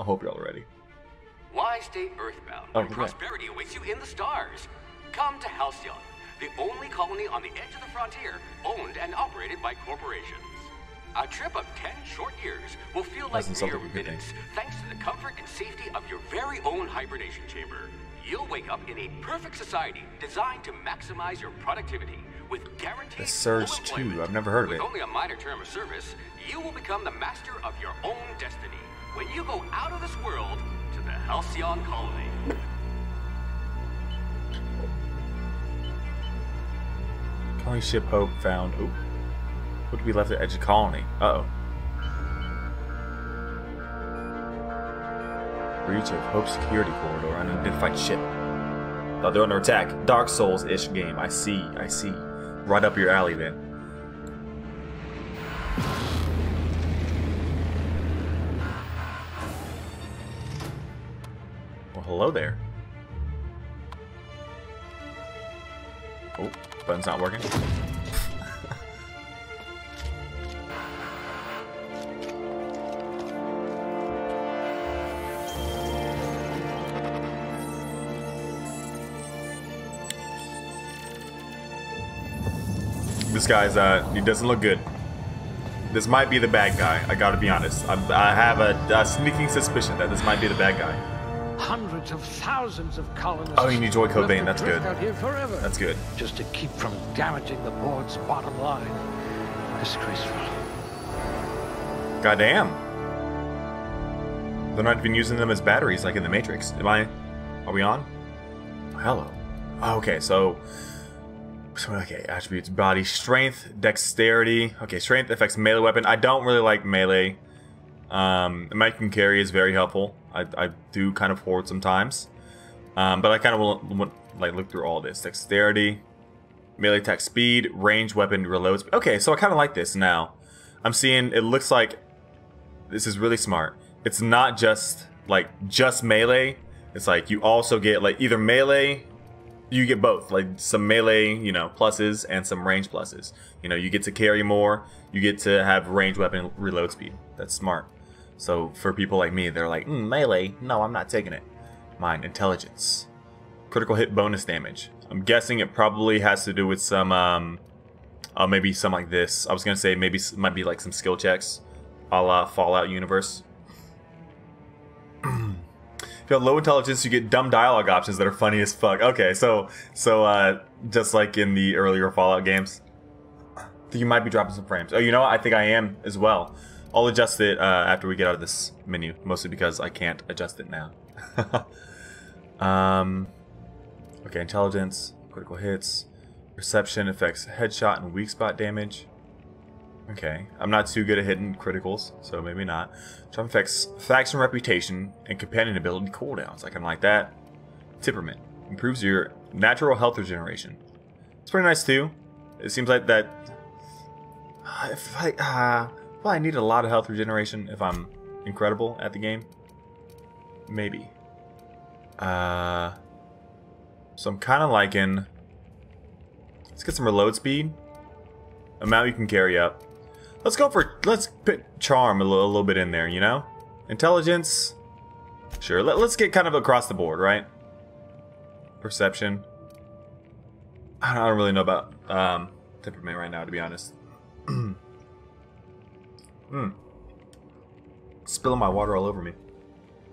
I hope you're all ready. Why stay earthbound when prosperity awaits you in the stars? Come to Halcyon, the only colony on the edge of the frontier, owned and operated by corporations. A trip of 10 short years will feel like mere minutes, thanks to the comfort and safety of your very own hibernation chamber. You'll wake up in a perfect society designed to maximize your productivity with guaranteed The Surge 2, I've never heard of it. With only a minor term of service, you will become the master of your own destiny when you go out of this world to the Halcyon colony. Colony ship Hope found. Ooh. What did we left at edge of colony? Uh-oh. Breach of Hope security corridor. Unidentified ship. Oh, they're under attack. Dark Souls-ish game. I see. I see. Right up your alley then. Well, hello there. Oh, button's not working. This guy's, he doesn't look good. This might be the bad guy, I gotta be honest. I have a sneaking suspicion that this might be the bad guy. Hundreds of thousands of colonists. Oh, you need Joy Cobain, that's good. Out here forever, that's good. Just to keep from damaging the board's bottom line. Disgraceful. Goddamn. They're not even using them as batteries like in the Matrix. Are we on? Hello. Okay, so okay, attributes, body strength, dexterity. Okay, strength affects melee weapon. I don't really like melee. The mic can carry is very helpful. I do kind of hoard sometimes. But I kind of want like look through all this. Dexterity, melee attack speed, range weapon reloads. Okay, so I kind of like this now. I'm seeing it looks like this is really smart. It's not just like just melee. It's like you also get like either melee. You get both, like some melee, you know, pluses and some range pluses. You know, you get to carry more, you get to have range weapon reload speed. That's smart. So for people like me, they're like, melee, no, I'm not taking it. Mine, intelligence. Critical hit bonus damage. I'm guessing it probably has to do with some, maybe something like this. I was gonna say maybe it might be like some skill checks, a la Fallout universe. If you have low intelligence, you get dumb dialogue options that are funny as fuck. Okay, so just like in the earlier Fallout games, I think you might be dropping some frames. Oh, you know what? I think I am as well. I'll adjust it after we get out of this menu, mostly because I can't adjust it now. Okay, intelligence, critical hits, perception affects headshot and weak spot damage. Okay, I'm not too good at hitting criticals, so maybe not. Charm affects faction reputation and companion ability cooldowns. I kind of like that. Temperament improves your natural health regeneration. It's pretty nice too. It seems like that. If I need a lot of health regeneration if I'm incredible at the game. Maybe. So I'm kind of liking. Let's get some reload speed. Amount you can carry up. Let's put charm a little bit in there, you know? Intelligence. Sure, let's get kind of across the board, right? Perception. I don't really know about temperament right now, to be honest. Spilling my water all over me.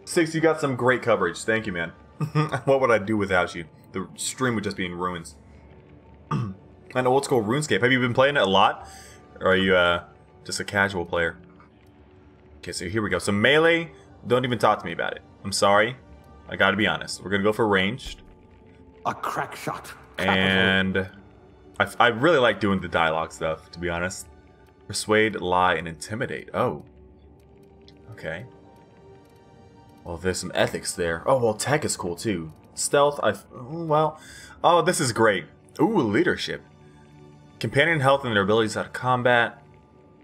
6, you got some great coverage. Thank you, man. What would I do without you? The stream would just be in ruins. An old school RuneScape. Have you been playing it a lot? Or are you just a casual player? Okay, so here we go. So melee, don't even talk to me about it. I'm sorry. I gotta be honest. We're gonna go for ranged. A crack shot. And I really like doing the dialogue stuff, to be honest. Persuade, lie, and intimidate. Oh. Okay. Well, there's some ethics there. Oh, well, tech is cool too. Stealth, well, oh, this is great. Ooh, leadership. Companion health and their abilities out of combat.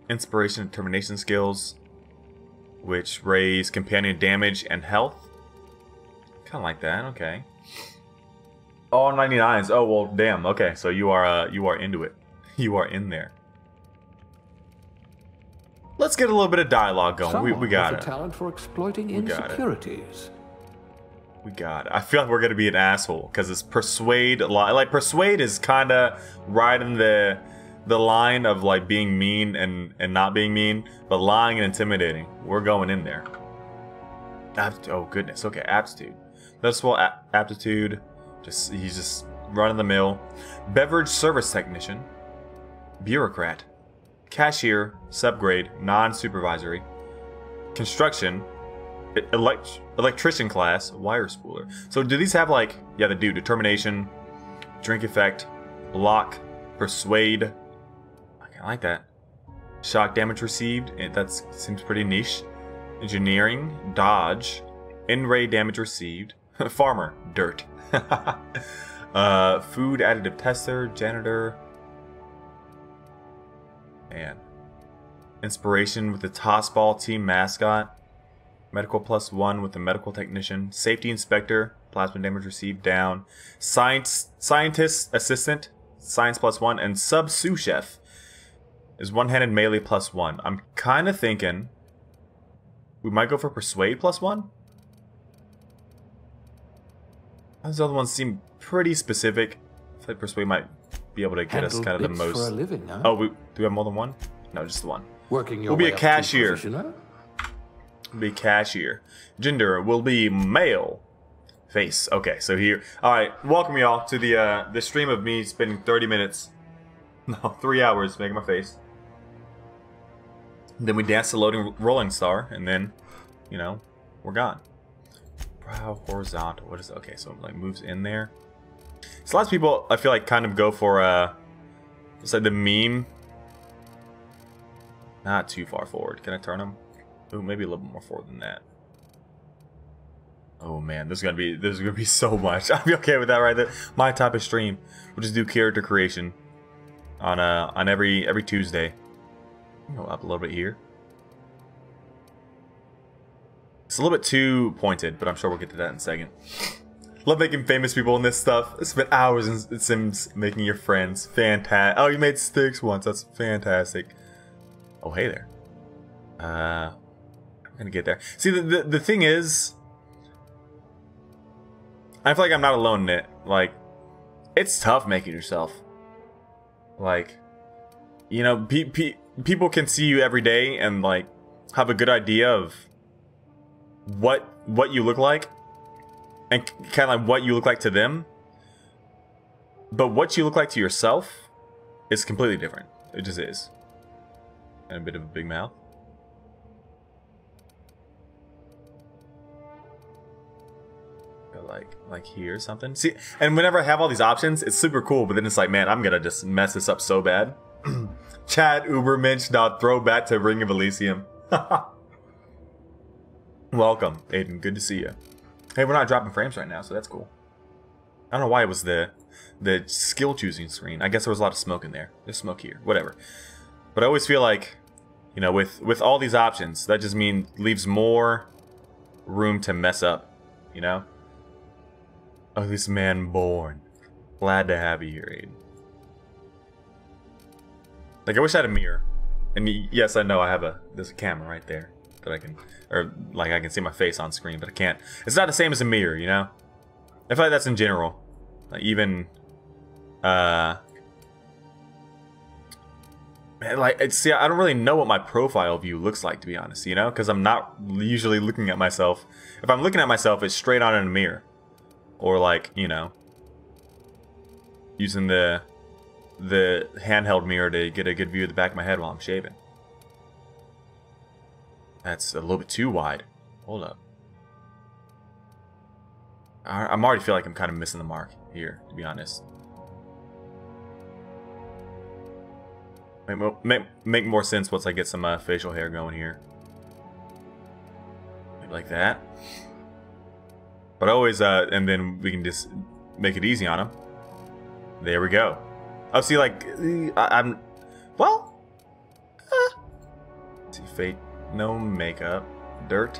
Inspiration and determination skills, which raise companion damage and health. Kind of like that, okay. Oh, 99s. Oh, well, damn. Okay, so you are into it. You are in there. Let's get a little bit of dialogue going. We got it. it. Talent for exploiting insecurities. We got it. I feel like we're gonna be an asshole because it's persuade. Like persuade is kind of right in the line of like being mean and not being mean, but lying and intimidating. We're going in there. Oh goodness. Okay, aptitude. Noticeable aptitude. He's just run of the mill. Beverage service technician. Bureaucrat. Cashier. Subgrade. Non-supervisory. Construction. Electrician class. Wire spooler. So do these have like, yeah, they do. Determination. Drink effect. Lock. Persuade. I kind of like that. Shock damage received. That seems pretty niche. Engineering. Dodge. In-ray damage received. Farmer. Dirt. Food additive tester. Janitor. Man. Inspiration with the Tossball team mascot. Medical +1 with the medical technician. Safety inspector. Plasma damage received down. Scientist assistant. Science +1. And sous chef is one-handed melee +1. I'm kind of thinking we might go for persuade +1. Those other ones seem pretty specific. I feel like persuade might be able to get us kind of the most. For a living, huh? Oh, do we have more than one? No, just the one. Working your we'll be way a up cashier. To We'll be cashier. Gender will be male. Face. Okay, so here. All right, welcome y'all to the stream of me spending 30 minutes, no, 3 hours making my face. Then we dance the loading rolling star, and then, you know, we're gone. Brow horizontal. What is it? Okay, so it like moves in there. So lots of people, I feel like, kind of go for it's like the meme. Not too far forward. Can I turn them? Ooh, maybe a little bit more forward than that. Oh man, this is gonna be so much. I'll be okay with that right there. My type of stream. We'll just do character creation on every Tuesday. Go up a little bit here. It's a little bit too pointed, but I'm sure we'll get to that in a second. Love making famous people in this stuff. Spent hours in Sims making your friends. Fantastic. Oh, you made sticks once. That's fantastic. Oh, hey there. I'm gonna get there. See, the thing is, I feel like I'm not alone in it. Like, it's tough making yourself. Like, you know, people can see you every day and like have a good idea of what you look like, and kind of like what you look like to them. But what you look like to yourself is completely different. It just is. And a bit of a big mouth. Like here or something. See, and whenever I have all these options, it's super cool, but then it's like, man, I'm gonna just mess this up so bad. Chad Ubermensch, throwback to Ring of Elysium. Welcome, Aiden. Good to see you. Hey, we're not dropping frames right now, so that's cool. I don't know why it was the skill choosing screen. I guess there was a lot of smoke in there. There's smoke here. Whatever. But I always feel like, you know, with all these options, that just leaves more room to mess up, you know? Oh, this man born. Glad to have you here, Aiden. Like, I wish I had a mirror. And yes, I know I have there's a camera right there that I can, or like I can see my face on screen, but I can't. It's not the same as a mirror, you know? I feel like that's in general. Like even, see, I don't really know what my profile view looks like, to be honest, you know? Because I'm not usually looking at myself. If I'm looking at myself, it's straight on in a mirror. Or like, you know, using the handheld mirror to get a good view of the back of my head while I'm shaving. That's a little bit too wide. Hold up. I'm already feel like I'm kind of missing the mark here, to be honest. Make more sense once I get some facial hair going here. Maybe like that. But always, and then we can just make it easy on him. There we go. Oh, see, like, I'm, well, see, fate, no makeup, dirt.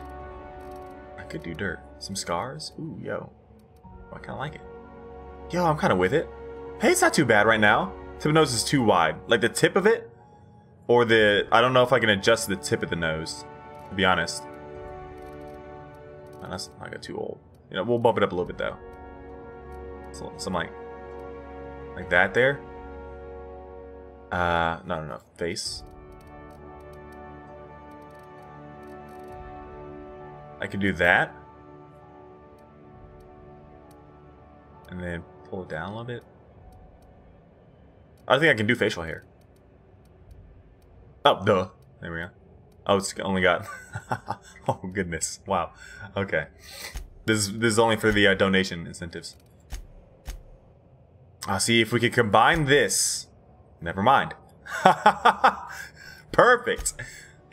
I could do dirt. Some scars. Ooh, yo. I kind of like it. Yo, I'm kind of with it. Hey, it's not too bad right now. Tip of nose is too wide. Like, the tip of it Or I don't know if I can adjust the tip of the nose, to be honest. Oh, that's not too old. You know, we'll bump it up a little bit though. So, some like that there. No. Face. I can do that. And then pull it down a little bit. I think I can do facial hair. Oh, duh. There we go. Oh, it's only got... oh, goodness. Wow. Okay. This is only for the donation incentives. I'll see if we can combine this. Never mind. Perfect.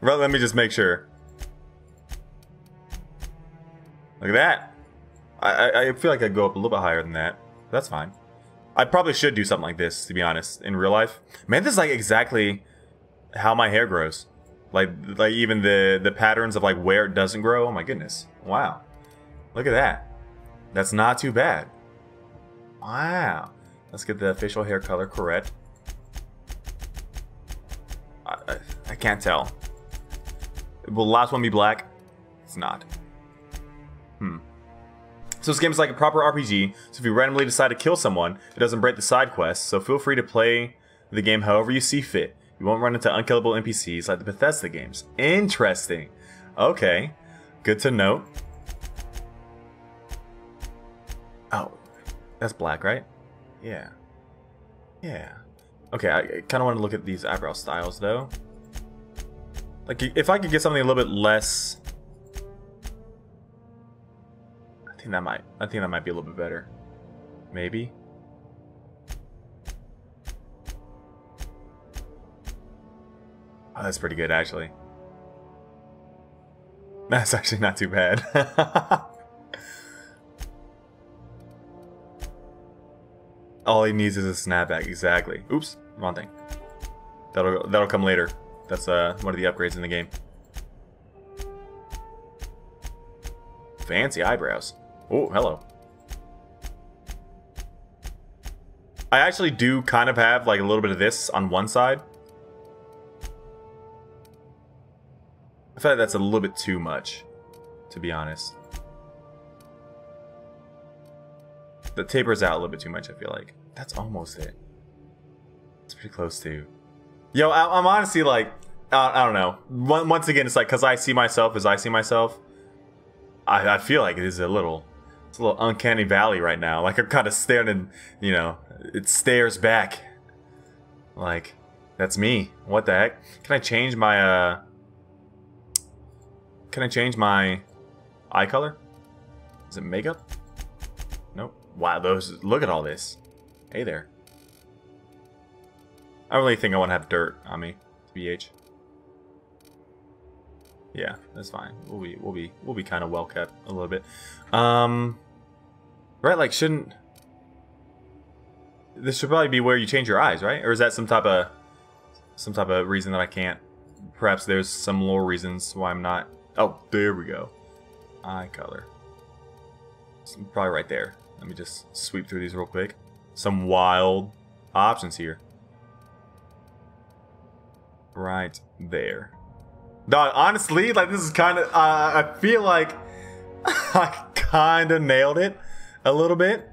Well, let me just make sure. Look at that. I feel like I'd go up a little bit higher than that. That's fine. I probably should do something like this, to be honest, in real life. Man, this is like exactly how my hair grows. Like even the patterns of like where it doesn't grow. Oh my goodness. Wow. Look at that. That's not too bad. Wow. Let's get the facial hair color correct. I can't tell. Will the last one be black? It's not. So this game is like a proper RPG, so if you randomly decide to kill someone, it doesn't break the side quests, so feel free to play the game however you see fit. You won't run into unkillable NPCs like the Bethesda games. Interesting. Okay. Good to note. Oh. That's black, right? Yeah. Yeah. Okay, I kind of want to look at these eyebrow styles, though. Like, if I could get something a little bit less... I think that might be a little bit better. Maybe. Oh, that's pretty good, actually. That's actually not too bad. All he needs is a snapback, exactly. Oops, wrong thing. That'll come later. That's one of the upgrades in the game. Fancy eyebrows. Oh, hello. I actually do kind of have like a little bit of this on one side. I feel like that's a little bit too much, to be honest. The tapers out a little bit too much, I feel like. That's almost it. It's pretty close to. Yo, I'm honestly like, I don't know. Once again, it's like, because I see myself as I see myself. I feel like it is a little... It's a little uncanny valley right now. Like I'm kind of staring and, you know, it stares back. Like, that's me. What the heck? Can I change my, Can I change my eye color? Is it makeup? Nope. Wow, look at all this. Hey there. I really think I want to have dirt on me. BH. Yeah, that's fine. We'll be kind of well kept a little bit. Right, like shouldn't this should probably be where you change your eyes, right? Or is that some type of reason that I can't? Perhaps there's some lore reasons why I'm not. Oh, there we go. Eye color. It's probably right there. Let me just sweep through these real quick. Some wild options here. Right there. Dog, honestly, like this is kind of, I feel like I kind of nailed it a little bit.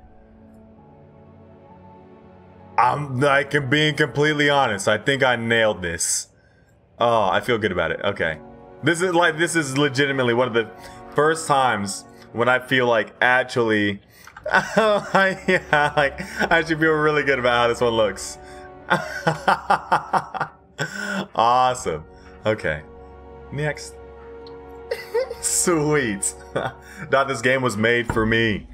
I'm like being completely honest. I think I nailed this. Oh, I feel good about it. Okay. This is legitimately one of the first times when I feel like actually, yeah, like I actually feel really good about how this one looks. Awesome. Okay. Next. Sweet. Thought this game was made for me.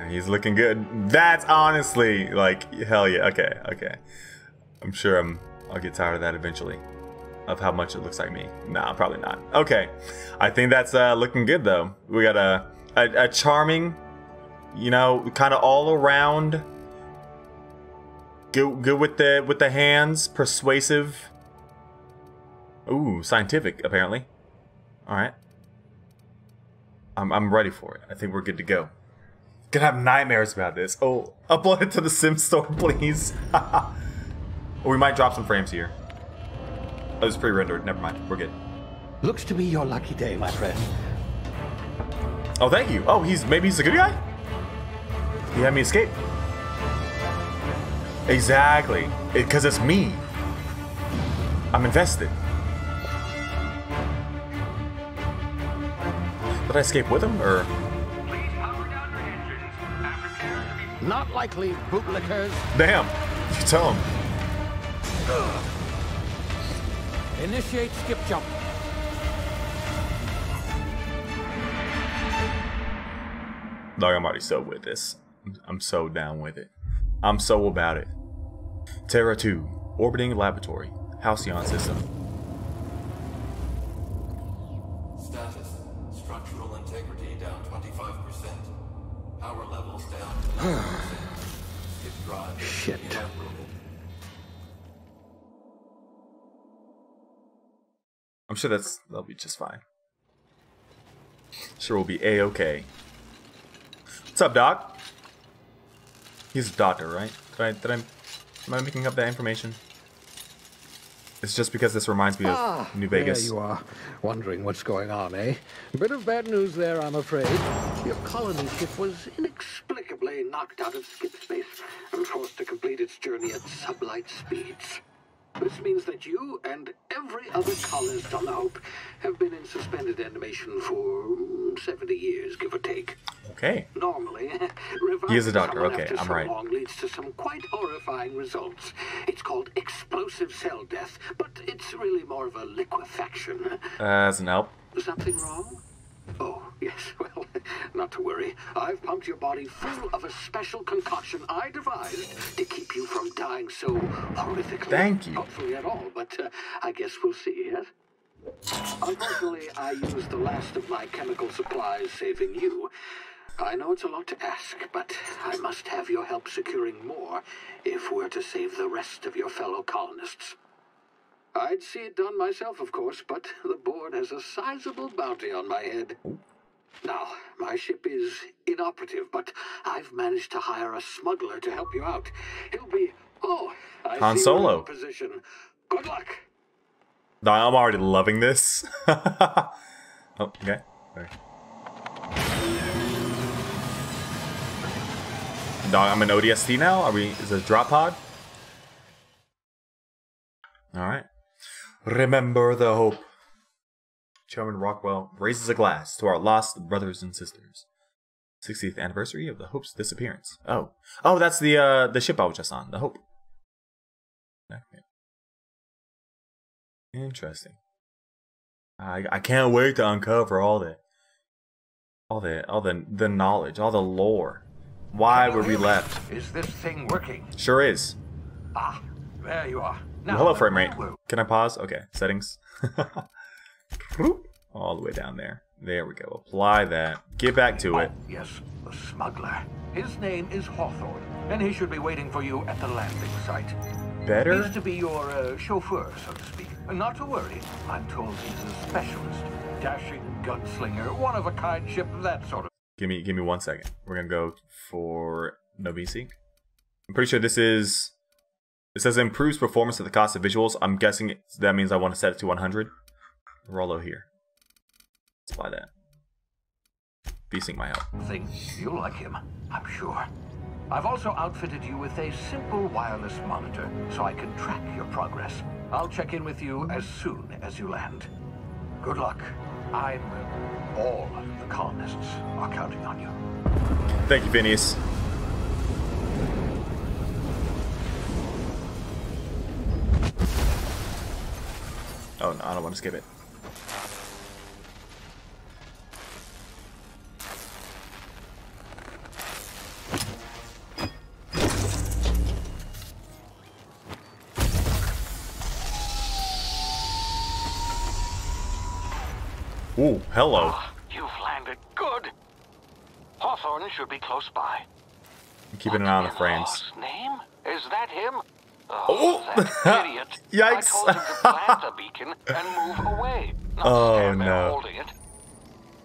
He's looking good. That's honestly like hell yeah. Okay, okay. I'm sure I'll get tired of that eventually. Of how much it looks like me. Nah, probably not. Okay. I think that's looking good though. We got a charming, you know, kind of all around good with the hands, persuasive. Ooh, scientific, apparently. Alright. I'm ready for it. I think we're good to go. Gonna have nightmares about this. Oh, upload it to the Sim store, please. Or we might drop some frames here. Oh, it's pre-rendered. Never mind. We're good. Looks to be your lucky day, my friend. Oh, thank you. Oh, maybe he's a good guy? He had me escape. Exactly. Because it's me. I'm invested. Did I escape with him, or? Please power down your engines. Not likely, bootlickers. Damn. You tell him. Initiate skip jump. Dog, I'm already so with this. I'm so down with it. I'm so about it. Terra 2, orbiting laboratory, Halcyon system. Status: structural integrity down 25%. Power levels down to 90%. Skip drive. Shit. I'm sure that'll be just fine. Sure, we'll be A-okay. What's up, Doc? He's a doctor, right? Am I making up that information? It's just because this reminds me of New Vegas. There you are, wondering what's going on, eh? A bit of bad news there, I'm afraid. Your colony ship was inexplicably knocked out of skip space and forced to complete its journey at sublight speeds. This means that you and every other colonist on the Hope have been in suspended animation for 70 years, give or take. Okay. Normally, he is a doctor. someone Okay, after I'm so right. long leads to some quite horrifying results. It's called explosive cell death, but it's really more of a liquefaction. Doesn't help. Something wrong? Oh, yes, well, not to worry. I've pumped your body full of a special concoction I devised to keep you from dying so horrifically. Thank you. Hopefully at all, but I guess we'll see, yes? Unfortunately, I used the last of my chemical supplies saving you. I know it's a lot to ask, but I must have your help securing more if we're to save the rest of your fellow colonists. I'd see it done myself, of course, but the board has a sizable bounty on my head. Now, my ship is inoperative, but I've managed to hire a smuggler to help you out. He'll be... Oh, I Han see Solo. you're in position. Good luck. No, I'm already loving this. Oh, okay. Sorry. Dog, I'm an ODST now? Is it a drop pod? Alright. Remember the Hope. Chairman Rockwell raises a glass to our lost brothers and sisters. 60th anniversary of the Hope's disappearance. Oh. Oh, that's the ship I was just on. The Hope. Okay. Interesting. I can't wait to uncover all the knowledge, all the lore. Why were we left? Is this thing working? Sure is. Ah, there you are. Now, hello, frame rate. Can I pause? Okay, settings. All the way down there. There we go. Apply that. Get back to it. Yes, the smuggler. His name is Hawthorne, and he should be waiting for you at the landing site. Better? He's to be your chauffeur, so to speak. Not to worry. I'm told he's a specialist. Dashing gunslinger, one-of-a-kind ship, that sort of... Give me 1 second. We're gonna go for no BC. I'm pretty sure this is... It says improves performance at the cost of visuals. I'm guessing that means I want to set it to 100. Rollo here. Let's apply that. V-Sync my help. Think you'll like him, I'm sure. I've also outfitted you with a simple wireless monitor, so I can track your progress. I'll check in with you as soon as you land. Good luck. All the colonists are counting on you. Thank you, Phineas. Oh no, I don't want to skip it. Ooh, hello. Oh, you've landed good. Hawthorne should be close by. I'm keeping an eye on the frames. His name? Is that him? Oh, that idiot. Yikes. I told him to plant the beacon and move away. Not Oh, stand there no. holding it.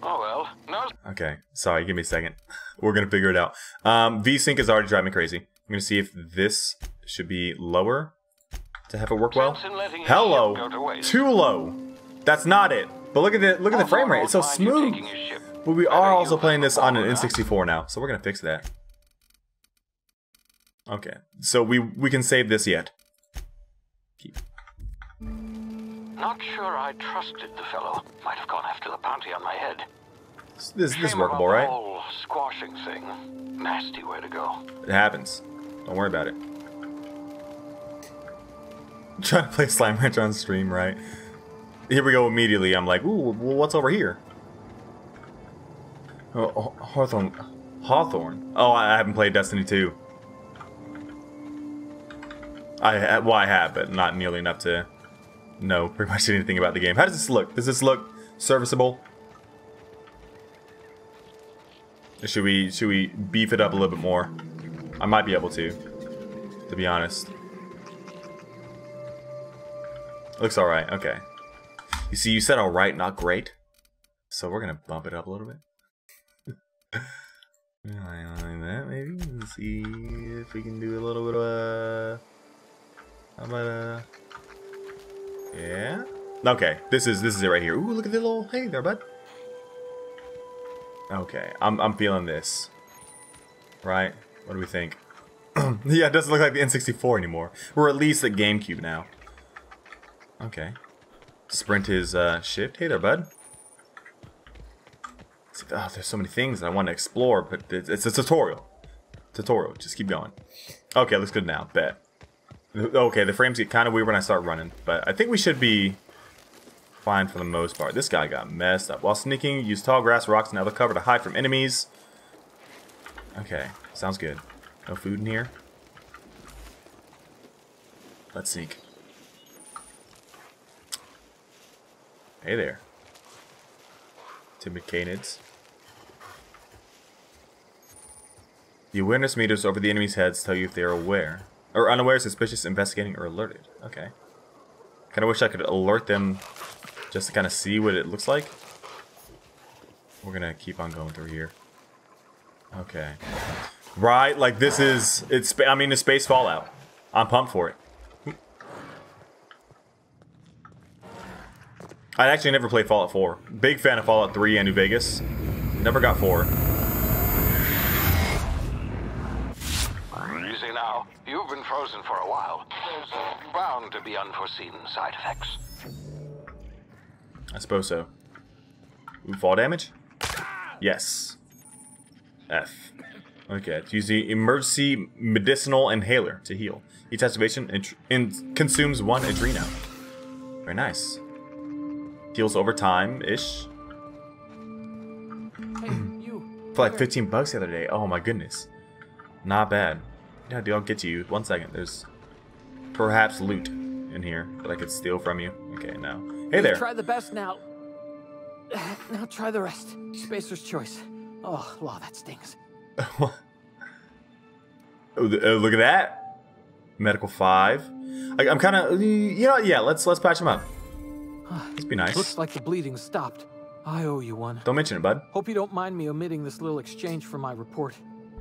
Oh well, no. Okay, sorry, give me a second. We're gonna figure it out. V-Sync is already driving me crazy. I'm gonna see if this should be lower. to have it work well. Chance in letting your Hello. ship go to waste. Too low. That's not it. But look at the frame rate. It's so Hawthorne won't mind you smooth. taking his ship. But we are Better also use playing the this on an ball N64 now, so we're gonna fix that. Okay, so we can save this yet. Keep. Not sure I trusted the fellow. Might have gone after the bounty on my head. This is Shame workable, about the right? whole squashing thing. Nasty way to go. It happens. Don't worry about it. I'm trying to play Slime Rancher on stream, right? Here we go immediately. I'm like, ooh, well, what's over here? Oh, Hawthorne. Hawthorne. Oh, I haven't played Destiny 2. I have, but not nearly enough to know pretty much anything about the game. How does this look? Does this look serviceable? Or should we beef it up a little bit more? I might be able to be honest. Looks alright, okay. You see, you said alright, not great. So we're gonna bump it up a little bit. Like that, maybe. Let's see if we can do a little bit of how about yeah? Okay, this is it right here. Ooh, look at the little hey there, bud. Okay, I'm feeling this. Right? What do we think? Yeah, it doesn't look like the N64 anymore. We're at least at GameCube now. Okay. Sprint is shift. Hey there, bud. Oh, there's so many things that I want to explore, but it's a tutorial. Tutorial. Just keep going. Okay, looks good now. Bet. Okay, the frames get kind of weird when I start running, but I think we should be fine for the most part. This guy got messed up. While sneaking, use tall grass, rocks, and other cover to hide from enemies. Okay, sounds good. No food in here. Let's sneak. Hey there. Timid canids. The awareness meters over the enemy's heads tell you if they are aware. Or unaware, suspicious, investigating, or alerted. Okay. Kinda wish I could alert them just to kind of see what it looks like. We're gonna keep on going through here. Okay. Right, like this is... it's space Fallout. I'm pumped for it. I actually never played Fallout 4. Big fan of Fallout 3 and New Vegas. Never got 4. Easy now. You've been frozen for a while. There's bound to be unforeseen side effects. I suppose so. Ooh, fall damage? Yes. F. Okay, use the emergency medicinal inhaler to heal. Each activation consumes 1 adreno. Very nice. Heals over time-ish. Hey, you. For like $15 the other day. Oh my goodness. Not bad. Yeah, dude, I'll get to you. 1 second. There's perhaps loot in here that I could steal from you. Okay, no. Hey there. Try the best now. Now try the rest. Spacer's choice. Oh, law, that stings. Oh, look at that. Medical 5. I'm kind of, you know, yeah. Let's patch him up. Let's be nice. Looks like the bleeding stopped. I owe you one. Don't mention it, bud. Hope you don't mind me omitting this little exchange from my report.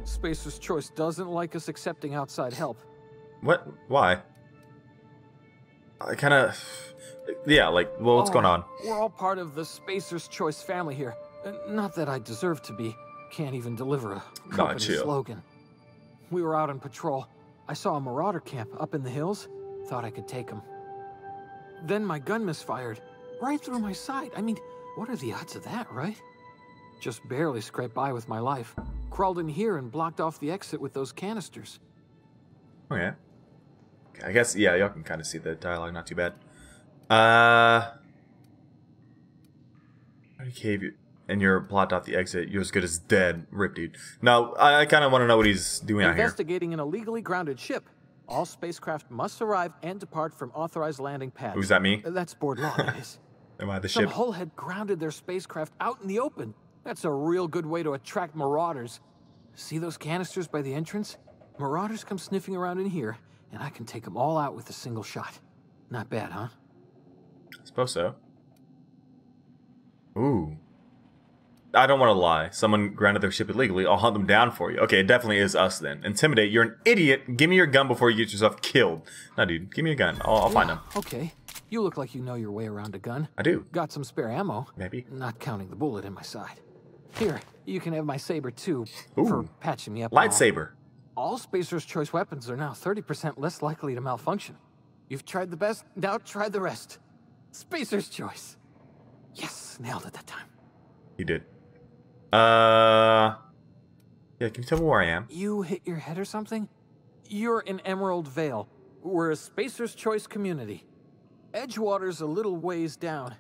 Spacer's Choice doesn't like us accepting outside help. What? Why? I kind of... yeah, like, well, what's going on? We're all part of the Spacer's Choice family here. Not that I deserve to be. Can't even deliver a company slogan. We were out on patrol. I saw a marauder camp up in the hills. Thought I could take them. Then my gun misfired. Right through my side. I mean, what are the odds of that, right? Just barely scraped by with my life. Crawled in here and blocked off the exit with those canisters. Oh, yeah. Okay, I guess, yeah, y'all can kind of see the dialogue. Not too bad. Cave you, and you're blocked off the exit. You're as good as dead. Rip, dude. Now, I kind of want to know what he's doing out here. Investigating an illegally grounded ship. All spacecraft must arrive and depart from authorized landing pads. Who's that, me? That's board law, that is. Am I the Some ship? hull had grounded their spacecraft out in the open. That's a real good way to attract marauders. See those canisters by the entrance? Marauders come sniffing around in here, and I can take them all out with a single shot. Not bad, huh? I suppose so. Ooh. I don't want to lie. Someone grounded their ship illegally. I'll hunt them down for you. Okay, it definitely is us then. Intimidate. You're an idiot. Give me your gun before you get yourself killed. No, dude. Give me a gun. I'll find them. Okay. You look like you know your way around a gun. I do. Got some spare ammo. Maybe. Not counting the bullet in my side. Here, you can have my saber too. Ooh. For patching me up. Lightsaber. All Spacer's Choice weapons are now 30% less likely to malfunction. You've tried the best, now try the rest. Spacer's Choice. Yes, nailed it that time. You did. Yeah, can you tell me where I am? You hit your head or something? You're in Emerald Vale. We're a Spacer's Choice community. Edgewater's a little ways down.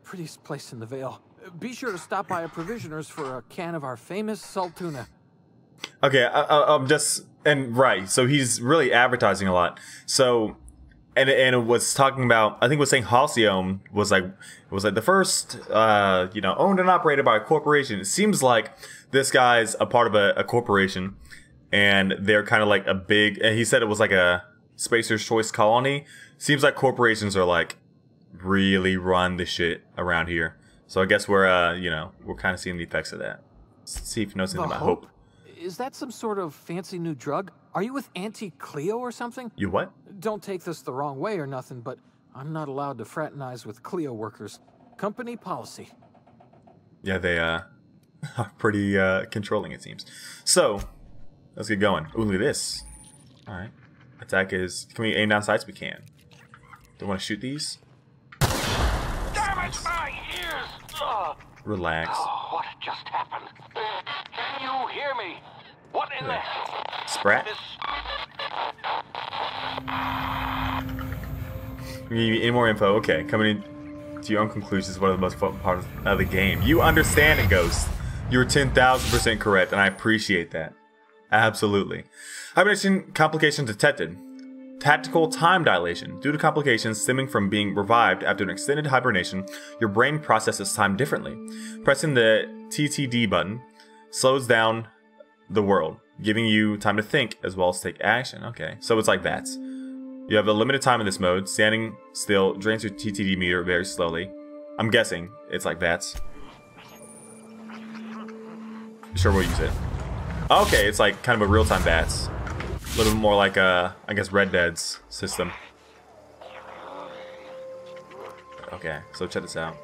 Prettiest place in the Vale. Be sure to stop by a provisioner's for a can of our famous salt tuna. Okay, I'm just... And right, so he's really advertising a lot. So... And it was talking about, I think it was saying Halcyon was like the first, owned and operated by a corporation. It seems like this guy's a part of a corporation, and they're kind of like a big, and he said it was like a Spacer's Choice colony. Seems like corporations are like really run the shit around here. So I guess we're kind of seeing the effects of that. Let's see if you know something about hope. Is that some sort of fancy new drug? Are you with Auntie Cleo or something? You what? Don't take this the wrong way or nothing, but I'm not allowed to fraternize with Cleo workers. Company policy. Yeah, they are pretty controlling, it seems. So, let's get going. Ooh, look at this. Alright. Attack is... Can we aim down sights? We can. Do you want to shoot these? Damn it, my ears! Relax. Oh, what just happened? Can you hear me? What in the hell? Sprat? Any more info? Okay, coming in to your own conclusions is one of the most fun parts of the game. You understand it, Ghost. You're 10,000% correct, and I appreciate that. Absolutely. Hibernation complications detected. Tactical time dilation. Due to complications stemming from being revived after an extended hibernation, your brain processes time differently. Pressing the TTD button slows down the world, giving you time to think as well as take action. Okay, so it's like that. You have a limited time in this mode. Standing still drains your TTD meter very slowly. I'm guessing it's like that. Sure, we'll use it. Okay, it's like kind of a real-time VATS. A little bit more like, I guess, Red Dead's system. Okay, so check this out.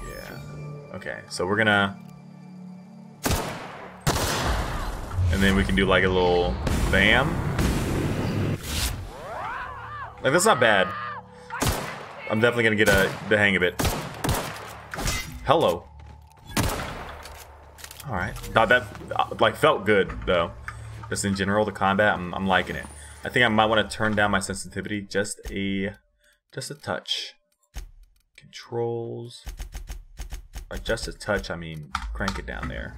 Yeah. Okay, so we're gonna... And then we can do like a little bam. Like, that's not bad. I'm definitely gonna get the hang of it. Hello. Alright. That like felt good though. Just in general, the combat, I'm liking it. I think I might want to turn down my sensitivity just a touch. Controls. By just a touch, I mean crank it down there.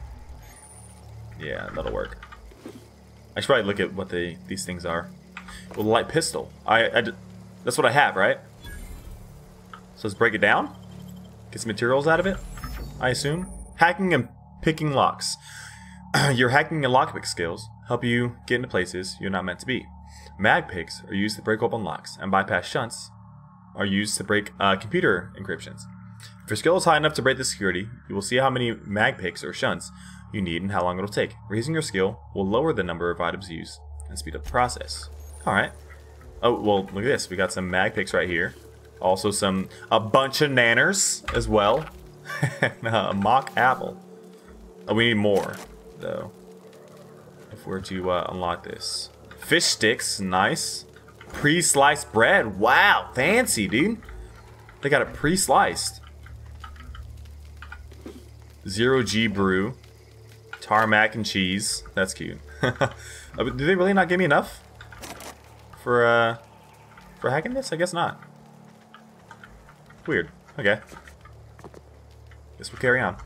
Yeah, that'll work. I should probably look at what these things are. Well, light pistol. That's what I have, right? So let's break it down. Get some materials out of it, I assume. Hacking and picking locks. Your hacking and lockpick skills help you get into places you're not meant to be. Mag picks are used to break open locks, and bypass shunts are used to break computer encryptions. If your skill is high enough to break the security, you will see how many mag picks or shunts you need and how long it'll take. Raising your skill will lower the number of items used and speed up the process. Alright. Oh, well, look at this. We got some mag picks right here. Also a bunch of nanners as well. A mock apple. Oh, we need more, though. If we're to unlock this. Fish sticks, nice. Pre-sliced bread. Wow, fancy, dude. They got it pre-sliced. 0G brew. Tarmac and cheese. That's cute. Do they really not give me enough for hacking this? I guess not. Weird. Okay. Guess we'll carry on.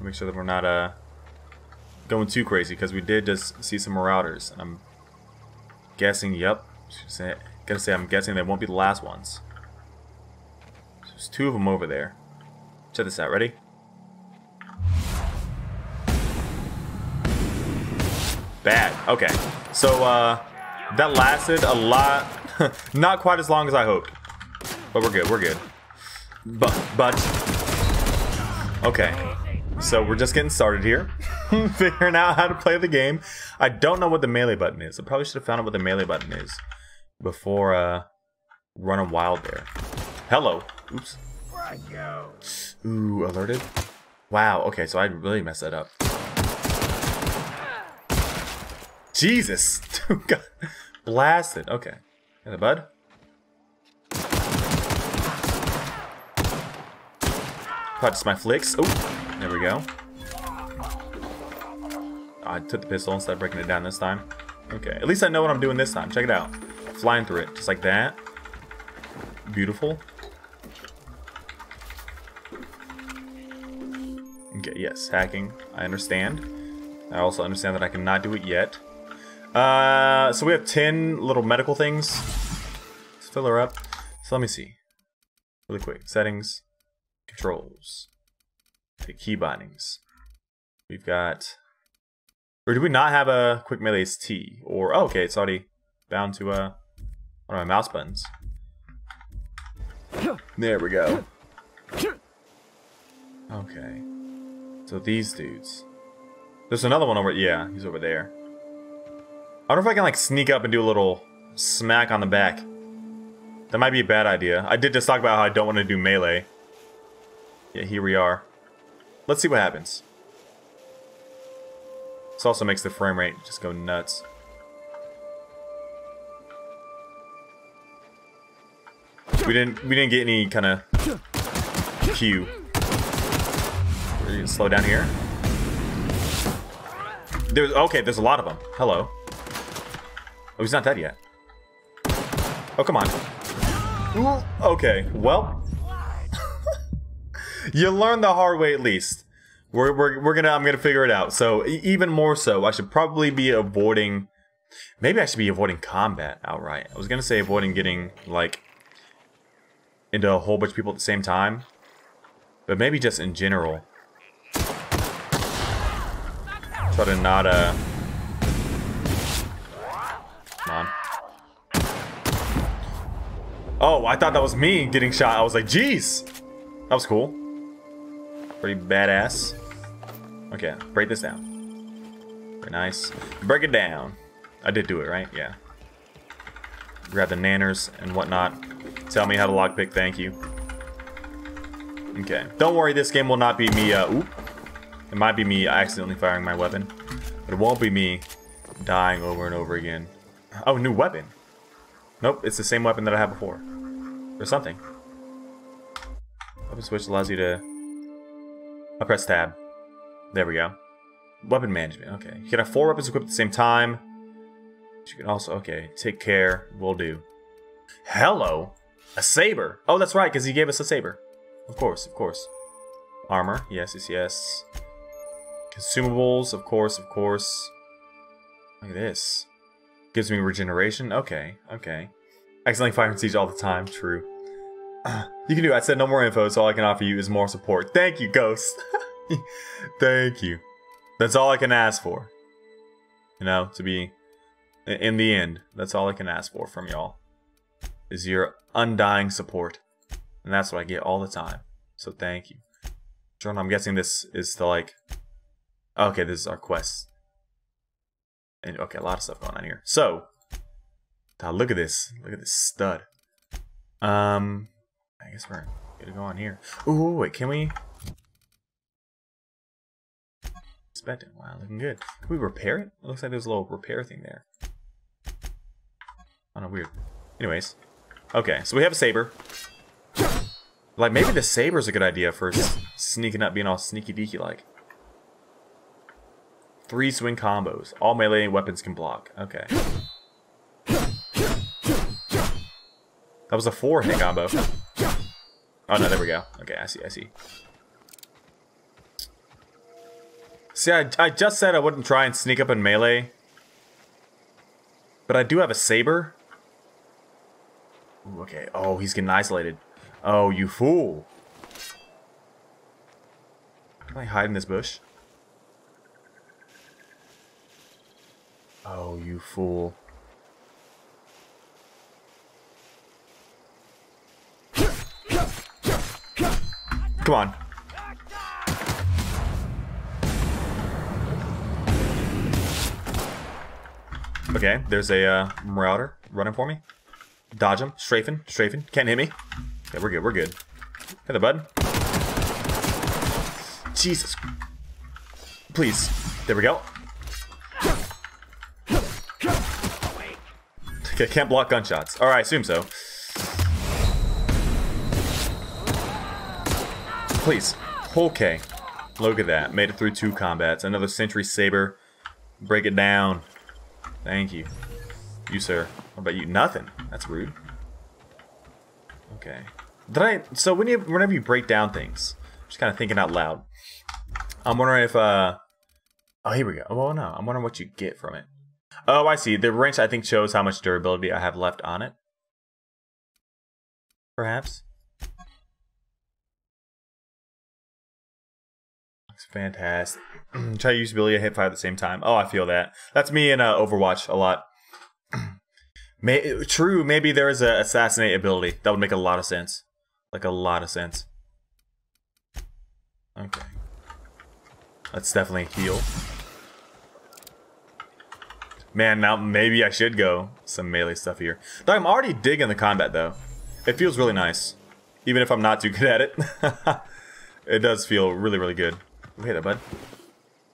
Make sure that we're not going too crazy, because we did just see some marauders, and I'm guessing. Yep. Gotta say, I'm guessing they won't be the last ones. There's two of them over there. Check this out. Ready? Bad. Okay. So, that lasted a lot. Not quite as long as I hoped. But we're good, we're good. But okay. So we're just getting started here. Figuring out how to play the game. I don't know what the melee button is. I probably should have found out what the melee button is before running wild there. Hello. Oops. Ooh, alerted. Wow, okay, so I really messed that up. Jesus. Got blasted. Okay. Got a bud. Practice my flicks. Oh, there we go. I took the pistol instead of breaking it down this time. Okay, at least I know what I'm doing this time. Check it out. Flying through it, just like that. Beautiful. Okay, yes, hacking. I understand. I also understand that I cannot do it yet. So we have 10 little medical things. Let's fill her up. So let me see. Really quick. Settings. Controls. The key bindings. We've got... Or do we not have a quick melee's T? Or, oh, okay, it's already bound to one of my mouse buttons. There we go. Okay. So these dudes. There's another one over, yeah, he's over there. I wonder if I can like sneak up and do a little smack on the back. That might be a bad idea. I did just talk about how I don't want to do melee. Yeah, here we are. Let's see what happens. This also makes the frame rate just go nuts. We didn't get any kind of cue. We're gonna slow down here. There's a lot of them. Hello. Oh, he's not dead yet. Oh, come on. Ooh, okay, well. You learn the hard way at least. I'm gonna figure it out. So even more so, I should probably be avoiding. Maybe I should be avoiding combat outright. I was gonna say avoiding getting like into a whole bunch of people at the same time, but maybe just in general. Try to not Come on. Oh, I thought that was me getting shot. I was like, jeez, that was cool. Pretty badass. Okay, break this down. Very nice. Break it down. I did do it, right? Yeah. Grab the nanners and whatnot. Tell me how to lockpick, thank you. Okay. Don't worry, this game will not be me, oop. It might be me accidentally firing my weapon. But it won't be me dying over and over again. Oh, new weapon. Nope, it's the same weapon that I had before. Or something. Weapon switch allows you to... I press tab. There we go. Weapon management, okay. You can have 4 weapons equipped at the same time. You can also, okay, take care. Will do. Hello! A saber! Oh, that's right, because he gave us a saber. Of course, of course. Armor, yes, yes, yes. Consumables, of course, of course. Look at this. Gives me regeneration, okay, okay. Accidentally firing siege all the time, true. You can do it. I said no more info, so all I can offer you is more support. Thank you, Ghost. Thank you. That's all I can ask for. You know, to be... In the end, that's all I can ask for from y'all. Is your undying support. And that's what I get all the time. So thank you. Jordan, I'm guessing this is the like... Okay, this is our quest. And okay, a lot of stuff going on here. So... look at this. Look at this stud. I guess we're gonna go on here. Ooh, wait, can we... Inspect it. Wow, looking good. Can we repair it? It looks like there's a little repair thing there. Oh no, weird. Anyways. Okay, so we have a saber. Like, maybe the saber's a good idea for sneaking up, being all sneaky deaky like. 3 swing combos. All melee weapons can block. Okay. That was a 4 hit combo. Oh no, there we go. Okay, I see, I see. See, I just said I wouldn't try and sneak up in melee. But I do have a saber. Ooh, okay. Oh, he's getting isolated. Oh, you fool. Can I hide in this bush? Oh, you fool. Come on. Okay, there's a marauder running for me. Dodge him. Strafing. Can't hit me. Okay, we're good. Hey there, bud. Jesus. Please. There we go. Okay, can't block gunshots. Alright, I assume so. Please. Okay. Look at that. Made it through 2 combats. Another Sentry Saber. Break it down. Thank you. You, sir. What about you? Nothing. That's rude. Okay. So whenever you break down things, I'm just kind of thinking out loud. I'm wondering if, oh, here we go. Oh, no. I'm wondering what you get from it. Oh, I see. The wrench, I think, shows how much durability I have left on it. Perhaps. Looks fantastic. Try usability, hit 5 at the same time. Oh, I feel that. That's me in Overwatch a lot. True, maybe there is a assassinate ability. That would make a lot of sense. Like, a lot of sense. Okay. Let's definitely heal. Man, now maybe I should go some melee stuff here. I'm already digging the combat, though. It feels really nice. Even if I'm not too good at it. It does feel really, really good. Look at that, bud.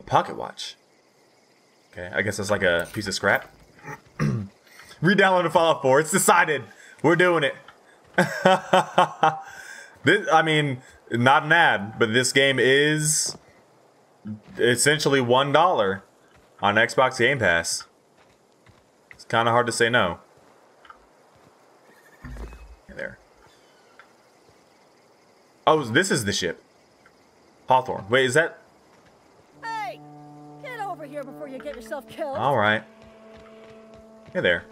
A pocket watch. Okay, I guess that's like a piece of scrap. Re-download Fallout 4. It's decided. We're doing it. This, I mean, not an ad, but this game is essentially $1 on Xbox Game Pass. It's kind of hard to say no. There. Oh, this is the ship. Hawthorne. Wait, is that? Hey, get over here before you get yourself killed. All right. Hey there.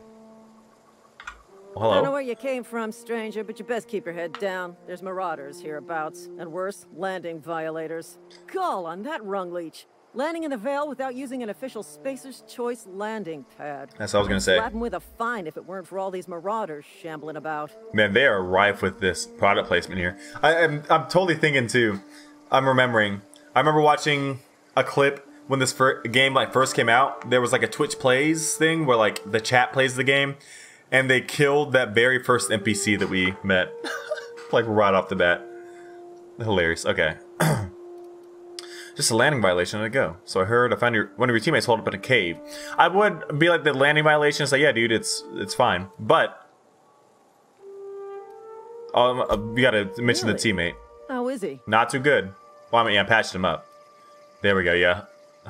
Well, hello. I don't know where you came from, stranger, but you best keep your head down. There's marauders hereabouts, and worse, landing violators. Gall on that rung leech. Landing in the Vale without using an official Spacer's Choice landing pad. That's what I was gonna say. Slap him with a fine if it weren't for all these marauders shambling about. Man, they are rife with this product placement here. I'm totally thinking too. I'm remembering. I remember watching a clip when this game first came out. There was like a Twitch plays thing where like the chat plays the game, and they killed that very first NPC that we met, like right off the bat. Hilarious. Okay. Just a landing violation, let it go. So I heard one of your teammates hold up in a cave. I would be like, the landing violation is like, yeah, dude, it's fine. But you gotta mention the teammate. How is he? Not too good. Well, I mean, yeah, I patched him up. There we go, yeah.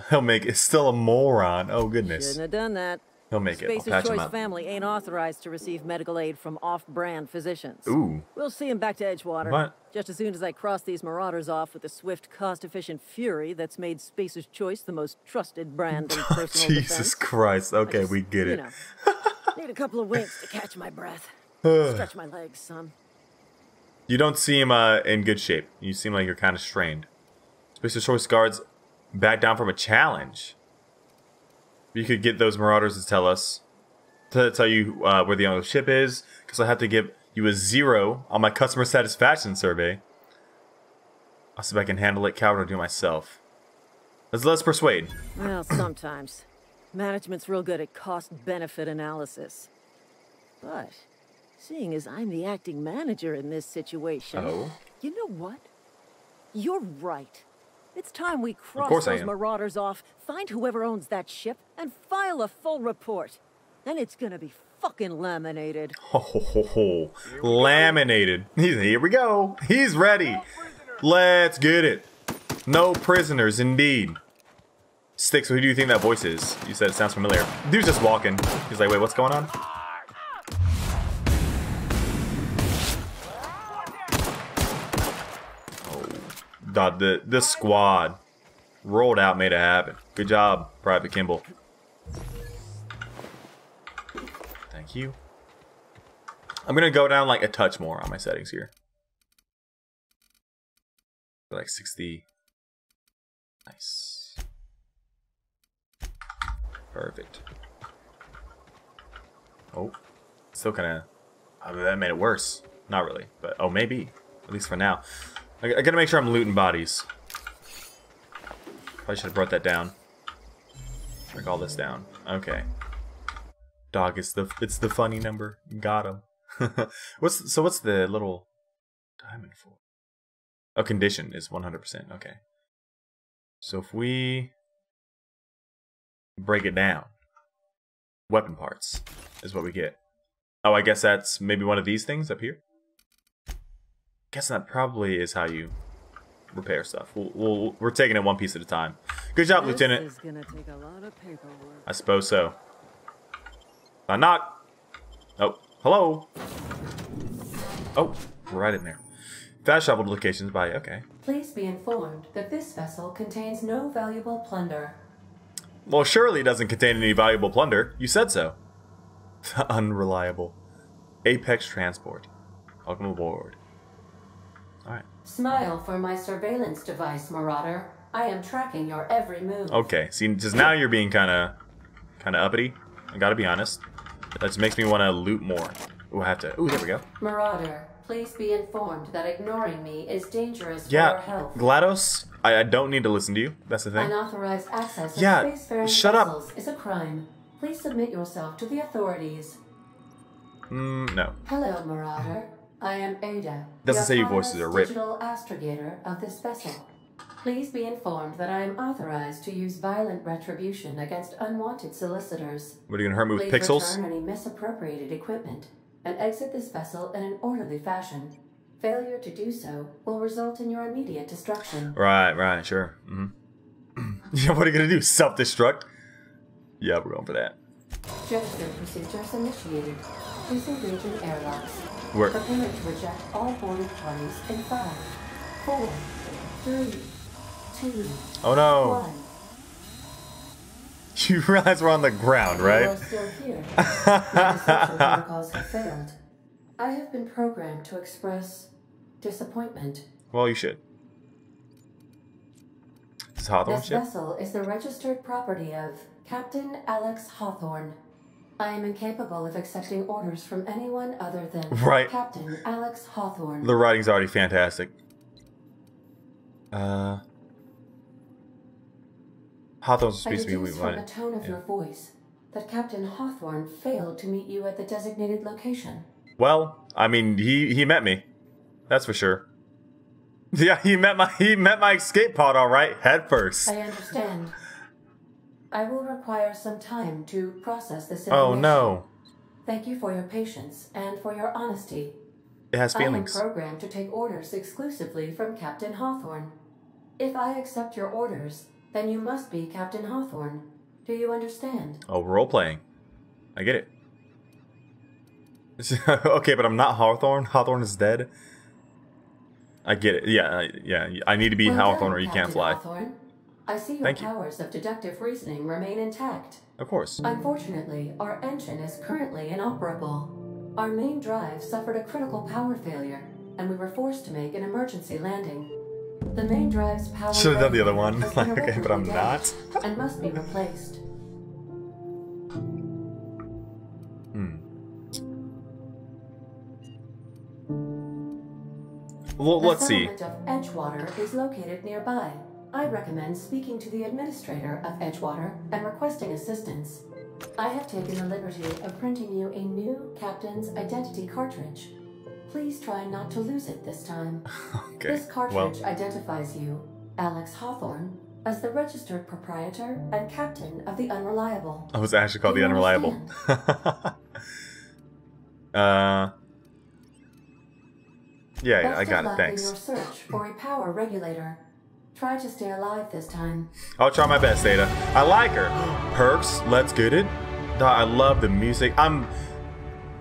He'll make it. Still a moron. Oh, goodness. Shouldn't have done that. He'll make it. I'll Spacer's patch him Choice up. family ain't authorized to receive medical aid from off-brand physicians. Ooh. We'll see him back to Edgewater. What? Just as soon as I cross these marauders off with the swift, cost-efficient fury that's made Spacer's Choice the most trusted brand in personal Jesus defense. Christ. Okay, we get it. You know, need a couple of winks to catch my breath. Stretch my legs, son. You don't seem in good shape. You seem like you're kind of strained. Spacer's Choice guards back down from a challenge. You could get those marauders to tell us. To tell you where the other ship is. Because I have to give you a 0 on my customer satisfaction survey. I'll see if I can handle it. Coward, I'll do it myself. Let's persuade. Well, sometimes. Management's real good at cost-benefit analysis. But, seeing as I'm the acting manager in this situation, you know what? You're right. It's time we cross those marauders off, find whoever owns that ship, and file a full report. Then it's gonna be fucking laminated. Ho ho ho ho. Laminated. Here we go. He's ready. Let's get it. No prisoners, indeed. Sticks, who do you think that voice is? You said it sounds familiar. Dude's just walking. He's like, wait, what's going on? God, the squad rolled out, made it happen. Good job, Private Kimball. Thank you. I'm gonna go down like a touch more on my settings here. Like 60. Nice. Perfect. Oh, still kind of. That made it worse. Not really, but oh, maybe. At least for now. I gotta make sure I'm looting bodies. Probably should have brought that down. Break all this down. Okay. Dog, it's the funny number. Got him. what's the little diamond for? Oh, condition is 100%. Okay. So if we break it down, weapon parts is what we get. Oh, I guess that's maybe one of these things up here. Guess that probably is how you repair stuff. We're taking it one piece at a time. Good job, Lieutenant. This is gonna take a lot of paperwork. I suppose so. Knock. Oh, hello. Oh, right in there. Fast travel to locations by, okay. Please be informed that this vessel contains no valuable plunder. Well, surely it doesn't contain any valuable plunder. You said so. Unreliable. Apex Transport. Welcome aboard. Alright. Smile for my surveillance device, Marauder. I am tracking your every move. Okay, see, just now you're being kind of uppity. I gotta be honest. That just makes me want to loot more. Ooh, I have to. Ooh, there we go. Marauder, please be informed that ignoring me is dangerous for your health. GLaDOS, I don't need to listen to you. That's the thing. Unauthorized access to spacefaring shut vessels up. is a crime. Please submit yourself to the authorities. No. Hello, Marauder. I am Ada. Doesn't say your voices are ripped. Digital astrogator of this vessel. Please be informed that I am authorized to use violent retribution against unwanted solicitors. What are you gonna hurt me with Please pixels? return any misappropriated equipment and exit this vessel in an orderly fashion. Failure to do so will result in your immediate destruction. Right, sure. Yeah, what are you gonna do? Self-destruct? Yeah, we're going for that. Gesture procedures initiated. Please engage in airlocks. Work. Prepare to reject all boarded parties in 5, 4, 3, 2, Oh no. 1. You realize we're on the ground, right? You are still here. My deception protocols have failed. I have been programmed to express disappointment. Well, you should. Is Hawthorne This ship? vessel is the registered property of Captain Alex Hawthorne. I am incapable of accepting orders from anyone other than Captain Alex Hawthorne. The writing's already fantastic. Hawthorne's supposed to be deduce from the tone of your voice that Captain Hawthorne failed to meet you at the designated location. Well, I mean, he met me. That's for sure. Yeah, he met my escape pod all right, head first. I understand. I will require some time to process this information. Oh no. Thank you for your patience and for your honesty. It has feelings. I am programmed to take orders exclusively from Captain Hawthorne. If I accept your orders, then you must be Captain Hawthorne. Do you understand? Oh, role playing. I get it. Okay, but I'm not Hawthorne. Hawthorne is dead. I get it. Yeah. I need to be Hawthorne or you can't fly. Hawthorne. I see your powers of deductive reasoning remain intact. Of course. Unfortunately, our engine is currently inoperable. Our main drive suffered a critical power failure, and we were forced to make an emergency landing. The main drive's power should have done the other one. Like, okay, but I'm not. And must be replaced. Well, let's see. The settlement of Edgewater is located nearby. I recommend speaking to the administrator of Edgewater and requesting assistance. I have taken the liberty of printing you a new captain's identity cartridge. Please try not to lose it this time. Okay. This cartridge identifies you, Alex Hawthorne, as the registered proprietor and captain of the Unreliable. I was actually called the Unreliable. Yeah, I got it. Thanks. In your search for a power regulator. Try to stay alive this time. I'll try my best, Ada. I like her. Perks, let's get it. I love the music. I'm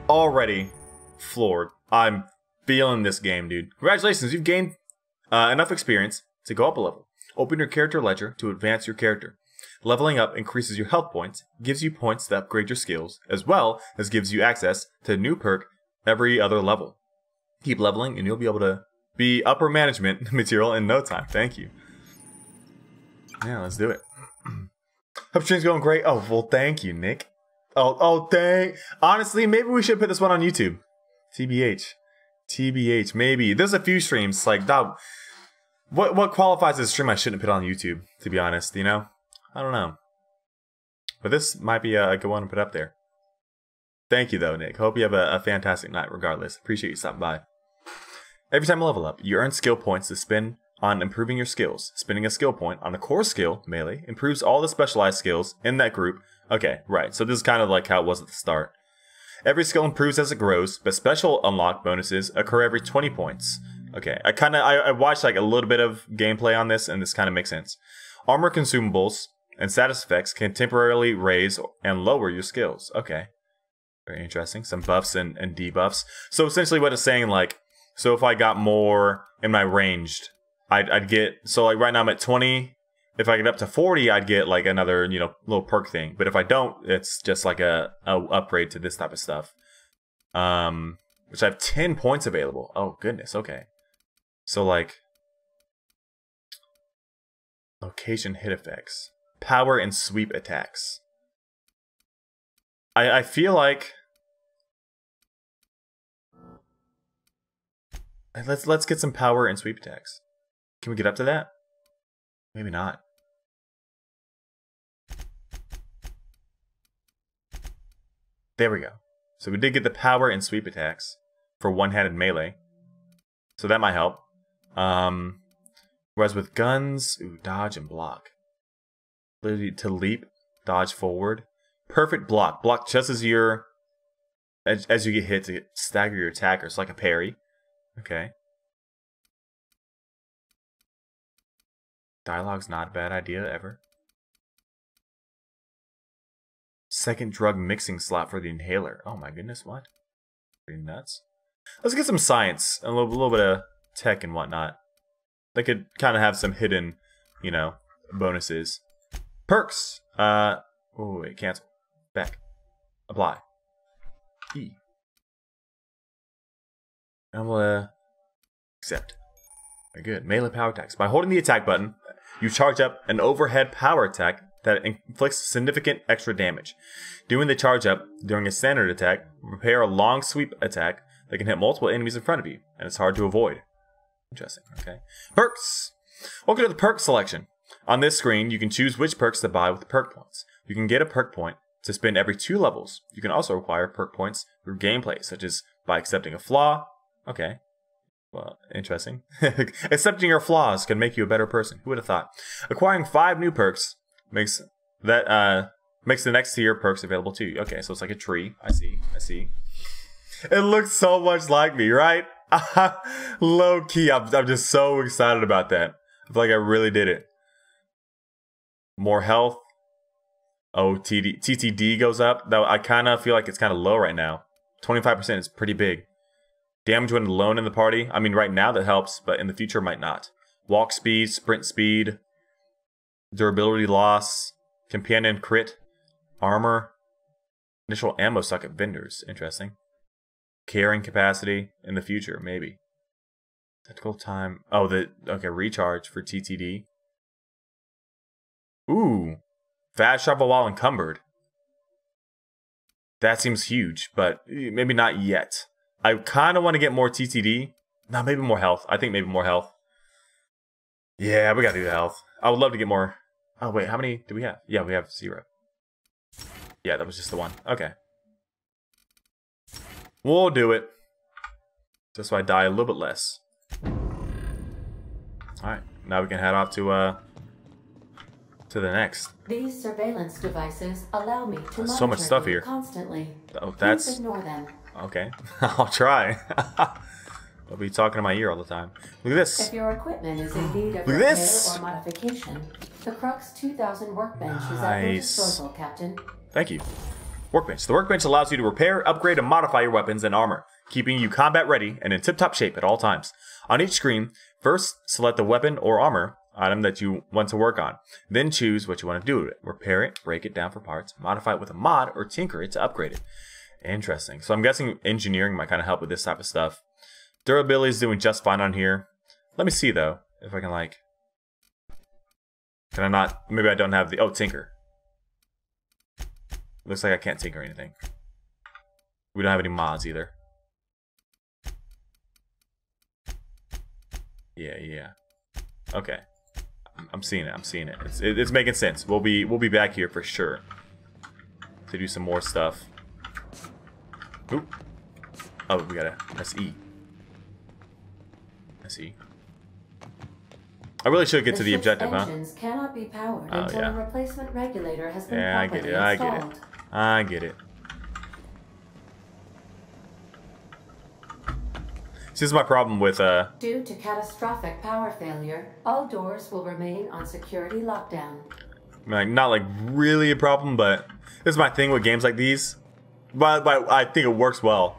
already floored. I'm feeling this game, dude. Congratulations, you've gained enough experience to go up a level. Open your character ledger to advance your character. Leveling up increases your health points, gives you points to upgrade your skills, as well as gives you access to a new perk every other level. Keep leveling and you'll be able to be upper management material in no time. Thank you. Yeah, let's do it. Hope stream's going great. Oh, well, thank you, Nick. Honestly, maybe we should put this one on YouTube. TBH, maybe. There's a few streams like, dog, What qualifies as a stream I shouldn't put on YouTube, to be honest, you know? I don't know. But this might be a good one to put up there. Thank you, though, Nick. Hope you have a fantastic night regardless. Appreciate you stopping by. Every time you level up, you earn skill points to spend on improving your skills. Spending a skill point on a core skill, melee, improves all the specialized skills in that group. Okay, right. So this is kind of like how it was at the start. Every skill improves as it grows, but special unlock bonuses occur every 20 points. Okay, I watched like a little bit of gameplay on this, and this kind of makes sense. Armor consumables and status effects can temporarily raise and lower your skills. Okay. Very interesting. Some buffs and debuffs. So essentially what it's saying, like, so if I got more in my ranged, I'd get, so like right now I'm at 20. If I get up to 40, I'd get like another, you know, little perk thing. But if I don't, it's just like a upgrade to this type of stuff. Which I have 10 points available. Oh, goodness. Okay. So like, location hit effects, power and sweep attacks. I feel like let's get some power and sweep attacks. Can we get up to that? Maybe not. There we go. So we did get the power and sweep attacks for one-handed melee. So that might help. Whereas with guns, ooh, dodge and block. Ability to leap, dodge forward. Perfect block. Block just as you get hit to stagger your attackers, like a parry. Okay. Dialogue's not a bad idea ever. Second drug mixing slot for the inhaler. Oh my goodness, what? Pretty nuts. Let's get some science, a little bit of tech and whatnot. They could kind of have some hidden, you know, bonuses. Perks. Oh wait, cancel. Back. Apply. E. I'm gonna accept. Very good. Melee power attacks. By holding the attack button, you charge up an overhead power attack that inflicts significant extra damage. Doing the charge up during a standard attack, prepare a long sweep attack that can hit multiple enemies in front of you, and it's hard to avoid. Interesting. Okay. Perks. Welcome to the perk selection. On this screen, you can choose which perks to buy with perk points. You can get a perk point to spend every 2 levels. You can also acquire perk points through gameplay, such as by accepting a flaw. Okay. Well, interesting. Accepting your flaws can make you a better person. Who would have thought? Acquiring 5 new perks makes the next tier perks available to you. Okay, so it's like a tree. I see. It looks so much like me, right? Low key, I'm just so excited about that. I feel like I really did it. More health. Oh, TTD goes up. Though I kind of feel like it's kind of low right now. 25% is pretty big. Damage when alone in the party. I mean, right now that helps, but in the future might not. Walk speed, sprint speed, durability loss, companion crit, armor, initial ammo suck at vendors. Interesting. Carrying capacity in the future, maybe. Tactical time. Oh, okay, recharge for TTD. Ooh. Fast travel while encumbered. That seems huge, but maybe not yet. I kind of want to get more TTD. No, maybe more health. I think maybe more health. Yeah, we gotta do the health. I would love to get more. Oh, wait, how many do we have? Yeah, we have 0. Yeah, that was just the one. Okay. We'll do it. Just so I die a little bit less. Alright, now we can head off to the next. These surveillance devices allow me to monitor so much stuff you here. Constantly. Oh, that's... Please ignore them. Okay, I'll try. I'll be talking in my ear all the time. Look at this. If your equipment is in need of Look at repair this. or modification, the Crux 2000 workbench is at your disposal, Captain. Thank you. Workbench. The workbench allows you to repair, upgrade, and modify your weapons and armor, keeping you combat ready and in tip-top shape at all times. On each screen, first select the weapon or armor item that you want to work on. Then choose what you want to do with it. Repair it, break it down for parts, modify it with a mod, or tinker it to upgrade it. Interesting. So I'm guessing engineering might kind of help with this type of stuff. Durability is doing just fine on here. Let me see, though, if I can, like... Can I not... Maybe I don't have the... Oh, tinker. Looks like I can't tinker anything. We don't have any mods, either. Yeah. Okay. I'm seeing it. I'm seeing it. It's making sense. We'll be back here for sure to do some more stuff. Oop. Oh, we gotta. That's E. That's E. I really should get to the objective, huh? Engines cannot be powered until a replacement regulator has been I properly get it. I installed. get it. I get it. See, this is my problem with Due to catastrophic power failure, all doors will remain on security lockdown. like not like really a problem, but this is my thing with games like these. But I think it works well,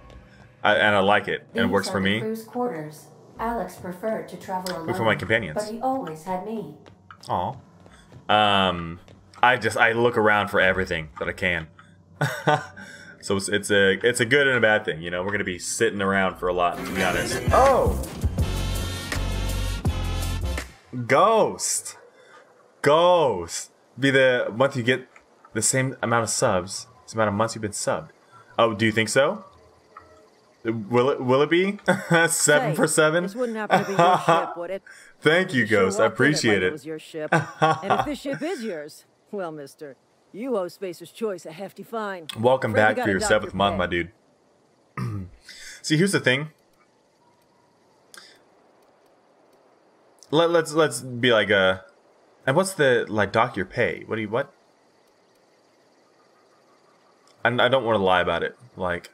and I like it, and it works for me. Crew's quarters. Alex preferred to travel alone, for my companions, but he always had me. Aw. I look around for everything that I can. So it's a good and a bad thing, you know. We're gonna be sitting around for a lot, to be honest. Oh, Ghost. Be the month you get the same amount of subs. It's the amount of months you've been subbed. Oh, do you think so? Will it be 7 for 7? This wouldn't happen to be your ship, would it? Thank you, Ghost. I appreciate it. It was your ship. And if this ship is yours, well, mister, you owe Spacer's Choice a hefty fine. Welcome back for your 7th month, my dude. See, here's the thing. Let's be like and what's the like dock your pay? What? I don't want to lie about it. Like,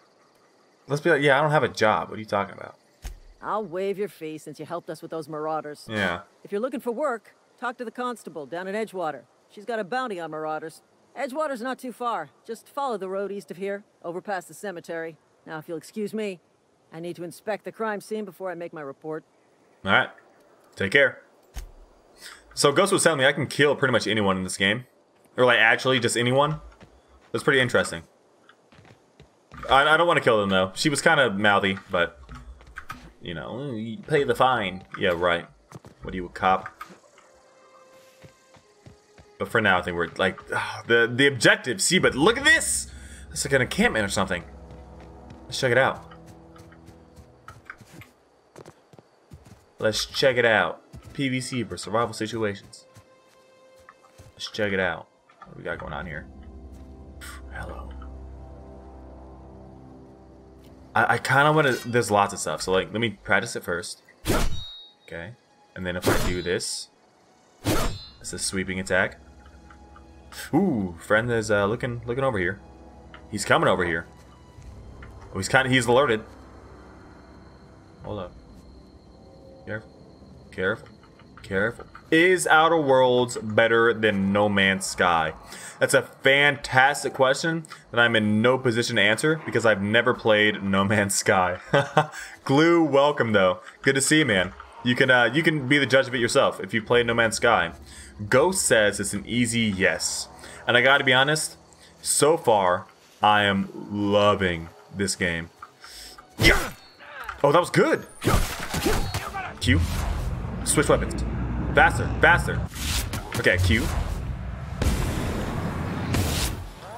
let's be like, yeah, I don't have a job. What are you talking about? I'll waive your fee since you helped us with those marauders. Yeah. If you're looking for work, talk to the constable down in Edgewater. She's got a bounty on marauders. Edgewater's not too far. Just follow the road east of here, over past the cemetery. Now, if you'll excuse me, I need to inspect the crime scene before I make my report. All right. Take care. So Ghost was telling me I can kill pretty much anyone in this game. Or like actually just anyone. That's pretty interesting. I don't want to kill them though. She was kind of mouthy, but you know, you pay the fine. Yeah, right. What are you, a cop? But for now, I think we're like the objective. See, but look at this. It's like an encampment or something. Let's check it out. Let's check it out. PVC for survival situations. Let's check it out. What do we got going on here? Hello. I kind of want to. There's lots of stuff. So like, let me practice it first. Okay. And then if I do this, it's a sweeping attack. Ooh, friend is looking over here. He's coming over here. Oh, he's alerted. Hold up. Careful. Is Outer Worlds better than No Man's Sky? That's a fantastic question that I'm in no position to answer because I've never played No Man's Sky. Glue, welcome though. Good to see you, man. You can be the judge of it yourself if you played No Man's Sky. Ghost says it's an easy yes. And I gotta be honest, so far, I am loving this game. Oh, that was good! Q. Switch weapons. Faster. Okay, Q.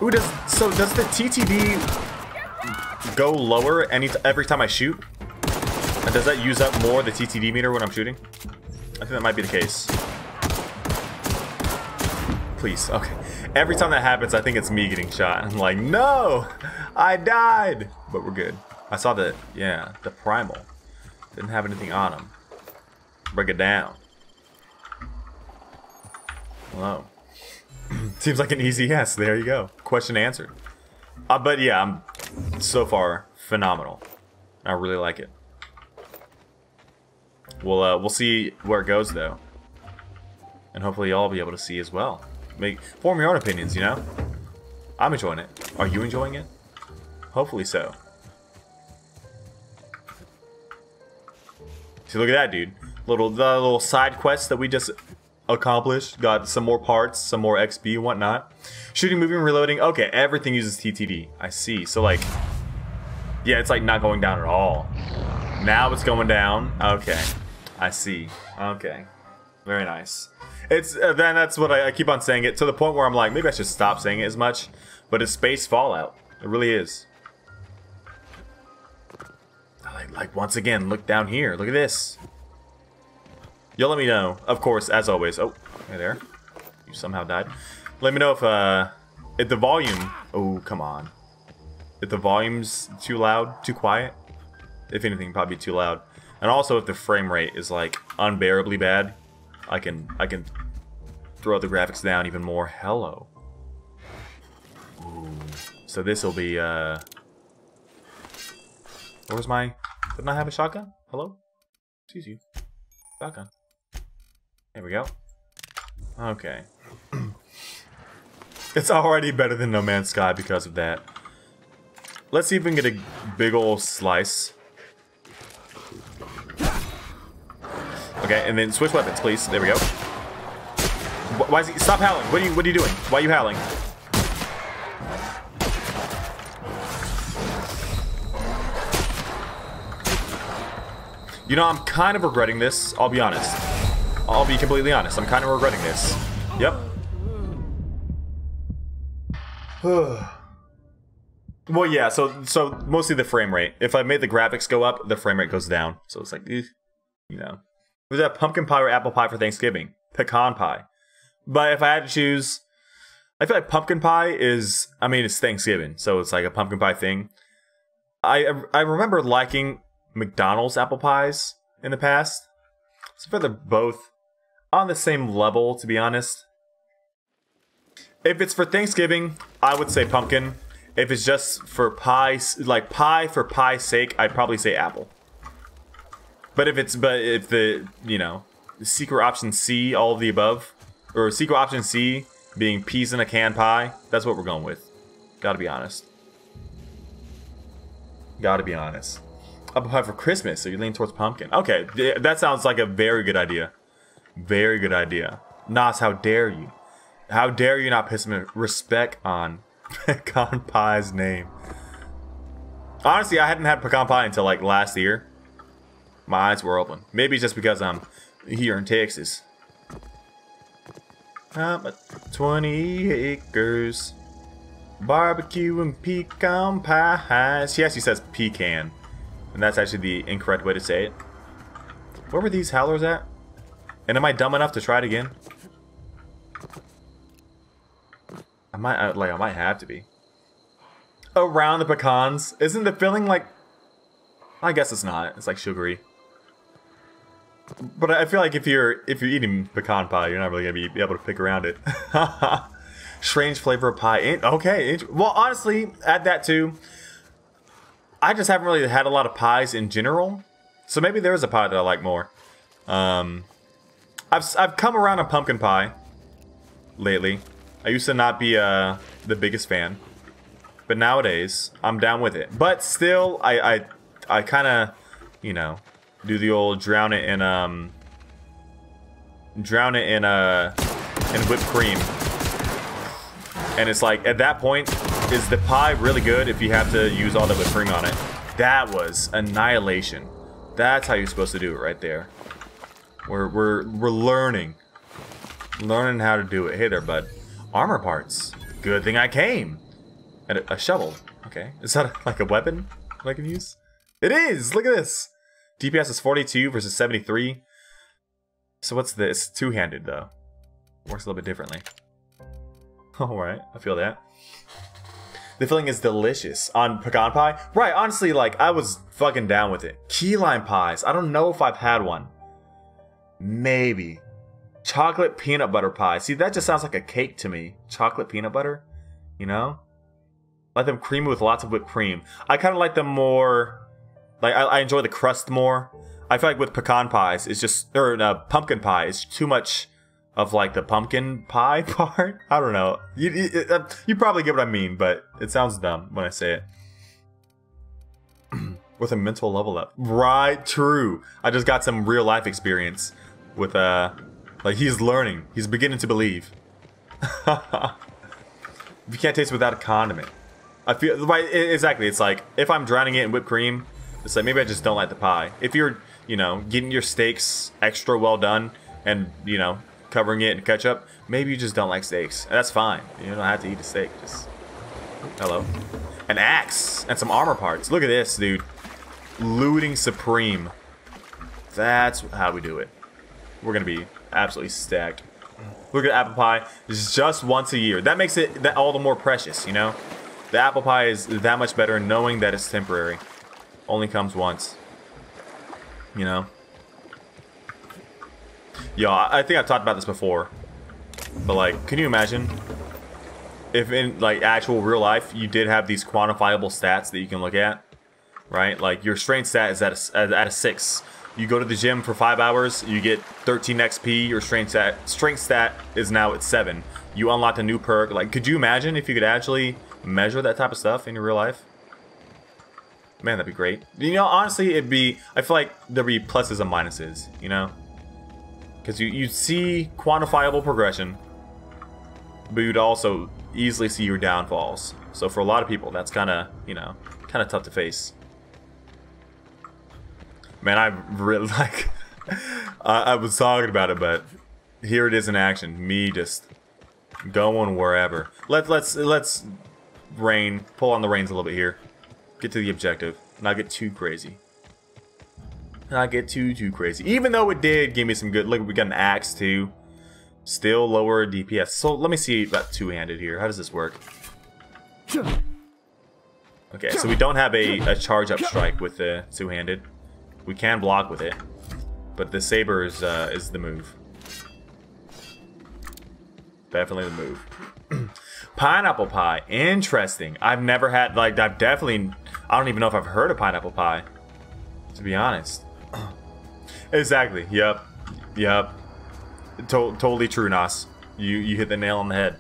Ooh, does the TTD go lower every time I shoot? And does that use up more the TTD meter when I'm shooting? I think that might be the case. Please, okay. Every time that happens, I think it's me getting shot. I'm like, no! I died! But we're good. I saw the primal. Didn't have anything on him. Break it down. Hello. Seems like an easy yes. There you go. Question answered. But yeah, I'm so far phenomenal. I really like it. We'll see where it goes though, and hopefully y'all will be able to see as well. Form your own opinions. You know, I'm enjoying it. Are you enjoying it? Hopefully so. See, look at that, dude. The little side quests that we just accomplished. Got some more parts, some more XP and whatnot. Shooting, moving, reloading. Okay, everything uses TTD. I see. So like, yeah, it's like not going down at all. Now it's going down. Okay, I see. Okay, very nice. It's then that's what I keep on saying it to the point where I'm like, maybe I should stop saying it as much. But it's space Fallout. It really is. Like once again, look down here. Look at this. You'll let me know, of course, as always. Oh, right there. You somehow died. Let me know if the volume... Oh, come on. If the volume's too loud, too quiet. If anything, probably too loud. And also if the frame rate is like unbearably bad, I can throw the graphics down even more. Hello. Ooh. So this will be where's my... Didn't I have a shotgun? Hello? Excuse you. Shotgun. There we go. Okay. It's already better than No Man's Sky because of that. Let's see if we can get a big ol' slice. Okay, and then switch weapons, please. There we go. Why is he... Stop howling. What are you doing? Why are you howling? You know, I'm kind of regretting this. I'll be honest. I'll be completely honest. I'm kind of regretting this. Yep. Well, yeah, so mostly the frame rate. If I made the graphics go up, the frame rate goes down. So it's like, you know. Was that pumpkin pie or apple pie for Thanksgiving? Pecan pie. But if I had to choose, I feel like pumpkin pie is, I mean, it's Thanksgiving, so it's like a pumpkin pie thing. I remember liking McDonald's apple pies in the past. So I feel they're both on the same level, to be honest. If it's for Thanksgiving, I would say pumpkin. If it's just for pie, like pie for pie's sake, I'd probably say apple. But if the, you know, the secret option C, all of the above, or secret option C being peas in a can pie, that's what we're going with. Gotta be honest. Gotta be honest. Apple pie for Christmas, so you lean towards pumpkin. Okay, that sounds like a very good idea. Very good idea. Nas, how dare you? How dare you not put some respect on pecan pie's name? Honestly, I hadn't had pecan pie until like last year. My eyes were open. Maybe just because I'm here in Texas. 20 acres. Barbecue and pecan pies. She actually says pecan. And that's actually the incorrect way to say it. Where were these howlers at? And am I dumb enough to try it again? I might have to be. Around the pecans. Isn't the filling like... I guess it's not. It's like sugary. But I feel like if you're eating pecan pie, you're not really gonna be able to pick around it. Strange flavor of pie. Okay. Well, honestly, add that too. I just haven't really had a lot of pies in general, so maybe there is a pie that I like more. I've come around on pumpkin pie lately. I used to not be the biggest fan, but nowadays I'm down with it. But still, I kind of, you know, do the old drown it in whipped cream. And it's like, at that point, is the pie really good if you have to use all the whipped cream on it? That was annihilation. That's how you're supposed to do it right there. We're learning how to do it. Hey there, bud. Armor parts. Good thing I came. And a shovel. Okay. Is that like a weapon I can use? It is! Look at this! DPS is 42 versus 73. So what's this? Two-handed, though. Works a little bit differently. Alright, I feel that. The filling is delicious. On pecan pie? Right, honestly, like, I was fucking down with it. Key lime pies. I don't know if I've had one. Maybe. Chocolate peanut butter pie. See, that just sounds like a cake to me. Chocolate peanut butter? You know? Like them creamy with lots of whipped cream. I kind of like them more... Like, I enjoy the crust more. I feel like with pecan pies, it's just... Or pumpkin pie, it's too much of, like, the pumpkin pie part. I don't know. You probably get what I mean, but it sounds dumb when I say it. With a mental level up. Right, true. I just got some real-life experience with, like, he's learning. He's beginning to believe. You can't taste without a condiment. I feel... Right, exactly. It's like, if I'm drowning it in whipped cream... It's like, maybe I just don't like the pie. If you're, you know, getting your steaks extra well done and, you know, covering it in ketchup, maybe you just don't like steaks. And that's fine. You don't have to eat a steak. Just... Hello. An axe and some armor parts. Look at this, dude. Looting supreme. That's how we do it. we're gonna be absolutely stacked. Look at apple pie. It's just once a year. That makes it all the more precious, you know? The apple pie is that much better knowing that it's temporary. Only comes once. You know? Yo, I think I've talked about this before. But like, can you imagine if in like actual real life you did have these quantifiable stats that you can look at? Right? Like your strength stat is at a 6. You go to the gym for 5 hours, you get 13 XP, your strength stat is now at 7. You unlocked a new perk. Like, could you imagine if you could actually measure that type of stuff in your real life? Man, that'd be great. You know, honestly, I feel like there'd be pluses and minuses, you know? Because you'd see quantifiable progression, but you'd also easily see your downfalls. So for a lot of people, that's kind of, you know, kind of tough to face. Man, I really like. I was talking about it, but here it is in action. Me just going wherever. Let's pull on the reins a little bit here. Get to the objective. Not get too crazy. Not get too crazy. Even though it did give me some good. Look, we got an axe too. Still lower DPS. So let me see about two-handed here. How does this work? Okay, so we don't have a charge-up strike with the two-handed. We can block with it, but the saber is the move. Definitely the move. Pineapple pie, interesting. I've never had I don't even know if I've heard of pineapple pie, to be honest. Exactly. Yep. Totally true, Nas. You hit the nail on the head.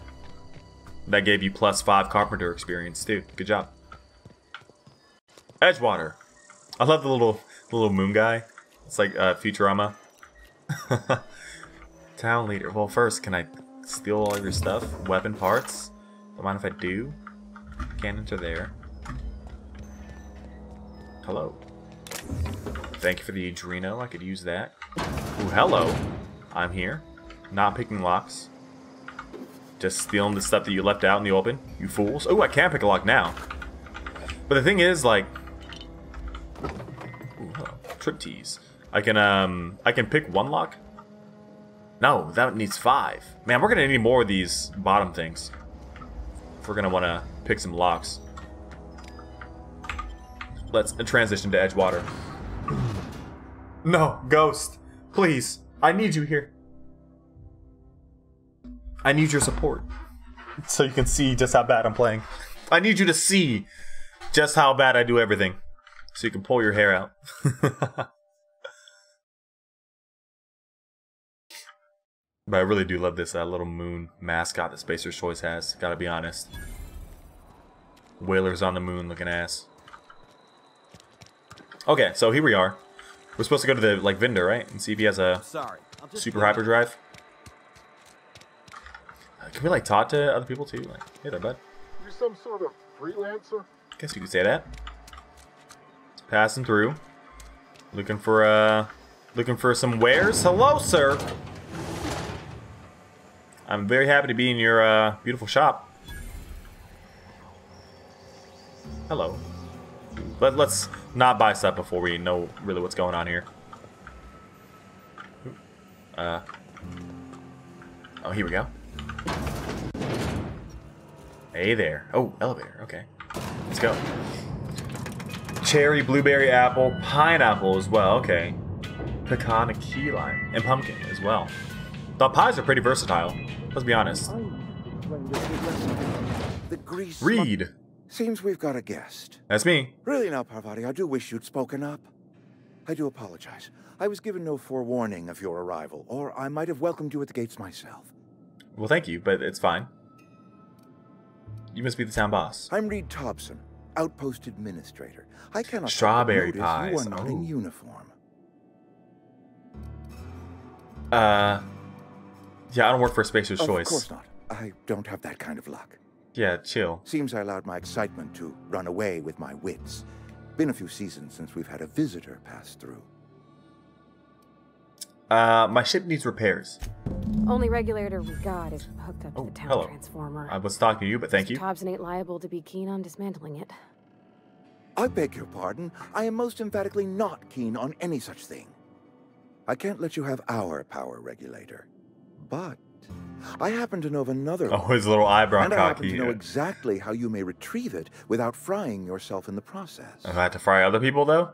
That gave you +5 carpenter experience too. Good job. Edgewater. I love the little moon guy. It's like Futurama. Town leader. Well, first, can I steal all your stuff? Weapon parts? Don't mind if I do. Can't enter there. Hello. Thank you for the Adreno. I could use that. Ooh, hello. I'm here. Not picking locks. Just stealing the stuff that you left out in the open. You fools. Oh, I can pick a lock now. But the thing is, like... Trip tease. I can pick one lock? No, that needs 5. Man, we're gonna need more of these bottom things. If we're gonna wanna pick some locks. Let's transition to Edgewater. No, Ghost. Please. I need you here. I need your support. So you can see just how bad I'm playing. I need you to see just how bad I do everything. So you can pull your hair out. But I really do love this little moon mascot that Spacer's Choice has. Gotta be honest. Whalers on the moon looking ass. Okay, so here we are. We're supposed to go to the vendor, right? And see if he has a super hyperdrive. Can we talk to other people too? Like, hey there, bud. You some sort of freelancer? Guess you could say that. Passing through. Looking for some wares. Hello, sir. I'm very happy to be in your beautiful shop. Hello. But let's not buy stuff before we know really what's going on here. Oh, here we go. Hey there. Oh, elevator. Okay. Let's go. Cherry, blueberry, apple, pineapple as well. Okay. Pecan and key lime. And pumpkin as well. The pies are pretty versatile. Let's be honest. The grease. Reed. Seems we've got a guest. That's me. Really now, Parvati, I do wish you'd spoken up. I do apologize. I was given no forewarning of your arrival, or I might have welcomed you at the gates myself. Well, thank you, but it's fine. You must be the town boss. I'm Reed Thompson, outpost administrator. I cannot strawberry notice pies. You are not in uniform. Yeah, I don't work for Spacer's Choice. Of course not. I don't have that kind of luck. Yeah, chill. Seems I allowed my excitement to run away with my wits. Been a few seasons since we've had a visitor pass through. My ship needs repairs. Only regulator we got is hooked up to the town transformer. I was talking to you, but thank you. Thompson ain't liable to be keen on dismantling it. I beg your pardon. I am most emphatically not keen on any such thing. I can't let you have our power regulator. But I happen to know of another one. Oh, his little eyebrow and cocky. I happen to know exactly how you may retrieve it without frying yourself in the process. If I have to fry other people, though?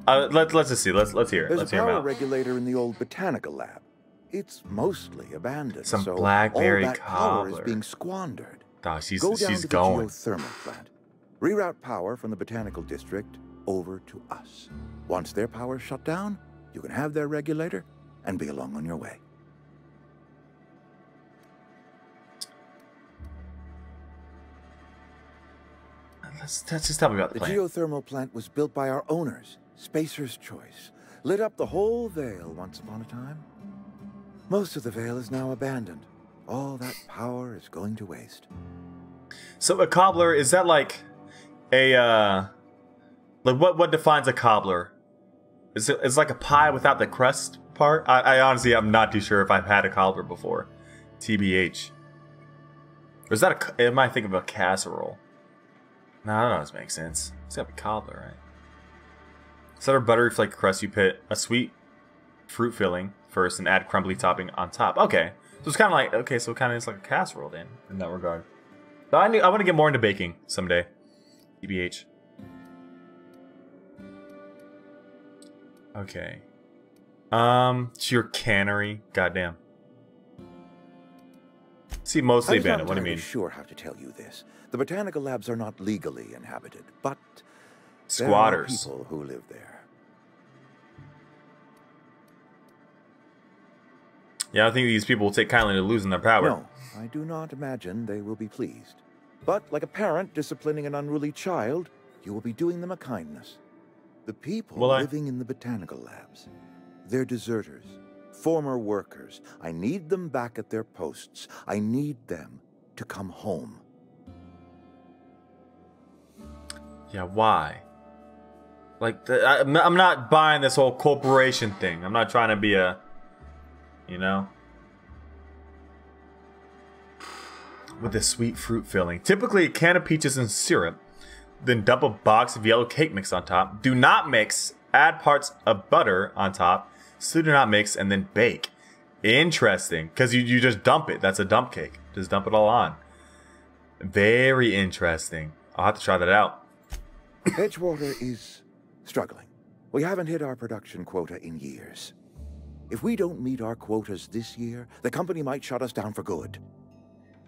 Let's just see. Let's hear it. There's Let's a hear him power out. regulator in the old botanical lab. It's mostly abandoned. Some so blackberry all that power is cobbler. being squandered. Oh, she's Go down to going. the geothermal plant. Reroute power from the botanical district over to us. Once their power's shut down, you can have their regulator and be along on your way. Let's just tell me about the The plant. geothermal plant was built by our owners, Spacer's Choice. Lit up the whole Vale once upon a time. Most of the Vale is now abandoned. All that power is going to waste. So a cobbler, is that like a like what defines a cobbler? Is it like a pie without the crust part? I honestly I'm not too sure if I've had a cobbler before. TBH. Or is that am I thinking of a casserole? No, I don't know if this makes sense. It's gotta be cobbler, right? Instead of buttery flake crust, you put a sweet fruit filling first and add crumbly topping on top. Okay. So it's kind of like, okay, so it kind of is like a casserole then, in that regard. But I want to get more into baking someday. TBH. Okay. It's your cannery. Goddamn. See, mostly abandoned. What do you mean? I'm not sure how to tell you this. The botanical labs are not legally inhabited, but squatters. there are people who live there. Yeah, I think these people will take kindly to losing their power. No, I do not imagine they will be pleased. But like a parent disciplining an unruly child, you will be doing them a kindness. The people living in the botanical labs, they're deserters, former workers. I need them back at their posts. I need them to come home. Yeah, why? Like, I'm not buying this whole corporation thing. I'm not trying to be a, you know, with this sweet fruit filling. Typically, a can of peaches and syrup. Then dump a box of yellow cake mix on top. Do not mix. Add parts of butter on top. Still do not mix, and then bake. Interesting, because you just dump it. That's a dump cake. Just dump it all on. Very interesting. I'll have to try that out. Edgewater is struggling. We haven't hit our production quota in years. If we don't meet our quotas this year, the company might shut us down for good.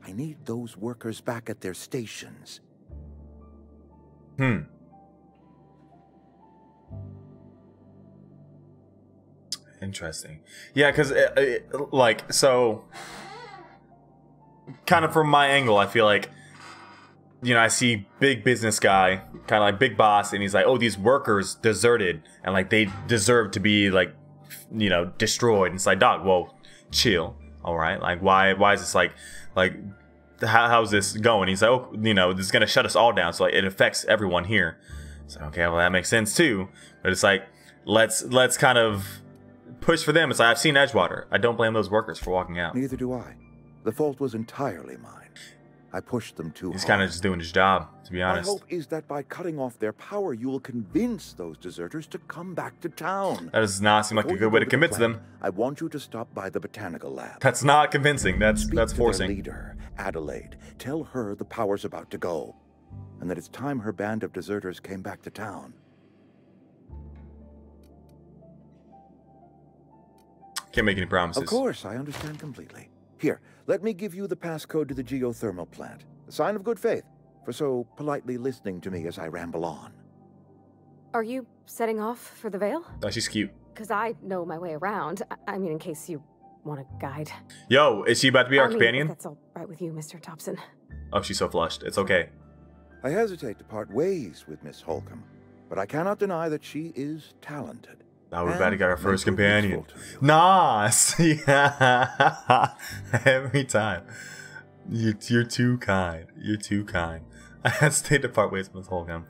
I need those workers back at their stations. Interesting. Yeah, because, like, so, kind of from my angle, I feel like, you know, I see big business guy, kind of like big boss, and he's like, oh, these workers deserted, and, like, they deserve to be, like, you know, destroyed. And it's like, dog, whoa, chill, all right? Like, why is this, like, how's this going? He's like, oh, you know, this is going to shut us all down, so, like, it affects everyone here. So, okay, well, that makes sense, too. But it's like, let's kind of push for them. It's like, I've seen Edgewater. I don't blame those workers for walking out. Neither do I. The fault was entirely mine. I pushed them too hard. He's kind of just doing his job, to be honest. My hope is that by cutting off their power, you will convince those deserters to come back to town. That does not seem like a good way to convince them. I want you to stop by the botanical lab. That's not convincing. That's forcing. Their leader, Adelaide. Tell her the power's about to go, and that it's time her band of deserters came back to town. Can't make any promises. Of course, I understand completely. Here, let me give you the passcode to the geothermal plant. A sign of good faith for so politely listening to me as I ramble on. Are you setting off for the Vale? Oh, she's cute. Because I know my way around. I mean, in case you want a guide. Yo, is she about to be our companion? If that's all right with you, Mr. Thompson. Oh, she's so flushed. It's okay. I hesitate to part ways with Miss Holcomb, but I cannot deny that she is talented. Now we're about to get our first companion. Nice! Yeah. Every time. You're too kind. You're too kind. I hesitate to part ways with Miss Holcomb.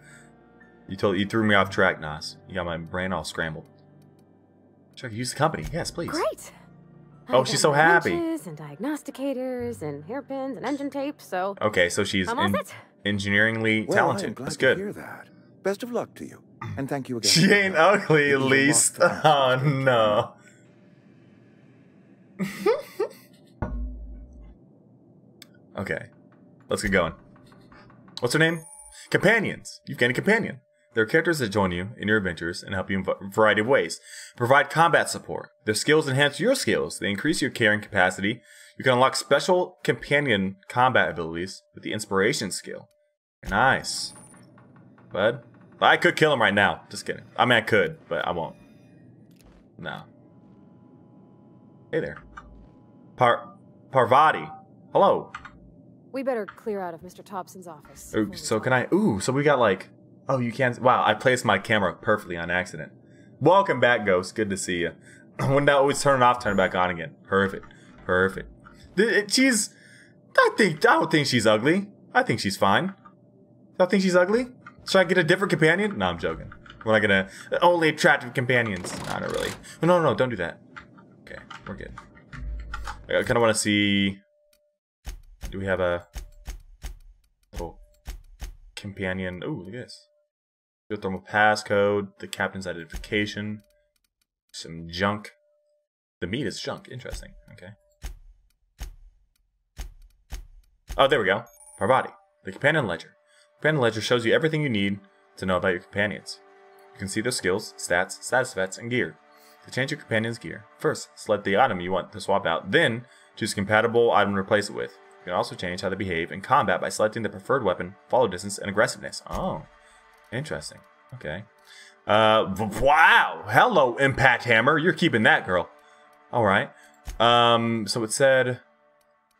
You threw me off track, Nas. You got my brain all scrambled. Sure, use the company. Yes, please. Great. Oh, she's so happy. And diagnosticators and hairpins and engine tape. So okay, so she's engineeringly talented. I'm glad That's good. to hear that. Best of luck to you. And thank you again. She ain't ugly, at least. Oh, no. Okay. Let's get going. What's her name? Companions. You've gained a companion. There are characters that join you in your adventures and help you in a variety of ways. Provide combat support. Their skills enhance your skills. They increase your carrying capacity. You can unlock special companion combat abilities with the inspiration skill. Nice. Bud? I could kill him right now. Just kidding. I mean, I could, but I won't. No. Hey there. Parvati. Hello. We better clear out of Mr. Thompson's office. Ooh, so can I... Ooh, so we got like... Oh, you can't... Wow, I placed my camera perfectly on accident. Welcome back, Ghost. Good to see you. When that always turn it off, turn it back on again. Perfect. Perfect. She's... I don't think she's ugly. I think she's fine. I think she's ugly. Should I get a different companion? No, I'm joking. We're not gonna... Only attractive companions. No, not really. No, don't do that. Okay, we're good. I kind of want to see... Do we have a... little... companion? Ooh, look at this. Geothermal passcode. The captain's identification. Some junk. The meat is junk. Interesting. Okay. Oh, there we go. Parvati. The companion ledger. Companion ledger shows you everything you need to know about your companions. You can see their skills, stats, status effects, and gear. To change your companion's gear, first select the item you want to swap out, then choose a compatible item to replace it with. You can also change how they behave in combat by selecting the preferred weapon, follow distance, and aggressiveness. Oh, interesting. Okay. Wow. Hello, Impact Hammer. You're keeping that, girl. All right. So it said...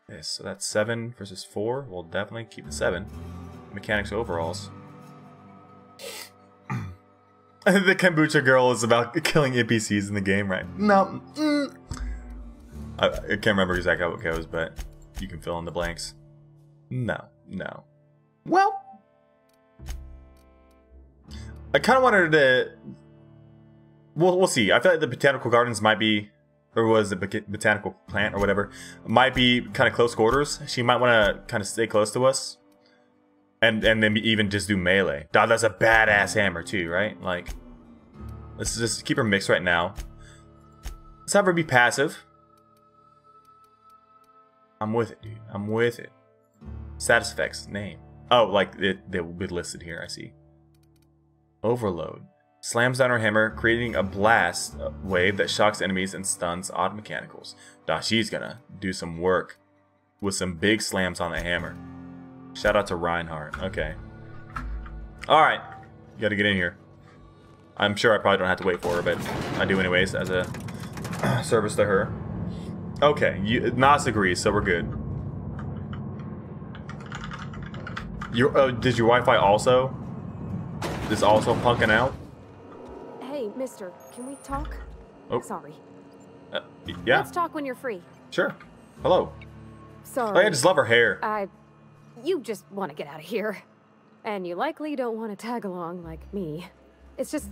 Yes, so that's 7 versus 4. We'll definitely keep the 7. Mechanics overalls. The kombucha girl is about killing NPCs in the game, right? No. I can't remember exactly how it goes, but you can fill in the blanks. No. Well, I kind of wanted to... We'll see. I feel like the botanical gardens might be... Or was it botanical plant or whatever? Might be kind of close quarters. She might want to kind of stay close to us. And then even just do melee. Dog, that's a badass hammer too, right? Like, let's just keep her mixed right now. Let's have her be passive. I'm with it, dude. I'm with it. Status effects, name. Oh, like they will be listed here, I see. Overload. Slams down her hammer, creating a blast wave that shocks enemies and stuns odd mechanicals. Dog, she's gonna do some work with some big slams on the hammer. Shout out to Reinhardt. Okay. Alright. You gotta get in here. I'm sure I probably don't have to wait for her, but I do anyways as a service to her. Okay. Nas agrees, so we're good. Did your Wi-Fi also? Is also punking out? Hey, mister, can we talk? Oh. Sorry. Yeah. Let's talk when you're free. Sure. Hello. Sorry. I just love her hair. You just want to get out of here. And you likely don't want to tag along like me. It's just,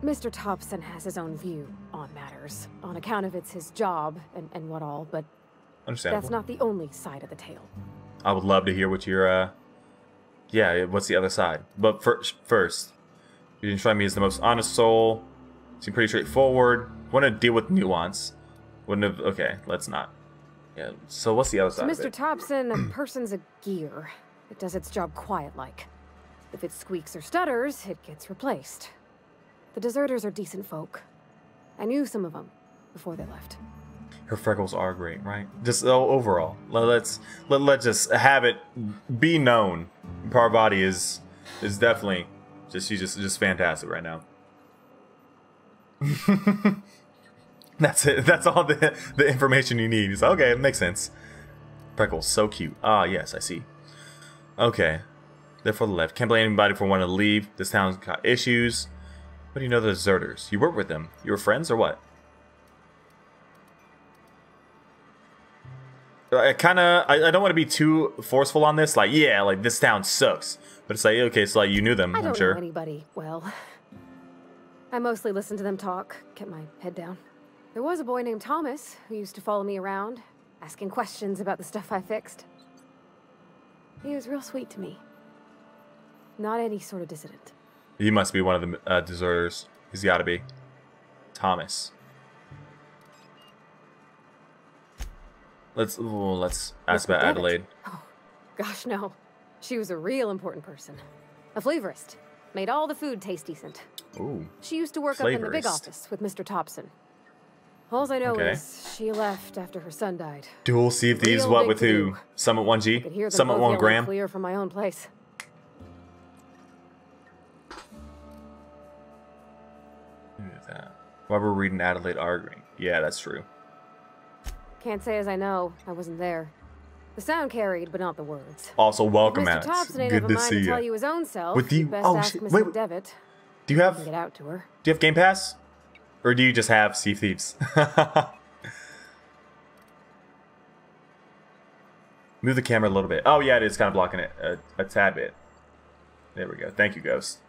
Mr. Thompson has his own view on matters, on account of it's his job and what all, but understandable. That's not the only side of the tale. I would love to hear what your, yeah, what's the other side? But first, you didn't strike me as the most honest soul. Seemed pretty straightforward. Want to deal with nuance. Wouldn't have, okay, let's not. Yeah, so what's the other side of Mr. it? Thompson, a person's a gear. It does its job quiet-like. If it squeaks or stutters, it gets replaced. The deserters are decent folk. I knew some of them before they left. Her freckles are great, right? Just overall, let's just have it be known. Parvati is definitely she's just fantastic right now. That's it. That's all the information you need. It's okay. It makes sense. Freckles, so cute. Ah, yes, I see. Okay. Therefore, the left. Can't blame anybody for wanting to leave. This town's got issues. What do you know of the deserters? You work with them. You were friends or what? I don't want to be too forceful on this. Like, yeah, like this town sucks. But it's like, okay, so like you knew them, I'm sure. I don't know anybody well. I mostly listened to them talk, kept my head down. There was a boy named Thomas who used to follow me around, asking questions about the stuff I fixed. He was real sweet to me. Not any sort of dissident. He must be one of the deserters. He's got to be. Thomas. Let's ask about Adelaide. Oh, gosh, no. She was a real important person. A flavorist. Made all the food taste decent. Ooh. She used to work up in the big office with Mr. Thompson. All I know is she left after her son died. Dual Sea of Thieves, what with who? Summit 1G? Summit 1 Graham? Clear from my own place. That. While we're reading Adelaide arguing. Yeah, that's true. Can't say as I know. I wasn't there. The sound carried, but not the words. Also, welcome, Alex. Good to see you. Tell you his own self. With you? Oh shit! Wait. Devitt. Do you have? Get out to her. Do you have Game Pass, or do you just have Sea of Thieves? Move the camera a little bit. Oh yeah, it is kind of blocking it a tad bit. There we go. Thank you, Ghost.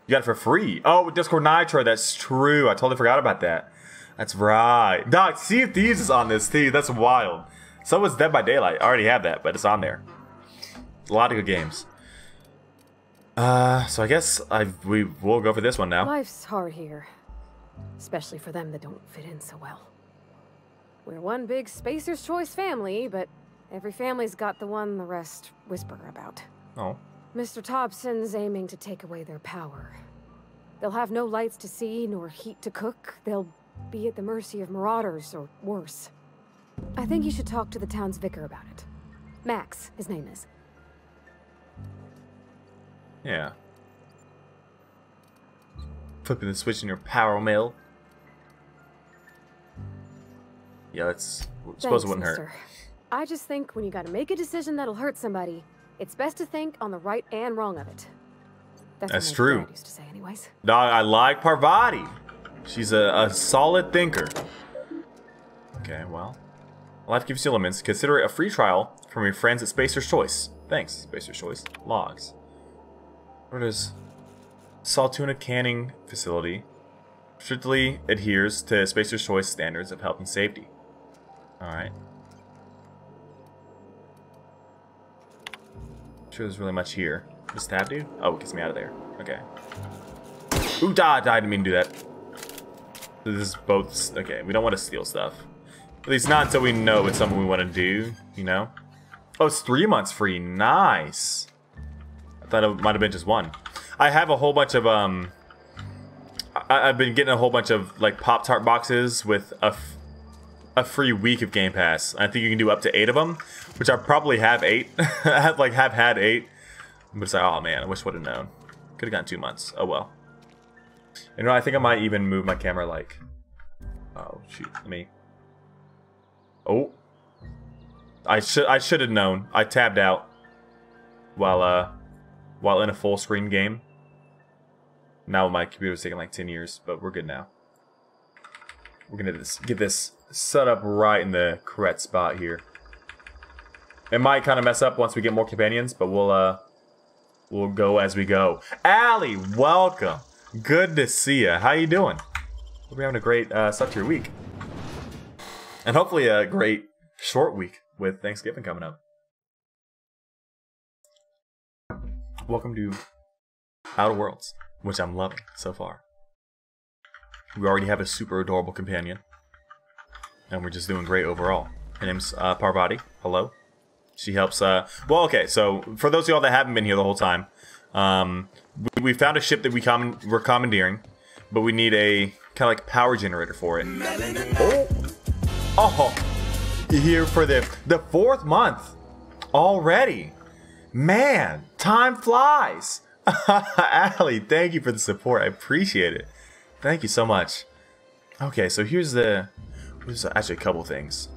You got it for free. Oh, with Discord Nitro, that's true. I totally forgot about that. That's right. Doc, Sea of Thieves is on this too. That's wild. So is Dead by Daylight. I already have that, but it's on there. A lot of good games. So I guess we will go for this one now. Life's hard here. Especially for them that don't fit in so well. We're one big Spacer's Choice family, but every family's got the one the rest whisper about. Oh. Mr. Thompson's aiming to take away their power. They'll have no lights to see, nor heat to cook. They'll be at the mercy of marauders, or worse. I think you should talk to the town's vicar about it. Max, his name is. Yeah. Flipping the switch in your power mill. Yeah, let's... suppose it wouldn't hurt. I just think when you gotta make a decision that'll hurt somebody, it's best to think on the right and wrong of it. That's true. Dad used to say anyways. Dog, I like Parvati. She's a solid thinker. Okay, well. Life gives you lemons. Consider it a free trial from your friends at Spacer's Choice. Thanks, Spacer's Choice. Logs. What is... Saltuna Canning Facility. Strictly adheres to Spacer's Choice standards of health and safety. Alright. Sure there's really much here. Does tab do? Oh, it gets me out of there. Okay. Ooh, I didn't mean to do that. This is both... Okay, we don't want to steal stuff. At least not until we know it's something we want to do, you know? Oh, it's 3 months free. Nice. I thought it might have been just one. I have a whole bunch of, I've been getting a whole bunch of, like, Pop-Tart boxes with a free week of Game Pass. I think you can do up to 8 of them, which I probably have 8. I have had 8. But it's like, oh man, I wish I would have known. Could have gotten 2 months. Oh well. You know, I think I might even move my camera like... Oh, shoot. Let me... Oh. I should have known. I tabbed out while in a full screen game. Now my computer's taking like 10 years, but we're good now. We're gonna get this set up right in the correct spot here. It might kind of mess up once we get more companions, but we'll go as we go. Allie, welcome. Good to see ya. How you doing? Hope you're having a great start to your week. And hopefully a great short week with Thanksgiving coming up. Welcome to Outer Worlds, which I'm loving so far. We already have a super adorable companion. And we're just doing great overall. Her name's Parvati. Hello. She helps, well, okay, so for those of y'all that haven't been here the whole time, we found a ship that we're commandeering, but we need a kind of like power generator for it. Oh, here for the 4th month already. Man, time flies. Allie, thank you for the support. I appreciate it. Thank you so much. Okay, so here's actually a couple things.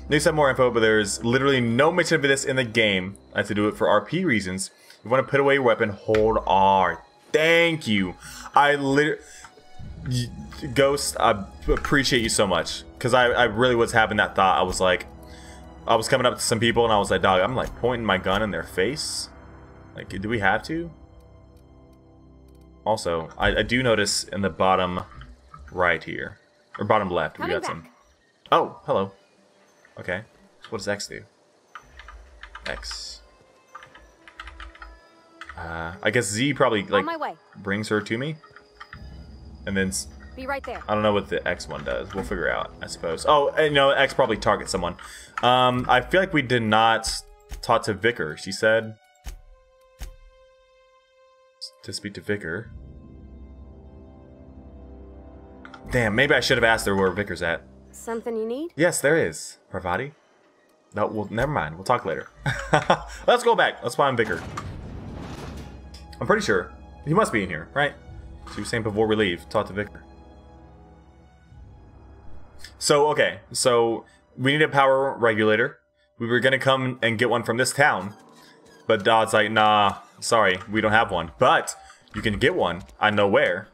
Need some more info, but there's literally no mention of this in the game. I have to do it for RP reasons. You want to put away your weapon, hold R. Thank you. Ghost, I appreciate you so much. Because I really was having that thought. I was like, I was coming up to some people and I was like, dog, I'm like pointing my gun in their face. Like, do we have to? Also, I do notice in the bottom right here, or bottom left, we got some. Oh, hello. Okay. What does X do? X. I guess Z probably like on my way. brings her to me, and then Be right there. I don't know what the X one does. We'll figure out, I suppose. Oh, and, you know, X probably targets someone. I feel like we did not talk to Vicar. She said to speak to Vicar. Damn, maybe I should have asked her where Vicar's at. Something you need? Yes, there is. Parvati? No, well, never mind. We'll talk later. Let's go back. Let's find Vicar. I'm pretty sure. He must be in here, right? She was saying before we leave, talk to Vicar. So, okay. So, we need a power regulator. We were going to come and get one from this town. But Dodd's like, nah, sorry, we don't have one. But you can get one. I know where.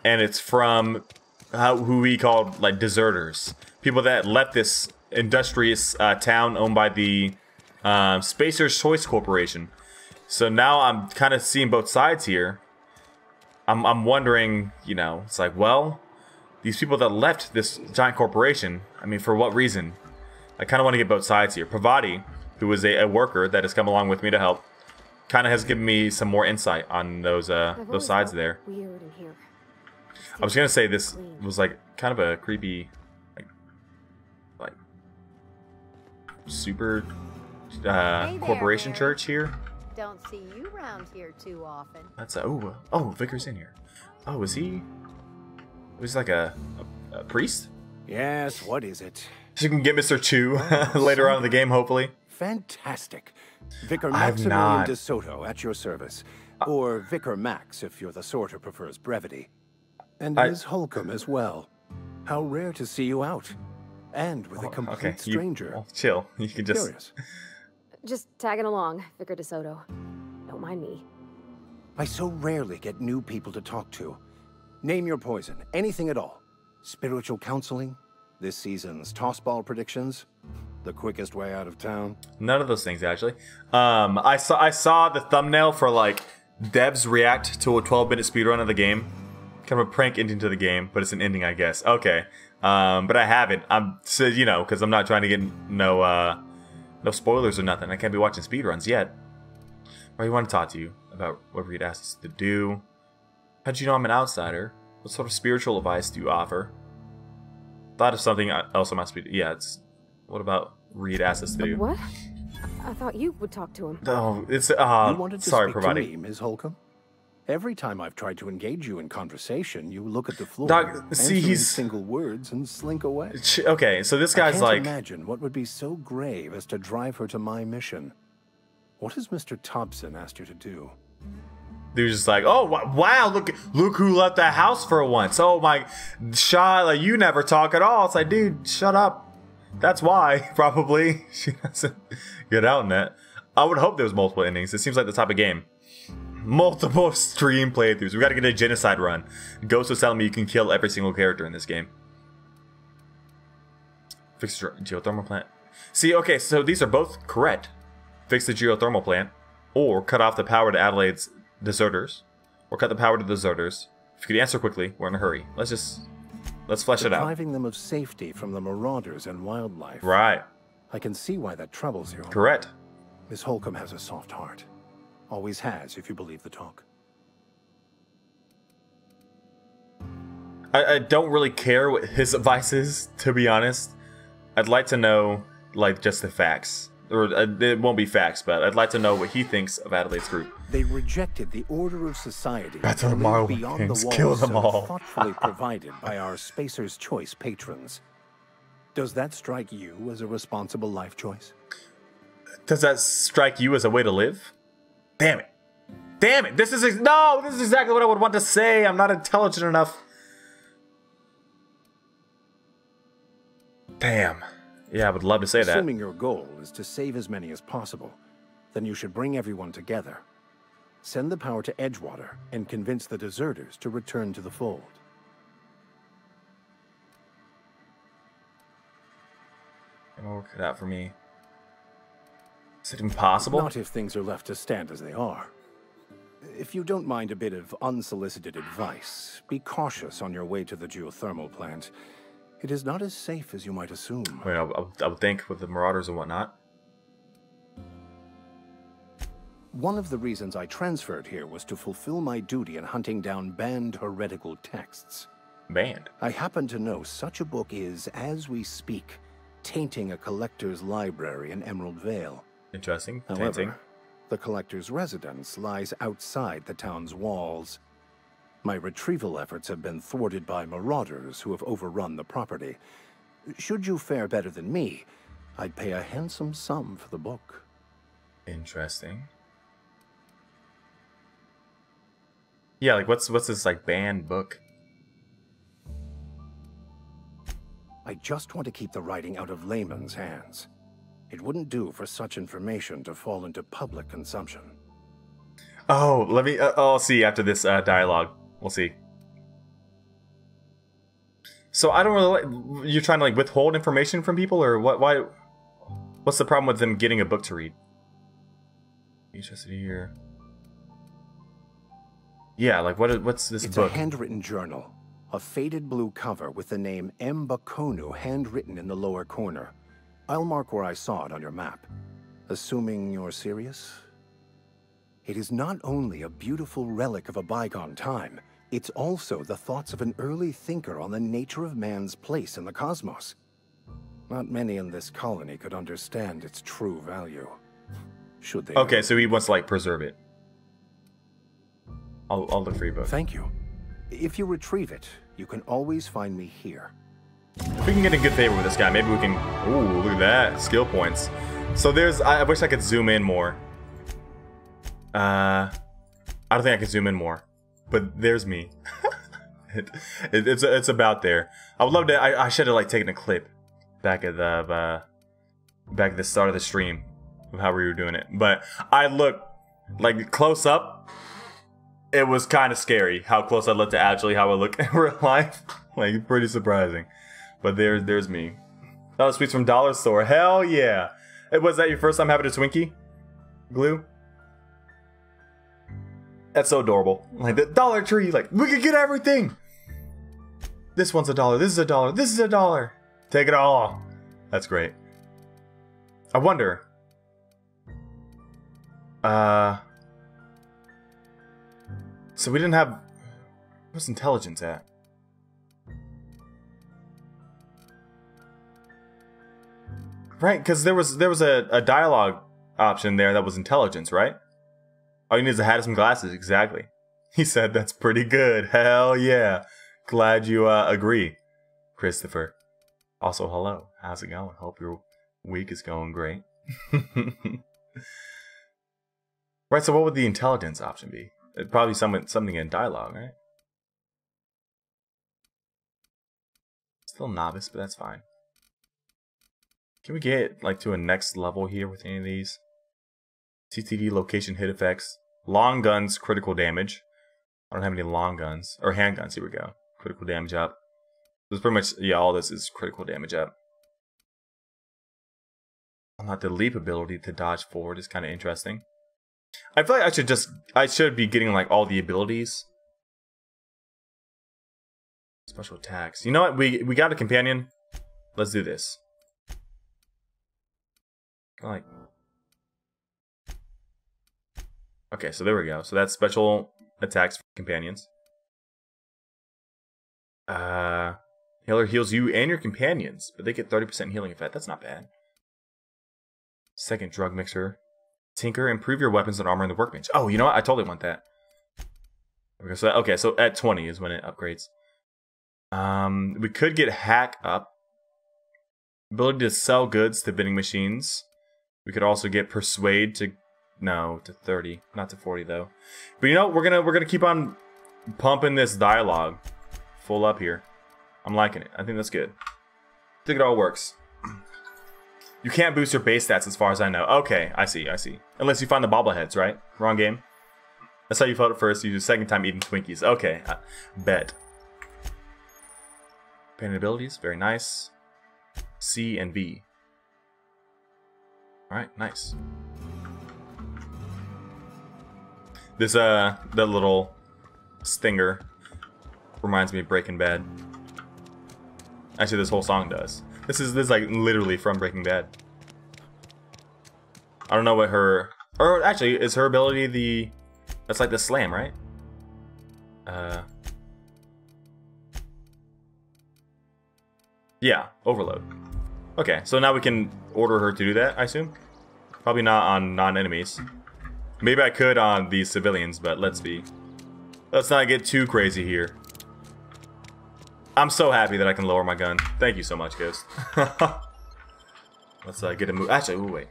And it's from who we called, like, deserters. People that left this industrious town owned by the Spacer's Choice Corporation. So now I'm kind of seeing both sides here. I'm wondering, you know, it's like, well, these people that left this giant corporation, I mean, for what reason? I kind of want to get both sides here. Parvati, who is a worker that has come along with me to help, kind of has given me some more insight on those sides there. Weird in here. I was gonna say this was like kind of a creepy, like super corporation church here. Don't see you around here too often. That's a, oh, Vicar's in here. Oh, is he? Was he like a priest? Yes. What is it? So you can get Mr. Chu later on in the game, hopefully. Fantastic. Vicar Maximilian de Soto at your service, or Vicar Max if you're the sort who prefers brevity. And Ms. Holcomb as well. How rare to see you out. And with a complete stranger. Well, chill. You can just... Curious. Just tagging along, Vicar DeSoto. Don't mind me. I so rarely get new people to talk to. Name your poison. Anything at all. Spiritual counseling? This season's tossball predictions? The quickest way out of town? None of those things, actually. I saw the thumbnail for, like, devs react to a 12-minute speedrun of the game. Kind of a prank ending to the game, but it's an ending, I guess. Okay. But I haven't. So, you know, because I'm not trying to get no spoilers or nothing. I can't be watching speedruns yet. Or I want to talk to you about whatever you'd ask us to do. How'd you know I'm an outsider? What sort of spiritual advice do you offer? Thought of something else on my speed. Yeah, it's... What about Reed asked us to do? What? I thought you would talk to him. Oh, it's... you wanted to sorry, speak Parvati. to me, Ms. Holcomb? Every time I've tried to engage you in conversation, you look at the floor, Doc, see, he's single words and slink away. Okay, so this guy's like... I can't imagine what would be so grave as to drive her to my mission. What has Mr. Thompson asked you to do? Dude's just like, oh wow, look who left the house for once. Oh my, like you never talk at all. It's like, dude, shut up. That's why probably she doesn't get out in that. I would hope there was multiple endings. It seems like the type of game. Multiple stream playthroughs. We got to get a genocide run. Ghost was telling me you can kill every single character in this game. Fix the geothermal plant. See, okay, so these are both correct. Fix the geothermal plant, or cut off the power to Adelaide's deserters, or cut the power to the deserters. If you could answer quickly, we're in a hurry. Let's flesh it out. Depriving them of safety from the marauders and wildlife. Right. I can see why that troubles you. Correct. Miss Holcomb has a soft heart. Always has, if you believe the talk. I don't really care what his advice is, to be honest. I'd like to know, like, just the facts. Or it won't be facts, but I'd like to know what he thinks of Adelaide's group. They rejected the order of society Battle of Marvel beyond Kings. the walls Kill them all. thoughtfully provided by our Spacer's Choice patrons. Does that strike you as a responsible life choice? Does that strike you as a way to live? Damn it. Damn it. This is exactly what I would want to say. I'm not intelligent enough. Damn. Yeah, I would love to say that. Assuming your goal is to save as many as possible, then you should bring everyone together. Send the power to Edgewater and convince the deserters to return to the fold. It'll work it out for me. Is it impossible? Not if things are left to stand as they are. If you don't mind a bit of unsolicited advice, be cautious on your way to the geothermal plant. It is not as safe as you might assume. I would think with the marauders and whatnot. One of the reasons I transferred here was to fulfill my duty in hunting down banned heretical texts. Banned? I happen to know such a book is, as we speak, tainting a collector's library in Emerald Vale. Interesting. However, tainting. The collector's residence lies outside the town's walls. My retrieval efforts have been thwarted by marauders who have overrun the property. Should you fare better than me, I'd pay a handsome sum for the book. Interesting. Yeah, like what's this like banned book? I just want to keep the writing out of layman's hands. It wouldn't do for such information to fall into public consumption. Oh, let me. I'll see after this dialogue. We'll see. So I don't really like. You're trying to like withhold information from people, or what? Why? What's the problem with them getting a book to read? Interested here. Yeah, like what's this book? It's a handwritten journal. A faded blue cover with the name M. Bakonu handwritten in the lower corner. I'll mark where I saw it on your map. Assuming you're serious? It is not only a beautiful relic of a bygone time, it's also the thoughts of an early thinker on the nature of man's place in the cosmos. Not many in this colony could understand its true value. Should they? Okay, so he wants to like preserve it. I'll look for your book. Thank you. If you retrieve it, you can always find me here. If we can get in good favor with this guy, maybe we can... Ooh, look at that. Skill points. So there's... I wish I could zoom in more. I don't think I could zoom in more. But there's me. It's about there. I would love to... I should have like taken a clip back at the start of the stream of how we were doing it. But I look like close up. It was kind of scary how close I looked to actually how I look in real life. Like, pretty surprising. But there's me. Oh, sweets from Dollar Store. Hell yeah. Was that your first time having a Twinkie? Glue? That's so adorable. Like, the Dollar Tree. Like, we could get everything. This one's $1. This is $1. This is $1. Take it all. That's great. I wonder. So we didn't have... Where's intelligence at? Right, because there was a dialogue option there that was intelligence, right? All you need is a hat and some glasses, exactly. He said that's pretty good. Hell yeah. Glad you agree, Christopher. Also, hello. How's it going? Hope your week is going great. Right, so what would the intelligence option be? It'd probably something in dialogue, right? Still novice, but that's fine. Can we get like to a next level here with any of these? TTD location hit effects. Long guns, critical damage. I don't have any long guns. Or handguns, here we go. Critical damage up. This is pretty much, yeah, all this is critical damage up. Unlock the leap ability to dodge forward is kind of interesting. I feel like I should be getting like all the abilities. Special attacks. You know what? We got a companion. Let's do this. Like. Okay, so there we go. So that's special attacks for companions. Healer heals you and your companions, but they get 30% healing effect. That's not bad. Second drug mixer. Tinker, improve your weapons and armor in the workbench. Oh, you know what? I totally want that. Okay, so at 20 is when it upgrades. We could get hack up. Ability to sell goods to vending machines. We could also get persuade to to 30, not to 40 though. But you know, we're gonna keep on pumping this dialogue full up here. I'm liking it. I think that's good. I think it all works. You can't boost your base stats as far as I know. Okay, I see. Unless you find the bobbleheads, right? Wrong game. That's how you felt at first. You do second time eating Twinkies. Okay, bet. Painted abilities, very nice. C and V. Alright, nice. This, that little stinger reminds me of Breaking Bad. Actually, this whole song does. This is like literally from Breaking Bad. I don't know what her Or actually, is her ability the... That's like the slam, right? Yeah, overload. Okay, so now we can order her to do that, I assume? Probably not on non-enemies. Maybe I could on these civilians, but let's not get too crazy here. I'm so happy that I can lower my gun. Thank you so much, Ghost. Let's get a move. Actually, wait.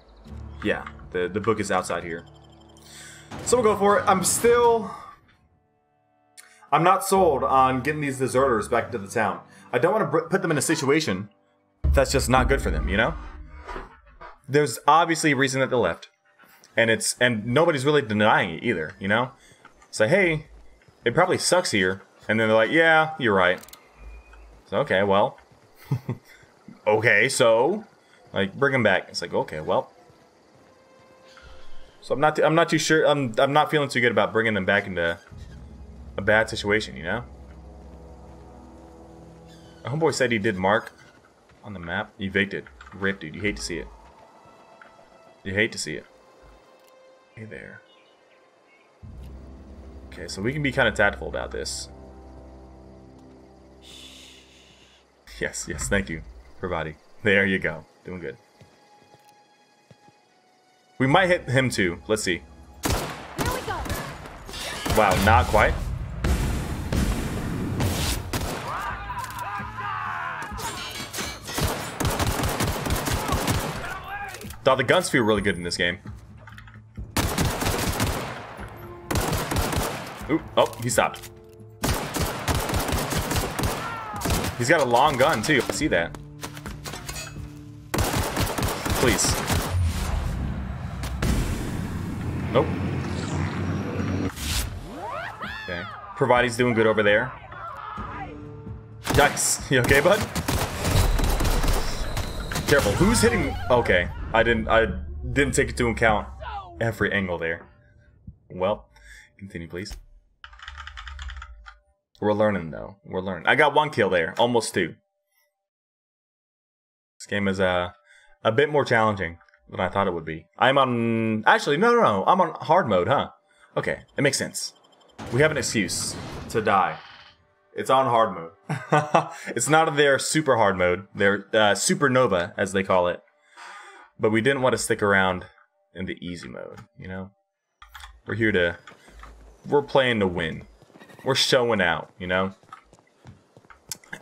Yeah, the book is outside here. So we'll go for it. I'm not sold on getting these deserters back into the town. I don't want to put them in a situation that's just not good for them, you know? There's obviously a reason that they left. And nobody's really denying it either, you know? Say, hey, it probably sucks here. And then they're like, yeah, you're right. So, okay, well. Okay, so like bring them back. It's like, okay, well. So I'm not too sure. I'm not feeling too good about bringing them back into a bad situation, you know? A homeboy said he did mark on the map. Evicted. Rip, dude. You hate to see it. You hate to see it. Hey there. Okay, so we can be kind of tactful about this. Yes, thank you, Pravati. There you go. Doing good. We might hit him too. Let's see. Here we go. Wow, not quite. Thought the guns feel really good in this game. Oop, oh, he stopped. He's got a long gun too. I see that. Please. Nope. Okay. Pravati's doing good over there. Yikes. You okay, bud? Careful. Who's hitting? Okay. I didn't take into account every angle there. Well, continue, please. We're learning, though. We're learning. I got 1 kill there. Almost 2. This game is a bit more challenging than I thought it would be. I'm on... Actually, no. I'm on hard mode, huh? Okay, it makes sense. We have an excuse to die. It's on hard mode. It's not in their super hard mode. Their supernova, as they call it. But we didn't want to stick around in the easy mode, you know? We're playing to win. We're showing out, you know?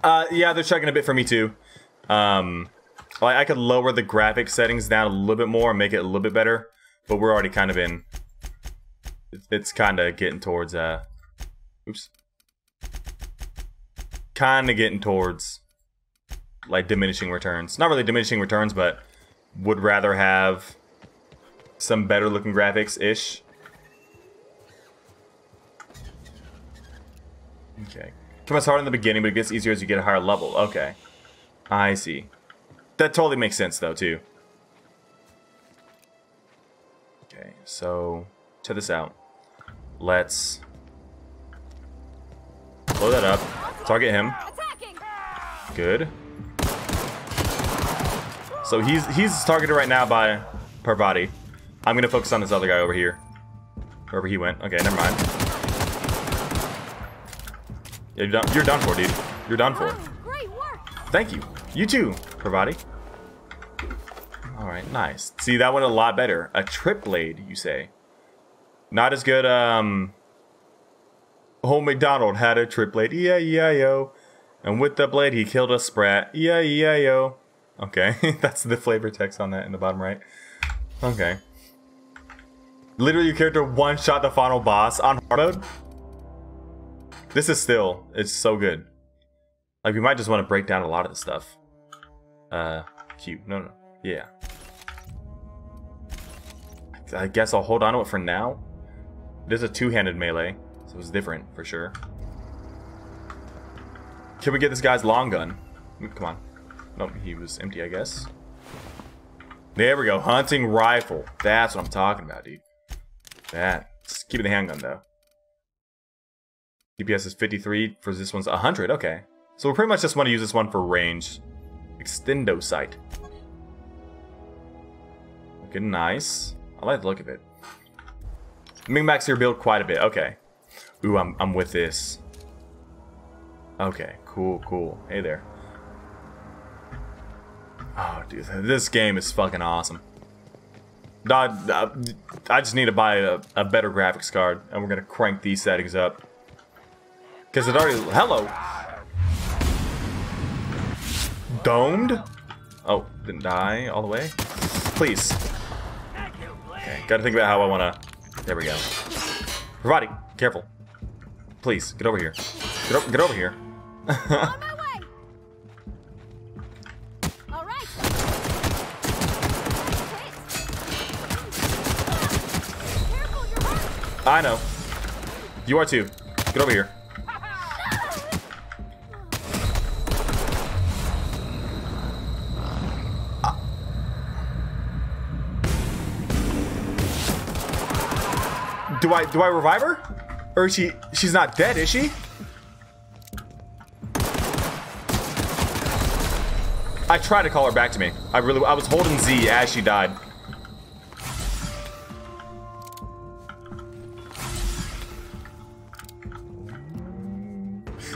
Yeah, they're checking a bit for me too. I could lower the graphic settings down a little bit more and make it a little bit better. But we're already kind of in... It's kind of getting towards... Oops. Kind of getting towards... like, diminishing returns. Not really diminishing returns, but... would rather have... some better looking graphics-ish. Okay. Comes hard in the beginning, but it gets easier as you get a higher level. Okay. I see. That totally makes sense, though, too. Okay, so... check this out. Let's... blow that up. Target him. Good. So he's targeted right now by Parvati. I'm gonna focus on this other guy over here. Wherever he went. Okay, never mind. Yeah, you're done for, dude. You're done for. Great work. Thank you. You too, Pravati. Alright, nice. See, that went a lot better. A trip blade, you say. Not as good, Old MacDonald had a trip blade. E-I-E-I-O. And with the blade, he killed a sprat. E-I-E-I-O. Okay, that's the flavor text on that in the bottom right. Okay. Literally, your character one-shot the final boss on hard mode. This is still, it's so good. Like, we might just want to break down a lot of the stuff. Q. No. Yeah. I guess I'll hold on to it for now. It is a two-handed melee, so it's different, for sure. Can we get this guy's long gun? Come on. Nope, he was empty, I guess. There we go. Hunting rifle. That's what I'm talking about, dude. That. Just keep it the handgun, though. DPS is 53. For this one's 100. Okay. So we pretty much just want to use this one for range. Extendo sight. Looking nice. I like the look of it. Min-max your build quite a bit. Okay. Ooh, I'm with this. Okay, cool. Hey there. Oh, dude, this game is fucking awesome. I just need to buy a better graphics card, and we're gonna crank these settings up. Because it already... Hello! Domed? Oh, didn't die all the way? Please. Okay, gotta think about how I wanna... There we go. Ravati, careful. Please, get over here. Get over here. On my way. All right. Careful, you're hurt. I know. You are too. Get over here. Do I revive her? Or is she's not dead, is she? I tried to call her back to me. I was holding Z as she died.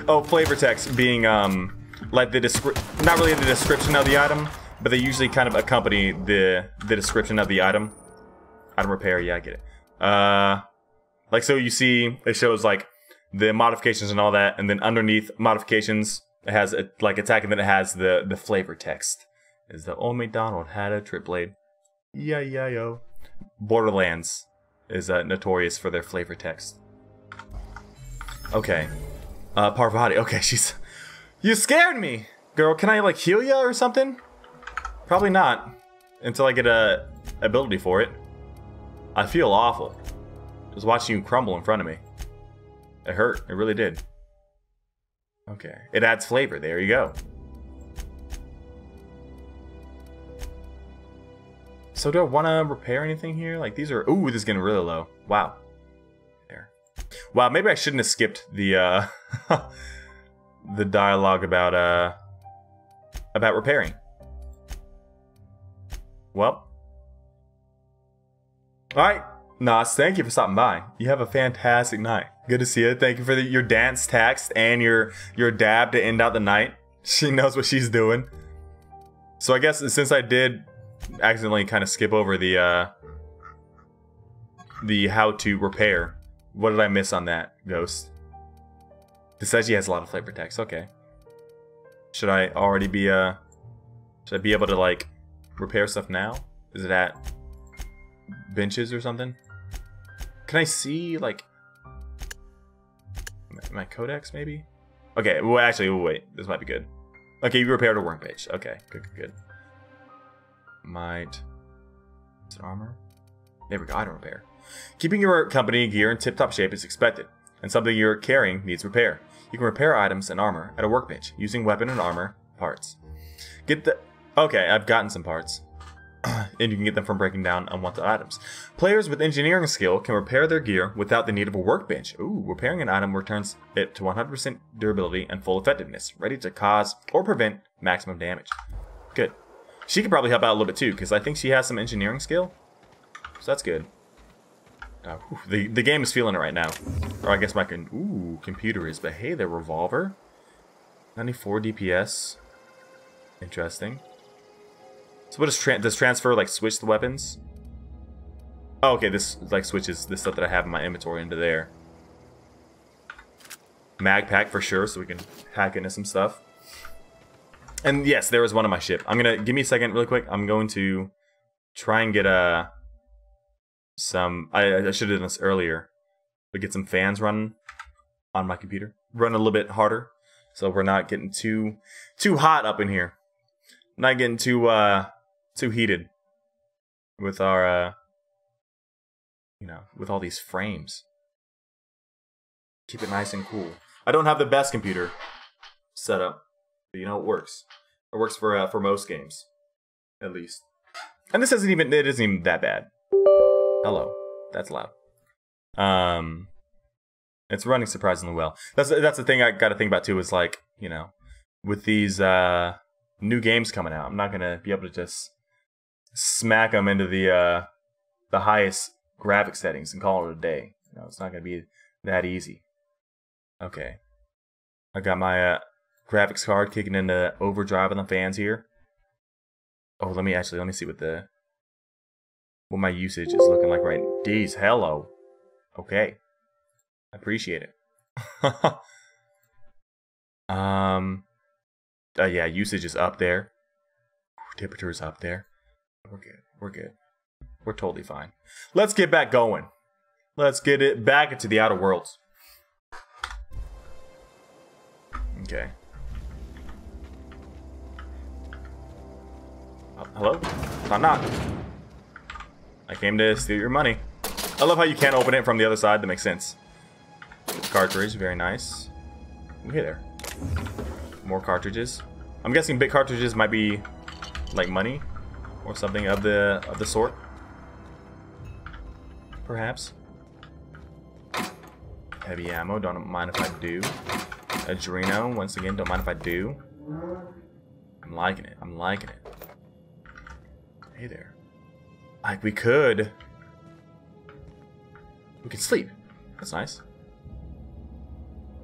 Oh, flavor text being like not really the description of the item, but they usually kind of accompany the description of the item. Item repair, yeah, I get it. Like, so you see, it shows like the modifications and all that, and then underneath modifications, it has like attack, and then it has the flavor text. Is the old McDonald had a trip blade? Yeah, yo. Borderlands is notorious for their flavor text. Okay, Parvati. Okay, you scared me, girl. Can I like heal you or something? Probably not, until I get a ability for it. I feel awful. Just watching you crumble in front of me. It hurt. It really did. Okay. It adds flavor. There you go. So do I want to repair anything here? Like these are... Ooh, this is getting really low. Wow. There. Wow, maybe I shouldn't have skipped the the dialogue about repairing. Well. Alright. Nas, thank you for stopping by. You have a fantastic night. Good to see you. Thank you for your dance text and your dab to end out the night. She knows what she's doing. So I guess since I did accidentally kind of skip over the how to repair, what did I miss on that, Ghost? It says she has a lot of flavor text. Okay. Should I already be should I be able to like repair stuff now? Is it at benches or something? Can I see, like, my codex, maybe? Okay, well, actually, wait. This might be good. Okay, you repaired a workbench. Okay, good. Might... Is it armor? There we go, item repair. Keeping your company gear in tip-top shape is expected, and something you're carrying needs repair. You can repair items and armor at a workbench using weapon and armor parts. Okay, I've gotten some parts. And you can get them from breaking down unwanted items. Players with engineering skill can repair their gear without the need of a workbench. Ooh, repairing an item returns it to 100% durability and full effectiveness, ready to cause or prevent maximum damage. Good. She could probably help out a little bit too, because I think she has some engineering skill. So that's good. The game is feeling it right now. Or I guess my computer is. But hey, the revolver. 94 DPS. Interesting. So what does transfer like switch the weapons? Oh, okay, this like switches the stuff that I have in my inventory into there. Mag pack for sure, so we can hack into some stuff. And yes, there was one on my ship. Give me a second really quick. I'm going to try and get some... I should have done this earlier. But get some fans running on my computer. Run a little bit harder. So we're not getting too hot up in here. Not getting too heated with our, with all these frames. Keep it nice and cool. I don't have the best computer set up, but it works. It works for most games, at least. And this isn't even that bad. Hello, that's loud. It's running surprisingly well. That's the thing I got to think about too. Is like, with these new games coming out, I'm not gonna be able to just smack them into the highest graphic settings and call it a day. You know, it's not going to be that easy. Okay. I got my graphics card kicking into overdrive on the fans here. Oh, let me see what my usage is looking like right now. Geez, hello. Okay. I appreciate it. Yeah, usage is up there. Temperature is up there. We're good. We're good. We're totally fine. Let's get back going. Let's get it back into the outer worlds. Okay. Hello? Knock knock. I came to steal your money. I love how you can't open it from the other side. That makes sense. Cartridge, very nice. Okay there. More cartridges. I'm guessing big cartridges might be like money or something of the sort. Perhaps. Heavy ammo, don't mind if I do. Adreno, once again, don't mind if I do. I'm liking it. I'm liking it. Hey there. Like we could sleep. That's nice.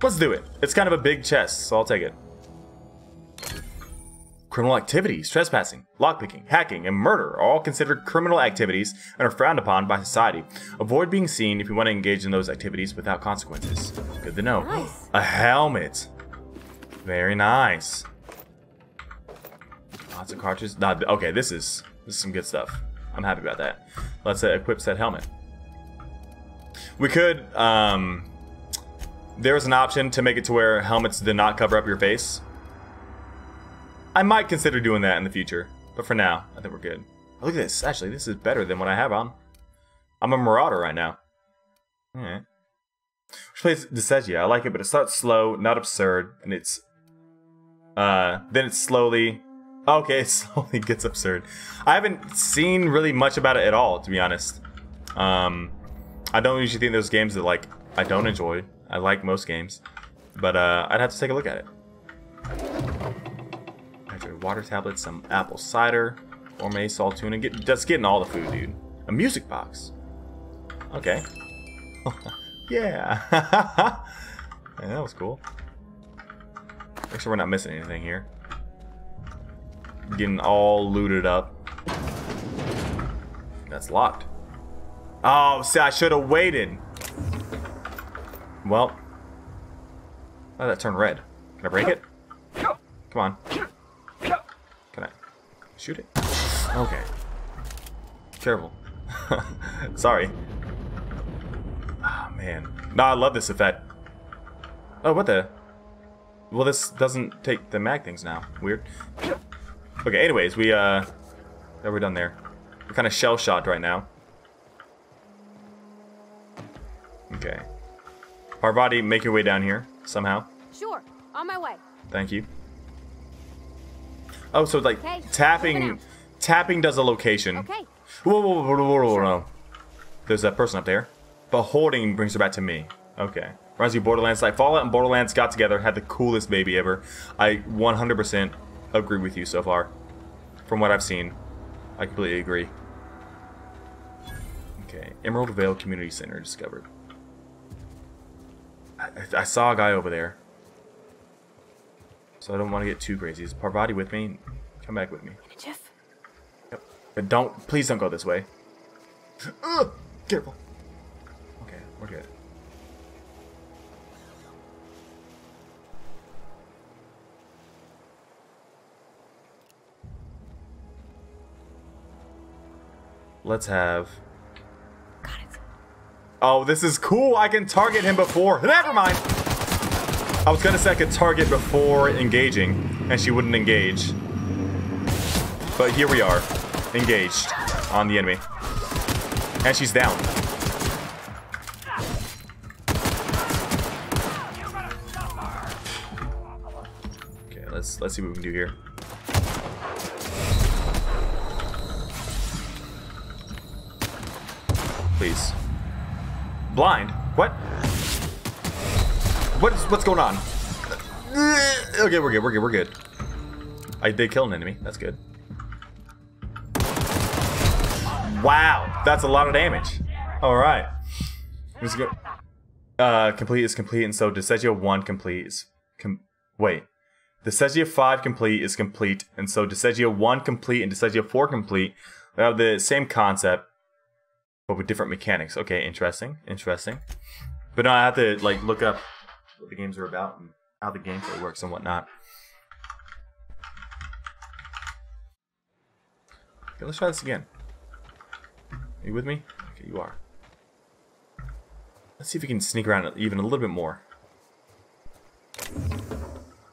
Let's do it. It's kind of a big chest, so I'll take it. Criminal activities, trespassing, lockpicking, hacking, and murder are all considered criminal activities and are frowned upon by society. Avoid being seen if you want to engage in those activities without consequences. Good to know. Nice. A helmet. Very nice. Lots of cartridges. Okay, this is some good stuff. I'm happy about that. Let's equip said helmet. We could, there's an option to make it to where helmets do not cover up your face. I might consider doing that in the future, but for now, I think we're good. Oh, look at this. Actually, this is better than what I have on. I'm a Marauder right now. Alright. Which plays Desegia. I like it, but it starts slow, not absurd, and it's... then it slowly... Okay, it slowly gets absurd. I haven't seen really much about it at all, to be honest. I don't usually think there's games that, like, I don't enjoy. I like most games. But, I'd have to take a look at it. Water tablets, some apple cider, gourmet salt tuna. Just getting all the food, dude. A music box. Okay. Yeah. Yeah, that was cool. Make sure we're not missing anything here. Getting all looted up. That's locked. Oh, see, I should have waited. Well. Oh, that turned red. Can I break it? Come on. Can I shoot it? Okay. Careful. Sorry. Ah, oh, man. No, I love this effect. Oh, what the? Well, this doesn't take the mag things now. Weird. Okay, anyways, we're done there. We're kind of shell-shocked right now. Okay. Parvati, make your way down here, somehow. Sure, on my way. Thank you. Oh, so like tapping does a location. Okay. Whoa. There's that person up there. But holding brings her back to me. Okay. Reminds me of Borderlands. Like Fallout and Borderlands got together, had the coolest baby ever. I 100% agree with you so far. From what I've seen, I completely agree. Okay. Emerald Vale Community Center discovered. I saw a guy over there. So I don't want to get too crazy. Is Parvati with me? Come back with me. Jeff? Yep. But please don't go this way. Careful. Okay, we're good. Let's have... Got it. Oh, this is cool. I can target him before. Never mind. I was gonna say I could target before engaging, and she wouldn't engage. But here we are, engaged on the enemy, and she's down. Okay, let's see what we can do here. Please. Blind? What? What's going on? Okay, we're good. I did kill an enemy. That's good. Wow, that's a lot of damage. All right. Let's go. Complete is complete, and so Desegio 1 complete is wait. Desegio 5 complete is complete, and so Desegio 1 complete and Desegio 4 complete. They have the same concept, but with different mechanics. Okay, interesting, interesting. But now I have to like look up what the games are about and how the gameplay works and whatnot. Okay, let's try this again. Are you with me? Okay, you are. Let's see if we can sneak around even a little bit more.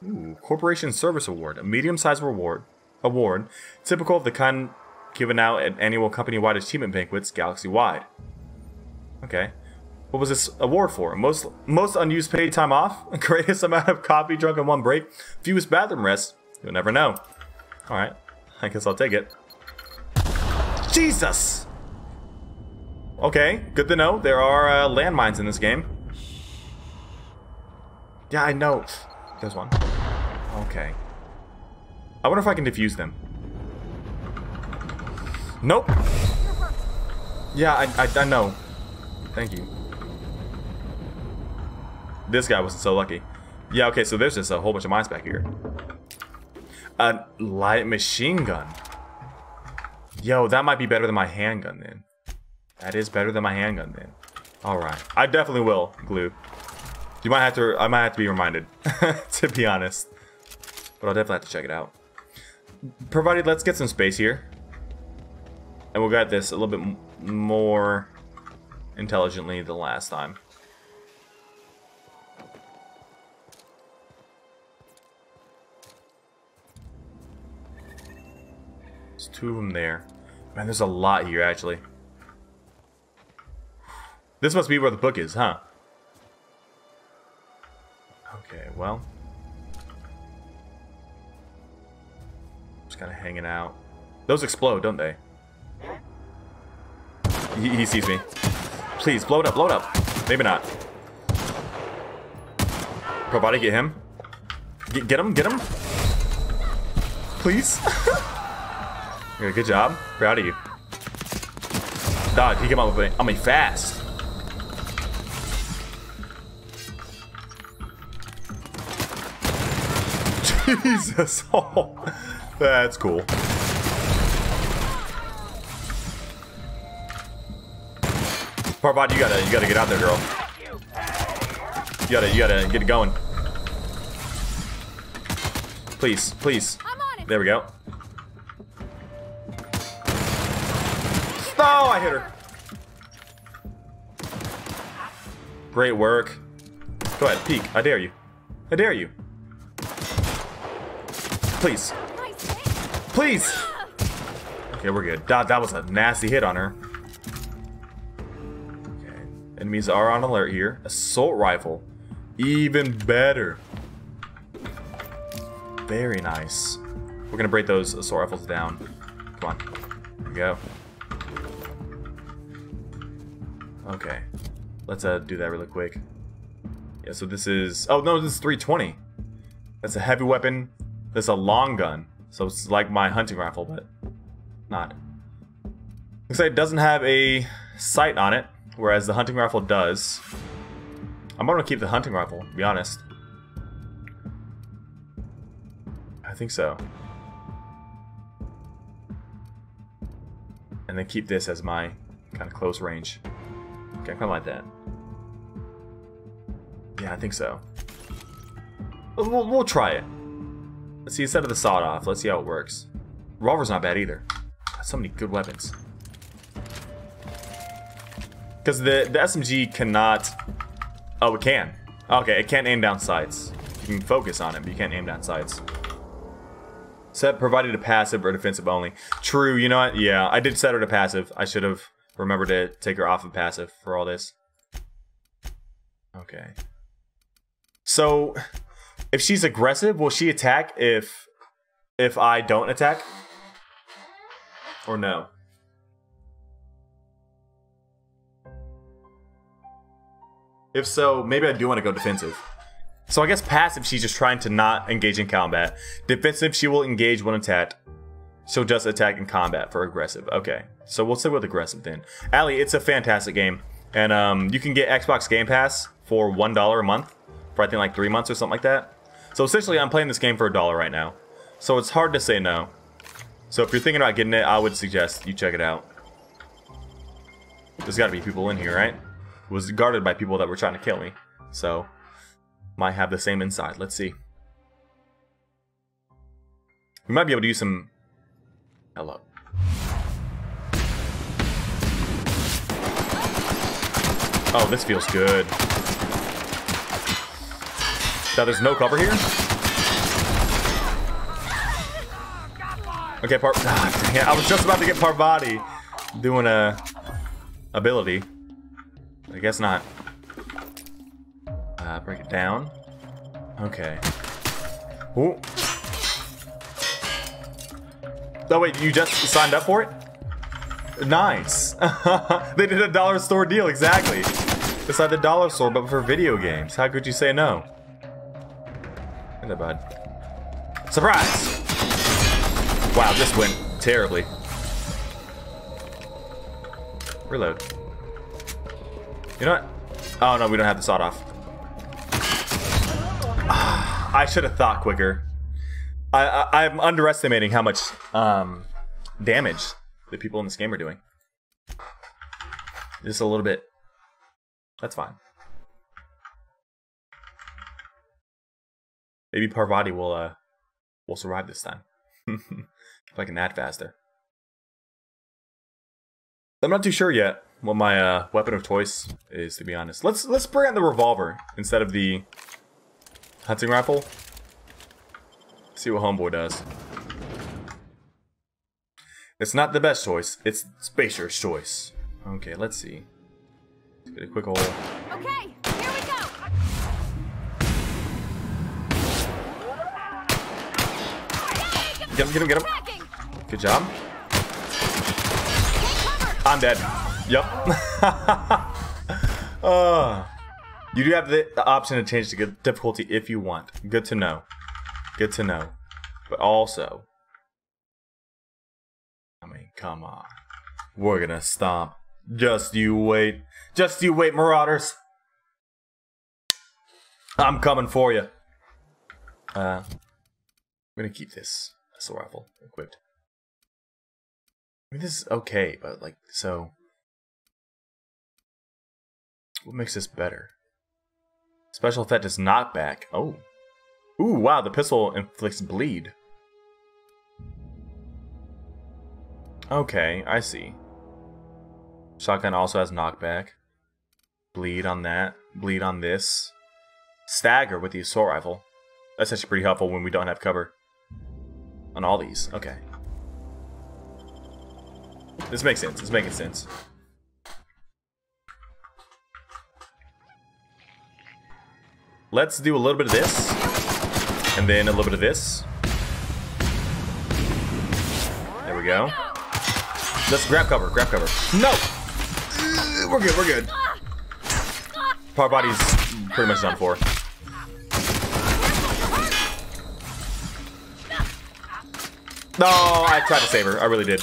Ooh, Corporation Service Award. A medium-sized award, typical of the kind given out at annual company-wide achievement banquets galaxy-wide. Okay. What was this award for? Most unused paid time off? Greatest amount of coffee drunk in one break? Fewest bathroom rests? You'll never know. Alright. I guess I'll take it. Jesus! Okay, good to know. There are landmines in this game. Yeah, I know. There's one. Okay. I wonder if I can defuse them. Nope. Yeah, I know. Thank you. This guy wasn't so lucky. Yeah, okay, so there's just a whole bunch of mines back here. A light machine gun. Yo, that might be better than my handgun then. That is better than my handgun then. Alright. I definitely will, Glue. I might have to be reminded, to be honest. But I'll definitely have to check it out. Provided, let's get some space here. And we'll get this a little bit more intelligently than last time. There's 2 of them there. Man, there's a lot here, actually. This must be where the book is, huh? Okay, well. Just kind of hanging out. Those explode, don't they? He sees me. Please, blow it up, blow it up. Maybe not. Probody, get him. Get him, get him. Please. Yeah, good job. Proud of you. Dog, he came up with on me fast. Jesus. Oh, that's cool. Parbot, you gotta get out there, girl. You gotta get it going. Please, please. There we go. Oh, I hit her. Great work. Go ahead, peek. I dare you. I dare you. Please. Please! Okay, we're good. That was a nasty hit on her. Okay. Enemies are on alert here. Assault rifle. Even better. Very nice. We're gonna break those assault rifles down. Come on. Here we go. Okay. Let's do that really quick. Yeah, so this is... Oh, no, this is 320. That's a heavy weapon. That's a long gun. So it's like my hunting rifle, but not. Looks like it doesn't have a sight on it, whereas the hunting rifle does. I'm gonna keep the hunting rifle, to be honest. I think so. And then keep this as my kind of close range. Okay, kind of like that. Yeah, I think so. We'll try it. Let's see, instead of the sawed-off, let's see how it works. Revolver's not bad either. So many good weapons. Because the SMG cannot... Oh, it can. Okay, it can't aim down sights. You can focus on it, but you can't aim down sights. Set provided a passive or defensive only. True, you know what? Yeah, I did set her to passive. I should have remembered to take her off of passive for all this. Okay. So... If she's aggressive, will she attack if I don't attack? Or no? If so, maybe I do want to go defensive. So I guess passive, she's just trying to not engage in combat. Defensive, she will engage when attacked. She'll just attack in combat for aggressive. Okay. So we'll stick with aggressive then. Allie, it's a fantastic game. And you can get Xbox Game Pass for $1 a month for I think like 3 months or something like that. So essentially I'm playing this game for $1 right now. So it's hard to say no. So if you're thinking about getting it, I would suggest you check it out. There's gotta be people in here, right? It was guarded by people that were trying to kill me. So might have the same inside. Let's see. We might be able to use some... Hello. Oh, this feels good. Now there's no cover here? Okay, dang it, I was just about to get Parvati doing a ability. I guess not. Break it down. Okay. Ooh. Oh wait, you just signed up for it? Nice. They did a dollar store deal, exactly. It's like the dollar store, but for video games. How could you say no? Look at that, bud. Surprise! Wow, this went terribly. Reload. You know what? Oh no, we don't have the sawed off. I should have thought quicker. I'm underestimating how much damage the people in this game are doing. Just a little bit. That's fine. Maybe Parvati will survive this time. If I can add faster. I'm not too sure yet what my weapon of choice is, to be honest. Let's bring out the revolver instead of the hunting rifle. See what homeboy does. It's not the best choice. It's Spacer's choice. Okay, let's see. Let's get a quick hole. Okay, here we go. Get him, get him, get him. Good job. I'm dead. Yep. You do have the option to change the difficulty if you want. Good to know. Good to know. But also, I mean, come on. We're gonna stomp. Just you wait. Just you wait, Marauders. I'm coming for you. I'm gonna keep this assault rifle equipped. I mean, this is okay, but like, so what makes this better? Special effect is knockback. Oh. Ooh, wow, the pistol inflicts bleed. Okay, I see. Shotgun also has knockback. Bleed on that. Bleed on this. Stagger with the assault rifle. That's actually pretty helpful when we don't have cover. On all these. Okay. This makes sense. It's making sense. Let's do a little bit of this. And then a little bit of this. There we go. Let's grab cover. Grab cover. No! We're good. We're good. Parvati's pretty much done for. No, I tried to save her. I really did.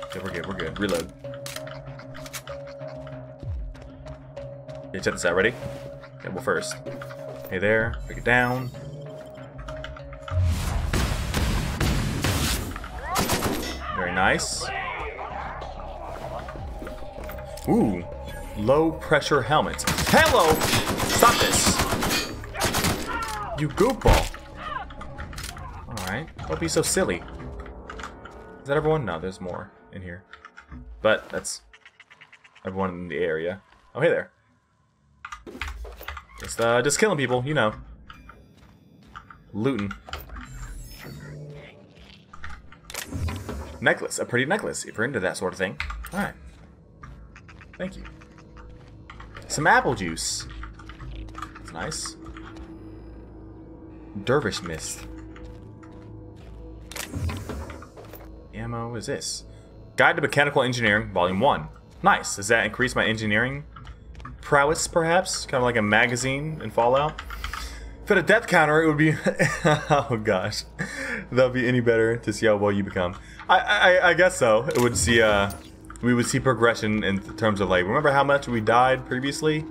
Okay, we're good. We're good. Reload. Okay, check this out. Ready? Okay, well, first. Hey there. Break it down. Very nice. Ooh. Low pressure helmet. Hello! Stop this. You goofball. Alright. Don't be so silly. Is that everyone? No, there's more in here. But that's everyone in the area. Oh, hey there. Just killing people, you know. Looting. Necklace. A pretty necklace, if you're into that sort of thing. Alright. Thank you. Some apple juice. That's nice. Dervish mist. Ammo is this? Guide to Mechanical Engineering, Volume 1. Nice. Does that increase my engineering prowess, perhaps? Kind of like a magazine in Fallout? If it had a death counter, it would be... oh, gosh. That'll be any better to see how well you become. I guess so. It would see we would see progression in terms of like, remember how much we died previously?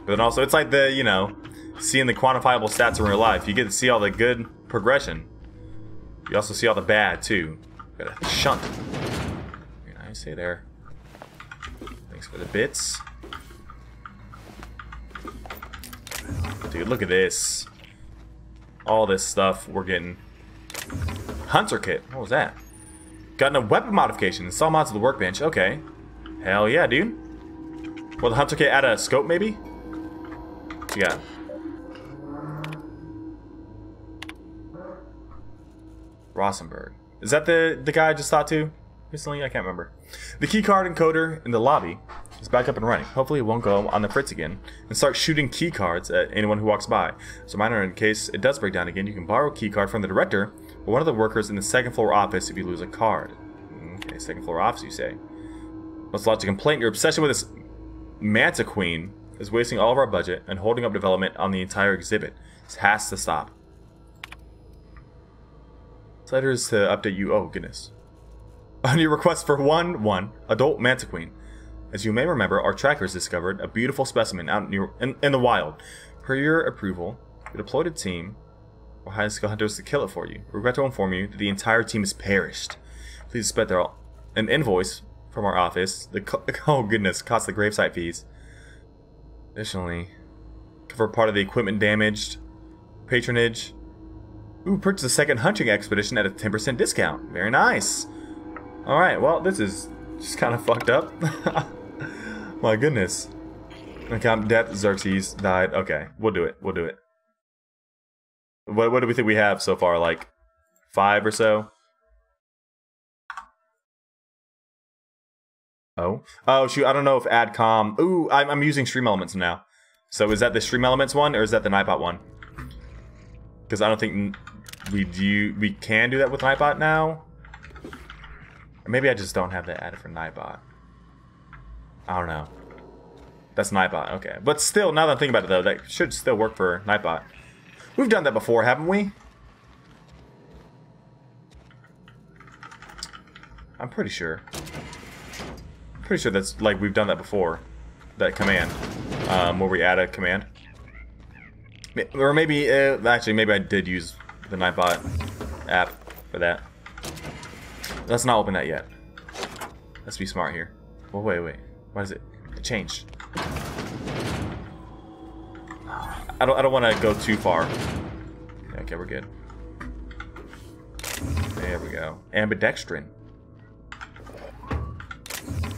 But then also it's like the, you know, seeing the quantifiable stats in real life. You get to see all the good progression. You also see all the bad too. Got a shunt. Very nice, hey there. Thanks for the bits. Dude, look at this. All this stuff we're getting. Hunter kit. What was that? Gotten a weapon modification. Install mods to the workbench. Okay. Hell yeah, dude. Well, the hunter kit add a scope, maybe? What you got? Rosenberg. Is that the guy I just talked to recently? I can't remember. The keycard encoder in the lobby is back up and running. Hopefully it won't go on the fritz again and start shooting keycards at anyone who walks by. So minor, in case it does break down again, you can borrow a keycard from the director or one of the workers in the second floor office if you lose a card. Okay, second floor office, you say. Let's lodge a complaint. Your obsession with this Manta Queen is wasting all of our budget and holding up development on the entire exhibit. This has to stop. This letter is to update you. Oh, goodness. On your request for one adult Manta Queen. As you may remember, our trackers discovered a beautiful specimen out in the wild. Per your approval, we deployed a team of high-skill hunters to kill it for you. We regret to inform you that the entire team has perished. Please expect an invoice from our office. Oh goodness, cost the gravesite fees. Additionally, cover part of the equipment damaged. Patronage. Ooh, purchase a second hunting expedition at a 10% discount. Very nice. Alright, well, this is just kind of fucked up. My goodness. Account death, Xerxes died. Okay, we'll do it. We'll do it. What do we think we have so far? Like 5 or so? Oh shoot, I don't know if AdCom. Ooh, I'm using Stream Elements now. So is that the Stream Elements one or is that the Nightbot one? Because I don't think we can do that with Nightbot now. Or maybe I just don't have that added for Nightbot. I don't know. That's Nightbot, okay. But still, now that I'm thinking about it though, that should still work for Nightbot. We've done that before, haven't we? I'm pretty sure. Pretty sure that's like we've done that before. That command, where we add a command, or maybe actually maybe I did use the Nightbot app for that. Let's not open that yet. Let's be smart here. Well, wait. Why is it? It changed. I don't want to go too far. Okay, we're good. There we go. Ambidextrine.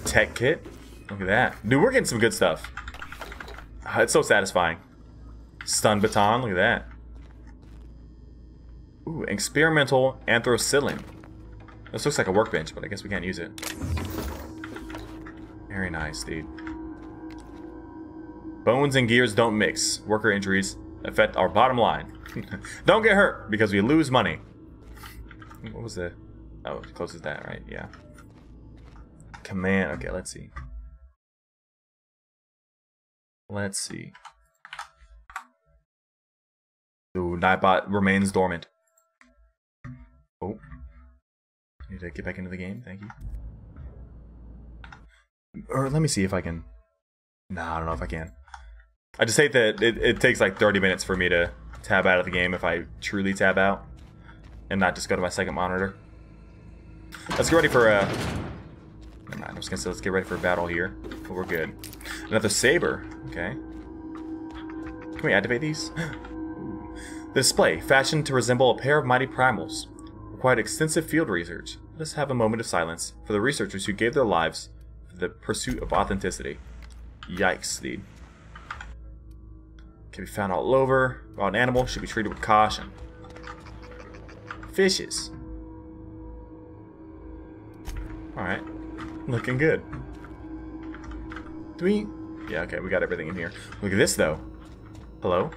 Tech kit. Look at that. Dude, we're getting some good stuff. It's so satisfying. Stun baton. Look at that. Ooh, experimental anthracillin. This looks like a workbench, but I guess we can't use it. Very nice, dude. Bones and gears don't mix. Worker injuries affect our bottom line. Don't get hurt because we lose money. What was the... Oh, it closes that, right? Yeah. Command. Okay, let's see. Let's see. Ooh, Nightbot remains dormant. Oh. Need to get back into the game. Thank you. Or let me see if I can... Nah, I don't know if I can. I just hate that it takes like 30 minutes for me to tab out of the game if I truly tab out. And not just go to my second monitor. Let's get ready for never mind, I was gonna say let's get ready for a battle here. But we're good. Another saber. Okay. Can we activate these? The display, fashioned to resemble a pair of mighty primals, required extensive field research. Let us have a moment of silence for the researchers who gave their lives for the pursuit of authenticity. Yikes, dude. Can be found all over. Wild animal should be treated with caution. Fishes. Alright. Looking good. Do we... Yeah, okay, we got everything in here. Look at this, though. Hello?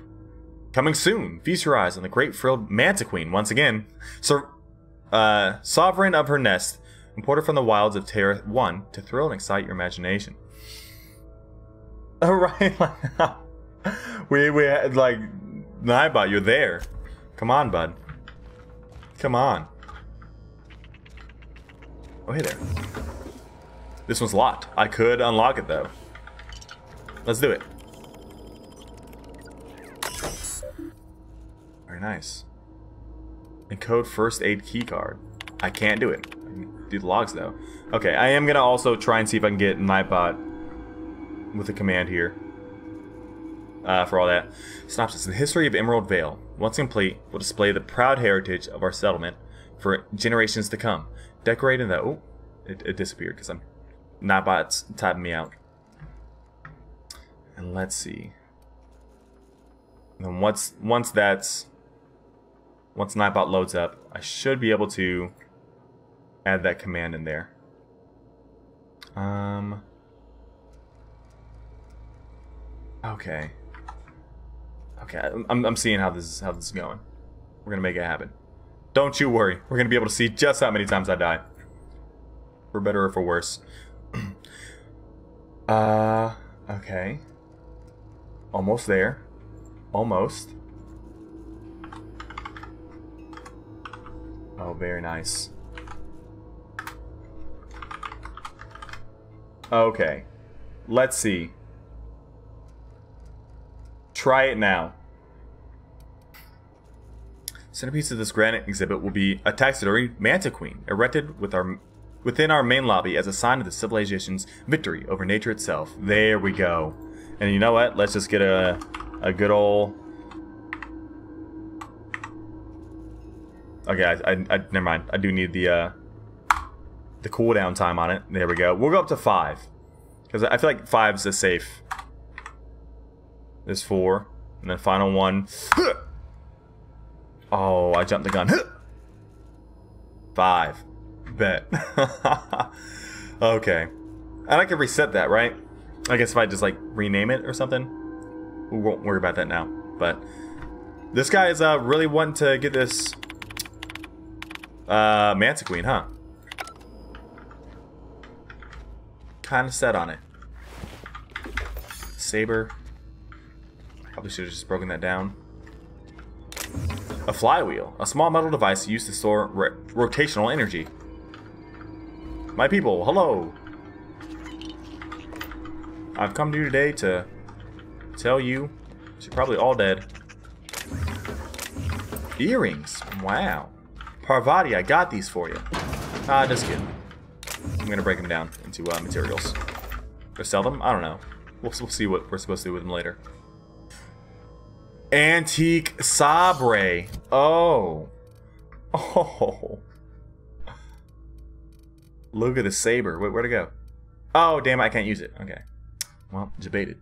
Coming soon. Feast your eyes on the great frilled Manta Queen once again. Sovereign of her nest. Imported from the wilds of Terra 1 to thrill and excite your imagination. Alright. we had, like... Nightbot, you're there. Come on, bud. Come on. Oh, hey there. This one's locked. I could unlock it, though. Let's do it. Very nice. Encode first aid key card. I can't do it. I can do the logs, though. Okay, I am going to also try and see if I can get Nightbot with a command here. For all that. Synopsis. The history of Emerald Vale, once complete, will display the proud heritage of our settlement for generations to come. Decorating the... Oh, it disappeared because Nightbot's typing me out. And let's see. And then once Nightbot loads up, I should be able to add that command in there. Okay. Okay, I'm seeing how this is going. We're gonna make it happen. Don't you worry. We're gonna be able to see just how many times I die. For better or for worse. Okay. Almost there. Almost. Oh, very nice. Okay. Let's see. Try it now. Centerpiece of this granite exhibit will be a taxidermy manta queen erected within our main lobby as a sign of the civilization's victory over nature itself. There we go. And you know what? Let's just get a good old... Okay, I never mind. I do need the cooldown time on it. There we go. We'll go up to 5. Because I feel like 5's a safe. There's 4. And then final one. Oh, I jumped the gun. 5. Bet. Okay. And I can reset that, right? I guess if I just like rename it or something. We won't worry about that now. But this guy is really wanting to get this Manta Queen, huh? Kind of set on it. Saber. Probably should have just broken that down. A flywheel. A small metal device used to store rotational energy. My people, hello. I've come to you today to tell you you're probably all dead. Earrings. Wow. Parvati, I got these for you. Just kidding. I'm gonna break them down into materials. Or sell them? I don't know. We'll see what we're supposed to do with them later. Antique Sabre. Oh. Oh. Look at the saber. Wait, where'd it go? Oh, damn it, I can't use it. Okay. Well, debated.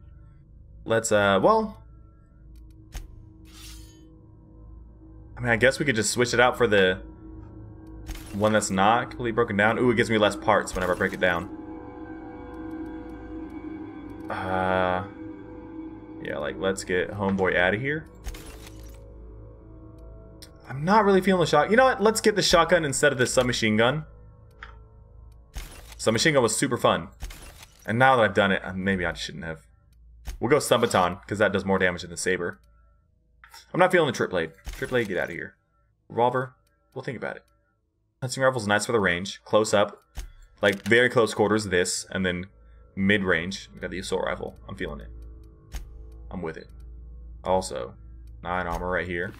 Let's, well... I mean, I guess we could just switch it out for the one that's not completely broken down. Ooh, it gives me less parts whenever I break it down. Yeah, like, let's get Homeboy out of here. I'm not really feeling the shot. You know what? Let's get the shotgun instead of the submachine gun. Submachine gun was super fun. And now that I've done it, maybe I shouldn't have. We'll go stun baton, because that does more damage than the saber. I'm not feeling the trip blade. Trip blade, get out of here. Revolver, we'll think about it. Hunting rifle's nice for the range. Close up. Like, very close quarters, this. And then mid-range, we've got the assault rifle. I'm feeling it. I'm with it. Also, 9 armor right here.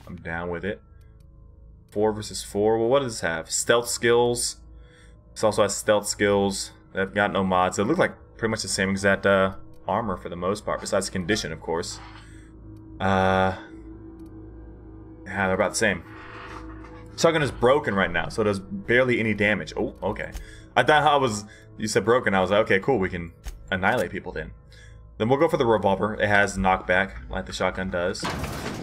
I'm down with it. 4 versus 4. Well, what does this have? Stealth skills. This also has stealth skills. They've got no mods. They look like pretty much the same exact armor for the most part, besides condition, of course. Yeah, they're about the same. Shotgun is broken right now, so it does barely any damage. Oh, okay. I thought you said broken. I was like, okay, cool. We can annihilate people then. Then we'll go for the revolver. It has knockback, like the shotgun does.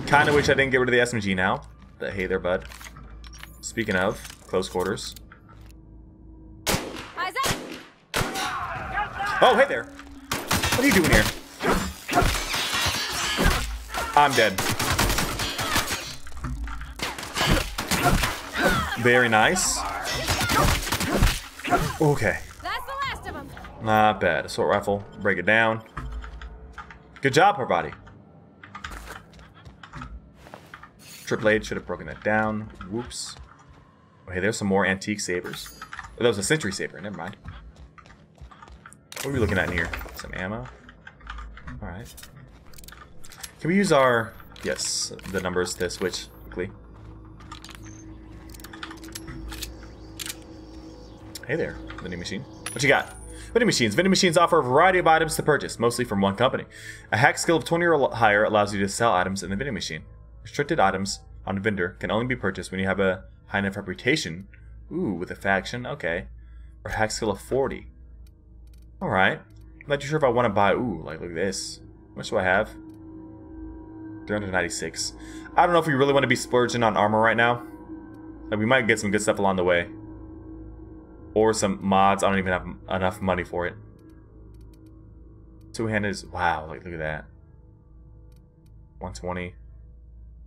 Kind of wish I didn't get rid of the SMG now. But hey there, bud. Speaking of, close quarters. Oh, hey there. What are you doing here? I'm dead. Very nice. Okay. That's the last of them. Not bad. Assault rifle. Break it down. Good job, Parvati. Trip blade, should have broken that down. Whoops. Okay, there's some more antique sabers. Oh, that was a century saber, never mind. What are we looking at in here? Some ammo. Alright. Can we use our... Yes, the numbers to switch quickly. Hey there, vending machine. What you got? Vending machines. Vending machines offer a variety of items to purchase, mostly from one company. A hack skill of 20 or higher allows you to sell items in the vending machine. Restricted items on a vendor can only be purchased when you have a high enough reputation. Ooh, with a faction, okay. Or a hack skill of 40. Alright. I'm not too sure if I want to buy... Ooh, like, look at this. How much do I have? 396. I don't know if we really want to be splurging on armor right now. Like, we might get some good stuff along the way. Or some mods. I don't even have enough money for it. Two-handed is... Wow, like, look at that. 120.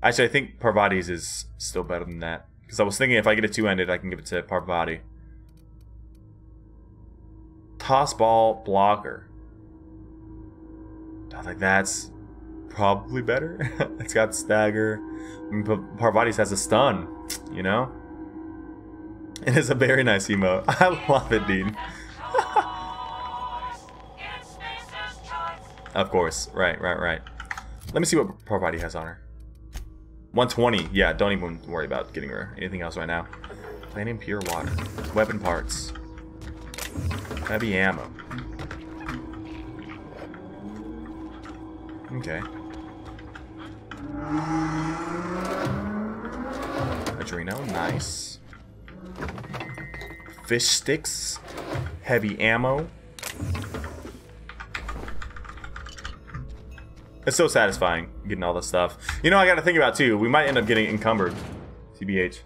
Actually, I think Parvati's is still better than that. Because I was thinking if I get a two-handed, I can give it to Parvati. Toss ball blocker. I think that's probably better. It's got stagger. I mean, Parvati's has a stun, you know? It is a very nice emote. I love it, dude. Of course. Right. Let me see what Parvati has on her. 120. Yeah, don't even worry about getting her anything else right now. Plain and pure water. Weapon parts. Heavy ammo. Okay. Adreno, nice. Fish sticks. Heavy ammo. It's so satisfying getting all this stuff. You know, I gotta think about too. We might end up getting encumbered. TBH.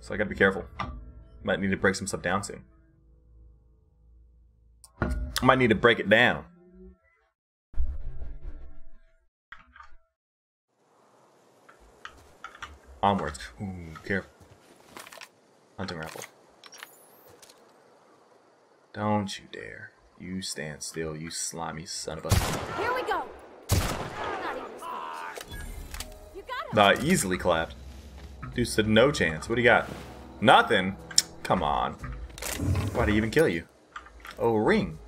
So I gotta be careful. Might need to break some stuff down soon. Might need to break it down. Onwards. Ooh, careful. Hunting rifle. Don't you dare. You stand still, you slimy son of a... Here we go. Not even you got him. Easily clapped. Dude said no chance. What do you got? Nothing? Come on. Why'd he even kill you? Oh, ring.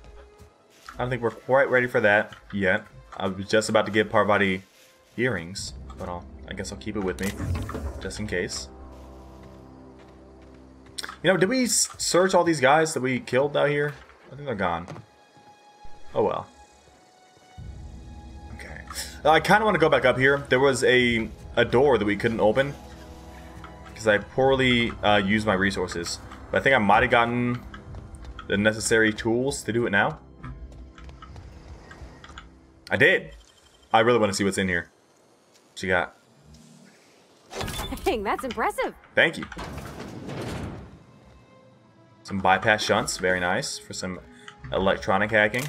I don't think we're quite ready for that yet. I was just about to give Parvati earrings, but I guess I'll keep it with me, just in case. You know, did we search all these guys that we killed out here? I think they're gone. Oh well. Okay. I kind of want to go back up here. There was a door that we couldn't open because I poorly used my resources. But I think I might have gotten the necessary tools to do it now. I did. I really want to see what's in here. What you got? Dang, that's impressive. Thank you. Some bypass shunts, very nice for some electronic hacking.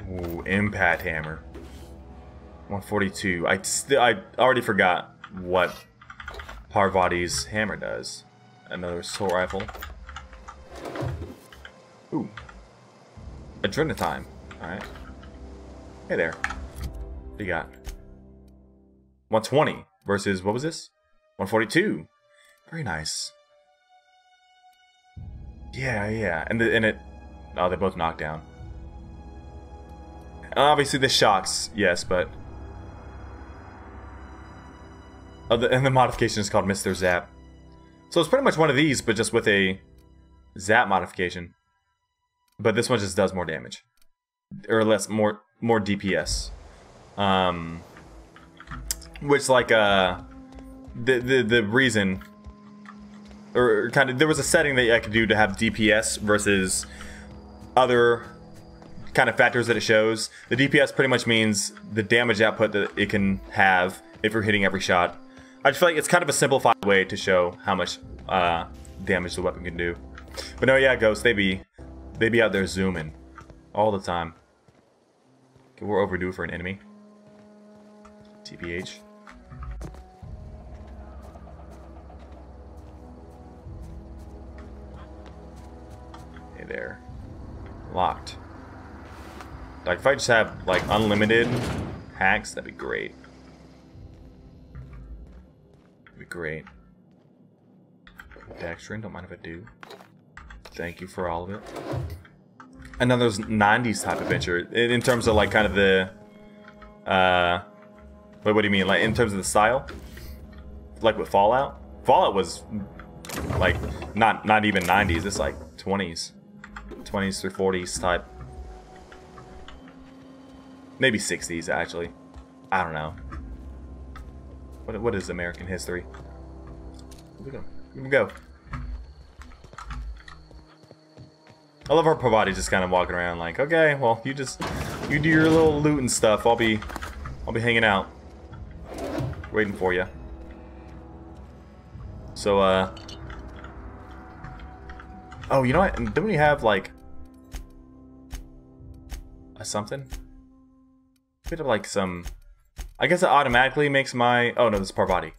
Ooh, impact hammer. 142. I already forgot what Parvati's hammer does. Another assault rifle. Ooh. Adrenatime. Alright. Hey there. What do you got? 120 versus, what was this? 142. Very nice. Yeah. And it... Oh, they both knocked down. Obviously the shocks, yes, but... Oh, and the modification is called Mr. Zap. So it's pretty much one of these, but just with a Zap modification. But this one just does more damage. Or more DPS. Which, like, the reason... Or kind of, there was a setting that I could do to have DPS versus other kind of factors that it shows. The DPS pretty much means the damage output that it can have if you're hitting every shot. I just feel like it's kind of a simplified way to show how much damage the weapon can do. But no, yeah, Ghost, they be out there zooming all the time. Okay, we're overdue for an enemy. TPH. Hey there. Locked. Like, if I just have, like, unlimited hacks, that'd be great. That'd be great. Dextrin, don't mind if I do. Thank you for all of it. Another 90s type adventure in terms of like kind of the what do you mean, like in terms of the style, like with Fallout was like not even 90s, it's like 20s through 40s type, maybe 60s actually, I don't know. What is American history? Here we go. I love our Parvati just kind of walking around like, okay, well, you do your little loot and stuff. I'll be hanging out, waiting for you. So, oh, you know what? Don't we have like a something? We have like some. I guess it automatically makes my. Oh no, this is Parvati.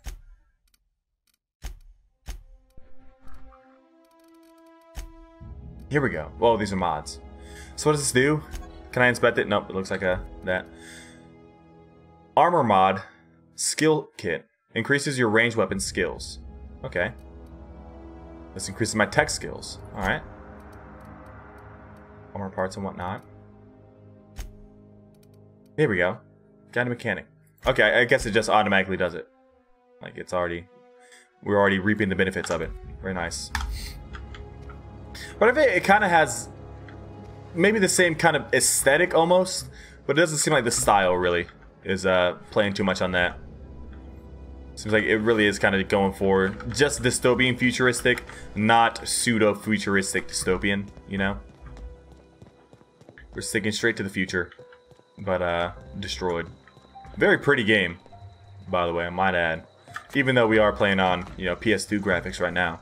Here we go. Whoa, these are mods. So what does this do? Can I inspect it? Nope, it looks like that. Armor mod, skill kit. Increases your ranged weapon skills. Okay. This increases my tech skills. Alright. Armor parts and whatnot. Here we go. Guide mechanic. Okay, I guess it just automatically does it. Like it's already... We're already reaping the benefits of it. Very nice. But I think it kind of has maybe the same kind of aesthetic almost, but it doesn't seem like the style really is playing too much on that. Seems like it really is kind of going for just dystopian futuristic, not pseudo-futuristic dystopian, you know? We're sticking straight to the future, but destroyed. Very pretty game, by the way, I might add. Even though we are playing on, you know, PS2 graphics right now.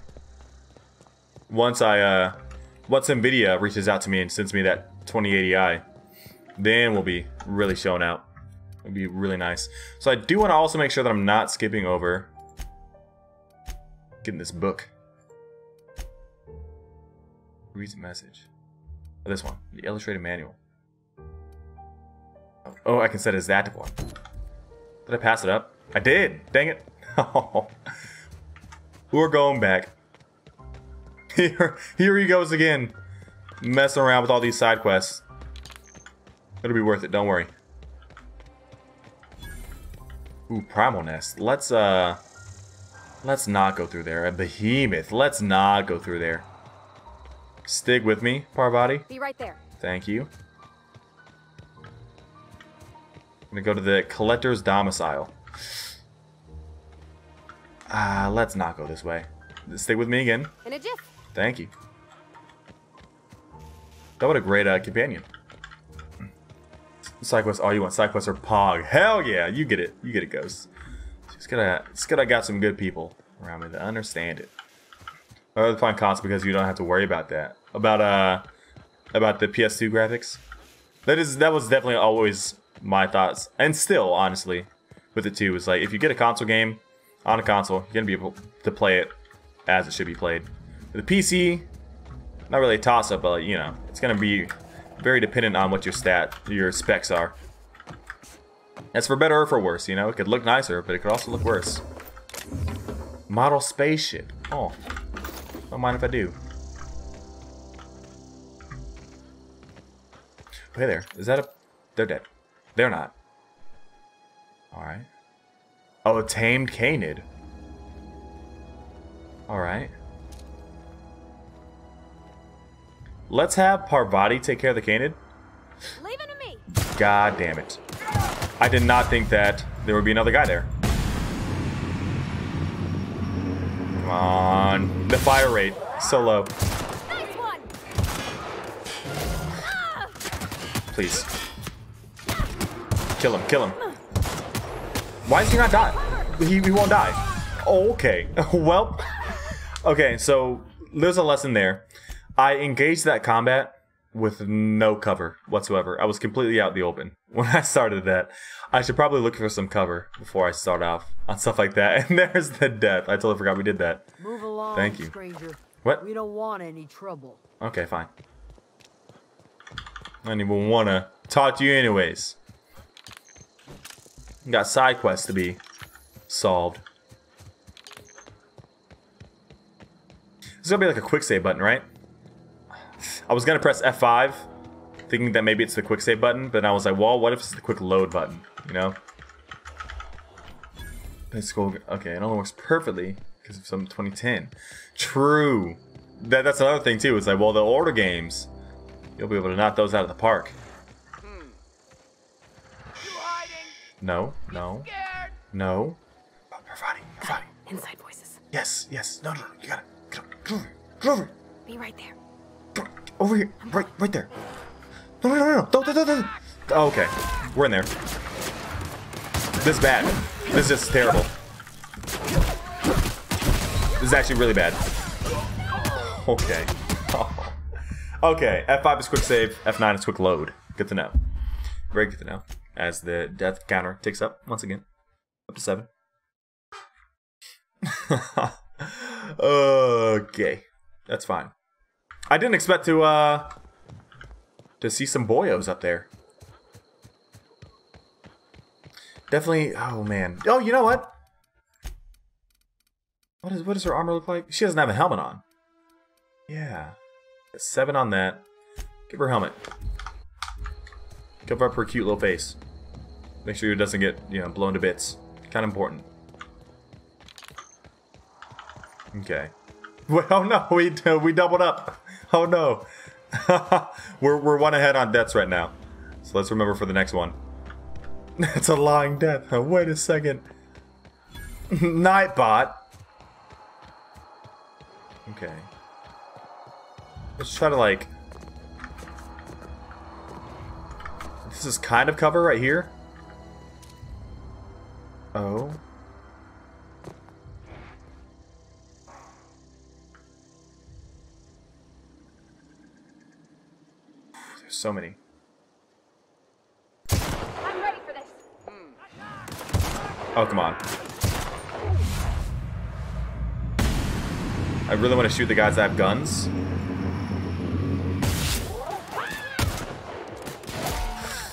Once NVIDIA reaches out to me and sends me that 2080i, then we'll be really showing out. It'll be really nice. So I do want to also make sure that I'm not skipping over getting this book. Recent message. Oh, this one, the illustrated manual. Oh, I can set it as the active one. Did I pass it up? I did. Dang it. We're going back. Here he goes again, messing around with all these side quests. It'll be worth it, don't worry. Ooh, Primal Nest. Let's not go through there. A behemoth. Let's not go through there. Stick with me, Parvati. Be right there. Thank you. I'm gonna go to the collector's domicile. Let's not go this way. Stick with me again. In a jiff. Thank you. That what a great companion. Side quest. Oh, you want side quests or Pog? Hell yeah, you get it. You get it, Ghost. It's good I got some good people around me to understand it. I rather play on console because you don't have to worry about that. About the PS2 graphics. That was definitely always my thoughts, and still honestly with it too, is like if you get a console game on a console, you're gonna be able to play it as it should be played. The PC, not really a toss-up, but you know, it's gonna be very dependent on what your specs are. That's for better or for worse, you know. It could look nicer, but it could also look worse. Model spaceship. Oh, don't mind if I do. Hey there, is that a... They're dead. They're not. Alright. Oh, a tamed canid. Alright. Let's have Parvati take care of the canid. Leave it to me. God damn it. I did not think that there would be another guy there. Come on. The fire rate. So low. Nice one. Please. Kill him. Kill him. Why does he not die? He won't die. Oh, okay. Well. Okay, so there's a lesson there. I engaged that combat with no cover whatsoever. I was completely out in the open when I started that. I should probably look for some cover before I start off on stuff like that. And there's the death. I totally forgot we did that. Move along, thank you. Stranger. What? We don't want any trouble. Okay, fine. I don't even want to talk to you anyways. Got side quests to be solved. There's gonna be like a quick save button, right? I was gonna press F5, thinking that maybe it's the quick save button, but I was like, well, what if it's the quick load button, you know? Let's go. Okay, it only works perfectly because of some 2010. True. That's another thing too. It's like, well, the older games, you'll be able to knock those out of the park. No, no, no. Parvati. Inside voices. Yes, no, you got it. Get over. Be right there. Over here, right there. No. Don't. Okay, we're in there. This is bad. This is terrible. This is actually really bad. Okay. Oh. Okay, F5 is quick save, F9 is quick load. Good to know. Very good to know. As the death counter ticks up once again. Up to 7. Okay. That's fine. I didn't expect to see some boyos up there. Definitely. Oh man. Oh, you know what? What does her armor look like? She doesn't have a helmet on. Yeah. 7 on that. Give her a helmet. Cover up her cute little face. Make sure it doesn't get, you know, blown to bits. Kind of important. Okay. Well, oh no, we doubled up. Oh no. we're one ahead on deaths right now. So let's remember for the next one. It's a lying death. Wait a second. Nightbot. Okay. Let's try to like... This is kind of cover right here. Oh. There's so many. I'm ready for this. Oh, come on. I really want to shoot the guys that have guns.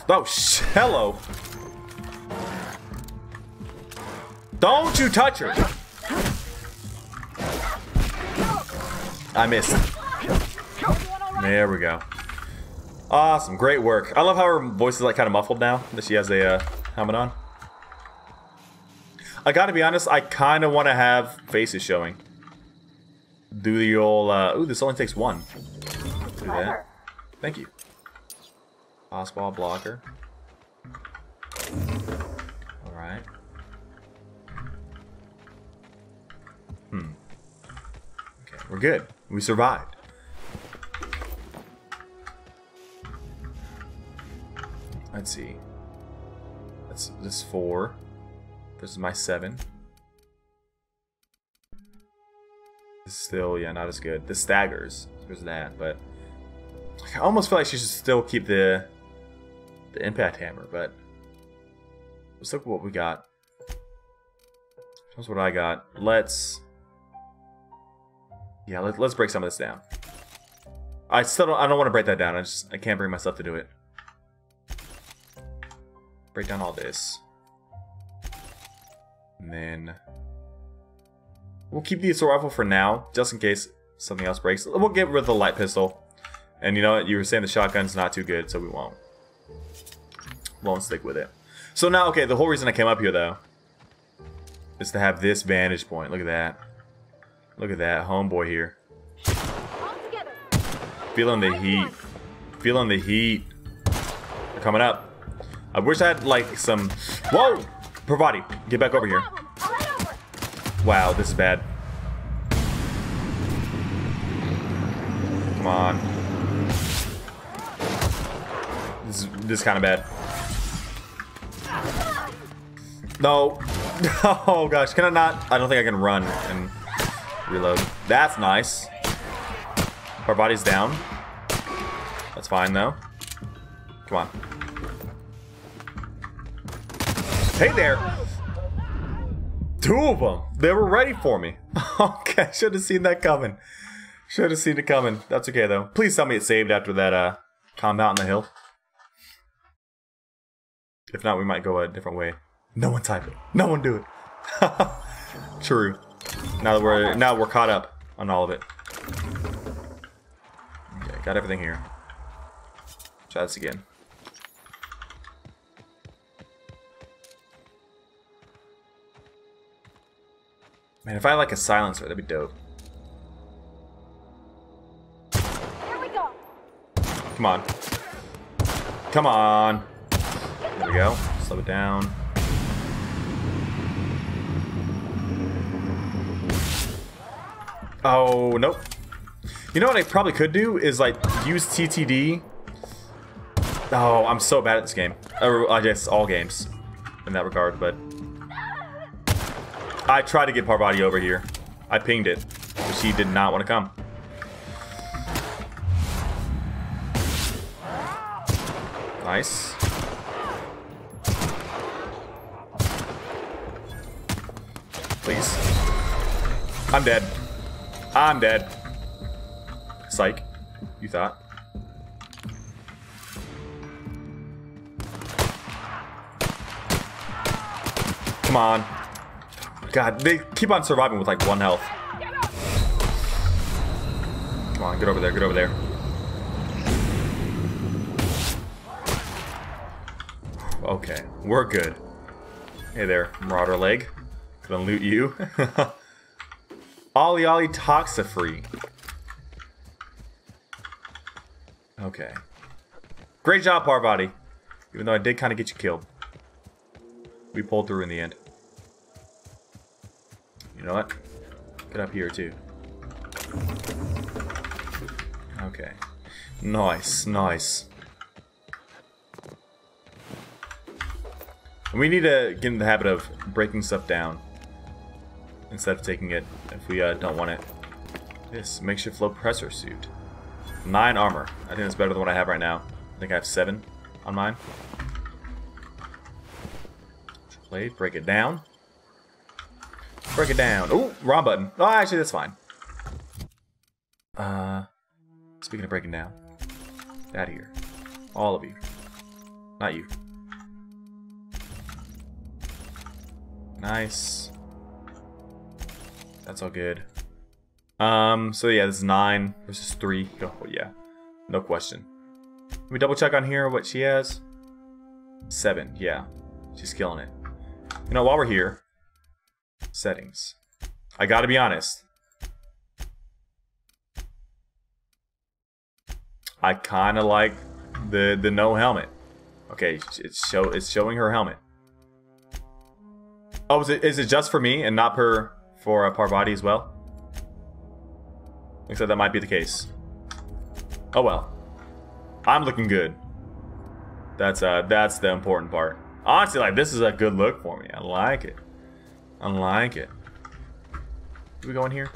Oh, hello. Don't you touch her. I missed. There we go. Awesome. Great work. I love how her voice is like kind of muffled now that she has a helmet on. I gotta be honest, I kind of want to have faces showing. Do the old, ooh, this only takes 1. Do that. Thank you. Boss-ball blocker. Alright. Okay, we're good. We survived. Let's see. This is 4. This is my 7. This is still, yeah, not as good. This staggers. There's that, but I almost feel like she should still keep the impact hammer, but let's look at what we got. That's what I got. Let's break some of this down. I don't want to break that down. I can't bring myself to do it. Break down all this. And then we'll keep the assault rifle for now, just in case something else breaks. We'll get rid of the light pistol. And you know what? You were saying the shotgun's not too good, so we won't. Won't stick with it. So now, okay, the whole reason I came up here, though, is to have this vantage point. Look at that. Look at that. Homeboy here. Feeling the heat. Feeling the heat. They're coming up. I wish I had, like, some... Whoa! Parvati, get back over here. Wow, this is bad. Come on. This is kind of bad. No. Oh gosh, can I not? I don't think I can run and reload. That's nice. Parvati's down. That's fine though. Come on. Hey there. 2 of them. They were ready for me. Okay, should have seen that coming. Should have seen it coming. That's okay though. Please tell me it saved after that combat on the hill. If not, we might go a different way. No one type it. No one do it. True. Now that we're caught up on all of it. Okay, got everything here. Try this again. Man, if I had like a silencer, that'd be dope. Here we go. Come on. Come on. There we go. Slow it down. Oh, nope. You know what I probably could do is like use TTD. Oh, I'm so bad at this game. Or I guess all games in that regard, but I tried to get Parvati over here. I pinged it, but she did not want to come. Nice. Please. I'm dead. I'm dead. Psych. You thought. Come on. God, they keep on surviving with like 1 health. Come on, get over there, get over there. Okay, we're good. Hey there, Marauder leg. Gonna loot you. Ollie Ollie Toxifree. Okay. Great job, Parvati. Even though I did kind of get you killed. We pulled through in the end. You know what? Get up here too. Okay. Nice, nice. We need to get in the habit of breaking stuff down instead of taking it if we don't want it. This makeshift flow pressure suit. 9 armor. I think that's better than what I have right now. I think I have 7 on mine. Blade, break it down. Break it down. Oh, wrong button. Oh, actually, that's fine. Speaking of breaking down, get out of here. All of you. Not you. Nice. That's all good. So yeah, this is 9 versus 3. Oh, yeah. No question. Let me double check on here what she has. 7, yeah. She's killing it. You know, while we're here, settings. I gotta be honest. I kind of like the no helmet. Okay, it's showing her helmet. Oh, is it just for me and not for Parvati as well? Looks like that might be the case. Oh well. I'm looking good. That's the important part. Honestly, like, this is a good look for me. I like it. I like it. Do we go in here?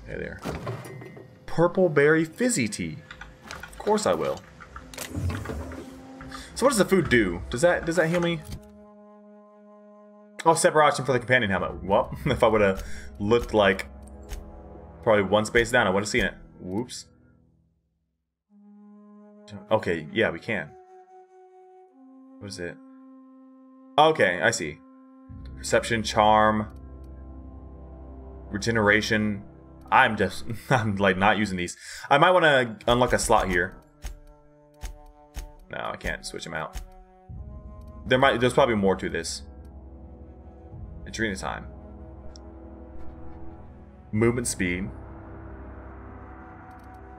Hey there. Purple berry fizzy tea. Of course I will. So what does the food do? Does that heal me? Oh, separate option for the companion helmet. Well, if I would have looked like probably 1 space down, I would have seen it. Whoops. Okay, yeah, we can. What is it? Okay, I see. Perception, charm, regeneration. I'm like not using these. I might want to unlock a slot here. No, I can't switch them out. There's probably more to this. Adrena time. Movement speed.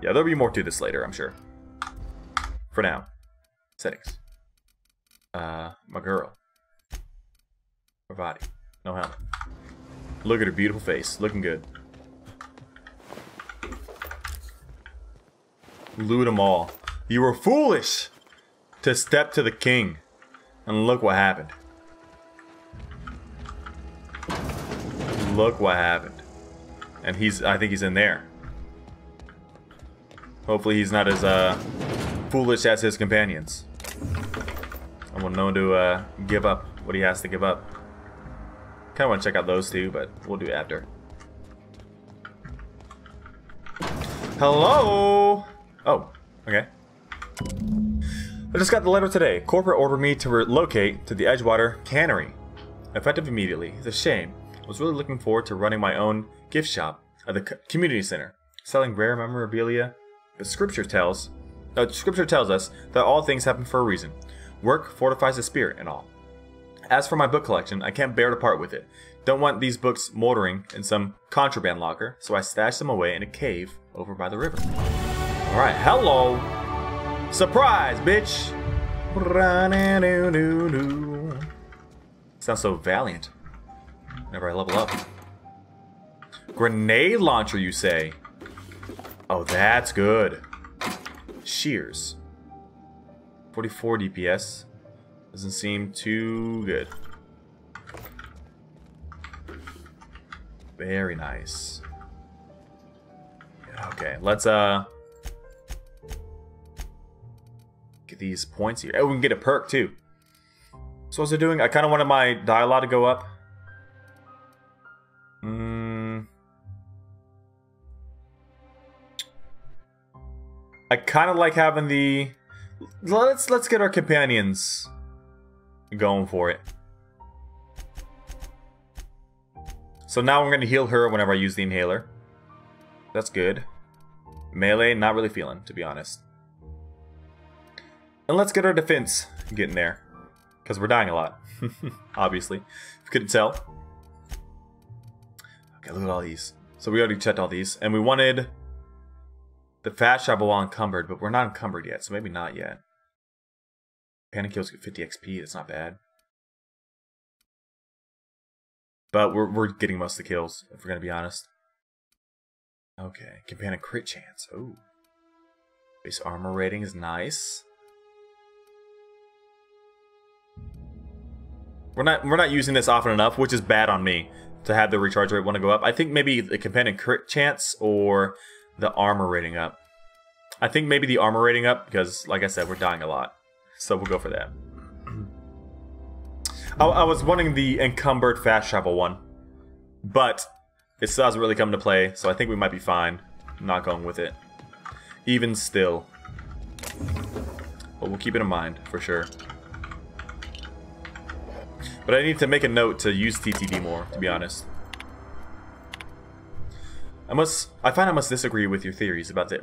Yeah, there'll be more to this later, I'm sure. For now. Settings. My girl. Parvati. No helmet. Look at her beautiful face. Looking good. Loot them all. You were foolish to step to the king. And look what happened. Look what happened. And I think he's in there. Hopefully he's not as foolish as his companions. I want no one to give up what he has to give up. Kind of want to check out those two, but we'll do it after. Hello! Oh, okay. I just got the letter today. Corporate ordered me to relocate to the Edgewater Cannery. Effective immediately. It's a shame. I was really looking forward to running my own gift shop at the community center, selling rare memorabilia. But Scripture tells us that all things happen for a reason. Work fortifies the spirit and all. As for my book collection, I can't bear to part with it. Don't want these books moldering in some contraband locker, so I stashed them away in a cave over by the river. Alright, hello! Surprise, bitch! Sounds so valiant. Whenever I level up. Grenade launcher, you say? Oh, that's good. Shears. 44 DPS. Doesn't seem too good. Very nice. Okay, let's get these points here. Oh, we can get a perk too. So what's it doing? I kind of wanted my dialogue to go up. I kind of like having the. Let's get our companions going for it. So now we're going to heal her whenever I use the inhaler. That's good. Melee, not really feeling, to be honest. And let's get our defense getting there. Because we're dying a lot. Obviously. If you couldn't tell. Okay, look at all these. So we already checked all these. And we wanted the fast travel while encumbered, but we're not encumbered yet, so maybe not yet. Panic kills get 50 XP, that's not bad. But we're getting most of the kills, if we're going to be honest. Okay, companion crit chance. Oh. Base armor rating is nice. We're not using this often enough, which is bad on me to have the recharge rate want to go up. I think maybe the companion crit chance or the armor rating up. I think maybe the armor rating up because, like I said, we're dying a lot. So we'll go for that. I was wanting the encumbered fast travel one, but it still hasn't really come into play, so I think we might be fine not going with it. Even still. But we'll keep it in mind, for sure. But I need to make a note to use TTD more, to be honest. I find I must disagree with your theories about the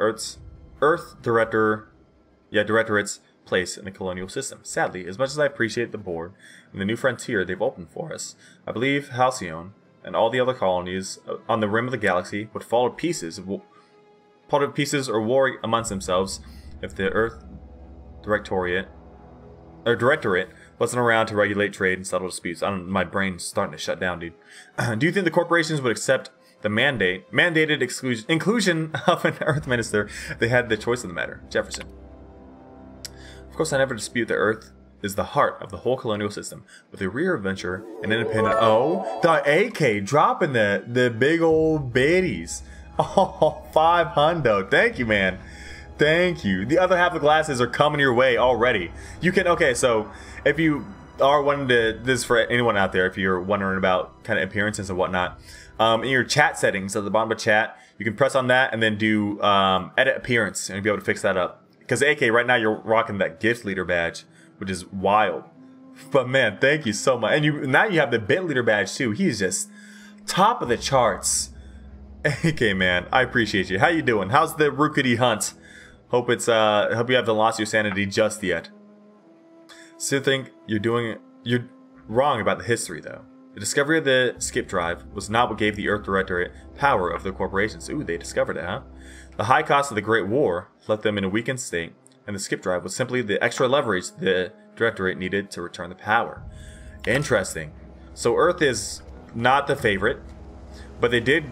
Directorate's place in the colonial system. Sadly, as much as I appreciate the board and the new frontier they've opened for us, I believe Halcyon and all the other colonies on the rim of the galaxy would fall to pieces or war amongst themselves if the Earth Directorate wasn't around to regulate trade and settle disputes. My brain's starting to shut down, dude. Do you think the corporations would accept the mandated inclusion of an Earth minister if they had the choice in the matter? Jefferson. Of course, I never dispute that Earth is the heart of the whole colonial system, with a rear adventure and independent. Oh, the AK dropping the big old biddies. Oh, 500. Thank you, man. Thank you. The other half of the glasses are coming your way already. You can, okay, so if you are wanting to, this is for anyone out there, if you're wondering about kind of appearances and whatnot, in your chat settings at the bottom of chat, you can press on that and then do edit appearance and you'll be able to fix that up. Because AK, right now you're rocking that gift leader badge, which is wild. But man, thank you so much. And now you have the bit leader badge too. He's just top of the charts. AK, man, I appreciate you. How you doing? How's the Rookity hunt? Hope you haven't lost your sanity just yet. Still think you're wrong about the history though. The discovery of the skip drive was not what gave the Earth Directorate power of the corporations. Ooh, they discovered it, huh? The high cost of the Great War left them in a weakened state, and the skip drive was simply the extra leverage the Directorate needed to return the power. Interesting. So Earth is not the favorite, but they did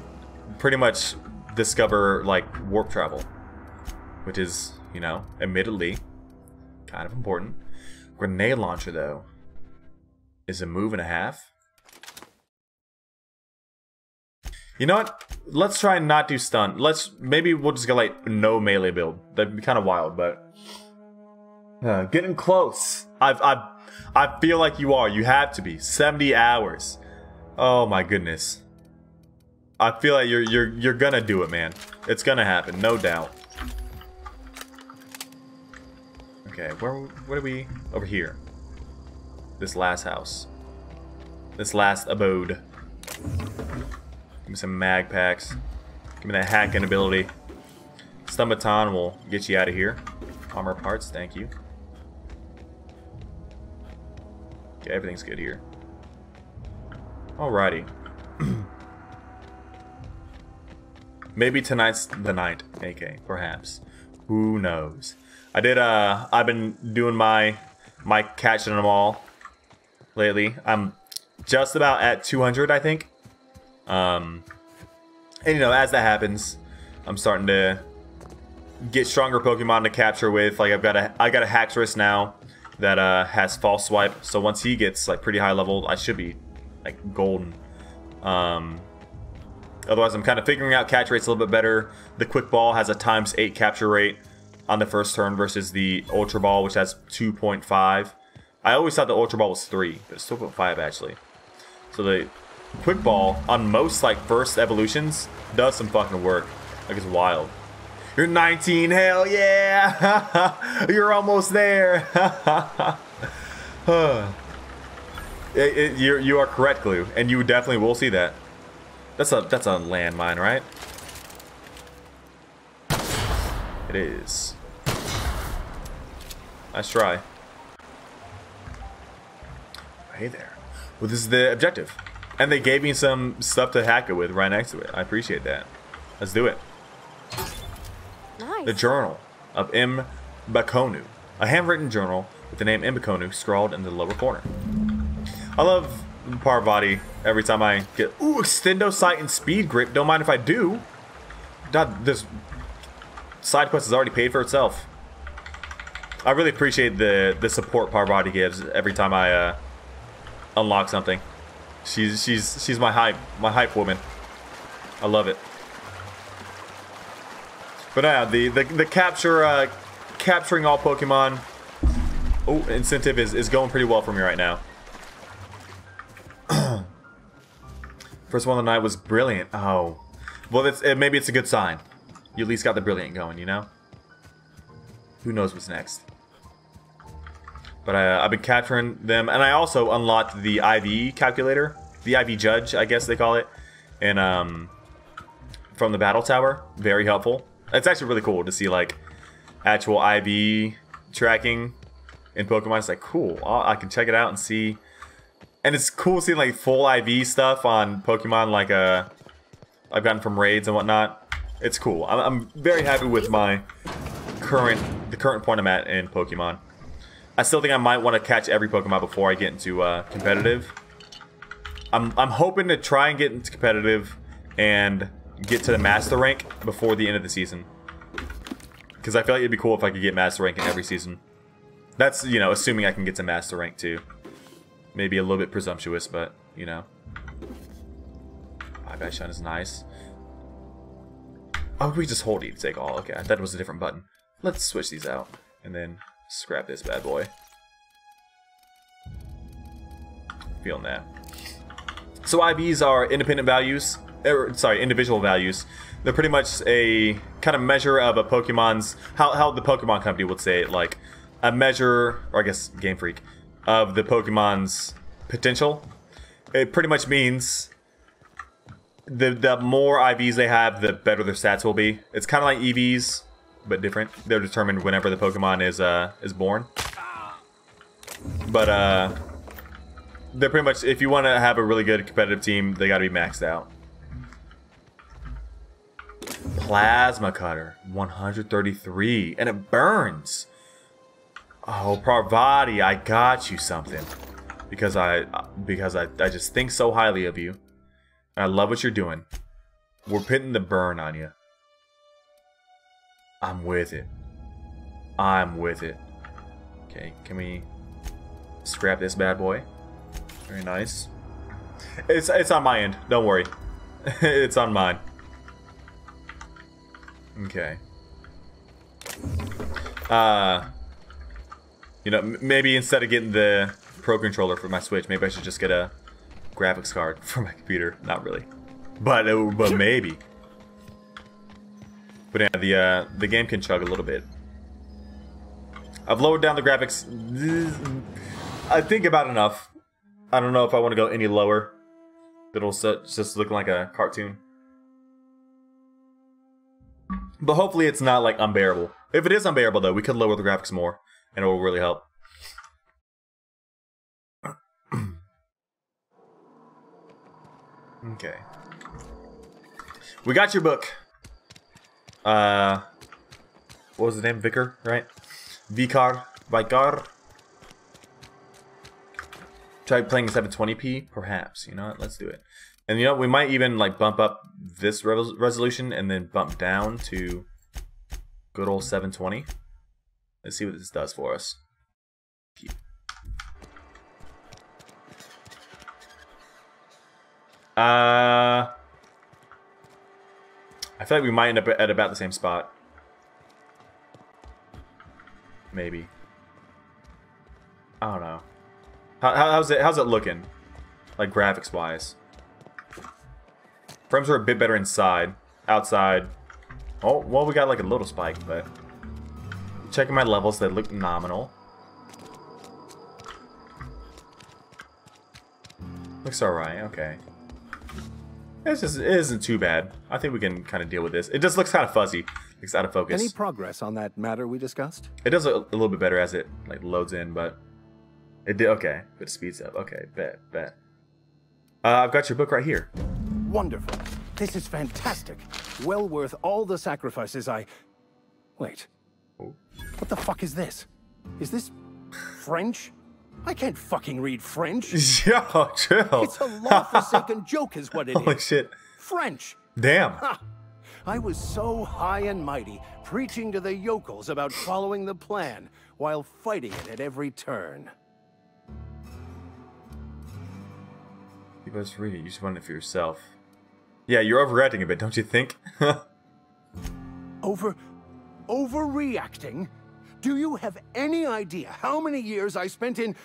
pretty much discover, like, warp travel. Which is, you know, admittedly, kind of important. Grenade launcher, though, is a move and a half. You know what? Let's try and not do stun. Maybe we'll just go like no melee build. That'd be kind of wild, but getting close. I feel like you are. You have to be 70 hours. Oh my goodness. I feel like you're gonna do it, man. It's gonna happen, no doubt. Okay, where are we? Over here. This last house. This last abode. Give me some mag packs. Give me that hacking ability. Stun baton will get you out of here. Armor parts, thank you. Okay, everything's good here. Alrighty. Maybe tonight's the night, AK, perhaps. Who knows? I've been doing my catching them all lately. I'm just about at 200, I think. And you know, as that happens, I'm starting to get stronger Pokemon to capture with. Like I got a Haxorus now that has false swipe. So once he gets like pretty high level, I should be like golden. Otherwise, I'm kind of figuring out catch rates a little bit better. The Quick Ball has a ×8 capture rate on the first turn versus the Ultra Ball, which has 2.5. I always thought the Ultra Ball was 3, but it's 2.5 actually. So the Quick Ball on most like first evolutions does some fucking work. Like it's wild. You're 19, hell yeah! You're almost there. You are correct, Glue, and you definitely will see that. That's a landmine, right? It is. Nice try. Hey there. Well, this is the objective. And they gave me some stuff to hack it with right next to it. I appreciate that. Let's do it. Nice. The Journal of M. Bakonu. A handwritten journal with the name M. Bakonu scrawled in the lower corner. I love Parvati every time I get... Ooh, Extendo Sight and Speed Grip. Don't mind if I do. God, this side quest has already paid for itself. I really appreciate the support Parvati gives every time I unlock something. She's my hype woman. I love it. But yeah, the capturing all Pokemon incentive is going pretty well for me right now. First one of the night was brilliant. Oh, well, maybe it's a good sign. You at least got the brilliant going, you know. Who knows what's next? But I've been capturing them, and I also unlocked the IV calculator, the IV judge, I guess they call it, and from the battle tower. Very helpful. It's actually really cool to see like actual IV tracking in Pokemon. It's like cool. I can check it out and see. And it's cool seeing like full IV stuff on Pokemon like I've gotten from raids and whatnot. It's cool. I'm very happy with my the current point I'm at in Pokemon. I still think I might want to catch every Pokemon before I get into competitive. I'm hoping to try and get into competitive and get to the master rank before the end of the season. Because I feel like it'd be cool if I could get master rank in every season. That's, you know, assuming I can get to master rank too. Maybe a little bit presumptuous, but, you know. Eyeball Shine is nice. Oh, we just hold E to take all. Okay, I thought it was a different button. Let's switch these out. And then scrap this bad boy. Feeling that. So IVs are independent values. Sorry, individual values. They're pretty much a kind of measure of a Pokemon's... How the Pokemon Company would say it. Like, a measure, or I guess Game Freak, of the Pokemon's potential. It pretty much means the more IVs they have, the better their stats will be. It's kind of like EVs, but different. They're determined whenever the Pokemon is born. But they're pretty much, if you want to have a really good competitive team, they got to be maxed out. Plasma Cutter, 133, and it burns. Oh, Parvati, I got you something. Because I just think so highly of you. And I love what you're doing. We're putting the burn on you. I'm with it. I'm with it. Okay, can we scrap this bad boy? Very nice. It's on my end. Don't worry. It's on mine. Okay. You know, maybe instead of getting the Pro Controller for my Switch, maybe I should just get a graphics card for my computer. Not really, but maybe. But yeah, the game can chug a little bit. I've lowered down the graphics. I think about enough. I don't know if I want to go any lower. It'll just look like a cartoon. But hopefully it's not like unbearable. If it is unbearable though, we could lower the graphics more and it will really help. Okay. We got your book. What was the name? Vicar, right? Vicar. Try playing 720p, perhaps. You know what? Let's do it. And you know, we might even like bump up this resolution and then bump down to good old 720. Let's see what this does for us. I feel like we might end up at about the same spot. Maybe. I don't know. How's it looking? Like graphics wise. Frames are a bit better inside. Outside. Oh, well, we got like a little spike, but checking my levels, they look nominal. Looks alright, okay. It isn't too bad. I think we can kind of deal with this. It just looks kind of fuzzy. It's out of focus. Any progress on that matter we discussed? It does a little bit better as it like loads in, but it did okay. But it speeds up. Okay, bet. I've got your book right here. Wonderful. This is fantastic. Well worth all the sacrifices I... Wait. Oh. What the fuck is this? Is this French? I can't fucking read French. Yo, chill. It's a law-forsaken joke is what it is. Holy shit. French. Damn. Ha! I was so high and mighty, preaching to the yokels about following the plan, while fighting it at every turn. You best read it. You should find it for yourself. Yeah, you're overreacting a bit, don't you think? Overreacting? Do you have any idea how many years I spent in...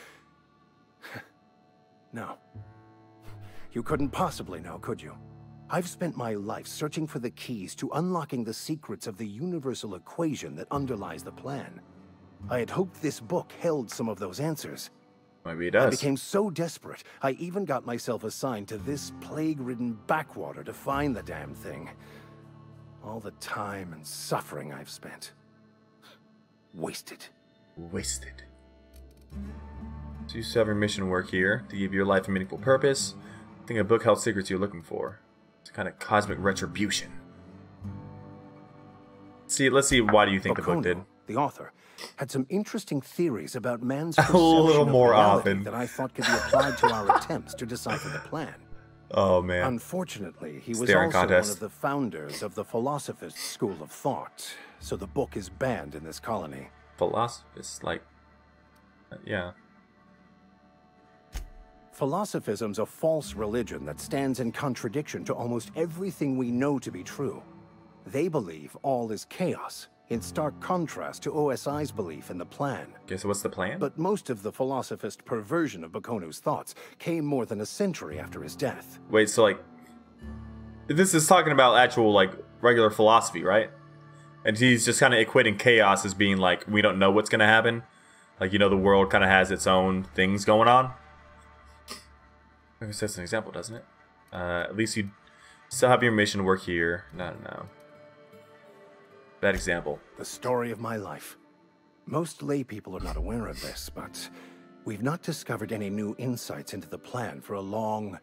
No. You couldn't possibly know, could you? I've spent my life searching for the keys to unlocking the secrets of the universal equation that underlies the plan. I had hoped this book held some of those answers. Maybe it does. I became so desperate, I even got myself assigned to this plague-ridden backwater to find the damn thing. All the time and suffering I've spent. Wasted. Wasted. So you still have your mission work here to give your life a meaningful purpose. I think a book held secrets you're looking for. It's a kind of cosmic retribution. Let's see. Why do you think the book did? The author had some interesting theories about man's a little more often that I thought could be applied to our attempts to decipher the plan. Oh man! Unfortunately, he was also one of the founders of the Philosophist school of thought, so the book is banned in this colony. Philosophist, like, yeah. Philosophism's a false religion that stands in contradiction to almost everything we know to be true. They believe all is chaos, in stark contrast to OSI's belief in the plan. Okay, so what's the plan? But most of the Philosophist perversion of Bakonu's thoughts came more than a century after his death. Wait, so like, this is talking about actual, like, regular philosophy, right? And he's just kind of equating chaos as being like, we don't know what's going to happen. Like, you know, the world kind of has its own things going on. I guess that's an example, doesn't it? At least you still have your mission work here. No. Bad example. The story of my life. Most lay people are not aware of this, but we've not discovered any new insights into the plan for a long,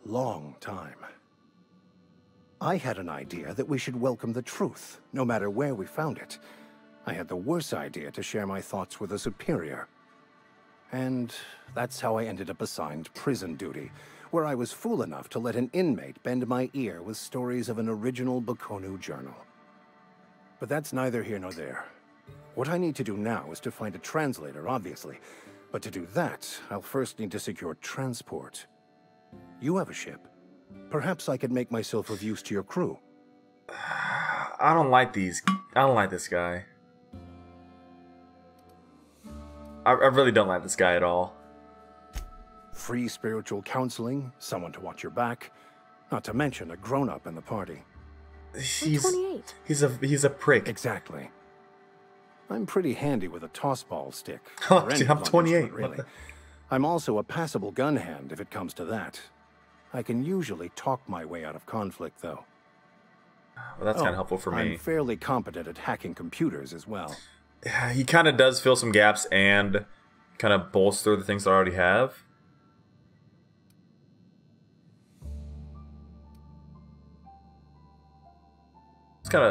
long time. I had an idea that we should welcome the truth, no matter where we found it. I had the worse idea to share my thoughts with a superior. And that's how I ended up assigned prison duty, where I was fool enough to let an inmate bend my ear with stories of an original Bakonu journal. But that's neither here nor there. What I need to do now is to find a translator, obviously. But to do that, I'll first need to secure transport. You have a ship. Perhaps I could make myself of use to your crew. I don't like this guy. I really don't like this guy at all. Free spiritual counseling, someone to watch your back, not to mention a grown-up in the party. He's a prick. Exactly. I'm pretty handy with a tossball stick. Dude, I'm 28. Really. I'm also a passable gun hand if it comes to that. I can usually talk my way out of conflict, though. Well, that's kind of helpful for me. I'm fairly competent at hacking computers as well. Yeah, he kind of does fill some gaps and kind of bolster the things that I already have. Let's kind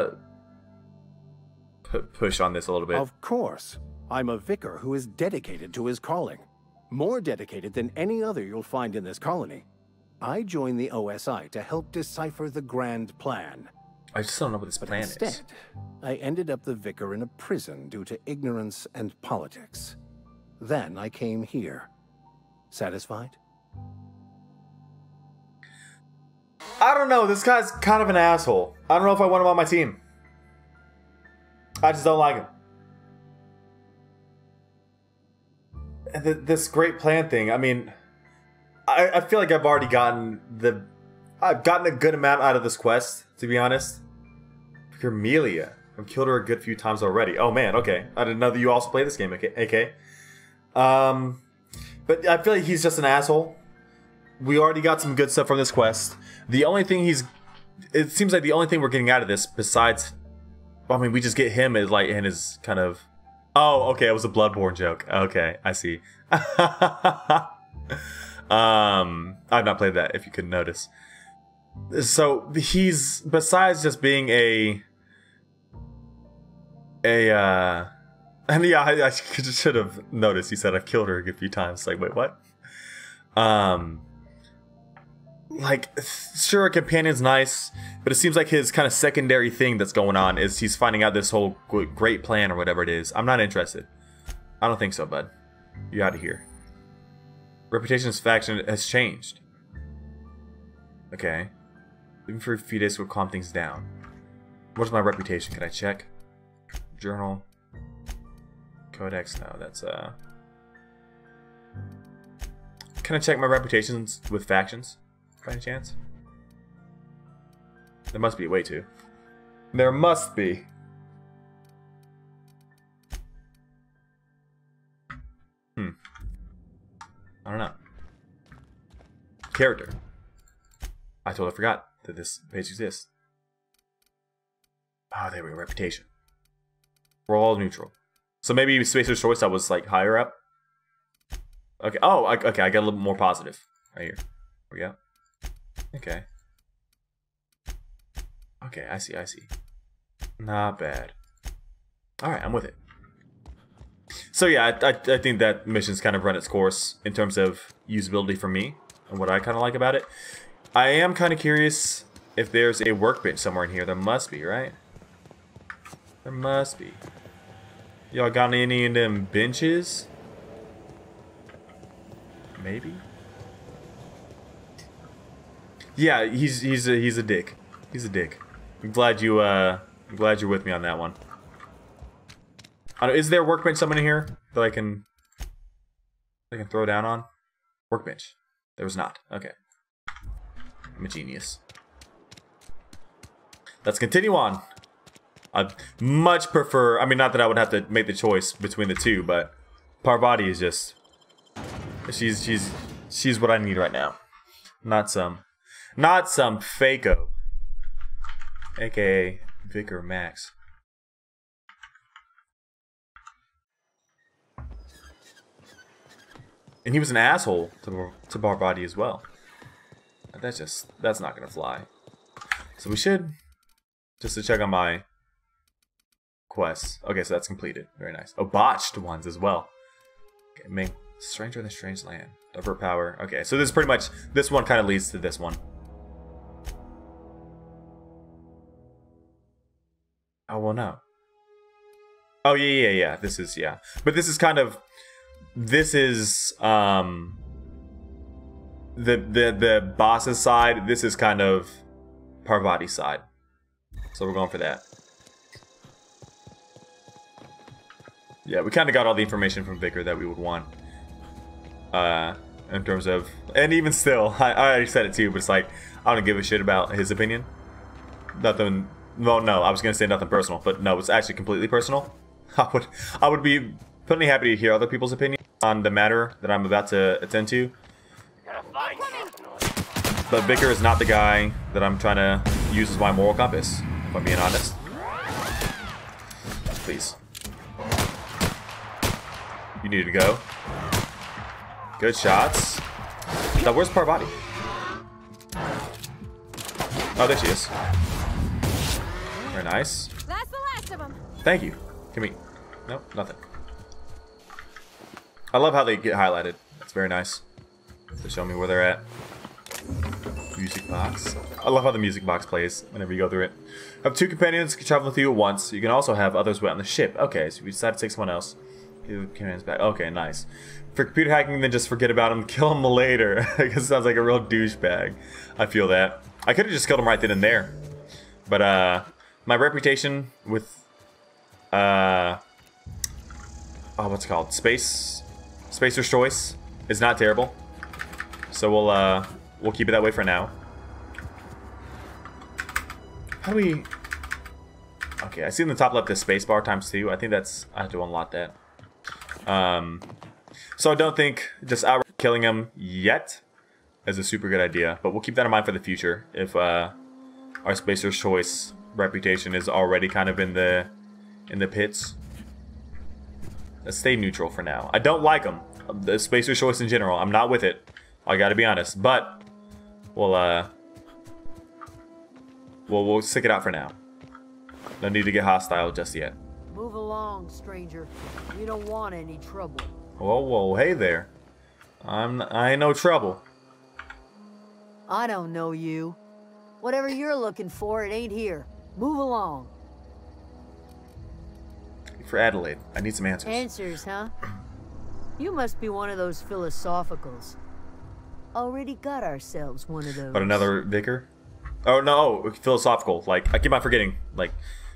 of push on this a little bit. Of course. I'm a vicar who is dedicated to his calling. More dedicated than any other you'll find in this colony. I joined the OSI to help decipher the grand plan. I just don't know what this plan is. Instead, I ended up the vicar in a prison due to ignorance and politics. Then I came here. Satisfied? I don't know. This guy's kind of an asshole. I don't know if I want him on my team. I just don't like him. And this great plan thing. I mean, I feel like I've already gotten a good amount out of this quest, to be honest. Amelia. I've killed her a good few times already. Oh man, okay. I didn't know that you also play this game, AK. But I feel like he's just an asshole. We already got some good stuff from this quest. The only thing it seems like the only thing we're getting out of this, besides, I mean, we just get him as like in his kind of. Oh, okay, it was a Bloodborne joke. Okay, I see. I've not played that, if you couldn't notice. So he's, besides just being and yeah, I should have noticed. He said I've killed her a few times. Like, wait, what? Like, sure, a companion's nice, but it seems like his kind of secondary thing that's going on is he's finding out this whole great plan or whatever it is. I'm not interested. I don't think so, bud. You're out of here. Reputation's faction has changed. Okay. Even for a few days to calm things down. What's my reputation? Can I check? Journal. Codex? No, that's Can I check my reputations with factions? By any chance? There must be a way to. There must be. I don't know. Character. I totally forgot that this page exists. Oh, there we go. Reputation. We're all neutral. So maybe Spacer's Choice I was like higher up. Okay. Oh, okay. I got a little more positive right here. There we go. Okay. Okay, I see. Not bad. Alright, I'm with it. So yeah, I think that mission's kind of run its course in terms of usability for me and what I kind of like about it. I am kind of curious if there's a workbench somewhere in here. There must be, right? There must be. Y'all got any of them benches? Maybe? Yeah, he's a dick. He's a dick. I'm glad you're with me on that one. Is there a workbench somewhere in here that I can throw down on? Workbench. There was not. Okay. I'm a genius. Let's continue on. I'd much prefer, I mean, not that I would have to make the choice between the two, but Parvati is just, she's what I need right now. Not some Fako, aka Vicar Max. And he was an asshole to Parvati as well. That's not gonna fly. So we should, just to check on my quests. Okay, so that's completed. Very nice. Oh, botched ones as well. Okay, Ming, Stranger in the Strange Land. Divert power. Okay, so this is pretty much, this one kind of leads to this one. Oh, well, no. Oh, yeah. This is, yeah. But this is kind of, this is, the boss's side. This is kind of Parvati's side. So we're going for that. Yeah, we kind of got all the information from Vicar that we would want. In terms of, and even still, I already said it too, but it's like, I don't give a shit about his opinion. Nothing, well, no, I was going to say nothing personal, but no, it's actually completely personal. I would be plenty happy to hear other people's opinion on the matter that I'm about to attend to. But Vicar is not the guy that I'm trying to use as my moral compass, if I'm being honest. Please. You need to go. Good shots. Now, where's Parvati? Oh, there she is. Very nice. That's the last of them. Thank you. Give me. Nope, nothing. I love how they get highlighted. It's very nice. To show me where they're at. Music box. I love how the music box plays whenever you go through it. Have 2 companions can travel with you at once. You can also have others wait on the ship. Okay, so we decide to take someone else. Companions back. Okay, nice. For computer hacking, then just forget about him. Kill him later. Because it sounds like a real douchebag. I feel that. I could have just killed him right then and there. But my reputation with oh, what's it called? Spacer's Choice is not terrible. So we'll keep it that way for now. How do we... Okay, I see in the top left the spacebar ×2. I think that's... I have to unlock that. So I don't think just outright killing him yet is a super good idea. But we'll keep that in mind for the future. If our Spacer's Choice reputation is already kind of in the pits. Let's stay neutral for now. I don't like him. The Spacer's Choice in general. I'm not with it. I gotta be honest. But we'll stick it out for now. No need to get hostile just yet. Move along, stranger. We don't want any trouble. Whoa, whoa, hey there. I ain't no trouble. I don't know you. Whatever you're looking for, it ain't here. Move along. For Adelaide, I need some answers. Answers, huh? You must be one of those philosophicals. Already got ourselves one of those. But another vicar? Oh no, philosophical. Like, I keep on forgetting. Like,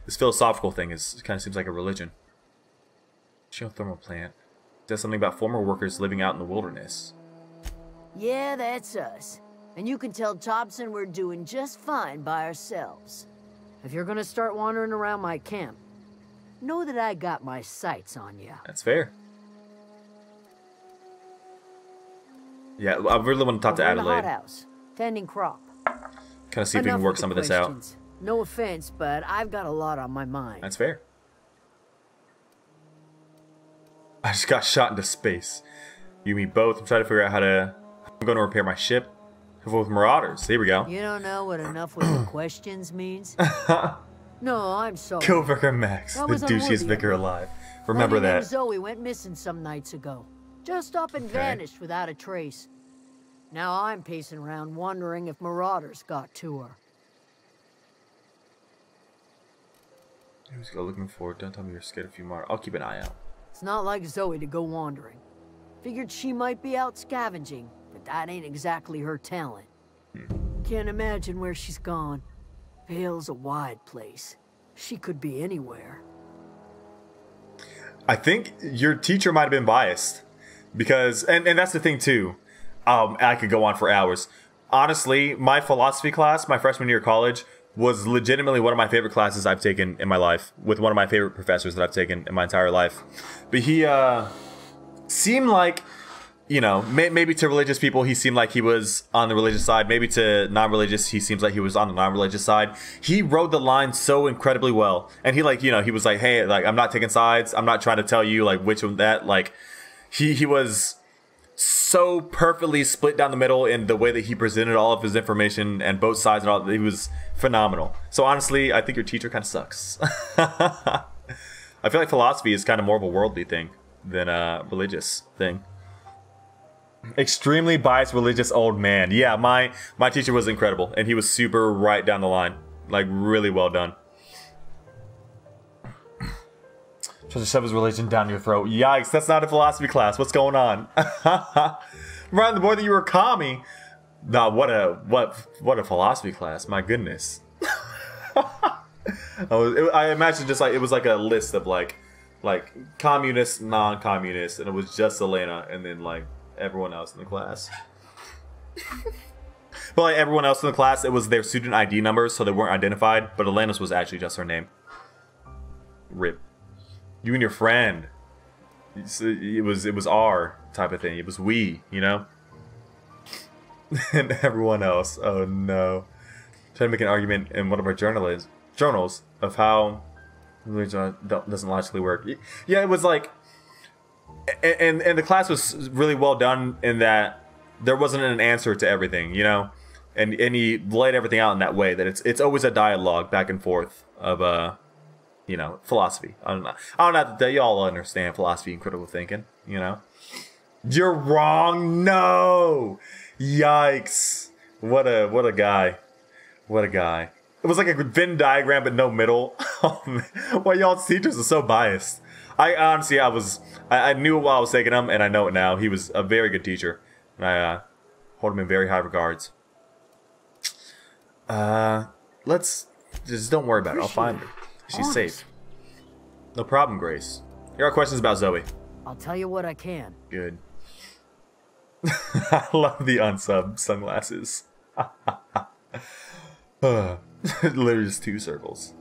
this philosophical thing kind of seems like a religion. Geothermal plant. It says something about former workers living out in the wilderness. Yeah, that's us. And you can tell Thompson we're doing just fine by ourselves. If you're gonna start wandering around my camp, know that I got my sights on you. That's fair. Yeah, I really want to talk to Adelaide. In the hothouse, tending crop. Kind of see if we can work some of this out. No offense, but I've got a lot on my mind. That's fair. I just got shot into space. You and me both. I'm trying to figure out how to... I'm going to repair my ship. With marauders. Here we go. You don't know what enough with the questions means? No, I'm sorry. Kill Vicar Max, the douchiest vicar alive. Remember that. Zoe went missing some nights ago. Just up and vanished without a trace. Now I'm pacing around wondering if marauders got to her. Who's go looking for? Don't tell me you're scared of few more. I'll keep an eye out. It's not like Zoe to go wandering. Figured she might be out scavenging, but that ain't exactly her talent. Can't imagine where she's gone. Vale's a wide place. She could be anywhere. I think your teacher might have been biased. Because, and that's the thing too. I could go on for hours. Honestly, my philosophy class, my freshman year of college, was legitimately one of my favorite classes I've taken in my life. With one of my favorite professors that I've taken in my entire life. But he seemed like, you know, maybe to religious people he seemed like he was on the religious side. Maybe to non-religious he seems like he was on the non-religious side. He rode the line so incredibly well. And he like, you know, he was like, hey, like, I'm not taking sides. I'm not trying to tell you like which one that, like, he was so perfectly split down the middle in the way that he presented all of his information and both sides and all. He was phenomenal. So honestly, I think your teacher kind of sucks. I feel like philosophy is kind of more of a worldly thing than a religious thing. Extremely biased religious old man. Yeah, my teacher was incredible and he was super right down the line. Like really well done. Trying to shove his religion down your throat. Yikes, that's not a philosophy class. What's going on? Right, the boy that you were a commie. Nah, what a philosophy class. My goodness. I imagine just like it was like a list of like communist, non-communist, and it was just Elena and then like everyone else in the class. But like everyone else in the class, it was their student ID numbers, so they weren't identified. But Elena's was actually just her name. RIP. You and your friend. It was our type of thing. It was we, you know? And everyone else. Oh no. Trying to make an argument in one of our journals of how religion doesn't logically work. Yeah, it was like, and the class was really well done in that there wasn't an answer to everything, you know, and he laid everything out in that way that it's always a dialogue back and forth of you know, philosophy. I don't know that y'all understand philosophy and critical thinking, you know. You're wrong. No. Yikes. What a guy. What a guy. It was like a Venn diagram but no middle. Oh, man. Why y'all's teachers are so biased. I honestly, I knew it while I was taking him, and I know it now. He was a very good teacher. And I hold him in very high regards. Let's just don't worry about it. I'll find her. She's safe. No problem, Grace. Here are questions about Zoe. I'll tell you what I can. Good. I love the unsub sunglasses. Literally just 2 circles.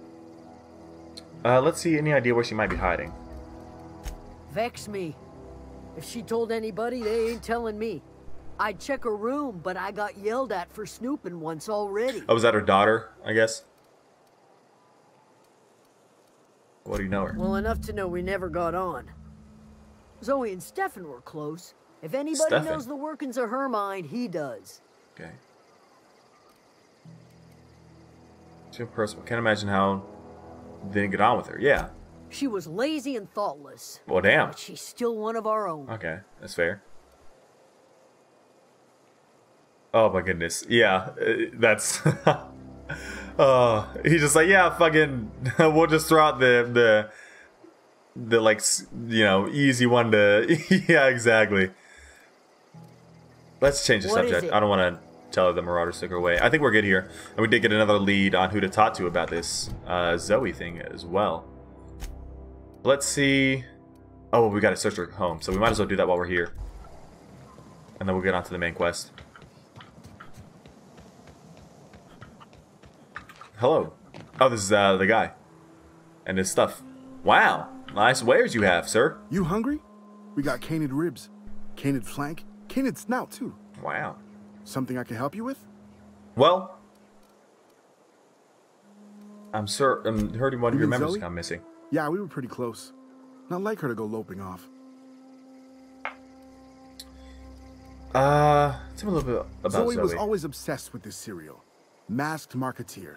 Let's see, any idea where she might be hiding? Vex me. If she told anybody, they ain't telling me. I'd check her room, but I got yelled at for snooping once already. Oh, was that her daughter, I guess? What do you know her? Well, enough to know we never got on. Zoe and Stefan were close. If anybody knows the workings of her mind, he does. Okay. Too personal. Can't imagine how they didn't get on with her. Yeah. She was lazy and thoughtless. Well, damn. But she's still one of our own. Okay, that's fair. Oh my goodness. Yeah, that's... he's just like, yeah, fucking, we'll just throw out the like, you know, easy one to, yeah, exactly. Let's change the subject. I don't want to tell her the Marauders took her away. I think we're good here. And we did get another lead on who to talk to about this Zoe thing as well. Let's see. Oh, we got to search her home, so we might as well do that while we're here. And then we'll get on to the main quest. Hello. Oh, this is the guy. And his stuff. Wow. Nice wares you have, sir. You hungry? We got canid ribs, canid flank, canid snout, too. Wow. Something I can help you with? Well, I'm heard one of your members gone missing. Yeah, we were pretty close. Not like her to go loping off. Tell me a little bit about Zoe. Zoe was always obsessed with this serial. Masked Marketeer.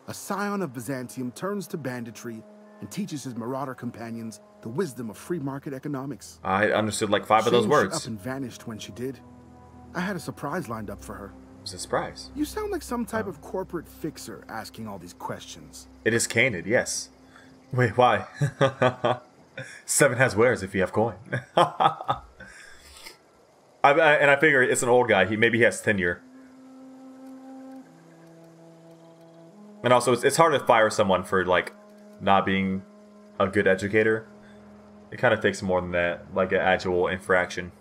A scion of Byzantium turns to banditry and teaches his marauder companions the wisdom of free market economics. I understood like 5 of those words. Up and vanished when she did. I had a surprise lined up for her. What's a surprise? You sound like some type of corporate fixer asking all these questions. It is canid, yes. Wait, why? 7 has wares if you have coin. And I figure it's an old guy. Maybe he has tenure. And also, it's hard to fire someone for, like, not being a good educator. It kind of takes more than that, like an actual infraction.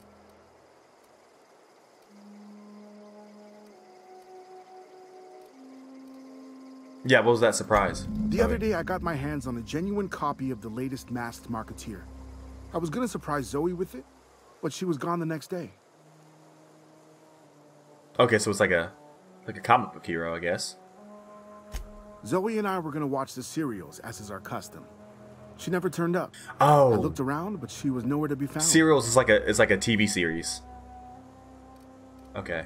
Yeah, what was that surprise? The other day, I got my hands on a genuine copy of the latest Masked Marketeer. I was gonna surprise Zoe with it, but she was gone the next day. Okay, so it's like a comic book hero, I guess. Zoe and I were gonna watch the serials, as is our custom. She never turned up. Oh. I looked around, but she was nowhere to be found. Serials is like a TV series. Okay.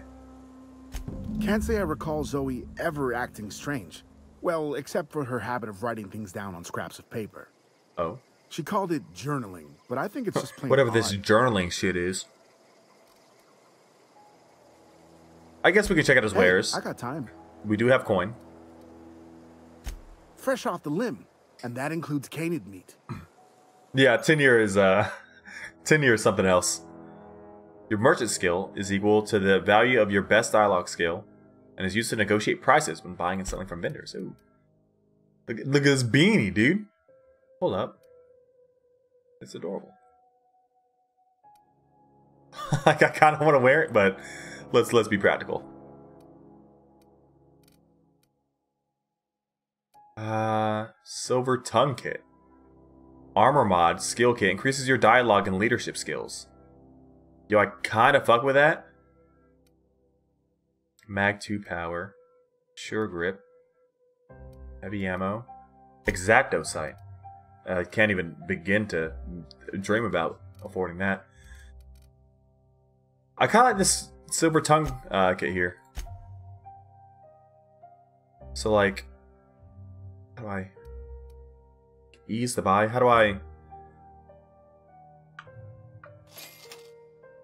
Can't say I recall Zoe ever acting strange. Well, except for her habit of writing things down on scraps of paper. Oh. She called it journaling, but I think it's just plain whatever odd. This journaling shit is. I guess we can check out his wares. I got time. We do have coin. Fresh off the limb, and that includes canid meat. Yeah, tenure is something else. Your merchant skill is equal to the value of your best dialogue skill, and is used to negotiate prices when buying and selling from vendors. Ooh, look at this beanie, dude. Hold up, it's adorable. Like I kind of want to wear it, but let's be practical. Silver tongue kit. Armor mod skill kit increases your dialogue and leadership skills. Yo, I kind of fuck with that. Mag 2 power. Sure grip. Heavy ammo. Exacto sight. I can't even begin to dream about affording that. I kind of like this silver tongue kit here. So like, how do I ease the buy? How do I?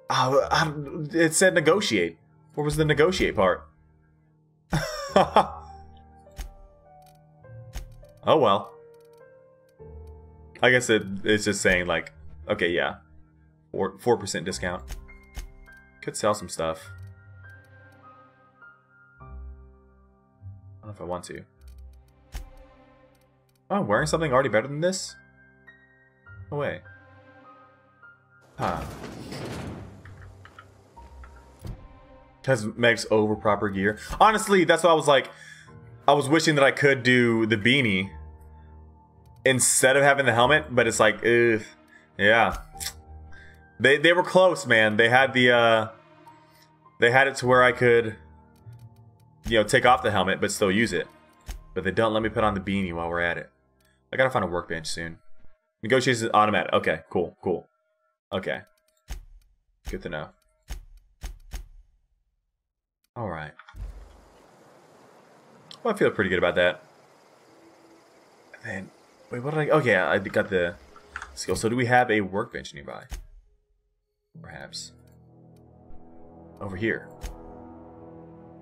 Oh, it said negotiate. Where was the negotiate part? Oh well. I guess it's just saying like, okay, yeah, 4% discount. Could sell some stuff. I don't know if I want to. Oh, I'm wearing something already better than this? No way. Huh. Has Meg's over proper gear. Honestly, that's why I was like, I was wishing that I could do the beanie instead of having the helmet, but it's like, ugh, yeah. They were close, man. They had the they had it to where I could, you know, take off the helmet but still use it. But they don't let me put on the beanie while we're at it. I gotta find a workbench soon. Negotiations automatic. Okay, cool, cool. Okay. Good to know. Alright. Well, I feel pretty good about that. And then, wait, what did I... Oh, yeah, I got the skill. So do we have a workbench nearby? Perhaps. Over here.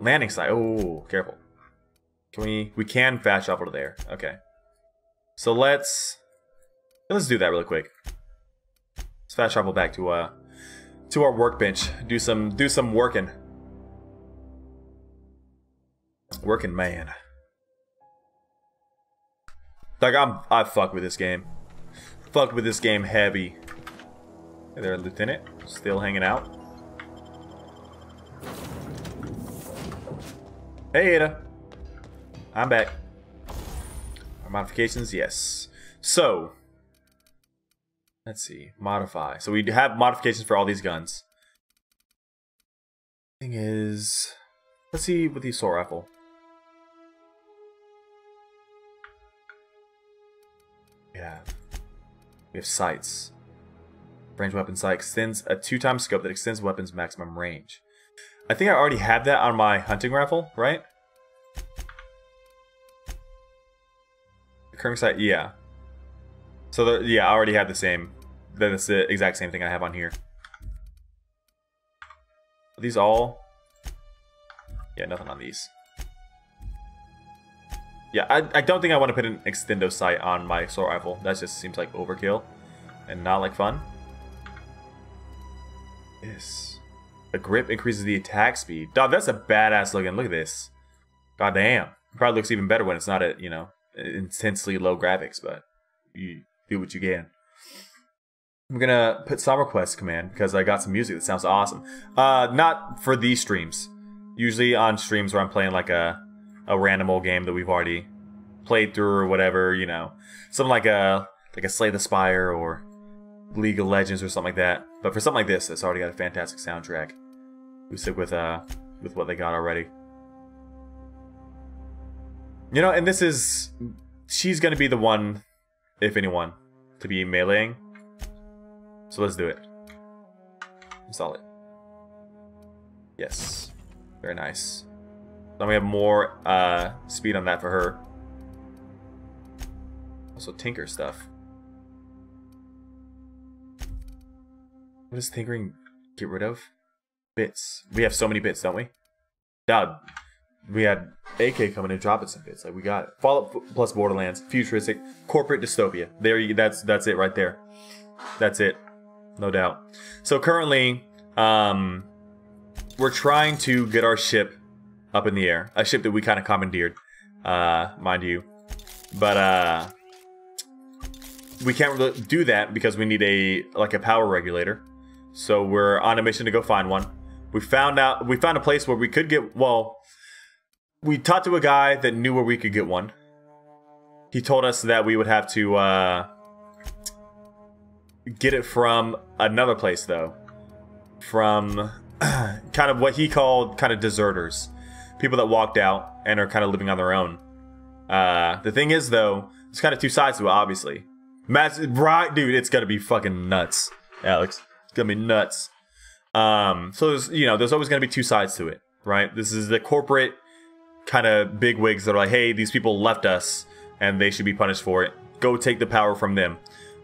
Landing site. Oh, careful. Can we... We can fast travel to there. Okay. So let's do that really quick. Let's fast travel back to our workbench. Do some working. Working man. Like I fuck with this game. Fuck with this game heavy. Hey there, Lieutenant. Still hanging out. Hey Ada. I'm back. Our modifications, yes. So let's see. Modify. So we have modifications for all these guns. Thing is, let's see with the assault rifle. We have sights. Range weapon sight extends a 2x scope that extends weapons maximum range. I think I already have that on my hunting rifle, right? Recurring sight, yeah. So yeah, I already have the same. That's the exact same thing I have on here. Are these all? Yeah, nothing on these. Yeah, I don't think I want to put an extendo sight on my assault rifle. That just seems like overkill and not like fun. This. The grip increases the attack speed. Dog, that's a badass looking. Look at this. God damn. It probably looks even better when it's not at, you know, intensely low graphics, but you do what you can. I'm gonna put Summer Quest command because I got some music that sounds awesome. Not for these streams. Usually on streams where I'm playing like a random old game that we've already played through or whatever, you know, something like a Slay the Spire or League of Legends or something like that. But for something like this, it's already got a fantastic soundtrack. We stick with what they got already. You know, and this is, she's gonna be the one, if anyone, to be meleeing. So let's do it. Install it. Yes, very nice. Then we have more speed on that for her. Also tinker stuff. What does tinkering get rid of? Bits. We have so many bits, don't we? Dad, we had AK coming and dropping some bits. Like we got it. Fallout plus Borderlands, futuristic, corporate dystopia. There you. That's it right there. That's it, no doubt. So currently, we're trying to get our ship up in the air. A ship that we kind of commandeered, mind you. But we can't really do that because we need a power regulator. So we're on a mission to go find one. We found a place where we could get, well, we talked to a guy that knew where we could get one. He told us that we would have to get it from another place, though. From kind of what he called kind of deserters. People that walked out and are kind of living on their own. The thing is, though, there's kind of two sides to it, obviously. Right, dude, it's gonna be fucking nuts, Alex. It's gonna be nuts. So there's, you know, there's always gonna be two sides to it, right? This is the corporate kind of bigwigs that are like, hey, these people left us and they should be punished for it. Go take the power from them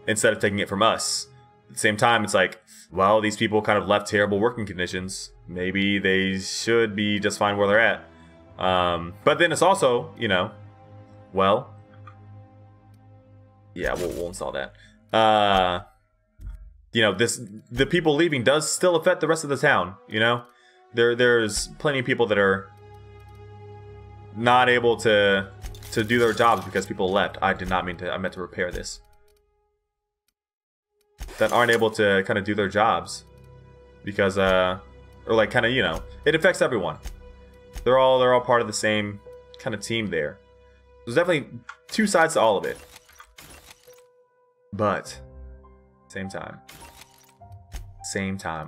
instead of taking it from us. At the same time, it's like, well, these people kind of left terrible working conditions. Maybe they should be just fine where they're at. But then it's also, you know, well, yeah, we'll install that. You know, the people leaving does still affect the rest of the town. You know, there's plenty of people that are not able to do their jobs because people left. I did not mean to. I meant to repair this. That aren't able to kind of do their jobs because or like kind of, you know, it affects everyone. They're all part of the same kind of team there. There's definitely two sides to all of it. But same time,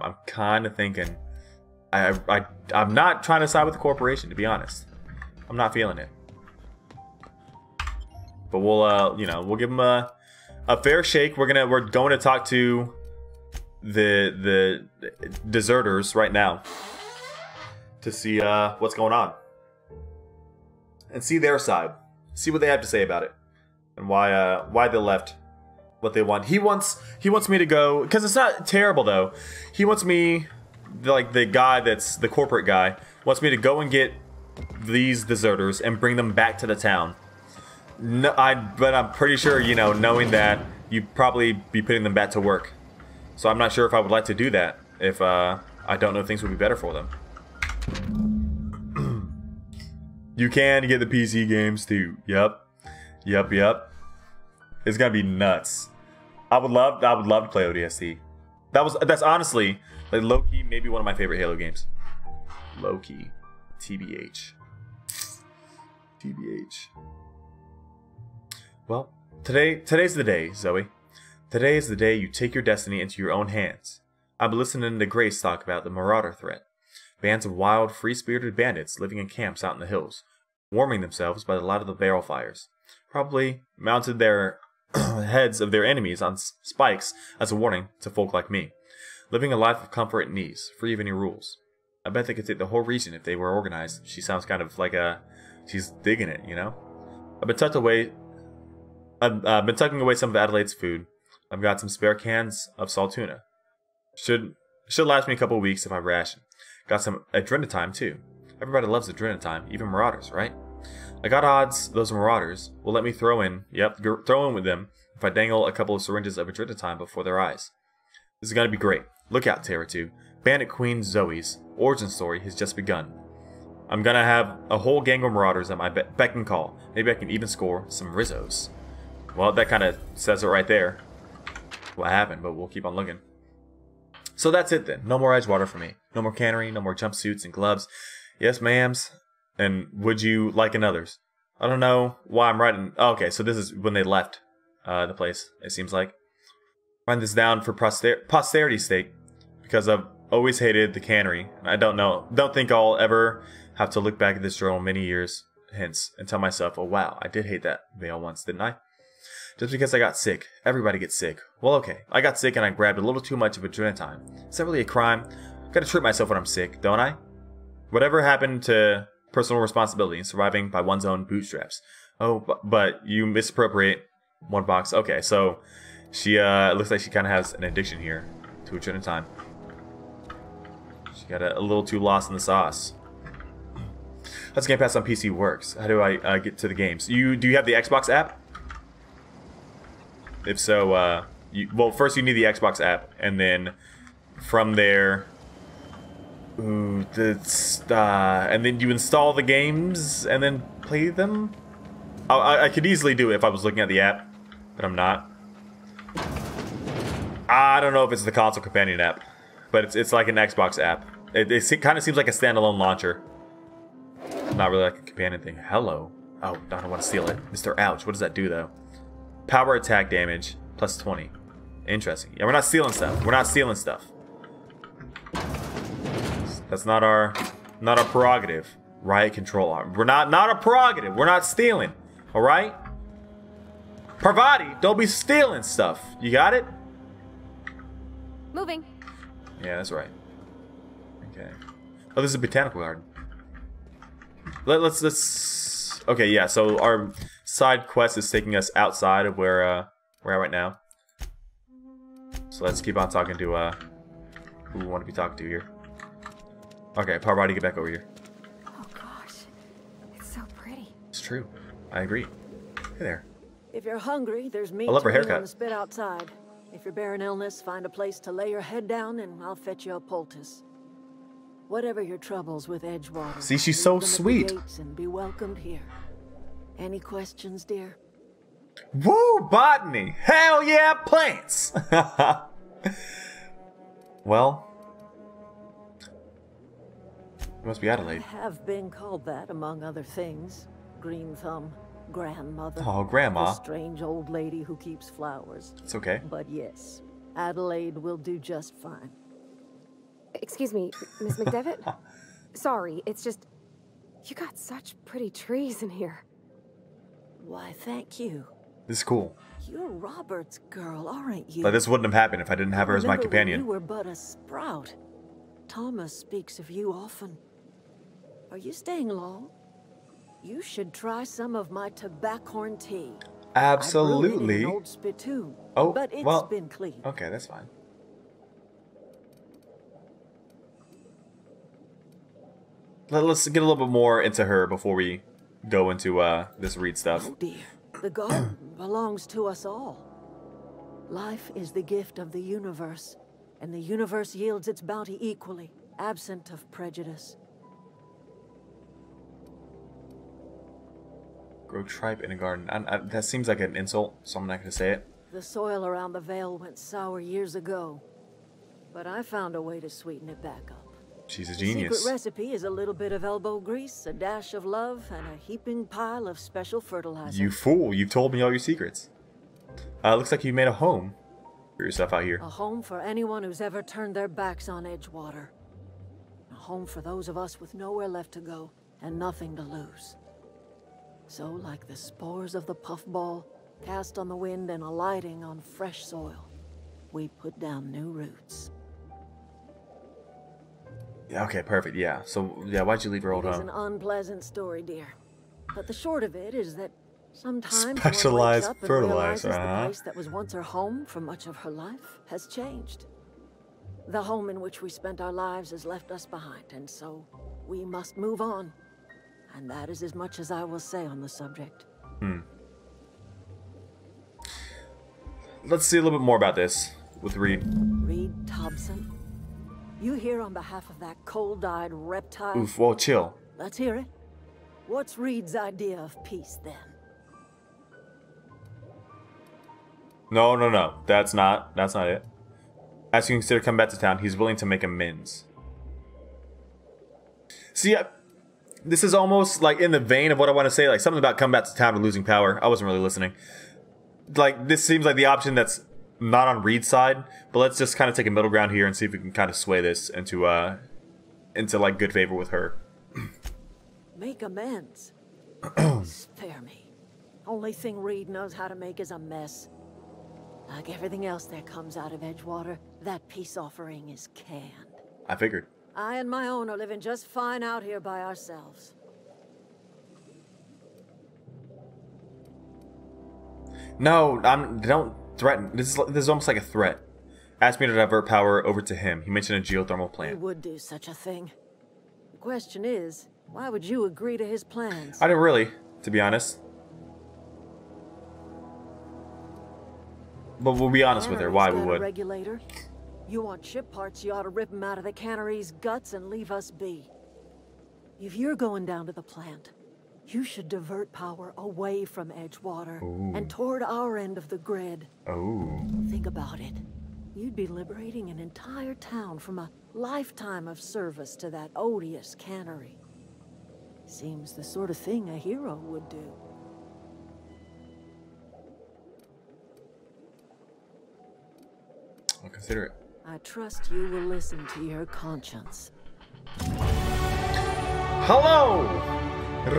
I'm kind of thinking I'm not trying to side with the corporation, to be honest. I'm not feeling it. But we'll you know, we'll give them a fair shake. We're going to talk to the deserters right now to see what's going on and see their side, see what they have to say about it and why they left, what they want. He wants me to go, because it's not terrible though. He wants me, like the guy that's the corporate guy, wants me to go and get these deserters and bring them back to the town. No, but I'm pretty sure, you know, knowing that, you'd probably be putting them back to work. So I'm not sure if I would like to do that if I don't know if things would be better for them. You can get the PC games too. Yep. It's gonna be nuts. I would love to play ODST. That's honestly, like, low-key maybe one of my favorite Halo games. Low-key. TBH. Well, today's the day, Zoe. Today is the day you take your destiny into your own hands. I've been listening to Grace talk about the Marauder threat. Bands of wild, free-spirited bandits living in camps out in the hills, warming themselves by the light of the barrel fires. Probably mounted their heads of their enemies on spikes as a warning to folk like me. Living a life of comfort and ease, free of any rules. I bet they could take the whole region if they were organized. She sounds kind of like she's digging it, you know? I've been tucking away some of Adelaide's food. I've got some spare cans of salt tuna. Should last me a couple of weeks if I ration. Got some adrenatime too. Everybody loves adrenatime, even marauders, right? I got odds those marauders will let me throw in with them if I dangle a couple of syringes of adrenatime before their eyes. This is gonna be great. Look out, Terra 2. Bandit Queen Zoe's origin story has just begun. I'm gonna have a whole gang of marauders at my beck and call. Maybe I can even score some Rizzos. Well, that kind of says it right there. What happened, but we'll keep on looking. So that's it then. No more Edgewater for me. No more cannery, no more jumpsuits and gloves. Yes, ma'ams. And would you like another's? I don't know why I'm writing. Oh, okay, so this is when they left the place, it seems like. Write this down for posterity's sake, because I've always hated the cannery. I don't think I'll ever have to look back at this journal many years hence and tell myself, oh wow, I did hate that veil once, didn't I? Just because I got sick. Everybody gets sick. Well, okay, I got sick and I grabbed a little too much of adrenatime. Is that really a crime? Gotta treat myself when I'm sick, don't I? Whatever happened to personal responsibility and surviving by one's own bootstraps? Oh, but you misappropriate one box. Okay, so she looks like she kind of has an addiction here to adrenatime. She got a little too lost in the sauce. How's Game Pass on PC works? How do I get to the games? Do you have the Xbox app? If so, well, first you need the Xbox app, and then from there, and then you install the games and then play them. I could easily do it if I was looking at the app, but I'm not. I don't know if it's the console companion app, but it's like an Xbox app. It kind of seems like a standalone launcher. Not really like a companion thing. Hello. Oh, I don't want to steal it. Mr. Ouch. What does that do, though? Power attack damage, plus 20. Interesting. Yeah, we're not stealing stuff. We're not stealing stuff. That's not our prerogative. Riot control arm. We're not a prerogative. We're not stealing. All right? Parvati, don't be stealing stuff. You got it? Moving. Yeah, that's right. Okay. Oh, this is a botanical garden. Let's. Okay, yeah. So our side quest is taking us outside of where we're at right now. So let's keep on talking to who we want to be talking to here. Okay, Parvati, get back over here. Oh gosh, it's so pretty. It's true. I agree. Hey there. If you're hungry, there's meat I love her on the haircut. spit outside. If you're bearing illness, find a place to lay your head down and I'll fetch you a poultice. Whatever your troubles with Edgewater. See, she's so sweet. And be welcomed here. Any questions, dear? Woo, botany! Hell yeah, plants! Well, it must be Adelaide. I have been called that, among other things. Green Thumb, grandmother. Oh, Grandma. The strange old lady who keeps flowers. It's okay. But yes, Adelaide will do just fine. Excuse me, Miss McDevitt? Sorry, it's just... You got such pretty trees in here. Why, thank you. This is cool. You're Robert's girl, aren't you? But this wouldn't have happened if I didn't have her as my companion. You were but a sprout. Thomas speaks of you often. Are you staying long? You should try some of my tobaccorn tea. Absolutely. I brewed it in an old spittoon, oh, but it's well, been cleaned. Okay, that's fine. Let's get a little bit more into her before we go into this Reed stuff. Oh dear, the garden belongs to us all. Life is the gift of the universe, and the universe yields its bounty equally, absent of prejudice. Grow tripe in a garden. That seems like an insult, so I'm not going to say it. The soil around the Vale went sour years ago, but I found a way to sweeten it back up. She's a The genius. secret recipe is a little bit of elbow grease, a dash of love, and a heaping pile of special fertilizer. You fool! You've told me all your secrets. Looks like you made a home for yourself out here. A home for anyone who's ever turned their backs on Edgewater. A home for those of us with nowhere left to go and nothing to lose. So, like the spores of the puffball, cast on the wind and alighting on fresh soil, we put down new roots. Yeah, okay, perfect. Yeah. So, yeah, why'd you leave your old home? It is an unpleasant story, dear. But the short of it is that sometimes specialized one wakes up and fertilizer, realizes the place that was once her home for much of her life has changed. The home in which we spent our lives has left us behind, and so we must move on. And that is as much as I will say on the subject. Let's see a little bit more about this with Reed. Reed Thompson? You here on behalf of that cold-eyed reptile? Oof, whoa, chill. Let's hear it. What's Reed's idea of peace, then? No. That's not it. As you consider coming back to town, he's willing to make amends. See, this is almost like in the vein of what I want to say, like something about coming back to town and losing power. I wasn't really listening. Like, this seems like the option that's not on Reed's side, but let's just kind of take a middle ground here and see if we can kind of sway this into like good favor with her. Make amends. Spare me. Only thing Reed knows how to make is a mess. Like everything else that comes out of Edgewater, that peace offering is canned. I figured. I and my own are living just fine out here by ourselves. No, don't threaten. This is almost like a threat. Asked me to divert power over to him. He mentioned a geothermal He plant. would do such a thing. The question is, why would you agree to his plans? I didn't really, to be honest. But we'll be honest with her, why we would. Regulator. You want ship parts, you ought to rip them out of the cannery's guts and leave us be. If you're going down to the plant, you should divert power away from Edgewater and toward our end of the grid. Think about it. You'd be liberating an entire town from a lifetime of service to that odious cannery. Seems the sort of thing a hero would do. Consider it. I trust you will listen to your conscience. Hello! I've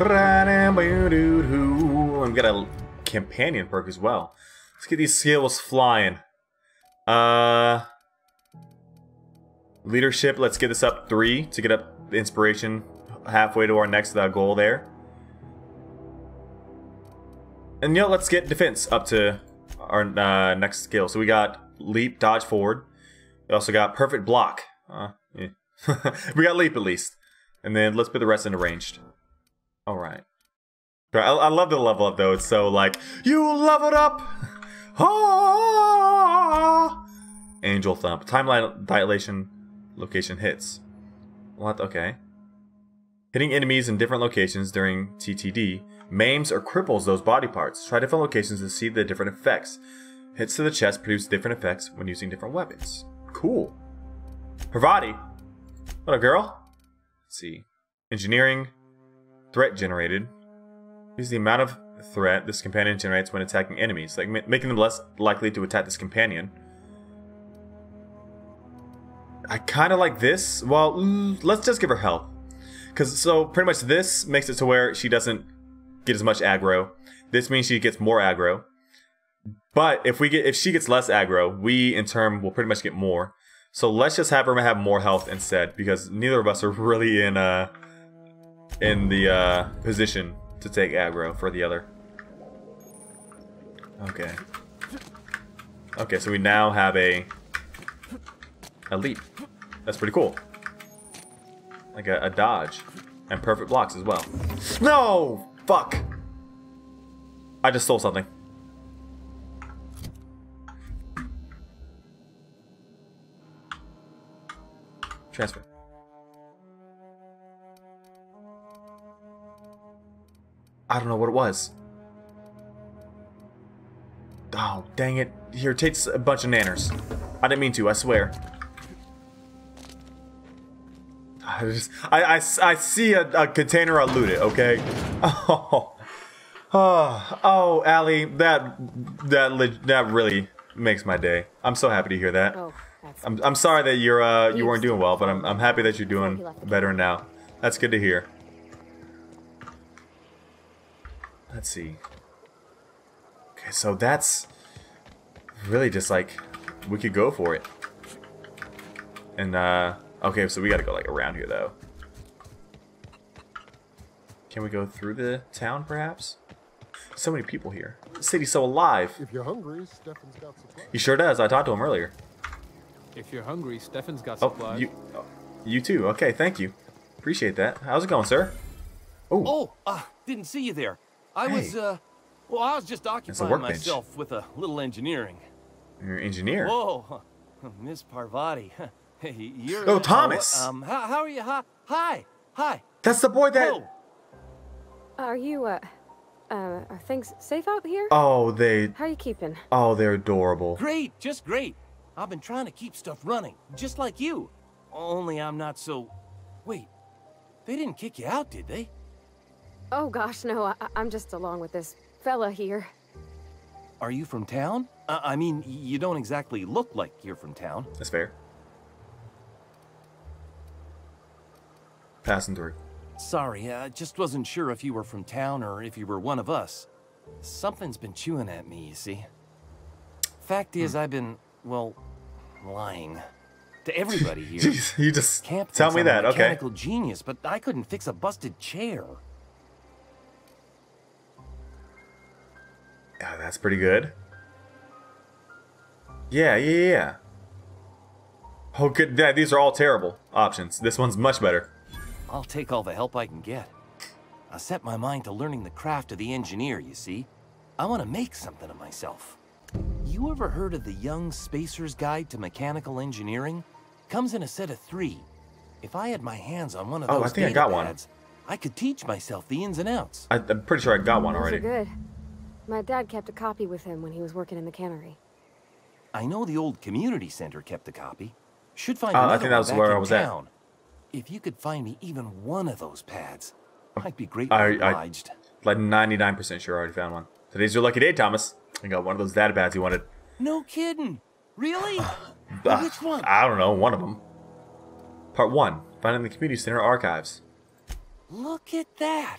got a companion perk as well. Let's get these skills flying. Leadership, let's get this up 3 to get up the inspiration halfway to our next goal there. And you know, let's get defense up to our next skill. So we got leap, dodge, forward. We also got perfect block. Yeah. We got leap at least. And then let's put the rest into ranged. Alright. I love the level up though. It's so like, you leveled up! Ah! Angel thump. Timeline dilation. Location hits. What? Okay. Hitting enemies in different locations during TTD maims or cripples those body parts. Try different locations to see the different effects. Hits to the chest produce different effects when using different weapons. Cool. Parvati. What a girl. Let's see. Engineering. Threat generated. Is the amount of threat this companion generates when attacking enemies, like making them less likely to attack this companion. I kind of like this. Well, let's just give her health. Because, so, pretty much this makes it to where she doesn't get as much aggro. This means she gets more aggro. But if she gets less aggro, we, in turn, will pretty much get more. So let's just have her have more health instead. Because neither of us are really in the position to take aggro for the other. Okay. Okay, so we now have a leap. That's pretty cool. Like a dodge. And perfect blocks as well. No! Fuck! I just stole something. Transfer. I don't know what it was. Oh, dang it. Here, take a bunch of nanners. I didn't mean to, I swear. I see a container, I'll loot it, okay? Oh, Allie, that really makes my day. I'm so happy to hear that. Oh, I'm sorry that you weren't doing well, but I'm happy that you're doing better now. That's good to hear. Let's see. Okay, so that's really just like we could go for it. And okay, so we gotta go like around here though. Can we go through the town perhaps? So many people here. The city's so alive. If you're hungry, Stefan's got supplies. He sure does. I talked to him earlier. If you're hungry, Stefan's got supplies. You too. Okay, thank you. Appreciate that. How's it going, sir? Didn't see you there. I was just occupying myself with a little engineering. You're an engineer? Whoa, Miss Parvati. Hey, you're... Oh, Thomas! How are you? Hi. That's the boy that... Whoa. Are you, are things safe out here? Oh, How are you keeping? Oh, they're adorable. Great, just great. I've been trying to keep stuff running, just like you. Only I'm not so... Wait, they didn't kick you out, did they? Oh gosh, no, I'm just along with this fella here. Are you from town? I mean, you don't exactly look like you're from town. That's fair. Passing through. Sorry, I just wasn't sure if you were from town or if you were one of us. Something's been chewing at me, you see. Fact is, I've been, well, lying to everybody here. Jeez, you just tell me that, okay. Mechanical genius, but I couldn't fix a busted chair. Yeah, that's pretty good. Yeah. Oh, good. Yeah, these are all terrible options. This one's much better. I'll take all the help I can get. I set my mind to learning the craft of the engineer, you see. I want to make something of myself. You ever heard of the Young Spacer's Guide to Mechanical Engineering? Comes in a set of 3. If I had my hands on one of those I think I got one. I could teach myself the ins and outs. I'm pretty sure I got one already. Those are good. My dad kept a copy with him when he was working in the cannery. I know the old community center kept a copy. Should find I think that was where I was at. If you could find me even one of those pads, I'd be greatly obliged. Like 99% sure I already found one. Today's your lucky day, Thomas. I got one of those data pads you wanted. No kidding. Really? Which one? I don't know, one of them. Part 1, finding the community center archives. Look at that.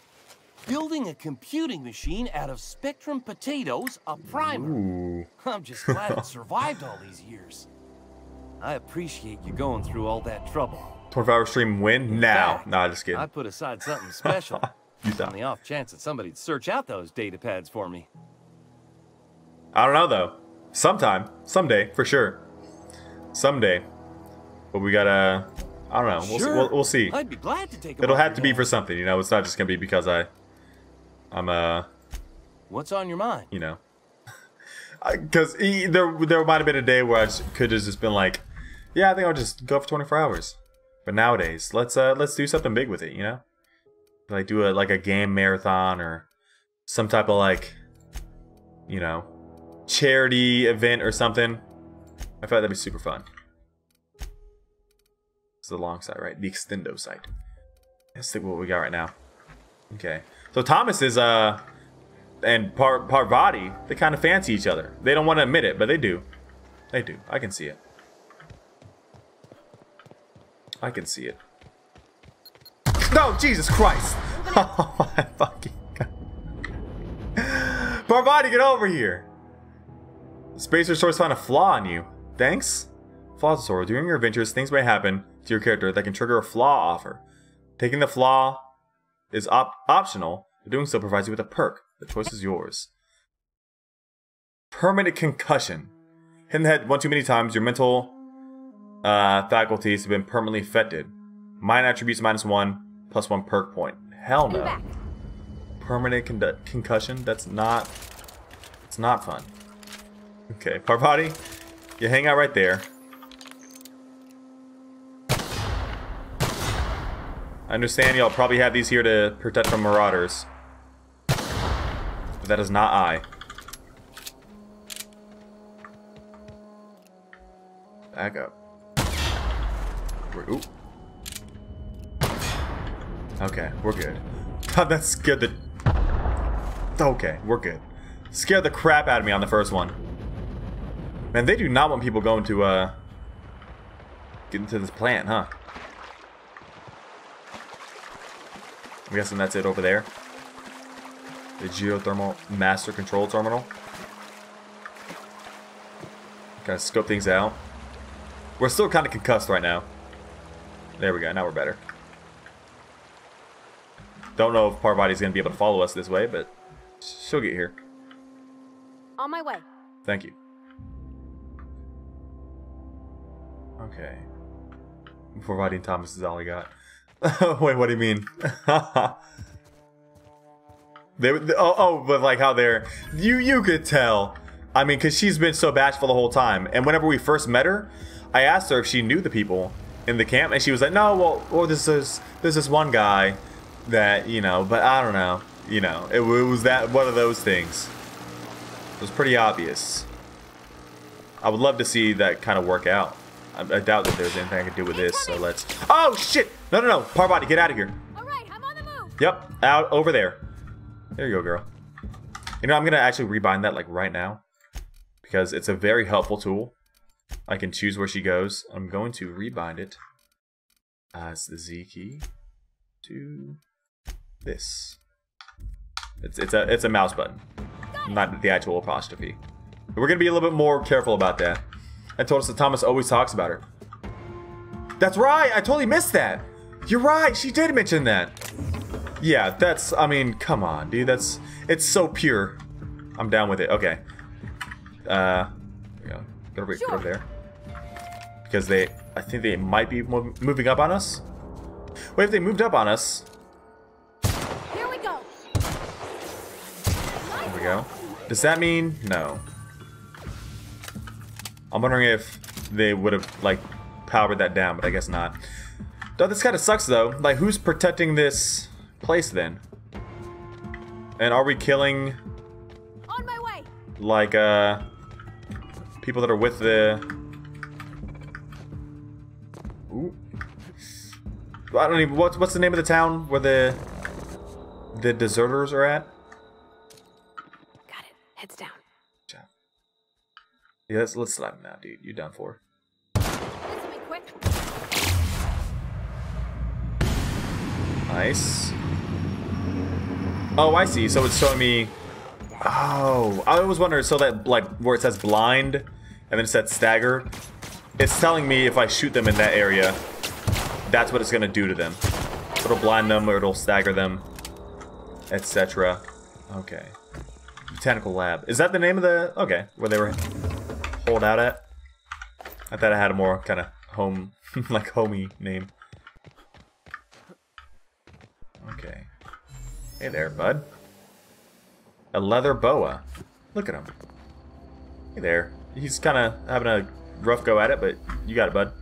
Building a computing machine out of Spectrum potatoes, a primer. Ooh. I'm just glad it survived all these years. I appreciate you going through all that trouble. 24-hour stream win now. Nah, just kidding. I put aside something special. On the off chance that somebody'd search out those data pads for me. I don't know though. Someday, for sure. Someday. But we gotta. I don't know. Sure. We'll see. I'd be glad to take. It'll have to be for something, you know. It's not just gonna be because I'm What's on your mind? You know. Because there might have been a day where I could have just been like, yeah, I think I'll just go for 24 hours. But nowadays, let's do something big with it, you know. Like do a game marathon or some type of like, you know, charity event or something. I feel like that'd be super fun. It's the long side, right? The extendo site. Let's see what we got right now. Okay. So Thomas is and Parvati, they kind of fancy each other. They don't want to admit it, but they do. They do. I can see it. I can see it. No, Jesus Christ! Oh my fucking God. Parvati, get over here! Spacer Source found a flaw in you. Thanks? Flaw disorder. During your adventures, things may happen to your character that can trigger a flaw offer. Taking the flaw is optional, but doing so provides you with a perk. The choice is yours. Permanent concussion. Hitting the head one too many times, your mental faculties have been permanently affected. Mind attributes -1, +1 perk point. Hell no. Permanent concussion? That's not... It's not fun. Okay, Parvati, you hang out right there. I understand y'all probably have these here to protect from marauders. But that is not I. Back up. Ooh. Okay, we're good. God, that scared the... Okay, we're good. Scared the crap out of me on the first one. Man, they do not want people going to, get into this plant, huh? I'm guessing that's it over there. The geothermal master control terminal. Kind of scope things out. We're still kind of concussed right now. There we go, now we're better. Don't know if Parvati's going to be able to follow us this way, but she'll get here. On my way. Thank you. Okay. Parvati and Thomas is all we got. Wait, what do you mean? But like how they're... You could tell. I mean, because she's been so bashful the whole time. And whenever we first met her, I asked her if she knew the people in the camp. And she was like, no, well there's this one guy that, you know, but I don't know. You know, it was that one of those things. It was pretty obvious. I would love to see that kind of work out. I doubt that there's anything I can do with this, so let's... Oh, shit! No. Parvati, get out of here. Alright, I'm on the move. Yep, out over there. There you go, girl. You know, I'm going to actually rebind that, like, right now. Because it's a very helpful tool. I can choose where she goes. I'm going to rebind it. It's the Z key. To this. It's a mouse button. Not the actual apostrophe. We're going to be a little bit more careful about that. I told us that Thomas always talks about her. That's right! I totally missed that! You're right! She did mention that! Yeah, that's... I mean, come on, dude. That's... It's so pure. I'm down with it. Okay. There we go. Go over there. Because they... I think they might be moving up on us. Wait, if they moved up on us... Here we go! There we go. Does that mean... No. I'm wondering if they would have, like, powered that down, but I guess not. Oh, this kind of sucks, though. Like, who's protecting this place, then? And are we killing... On my way! Like, people that are with the... Ooh. I don't even... What's the name of the town where the deserters are at? Got it. Heads down. Yeah, let's slap him now, dude. You're done for. Nice. Oh, I see. So it's showing me... Oh, I was wondering, so that, like, where it says blind, and then it says stagger, it's telling me if I shoot them in that area, that's what it's going to do to them. It'll blind them, or it'll stagger them, etc. Okay. Botanical lab. Is that the name of the... Okay, where they were holed out at? I thought I had a more kind of home, like homey name. Okay. Hey there, bud. A leather boa. Look at him. Hey there. He's kind of having a rough go at it, but you got it, bud.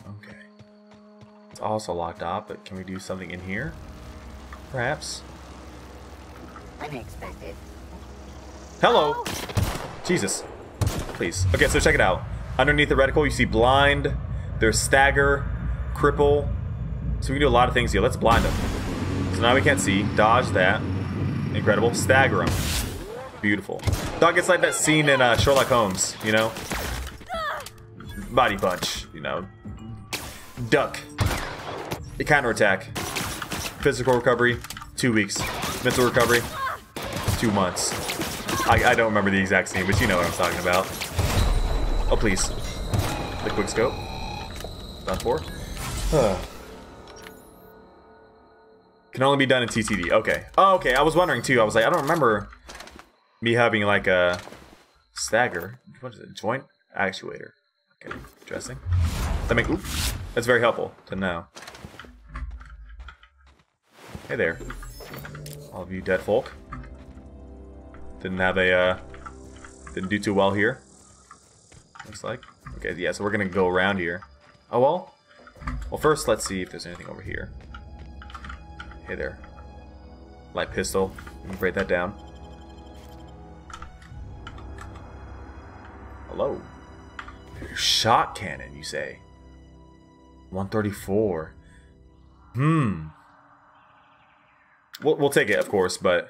Okay. It's also locked off, but can we do something in here? Perhaps. Unexpected. Hello! Jesus. Please. Okay, so check it out. Underneath the reticle, you see blind. There's stagger, cripple. So we can do a lot of things here. Let's blind them. So now we can't see. Dodge that. Incredible. Stagger him. Beautiful. Dog, it's like that scene in Sherlock Holmes, you know? Body punch, you know? Duck. A counterattack. Physical recovery, 2 weeks. Mental recovery, 2 months. I don't remember the exact scene, but you know what I'm talking about. Oh, please. The quick scope. Done for. Can only be done in TTD. Okay. Oh, okay. I was wondering too. I was like, I don't remember me having like a stagger. What is it? Joint actuator. Okay. Interesting. That make. Oops. That's very helpful to know. Hey there, all of you dead folk. Didn't have a didn't do too well here. Looks like. Okay. Yeah. So we're gonna go around here. Oh well. Well, first let's see if there's anything over here. Hey there. Light pistol. Let me break that down. Hello. Shot cannon, you say? 134. We'll take it, of course, but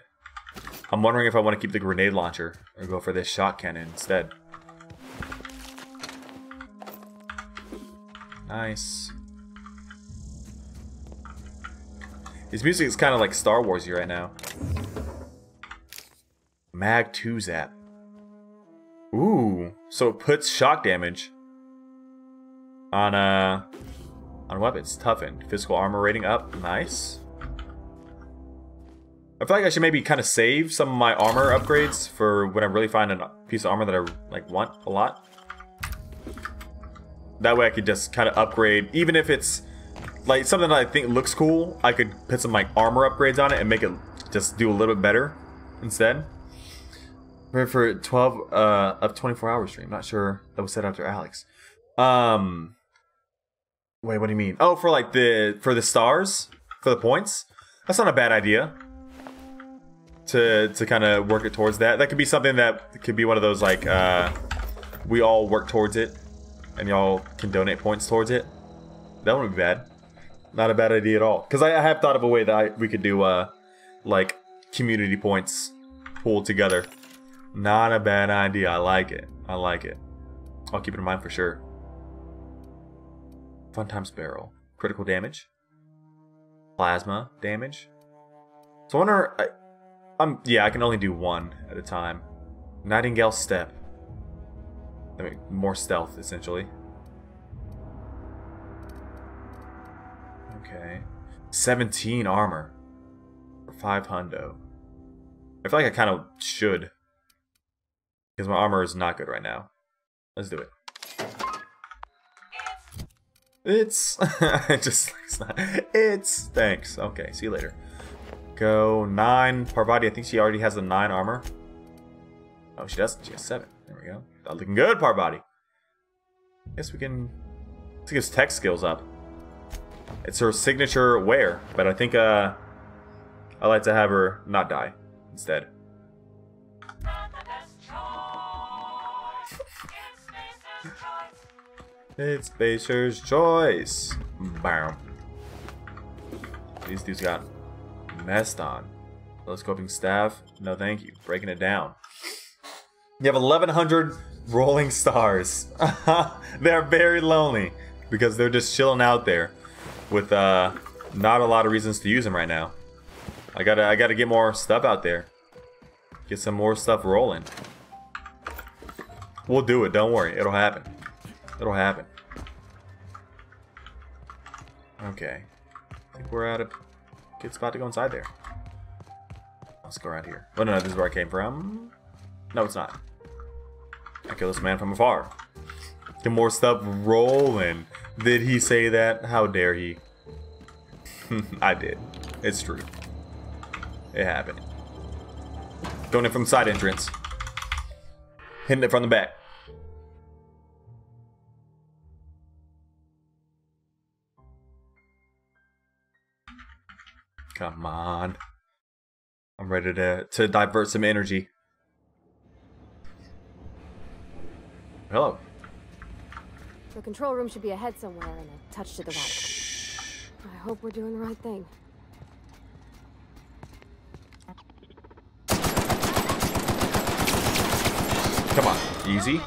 I'm wondering if I want to keep the grenade launcher or go for this shot cannon instead. Nice. His music is kind of like Star Wars-y right now. Mag 2 zap. Ooh, so it puts shock damage on weapons. Toughened. Physical armor rating up. Nice. I feel like I should maybe kind of save some of my armor upgrades for when I really find a piece of armor that I like want a lot. That way I could just kind of upgrade, even if it's like something that I think looks cool, I could put some like armor upgrades on it and make it just do a little bit better instead. For 12 of 24-hour stream. Not sure that was set after Alex. Wait, what do you mean? Oh, for like for the stars, for the points. That's not a bad idea. To kind of work it towards that. That could be something that could be one of those like we all work towards it, and y'all can donate points towards it. That wouldn't be bad. Not a bad idea at all. Because I have thought of a way that we could do like community points pooled together. Not a bad idea. I like it. I like it. I'll keep it in mind for sure. Fun times barrel. Critical damage. Plasma damage. So I wonder... yeah, I can only do one at a time. Nightingale step. I mean, more stealth, essentially. Okay. 17 armor. For 5 hundo. I feel like I kind of should. Because my armor is not good right now. Let's do it. It's... It's... Thanks. Okay, see you later. Go 9 Parvati. I think she already has a 9 armor. Oh, she doesn't. She has 7. There we go. Not looking good, Parvati. Guess we can... Let's get his tech skills up. It's her signature wear, but I think I like to have her not die instead. It's Spacer's choice. Bam. These dudes got messed on. Telescoping staff. No, thank you. Breaking it down. You have 1,100 rolling stars. They're very lonely because they're just chilling out there. with not a lot of reasons to use him right now. I gotta get more stuff out there. Get some more stuff rolling. We'll do it. Don't worry. It'll happen. It'll happen. Okay. I think we're at a good spot to go inside there. Let's go right here. Oh, no, this is where I came from. No, it's not. I kill this man from afar. Get more stuff rolling. Did he say that? How dare he? I did. It's true. It happened. Going in from the side entrance. Hitting it from the back. Come on. I'm ready to divert some energy. Hello. The control room should be ahead somewhere and a touch to the right. I hope we're doing the right thing. Come on, easy.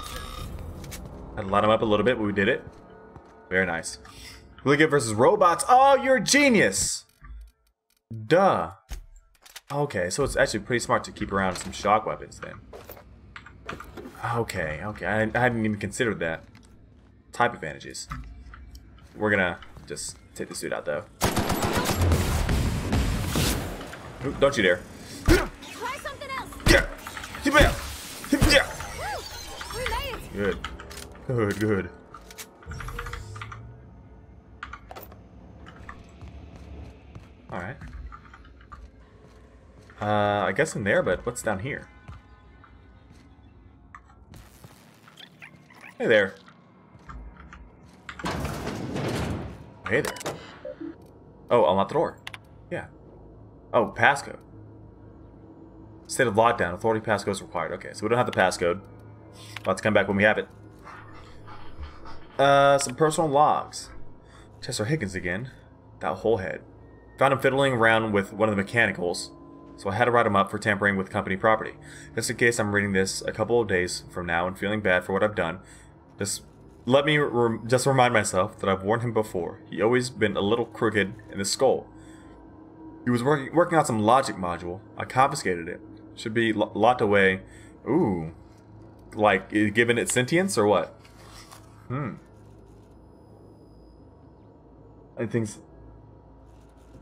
Had to line them up a little bit, but we did it. Very nice. Liggett versus robots. Oh, you're a genius. Duh. Okay, so it's actually pretty smart to keep around some shock weapons then. Okay, I hadn't even considered that. Type advantages. We're gonna just take this dude out though. Ooh, don't you dare. Try something else. Yeah. Yeah. We made it. Good. Good, good. Alright. I guess in there, but what's down here? Hey there. Hey there. Oh, unlock the door. Yeah. Oh, passcode. State of lockdown. Authority passcode is required. Okay, so we don't have the passcode. We'll have to come back when we have it. Some personal logs. Chester Higgins again. That whole head. Found him fiddling around with one of the mechanicals, so I had to write him up for tampering with company property. Just in case I'm reading this a couple of days from now and feeling bad for what I've done, just let me just remind myself that I've warned him before. He always been a little crooked in the skull. He was working on some logic module. I confiscated it. Should be locked away. Ooh. Like, giving it sentience or what? I think...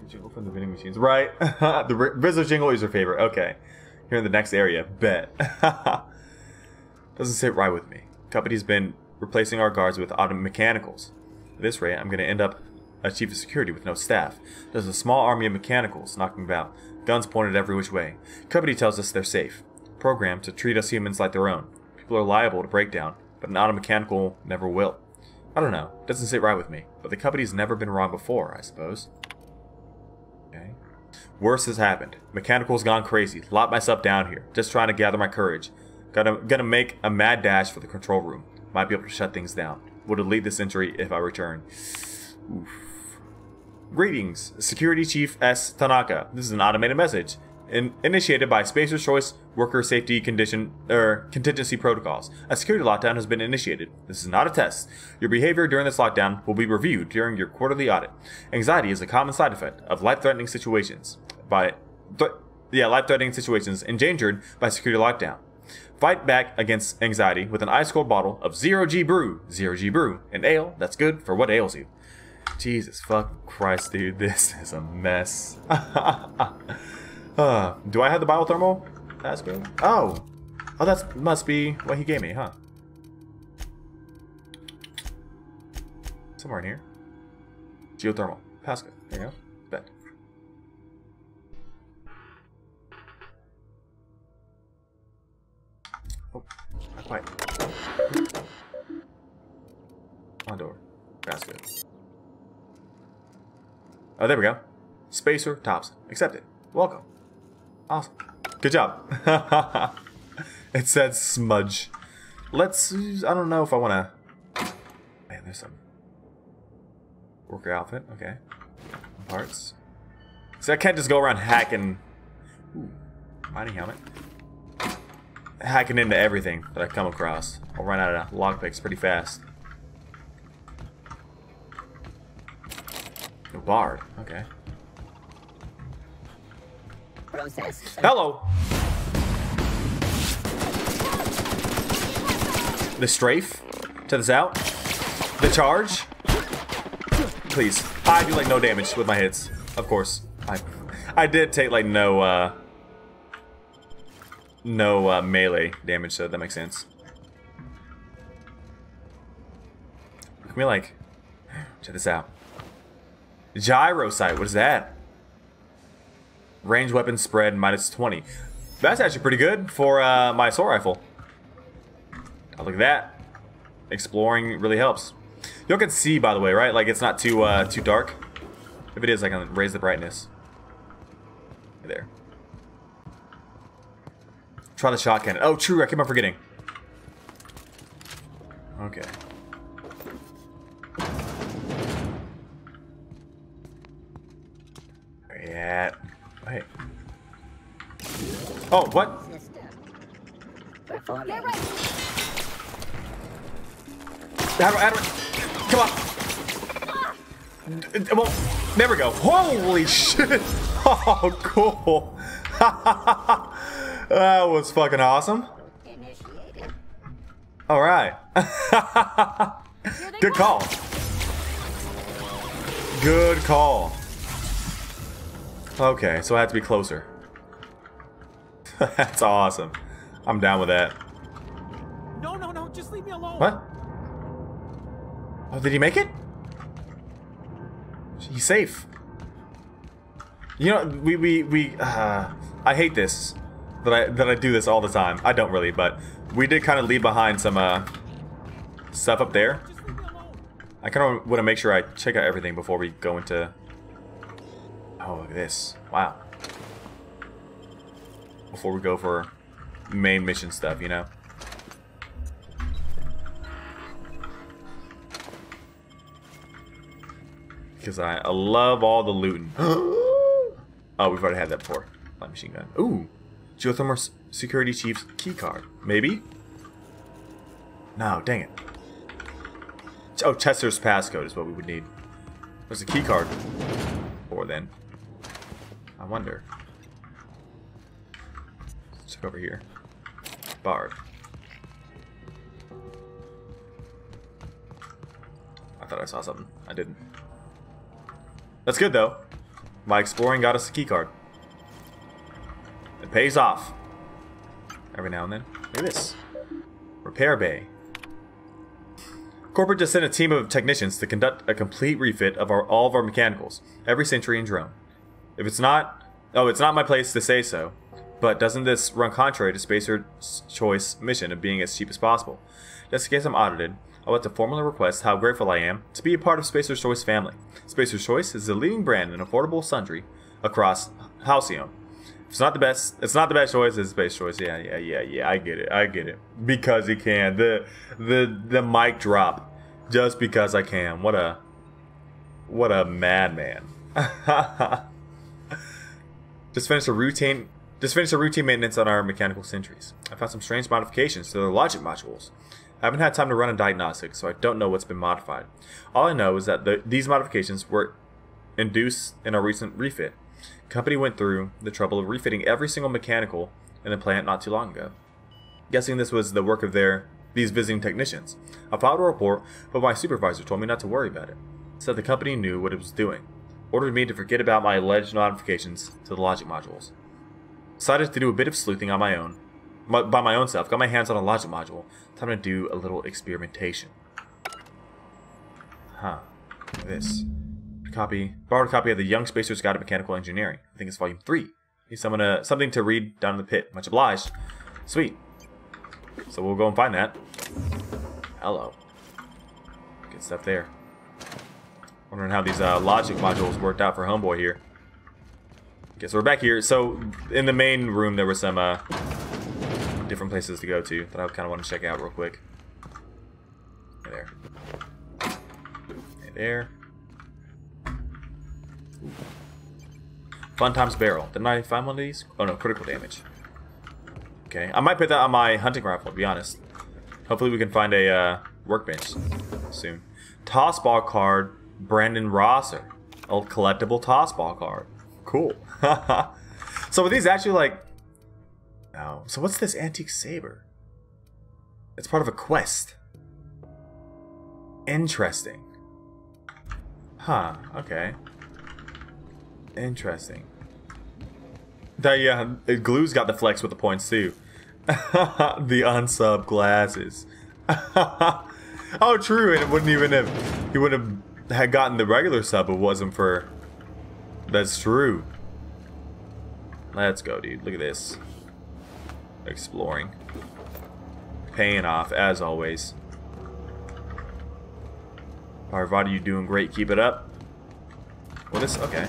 Jingle from the vending machines. Right. The Rizzo jingle is your favorite. Okay. Here in the next area. Bet. Doesn't sit right with me. Company's been replacing our guards with auto mechanicals. At this rate, I'm going to end up a chief of security with no staff. There's a small army of mechanicals knocking about. Guns pointed every which way. Company tells us they're safe. Programmed to treat us humans like their own. People are liable to break down, but an auto mechanical never will. I don't know. Doesn't sit right with me. But the company's never been wrong before, I suppose. Okay. Worse has happened. Mechanical's gone crazy. Locked myself down here. Just trying to gather my courage. Gonna make a mad dash for the control room. Might be able to shut things down. Will delete this entry if I return. Oof. Greetings, Security Chief S. Tanaka. This is an automated message. Initiated by Spacer's Choice Worker Safety Contingency Protocols. A security lockdown has been initiated. This is not a test. Your behavior during this lockdown will be reviewed during your quarterly audit. Anxiety is a common side effect of life-threatening situations. Life-threatening situations endangered by security lockdown. Fight back against anxiety with an ice-cold bottle of Zero G Brew. Zero G Brew. An ale that's good for what ails you. Jesus fucking Christ, dude. This is a mess. Do I have the biothermal? That's good. Oh, that must be what he gave me, huh? Somewhere in here. Geothermal. Passcode. There you go. Bet. Oh, not quite. On door. Passcode. Oh, there we go. Spacer Thompson. Accepted. Welcome. Awesome. Good job. It said smudge. Let's... I don't know if I want to... Man, there's some... Worker outfit. Okay. Parts. So I can't just go around hacking... Ooh. Mining helmet. Hacking into everything that I come across. I'll run out of lockpicks pretty fast. A bard. Okay. Hello. The strafe to the out. The charge. Please. I do like no damage with my hits. Of course. I did take like no melee damage, so that makes sense. Can we like check this out? Gyro sight. What is that? Range weapon spread -20. That's actually pretty good for my assault rifle. Oh, look at that. Exploring really helps. You can see, by the way, right? Like it's not too too dark. If it is, I can raise the brightness. There. Try the shot cannon. Oh, true. I keep on forgetting. Okay. Yeah. Wait. Oh, what? Get ready. Come on. Well, there we go. Holy shit. Oh, cool. That was fucking awesome. All right. Good call. Good call. Okay, so I have to be closer. That's awesome. I'm down with that. No, just leave me alone. What? Oh, did he make it? He's safe. You know, I hate this. That I do this all the time. I don't really, but we did kind of leave behind some stuff up there. I kind of want to make sure I check out everything before we go into. Oh, look at this! Wow. Before we go for main mission stuff, you know. Because I love all the looting. Oh, we've already had that before. Light machine gun. Ooh. Geothermal Security Chief's keycard. Maybe? No, dang it. Oh, Chester's passcode is what we would need. What's the keycard for then? I wonder. Let's check over here. Bard. I thought I saw something. I didn't. That's good though. My exploring got us a keycard. It pays off. Every now and then. Look at this. Repair bay. Corporate just sent a team of technicians to conduct a complete refit of all of our mechanicals, every Sentry and drone. If it's not... Oh, it's not my place to say so. But doesn't this run contrary to Spacer's Choice mission of being as cheap as possible? Just in case I'm audited, I want to formally request how grateful I am to be a part of Spacer's Choice family. Spacer's Choice is the leading brand in affordable sundry across Halcyon. It's not the best choice, it's Spacer's Choice. Yeah, I get it. Because he can. The mic drop. Just because I can. What a madman. Just finished a routine maintenance on our mechanical sentries. I found some strange modifications to their logic modules. I haven't had time to run a diagnostic, so I don't know what's been modified. All I know is that these modifications were induced in a recent refit. The company went through the trouble of refitting every single mechanical in the plant not too long ago. Guessing this was the work of these visiting technicians. I filed a report, but my supervisor told me not to worry about it. Said the company knew what it was doing. Ordered me to forget about my alleged modifications to the logic modules. Decided to do a bit of sleuthing on my own. By my own self. Got my hands on a logic module. Time to do a little experimentation. Huh. This. Borrowed a copy of the Young Spacer's Guide to Mechanical Engineering. I think it's volume 3. Need something to read down in the pit. Much obliged. Sweet. So we'll go and find that. Hello. Good stuff there. Wondering how these logic modules worked out for Homeboy here. Okay, so we're back here. So in the main room there were some different places to go to that I kind of want to check out real quick. Hey there. Hey there. Ooh. Fun Times Barrel. Didn't I find one of these? Oh no, critical damage. Okay, I might put that on my hunting rifle, to be honest. Hopefully we can find a workbench soon. Tossball card, Brandon Rosser. A collectible toss ball card. Cool. So are these actually like... No. So what's this antique saber? It's part of a quest. Interesting. Huh. Okay. Interesting. Yeah, Glue's got the flex with the points too. The unsub glasses. Oh, true, and it wouldn't even have... He wouldn't have had gotten the regular sub if it wasn't for... That's true. Let's go, dude. Look at this. Exploring. Paying off, as always. Parvati, you doing great. Keep it up. Well, this... Okay.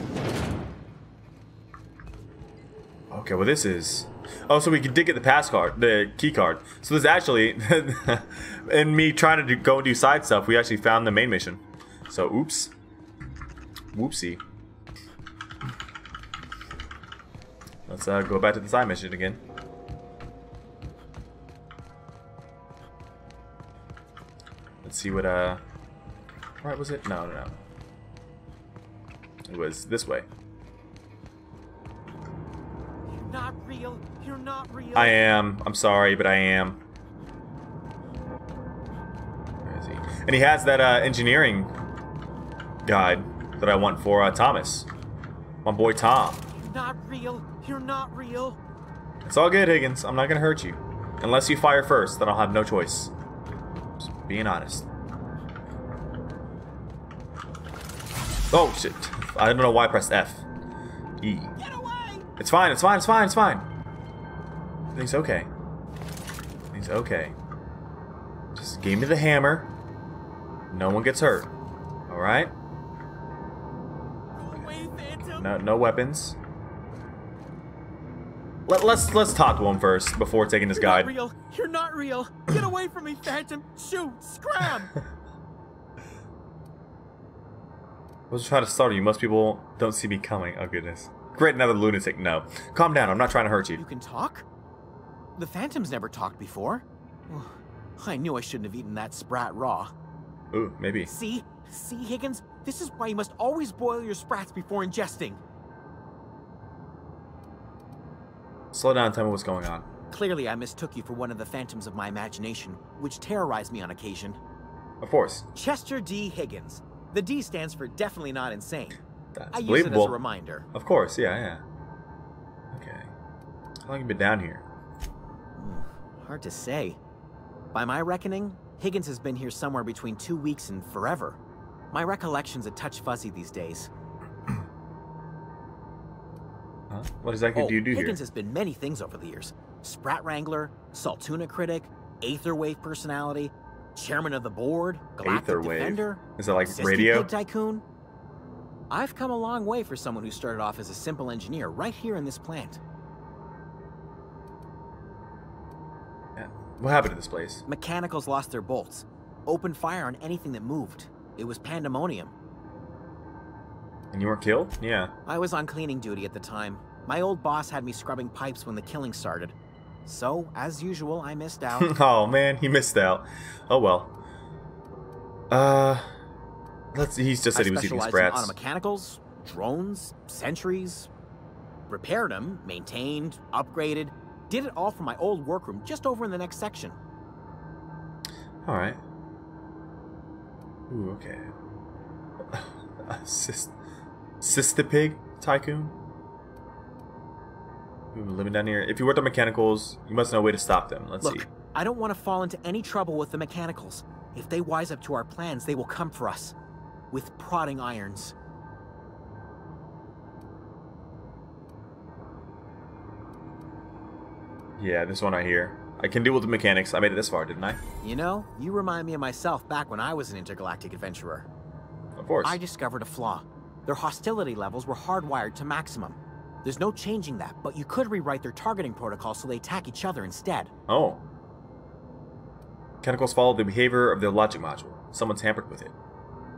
Okay, well, this is... Oh, so we did get the pass card, the key card. So there's actually... in me trying to go and do side stuff, we actually found the main mission. So, oops. Whoopsie. Let's go back to the side mission again. Let's see what, Right, was it? No. It was this way. You're not real. You're not real. I am. I'm sorry, but I am. Where is he? And he has that engineering guide that I want for Thomas. My boy Tom. You're not real. You're not real. It's all good, Higgins. I'm not gonna hurt you. Unless you fire first, then I'll have no choice. Just being honest. Oh shit. I don't know why I pressed F. E. Get away! It's fine, it's fine, it's fine, it's fine. Everything's okay. Everything's okay. Just give me the hammer. No one gets hurt. Alright? No weapons. Let's talk to him first before taking this guide. You're not real. You're not real. Get away from me, Phantom. Shoot! Scram! I was trying to startle you. Most people don't see me coming. Oh goodness. Great, another lunatic. No. Calm down. I'm not trying to hurt you. You can talk? The Phantom's never talked before. I knew I shouldn't have eaten that sprat raw. Ooh, maybe. See, Higgins? This is why you must always boil your sprats before ingesting. Slow down and tell me what's going on. Clearly, I mistook you for one of the phantoms of my imagination, which terrorized me on occasion. Of course. Chester D. Higgins. The D stands for definitely not insane. That's I use believable. it as a reminder. Of course, yeah. Okay. How long have you been down here? Hard to say. By my reckoning, Higgins has been here somewhere between 2 weeks and forever. My recollection's a touch fuzzy these days. Huh? What exactly do you do Higgins here? has been many things over the years. Sprat Wrangler, Saltuna Critic, Aetherwave Personality, Chairman of the Board, Galactic Aetherwave. Defender. Is that like Assistant radio? Pig Tycoon. I've come a long way for someone who started off as a simple engineer right here in this plant. Yeah. What happened to this place? Mechanicals lost their bolts. Opened fire on anything that moved. It was pandemonium. And you weren't killed? Yeah. I was on cleaning duty at the time. My old boss had me scrubbing pipes when the killing started. So, as usual, I missed out. Oh man, he missed out. Oh well. He's just said he was eating sprats. I specialized in automechanicals, drones, sentries. Repaired them, maintained, upgraded. Did it all from my old workroom just over in the next section. Alright. Ooh, okay. Sister Pig Tycoon? Ooh, living down here. If you work on mechanicals, you must know a way to stop them. Let's see. Look, I don't want to fall into any trouble with the mechanicals. If they wise up to our plans, they will come for us. With prodding irons. Yeah, this one right here. I can deal with the mechanics. I made it this far, didn't I? You know, you remind me of myself back when I was an intergalactic adventurer. Of course. I discovered a flaw. Their hostility levels were hardwired to maximum. There's no changing that, but you could rewrite their targeting protocol so they attack each other instead. Oh. Mechanicals follow the behavior of their logic module. Someone's tampered with it.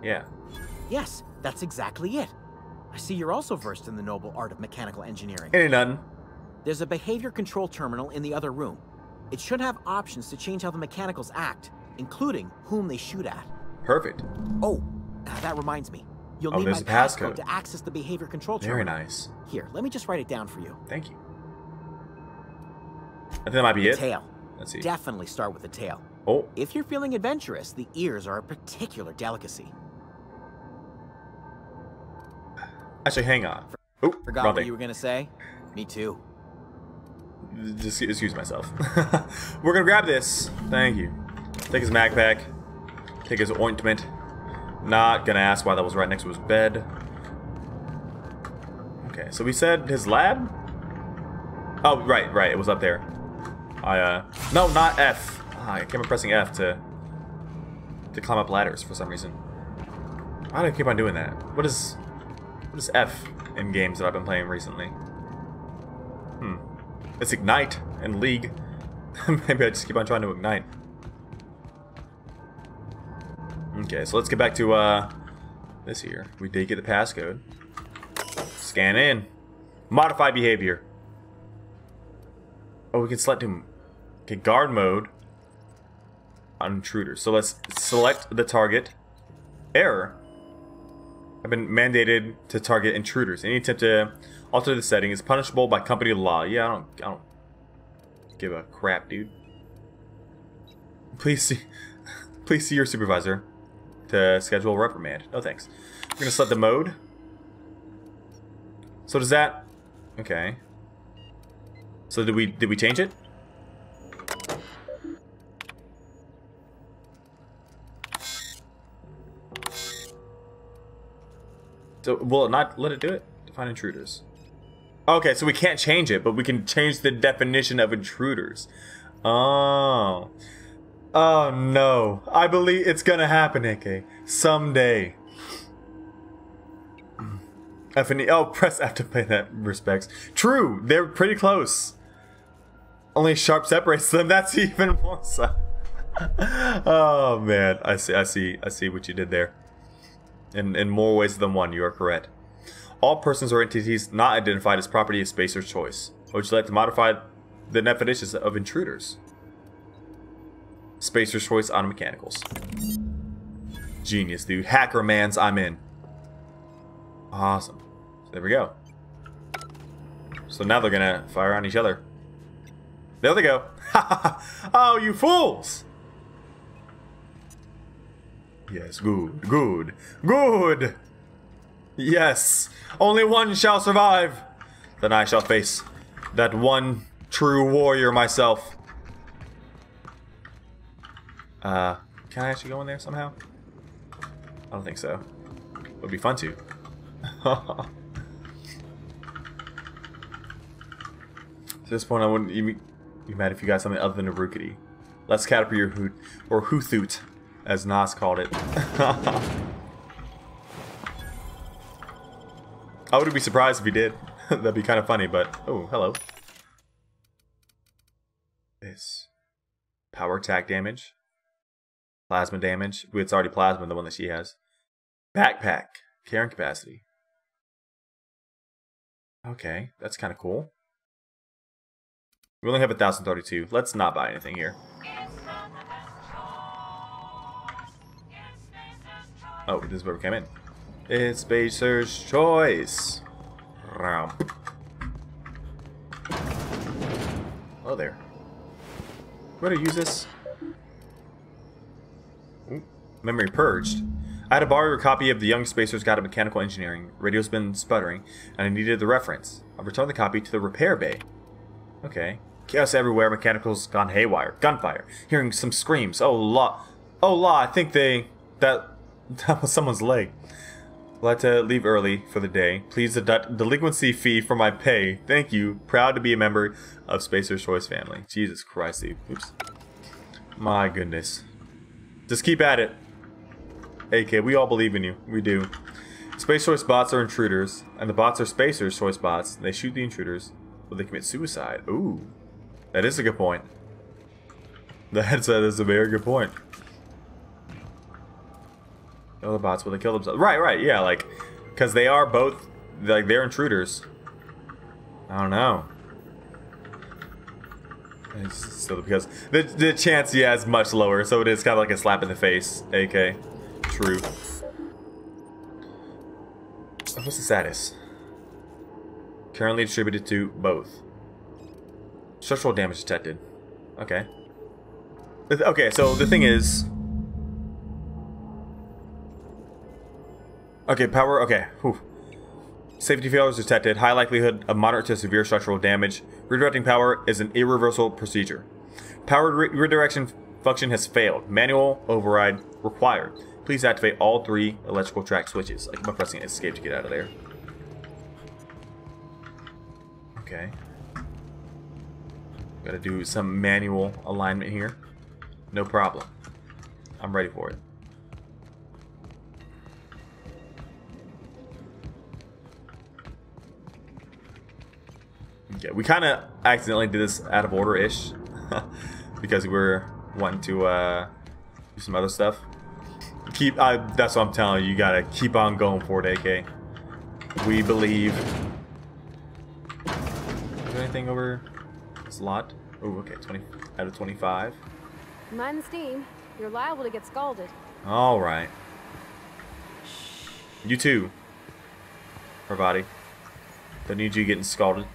Yeah. Yes, that's exactly it. I see you're also versed in the noble art of mechanical engineering. Ain't nothing. There's a behavior control terminal in the other room. It should have options to change how the mechanicals act, including whom they shoot at. Perfect. Oh, that reminds me. You'll need my passcode to access the behavior control terminal. Very nice. Here, let me just write it down for you. Thank you. I think that might be it. Tail. Let's see. Definitely start with the tail. Oh. If you're feeling adventurous, the ears are a particular delicacy. Actually, hang on. Oh, forgot what you were gonna say? Me too. Just excuse myself. We're gonna grab this. Thank you. Take his mag pack. Take his ointment. Not gonna ask why that was right next to his bed. Okay, so we said his lab? Oh, right. It was up there. No, not F. I keep on pressing F to climb up ladders for some reason. Why do I keep on doing that? What is F in games that I've been playing recently? It's Ignite and League. Maybe I just keep on trying to ignite. Okay, so let's get back to this here. We did get the passcode. Scan in. Modify behavior. Oh, we can select him. Okay, guard mode on intruders. So let's select the target. Error. I've been mandated to target intruders. Any attempt to alter the setting is punishable by company law. Yeah, I don't give a crap, dude. Please see your supervisor to schedule a reprimand. No thanks. We're gonna select the mode. So does that? Okay. So did we change it? So will it not let it do it? Define intruders. Okay, so we can't change it, but we can change the definition of intruders. Oh. Oh no. I believe it's gonna happen, AK. Someday. F and E. Oh, press F to play that respects. True, they're pretty close. Only sharp separates them. That's even more so. Oh man, I see what you did there. In more ways than one, you are correct. All persons or entities not identified as property of Spacer's choice. Would you like to modify the definitions of intruders? Spacer's choice on mechanicals. Genius, dude. Hacker mans, I'm in. Awesome. So there we go. So now they're gonna fire on each other. There they go. Oh, you fools! Yes, good. Yes, only one shall survive. Then I shall face that one true warrior myself. Can I actually go in there somehow? I don't think so. It would be fun to. At this point, I wouldn't even be mad if you got something other than a Rukity. Let's Caterpillar your hoot, or Hoothoot, as Nas called it. I wouldn't be surprised if he did. That'd be kind of funny, but... Oh, hello. This. Power attack damage. Plasma damage. It's already plasma, the one that she has. Backpack. Carrying capacity. Okay, that's kind of cool. We only have 1,032. Let's not buy anything here. Oh, this is where we came in. It's Spacer's choice. Oh, there. Where to use this? Ooh, memory purged. I had to borrow your copy of the Young Spacer's Guide to Mechanical Engineering. Radio's been sputtering, and I needed the reference. I've returned the copy to the repair bay. Okay. Chaos everywhere, mechanicals gone haywire. Gunfire. Hearing some screams. Oh, la, I think that was someone's leg. I'd like to leave early for the day. Please deduct delinquency fee for my pay. Thank you. Proud to be a member of Spacer's Choice family. Jesus Christ, dude. Oops. My goodness. Just keep at it. AK, we all believe in you. We do. Space Choice bots are intruders, and the bots are Spacer's Choice bots. They shoot the intruders, but they commit suicide. Ooh. That is a good point. That is a very good point. Kill the bots, will they kill themselves? Right, yeah, like, because they are both, like, they're intruders. I don't know. It's still because the chance, yeah, is much lower, so it is kind of like a slap in the face, AK. True. What's the status? Currently distributed to both. Structural damage detected. Okay. Okay, so the thing is... Okay, power... Okay. Whew. Safety failures detected. High likelihood of moderate to severe structural damage. Redirecting power is an irreversible procedure. Power redirection function has failed. Manual override required. Please activate all 3 electrical track switches. Like, I'm pressing escape to get out of there. Okay. Gotta do some manual alignment here. No problem. I'm ready for it. Okay, we kind of accidentally did this out of order-ish. Because we're wanting to do some other stuff. That's what I'm telling you. You gotta keep on going for it, AK. We believe. Is there anything over this lot? Oh, okay, 20 out of 25. Mind the steam. You're liable to get scalded. All right. You too, Parvati. Don't need you getting scalded.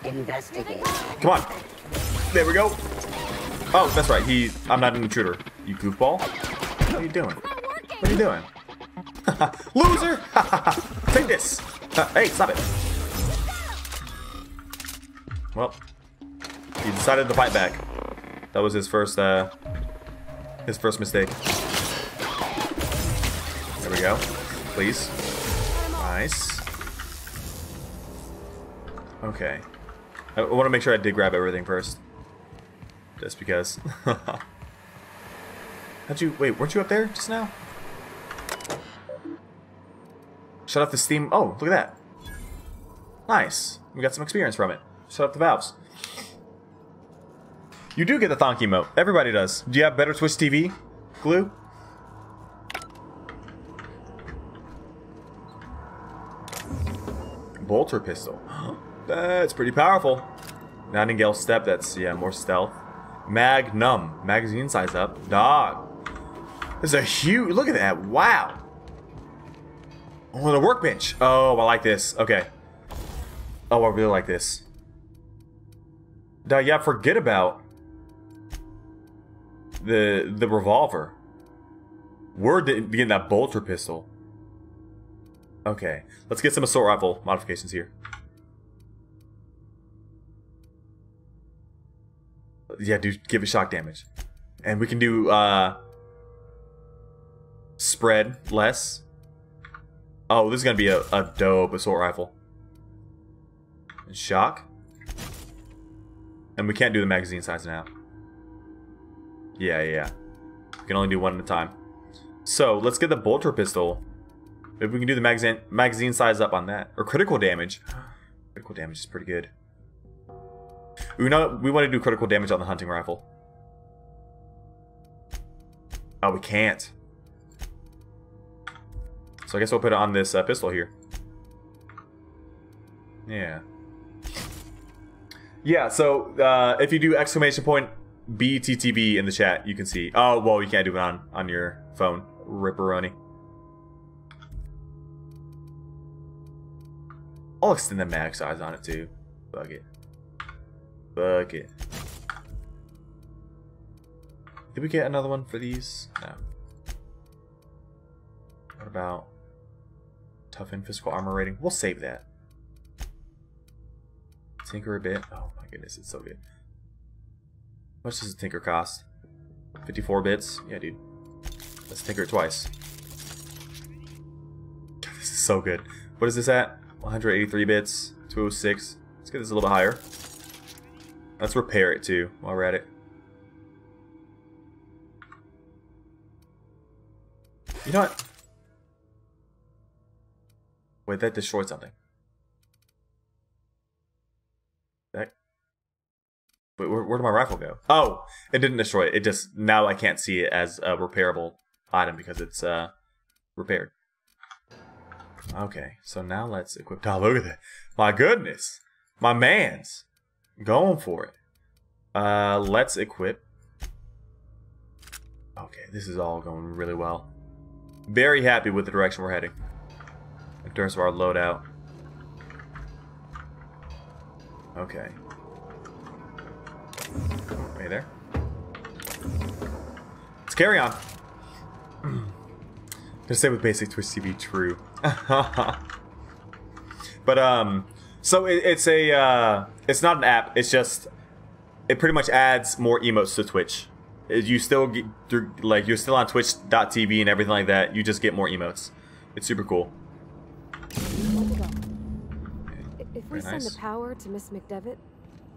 Investigate. Come on. There we go. Oh, that's right. I'm not an intruder. You goofball. What are you doing? What are you doing? Loser! Take this. Hey, stop it. Well, he decided to fight back. That was his first mistake. There we go. Please. Nice. Okay. I want to make sure I did grab everything first. Just because. Wait, weren't you up there just now? Shut off the steam. Oh, look at that. Nice. We got some experience from it. Shut up the valves. You do get the thonk emote. Everybody does. Do you have better Twitch TV? Glue? Bolter pistol. That's pretty powerful. Nightingale step, that's, yeah, more stealth. Magnum. Magazine size up. Dog. This is a huge... Look at that. Wow. Oh, the workbench. Oh, I like this. Okay. Oh, I really like this. Dog, yeah, forget about the revolver. We're getting that bolter pistol. Okay. Let's get some assault rifle modifications here. Yeah, dude, give it shock damage. And we can do spread less. Oh, this is gonna be a dope assault rifle. And shock. And we can't do the magazine size now. Yeah. We can only do one at a time. So let's get the bolter pistol. If we can do the magazine size up on that. Or critical damage. Critical damage is pretty good. We want to do critical damage on the hunting rifle. Oh, we can't. So I guess we'll put it on this pistol here. Yeah. Yeah, so if you do exclamation point BTTB in the chat, you can see. Oh, well, you can't do it on your phone. Ripperoni. I'll extend the mag size on it too. Fuck it. Fuck it. Did we get another one for these? No. What about tough and physical armor rating? We'll save that. Tinker a bit. Oh my goodness, it's so good. How much does a tinker cost? 54 bits? Yeah, dude. Let's tinker it twice. God, this is so good. What is this at? 183 bits. 206. Let's get this a little bit higher. Let's repair it too while we're at it. You know what? Wait, that destroyed something. That... Wait, where did my rifle go? Oh, it didn't destroy it. It just, now I can't see it as a repairable item because it's repaired. Okay, so now let's equip. Oh, look at that. My goodness. My man's going for it. Let's equip. Okay, this is all going really well. very happy with the direction we're heading in terms of our loadout. Okay. Hey there. Let's carry on. To say with basic Twitch TV, true. But so it's not an app. It's just it pretty much adds more emotes to Twitch. You still get like you're still on Twitch.tv and everything like that. You just get more emotes. It's super cool. If we send the power to Miss McDevitt,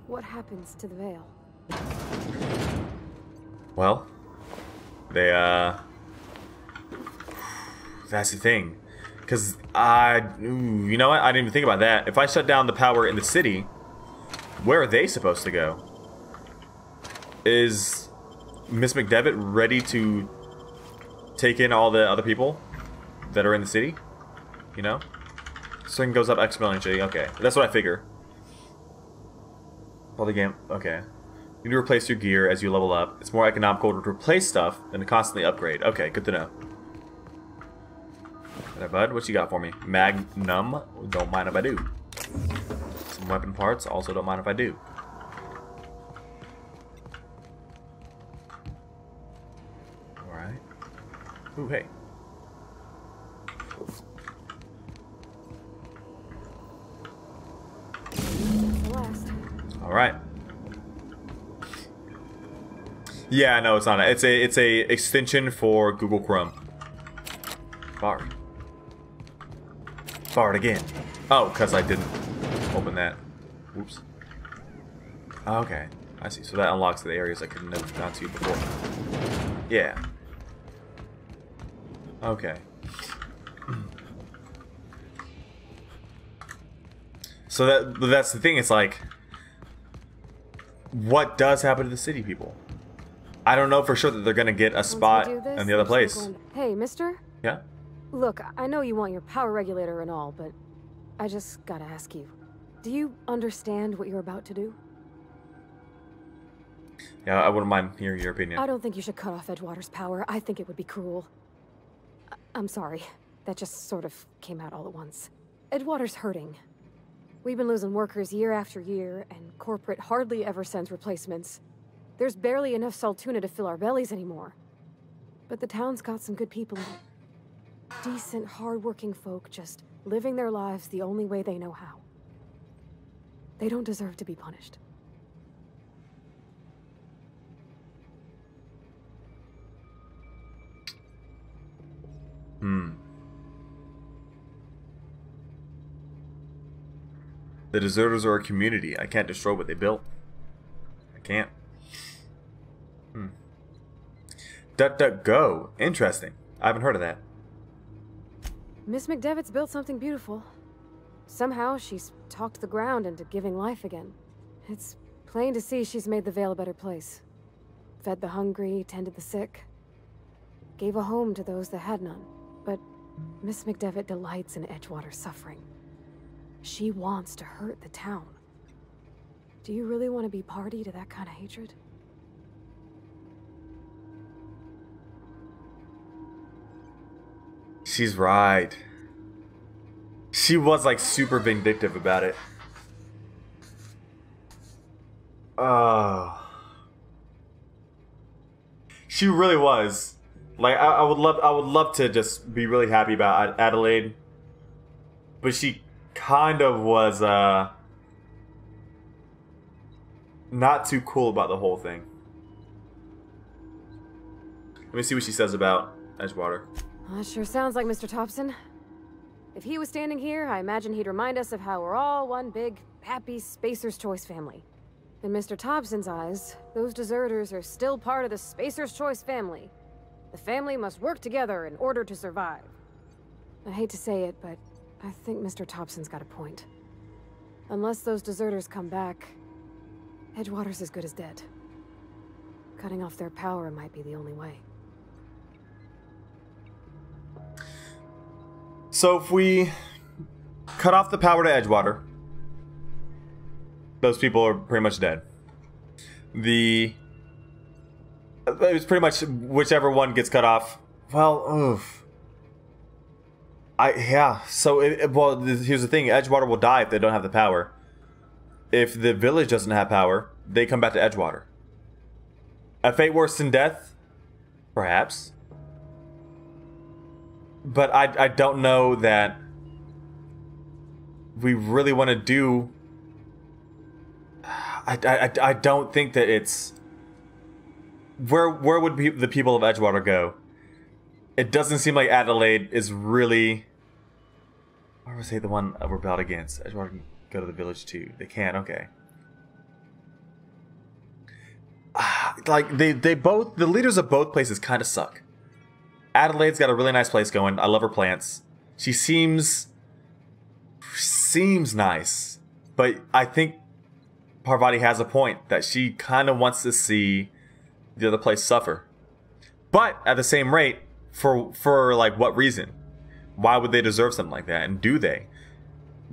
what happens to the veil? Well, they that's the thing, because you know what? I didn't even think about that. If I shut down the power in the city, where are they supposed to go? Is Miss McDevitt ready to take in all the other people that are in the city? You know? Swing goes up exponentially. Okay, that's what I figure. All the game. Okay. You need to replace your gear as you level up. It's more economical to replace stuff than to constantly upgrade. Okay, good to know. Alright, bud, what you got for me? Magnum? Don't mind if I do. Some weapon parts? Also don't mind if I do. Alright. Ooh, hey. Alright. Yeah, no, it's not. It's a extension for Google Chrome. Bard. Bard again. Oh, because I didn't open that. Whoops. Okay, I see. So that unlocks the areas I couldn't have gone to before. Yeah. Okay. So that's the thing. It's like, what does happen to the city people? I don't know for sure that they're gonna get a spot in the other place. Hey, mister? Yeah? Look, I know you want your power regulator and all, but I just gotta ask you. Do you understand what you're about to do? Yeah, I wouldn't mind hearing your opinion. I don't think you should cut off Edgewater's power. I think it would be cruel. I'm sorry. That just sort of came out all at once. Edgewater's hurting. We've been losing workers year after year, and corporate hardly ever sends replacements. There's barely enough Saltuna to fill our bellies anymore. But the town's got some good people in it. Decent, hard-working folk just living their lives the only way they know how. They don't deserve to be punished. The deserters are a community. I can't destroy what they built. I can't. DuckDuckGo. Interesting. I haven't heard of that. Miss McDevitt's built something beautiful. Somehow she's talked the ground into giving life again. It's plain to see she's made the Vale a better place. Fed the hungry, tended the sick. Gave a home to those that had none. But Miss McDevitt delights in Edgewater's suffering. She wants to hurt the town. Do you really want to be party to that kind of hatred? She's right. She was like super vindictive about it. She really was. Like I would love to just be really happy about Adelaide, but she kind of was not too cool about the whole thing. Let me see what she says about Edgewater. That sure sounds like Mr. Thompson. If he was standing here, I imagine he'd remind us of how we're all one big, happy Spacer's Choice family. In Mr. Thompson's eyes, those deserters are still part of the Spacer's Choice family. The family must work together in order to survive. I hate to say it, but I think Mr. Thompson's got a point. Unless those deserters come back, Edgewater's as good as dead. Cutting off their power might be the only way. So if we cut off the power to Edgewater, those people are pretty much dead. It's pretty much whichever one gets cut off. Well, oof. Yeah. So, well, here's the thing. Edgewater will die if they don't have the power. If the village doesn't have power, they come back to Edgewater. A fate worse than death? Perhaps. But I don't know that we really want to do... I don't think that it's... Where would the people of Edgewater go? It doesn't seem like Adelaide is really... Or was they the one we're battled against? Edgewater can go to the village too. They can, okay. Like, they both... The leaders of both places kind of suck. Adelaide's got a really nice place going. I love her plants. She seems nice. But I think Parvati has a point that she kind of wants to see the other place suffer. But at the same rate, for like what reason? Why would they deserve something like that? And do they?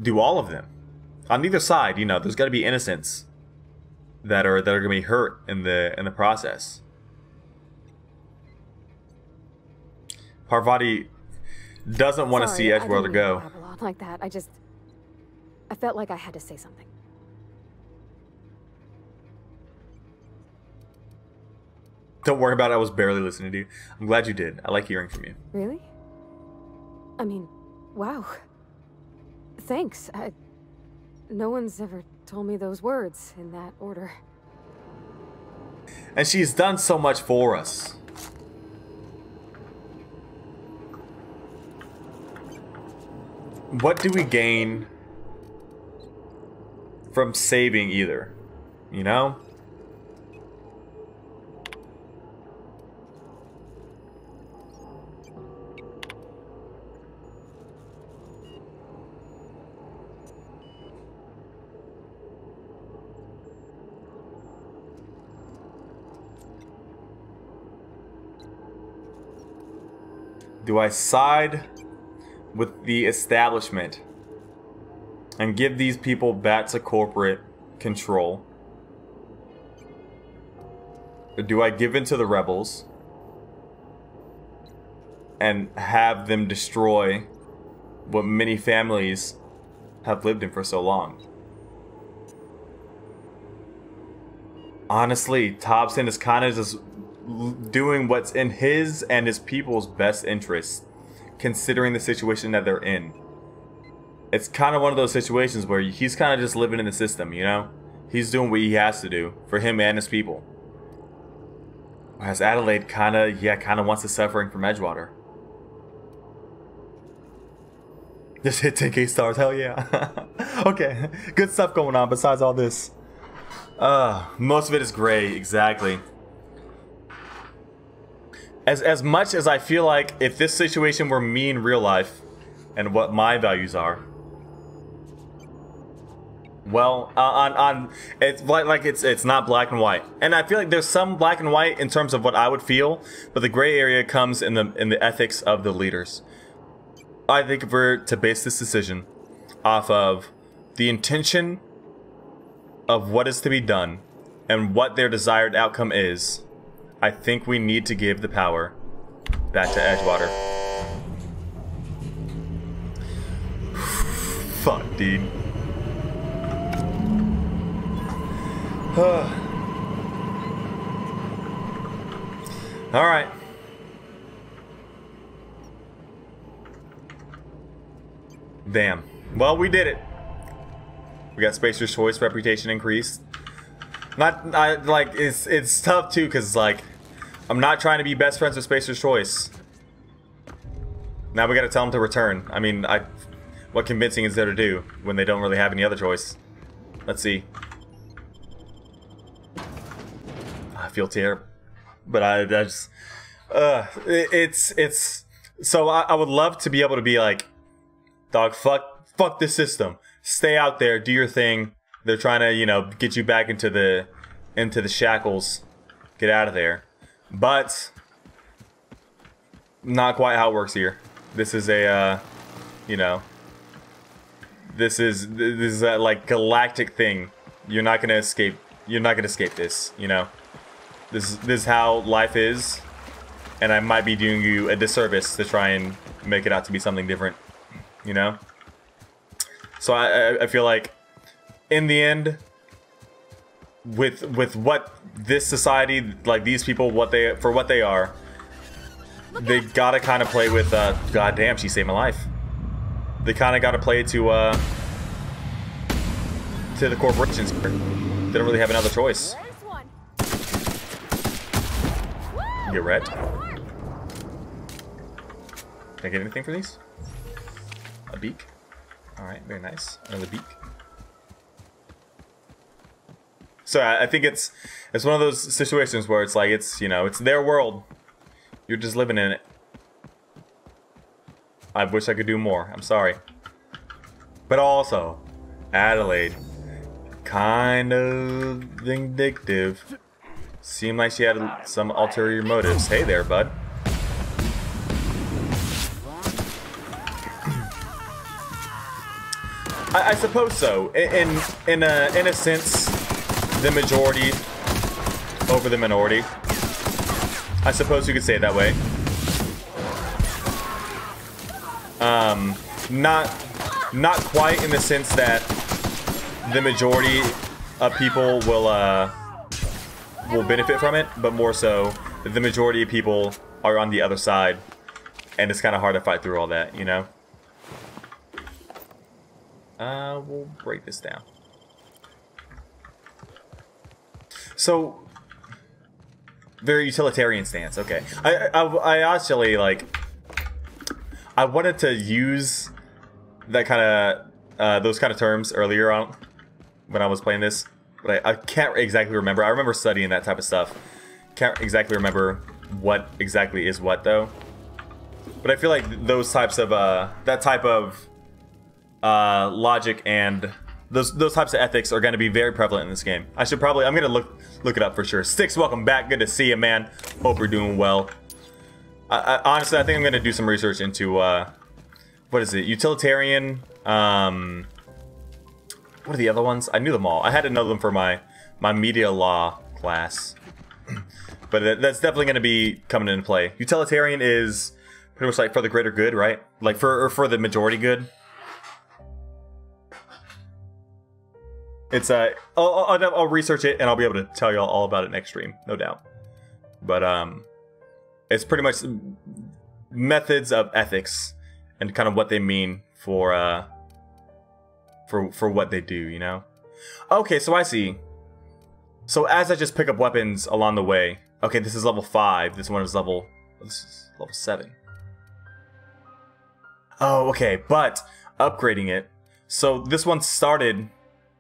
Do all of them? On either side, you know, there's got to be innocents that are going to be hurt in the process. Parvati doesn't want to see Edgewater go. Like that, I felt like I had to say something. Don't worry about it. I was barely listening to you. I'm glad you did. I like hearing from you. Really? I mean, wow. Thanks. No one's ever told me those words in that order. And she's done so much for us. What do we gain from saving either? You know? Do I side with the establishment and give these people back to corporate control? Or do I give in to the rebels and have them destroy what many families have lived in for so long? Honestly, Thompson is kind of just doing what's in his and his people's best interest, considering the situation that they're in. It's kind of one of those situations where he's kind of just living in the system, you know? He's doing what he has to do for him and his people. Whereas Adelaide kind of wants the suffering from Edgewater. Just hit 10k stars, hell yeah. Okay, good stuff going on besides all this. Most of it is gray, exactly. As much as I feel like if this situation were me in real life and what my values are, well, it's like it's not black and white, and I feel like there's some black and white in terms of what I would feel, but the gray area comes in the ethics of the leaders. I think if we're to base this decision off of the intention of what is to be done and what their desired outcome is, I think we need to give the power back to Edgewater. Fuck, dude. Alright. Damn. Well, we did it. We got Spacer's Choice reputation increased. It's tough too, because like I'm not trying to be best friends with Spacer's Choice. Now we gotta tell them to return. I mean, what convincing is there to do when they don't really have any other choice? Let's see. I feel terrible, but I just it's so I would love to be able to be like, dog, fuck this system. Stay out there, do your thing. They're trying to, you know, get you back into the shackles. Get out of there. But not quite how it works here. This is a you know, this is a like galactic thing. You're not gonna escape. You're not gonna escape this, you know. This is how life is, and I might be doing you a disservice to try and make it out to be something different. you know? So I feel like in the end, with what this society, like these people, what they are, they gotta kind of play with, God damn, she saved my life. They kind of gotta play to the corporations here. They don't really have another choice. Get wrecked. Can I get anything for these? A beak. Alright, very nice. Another beak. So I think it's one of those situations where it's like, it's, you know, it's their world. You're just living in it. I wish I could do more. I'm sorry. But also, Adelaide, kind of vindictive. Seemed like she had some ulterior motives. Hey there, bud. I suppose so. In a sense, the majority over the minority. I suppose you could say it that way. Not quite in the sense that the majority of people will benefit from it, but more so the majority of people are on the other side, and it's kind of hard to fight through all that, you know? We'll break this down. So, very utilitarian stance. Okay, I actually like. I wanted to use that kind of those kind of terms earlier on when I was playing this, but I can't exactly remember. I remember studying that type of stuff. Can't exactly remember what exactly is what though. But I feel like those types of that type of logic and those types of ethics are going to be very prevalent in this game. I'm gonna look it up for sure. Sticks, welcome back. Good to see you, man. Hope you're doing well. Honestly, I think I'm gonna do some research into what is it? Utilitarian. What are the other ones? I knew them all. I had to know them for my media law class. But that's definitely gonna be coming into play. Utilitarian is pretty much like for the greater good, right? Like for the majority good. It's I'll research it and I'll be able to tell y'all all about it next stream, no doubt. But it's pretty much methods of ethics and kind of what they mean for what they do, you know? Okay, so I see. So as I just pick up weapons along the way, okay, this is level 5. This is level 7. Oh, okay, but upgrading it. So this one started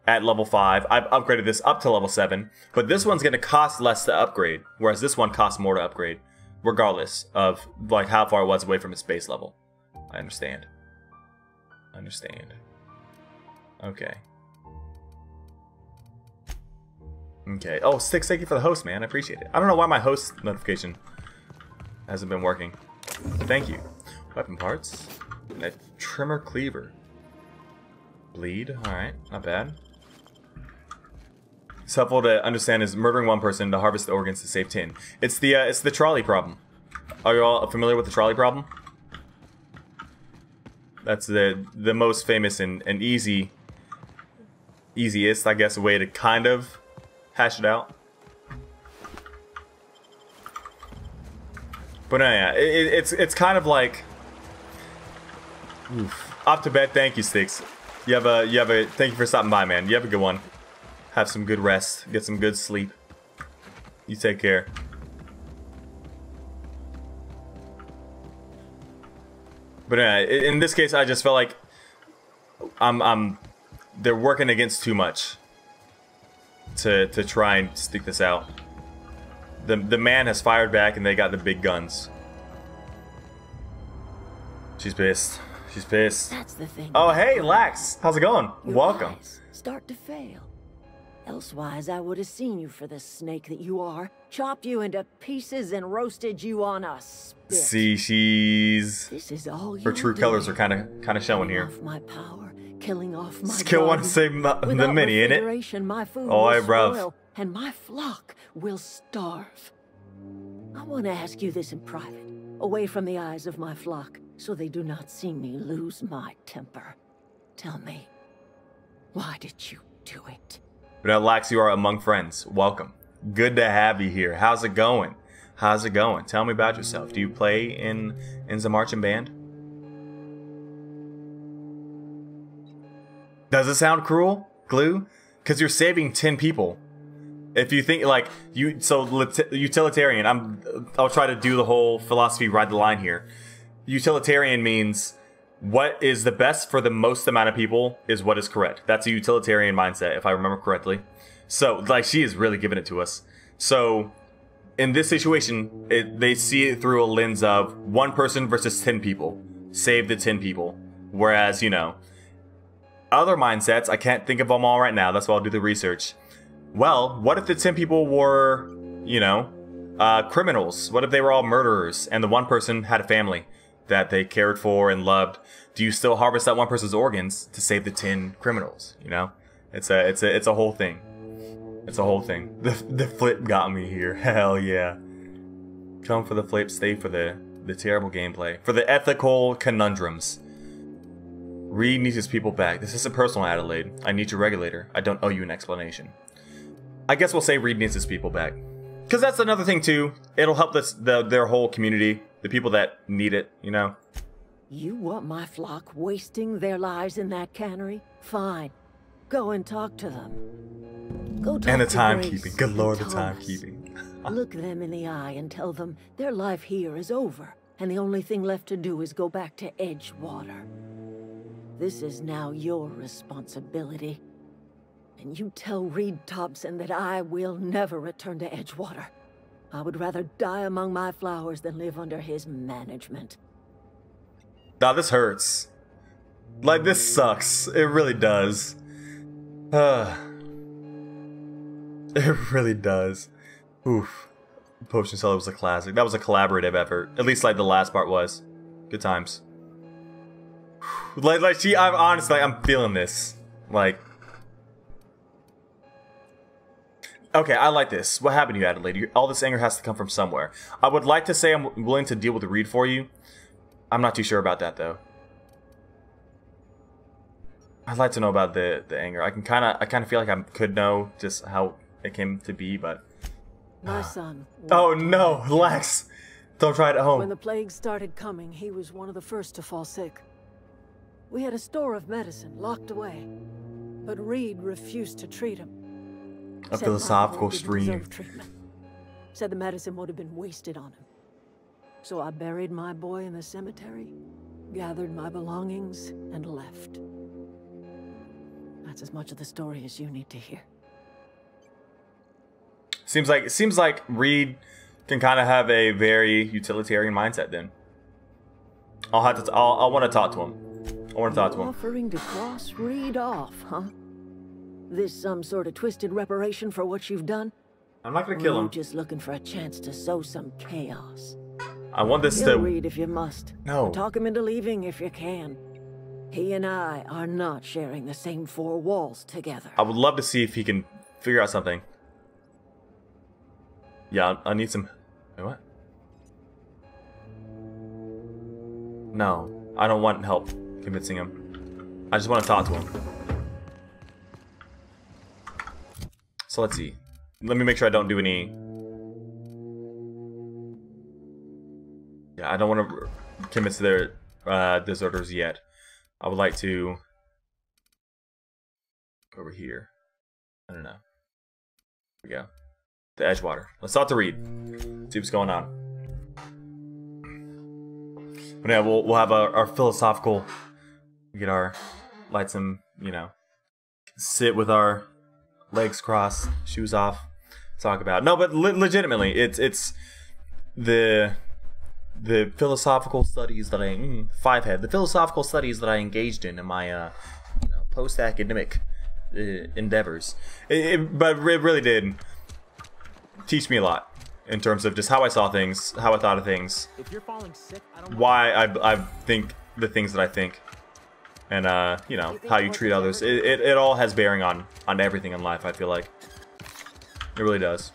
at level 5. I've upgraded this up to level 7, but this one's going to cost less to upgrade, whereas this one costs more to upgrade, regardless of like how far it was away from its base level. I understand. Okay. Okay. Oh, Sticks, thank you for the host, man. I appreciate it. I don't know why my host notification hasn't been working. Thank you. Weapon parts. A trimmer cleaver. Bleed. Alright, not bad. It's helpful to understand is murdering one person to harvest the organs to save 10. It's the trolley problem. Are you all familiar with the trolley problem? That's the most famous and easiest, I guess, way to kind of hash it out. But yeah, it's kind of like, oof. Off to bed. Thank you, Sticks. You have a thank you for stopping by, man. You have a good one. Have some good rest. Get some good sleep. You take care. But in this case, I just felt like they're working against too much to try and stick this out. The man has fired back, and they got the big guns. She's pissed. She's pissed. That's the thing. Oh, hey, Lax. How's it going? Your Welcome. eyes start to fail. Elsewise, I would have seen you for the snake that you are, chopped you into pieces and roasted you on a spit. See, This is all her true colors are kind of showing here. Off my power, killing off my Skill one to save the mini, ain't it? My food Oh, will hey, bruv. spoil, and my flock will starve. I want to ask you this in private, away from the eyes of my flock, so they do not see me lose my temper. Tell me, why did you do it? But Lax, you are among friends. Welcome. Good to have you here. How's it going? How's it going? Tell me about yourself. Do you play in the marching band? Does it sound cruel, Glue? Because you're saving 10 people. If you think like utilitarian, I'll try to do the whole philosophy, ride the line here. Utilitarian means what is the best for the most amount of people is what is correct. That's a utilitarian mindset, if I remember correctly. So, like, she is really giving it to us. So, in this situation, they see it through a lens of 1 person versus 10 people. Save the 10 people. Whereas, you know, other mindsets, I can't think of them all right now. That's why I'll do the research. Well, what if the 10 people were, you know, criminals? What if they were all murderers and the 1 person had a family that they cared for and loved? Do you still harvest that 1 person's organs to save the 10 criminals? You know, it's a whole thing. It's a whole thing. The flip got me here. Hell yeah. Come for the flip, stay for the terrible gameplay, for the ethical conundrums. Reed needs his people back. This isn't personal, Adelaide. I need your regulator. I don't owe you an explanation. I guess we'll say Reed needs his people back. Because that's another thing too. It'll help their whole community. The people that need it, you know. You want my flock wasting their lives in that cannery? Fine. Go and talk to them. Go talk and the to timekeeping. Grace Good lord, the Thomas. timekeeping. Look them in the eye and tell them their life here is over. And the only thing left to do is go back to Edgewater. This is now your responsibility. And you tell Reed Thompson that I will never return to Edgewater. I would rather die among my flowers than live under his management. Nah, this hurts. Like, this sucks. It really does. It really does. Oof. Potion Seller was a classic. That was a collaborative effort. At least, like, the last part was. Good times. I'm honestly, I'm feeling this. Like, okay, I like this. What happened to you, Adelaide? All this anger has to come from somewhere. I would like to say I'm willing to deal with the Reed for you. I'm not too sure about that, though. I'd like to know about the anger. I kind of feel like I could know just how it came to be, but my son. Oh no, Lex! Don't try it at home. When the plague started coming, he was one of the first to fall sick. We had a store of medicine locked away, but Reed refused to treat him. A philosophical stream. Said the medicine would have been wasted on him. So I buried my boy in the cemetery, gathered my belongings, and left. That's as much of the story as you need to hear. Seems like Reed can kind of have a very utilitarian mindset. Then I'll want to talk to him. I want to talk to him. Offering to cross Reed off, huh? This some sort of twisted reparation for what you've done? I'm not gonna kill him. Just looking for a chance to sow some chaos. I want this Kill to Reed if you must. No. Or talk him into leaving if you can. He and I are not sharing the same 4 walls together. I would love to see if he can figure out something. Yeah, I need some. Wait, what? No, I don't want help convincing him. I just want to talk to him. So let's see. Let me make sure I don't do any. Yeah, I don't want to convince their deserters yet. I would like to go over here. I don't know. Here we go. The Edgewater. Let's talk to Reed. See what's going on. But yeah, we'll have our philosophical. Get our light some, you know, sit with our legs crossed, shoes off, talk about. No, but legitimately, it's the philosophical studies that the philosophical studies that I engaged in my you know, post-academic endeavors. But it really did teach me a lot in terms of just how I saw things, how I thought of things, if you're falling sick, why I think the things that I think. And, you know, how you treat others. It all has bearing on everything in life, I feel like. It really does.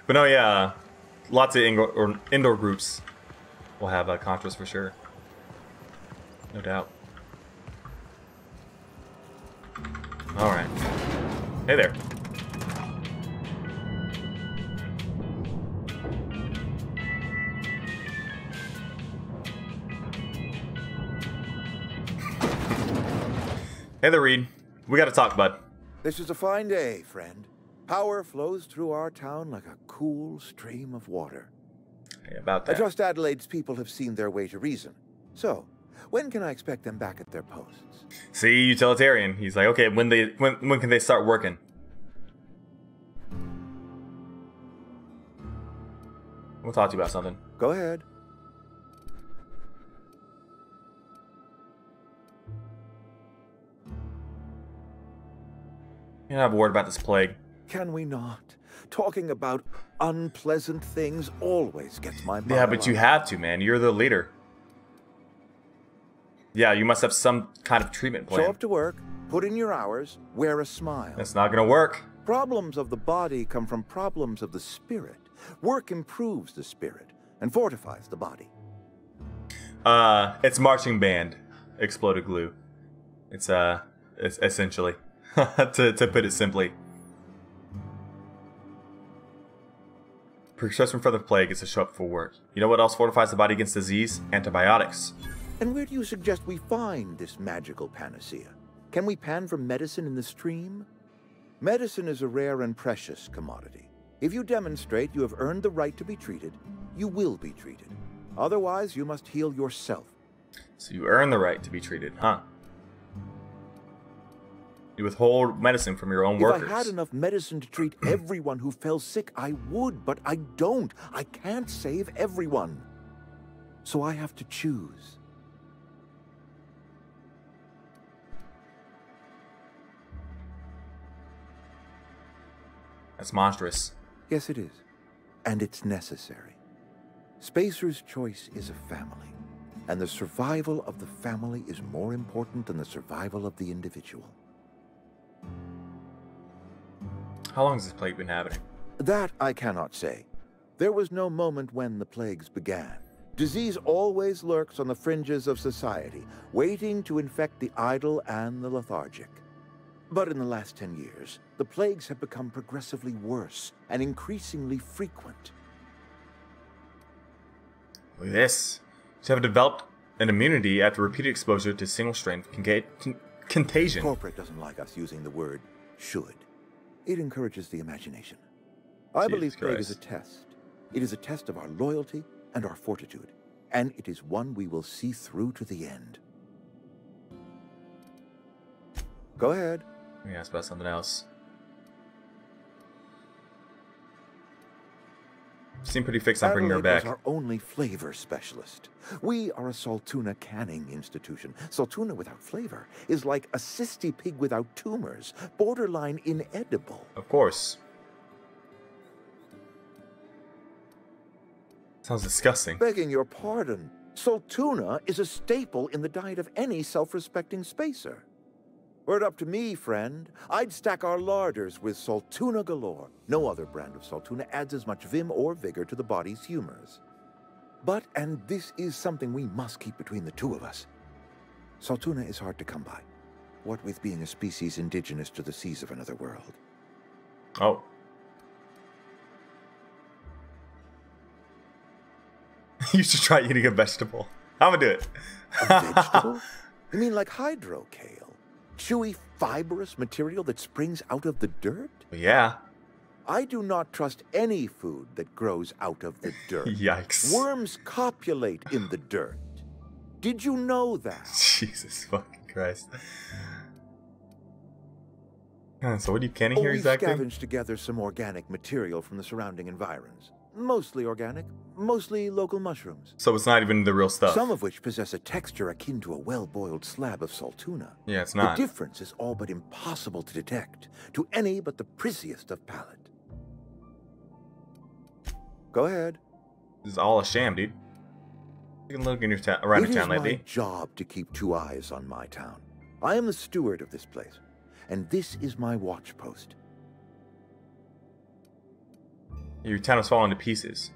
But no, yeah. lots of indoor groups will have Contras for sure. No doubt. Alright. Hey there. Hey there, Reed. We gotta talk, bud. This is a fine day, friend. Power flows through our town like a cool stream of water. Hey, about that. I trust Adelaide's people have seen their way to reason. So, when can I expect them back at their posts? See, utilitarian. He's like, okay, when can they start working? We'll talk to you about something. Go ahead. You don't have a word about this plague. Can we not? Talking about unpleasant things always gets my mind. Yeah, but you have to, man. You're the leader. Yeah, you must have some kind of treatment plan. Show up to work, put in your hours, wear a smile. That's not gonna work. Problems of the body come from problems of the spirit. Work improves the spirit and fortifies the body. It's marching band. Exploded glue. It's essentially. to put it simply. Prescription for the plague is to show up for work. You know what else fortifies the body against disease? Antibiotics. And where do you suggest we find this magical panacea? Can we pan for medicine in the stream? Medicine is a rare and precious commodity. If you demonstrate you have earned the right to be treated, you will be treated. Otherwise, you must heal yourself. So you earn the right to be treated, huh? You withhold medicine from your own workers. If I had enough medicine to treat everyone who fell sick, I would, but I don't. I can't save everyone. So I have to choose. That's monstrous. Yes, it is. And it's necessary. Spacer's choice is a family. And the survival of the family is more important than the survival of the individual. How long has this plague been happening? That I cannot say. There was no moment when the plagues began. Disease always lurks on the fringes of society, waiting to infect the idle and the lethargic. But in the last 10 years, the plagues have become progressively worse and increasingly frequent. Look at this. To have developed an immunity after repeated exposure to single-strain contagion. Corporate doesn't like us using the word should. It encourages the imagination. I believe plague is a test. It is a test of our loyalty and our fortitude. And it is one we will see through to the end. Go ahead. Let me ask about something else. Seem pretty fixed on bringing her back. Adelaide is our only flavor specialist. We are a Saltuna canning institution. Saltuna without flavor is like a cysty pig without tumors, borderline inedible. Of course. Sounds disgusting. Begging your pardon, Saltuna is a staple in the diet of any self-respecting spacer. Were it up to me, friend, I'd stack our larders with Saltuna galore. No other brand of Saltuna adds as much vim or vigor to the body's humors. But, and this is something we must keep between the two of us, Saltuna is hard to come by. What with being a species indigenous to the seas of another world. Oh. You should try eating a vegetable. I'm gonna do it. A vegetable? You mean like hydro kale? Chewy, fibrous material that springs out of the dirt? Yeah. I do not trust any food that grows out of the dirt. Yikes. Worms copulate in the dirt. Did you know that? Jesus fucking Christ. So what are you canning here exactly? We scavenged together some organic material from the surrounding environs. Mostly organic, mostly local mushrooms. So it's not even the real stuff. Some of which possess a texture akin to a well-boiled slab of Saltuna. Yeah, it's not. The difference is all but impossible to detect to any but the prissiest of palate. Go ahead. This is all a sham, dude. You can look in your around your town lately. It is my job to keep 2 eyes on my town. I am the steward of this place, and this is my watch post. Your town is falling to pieces.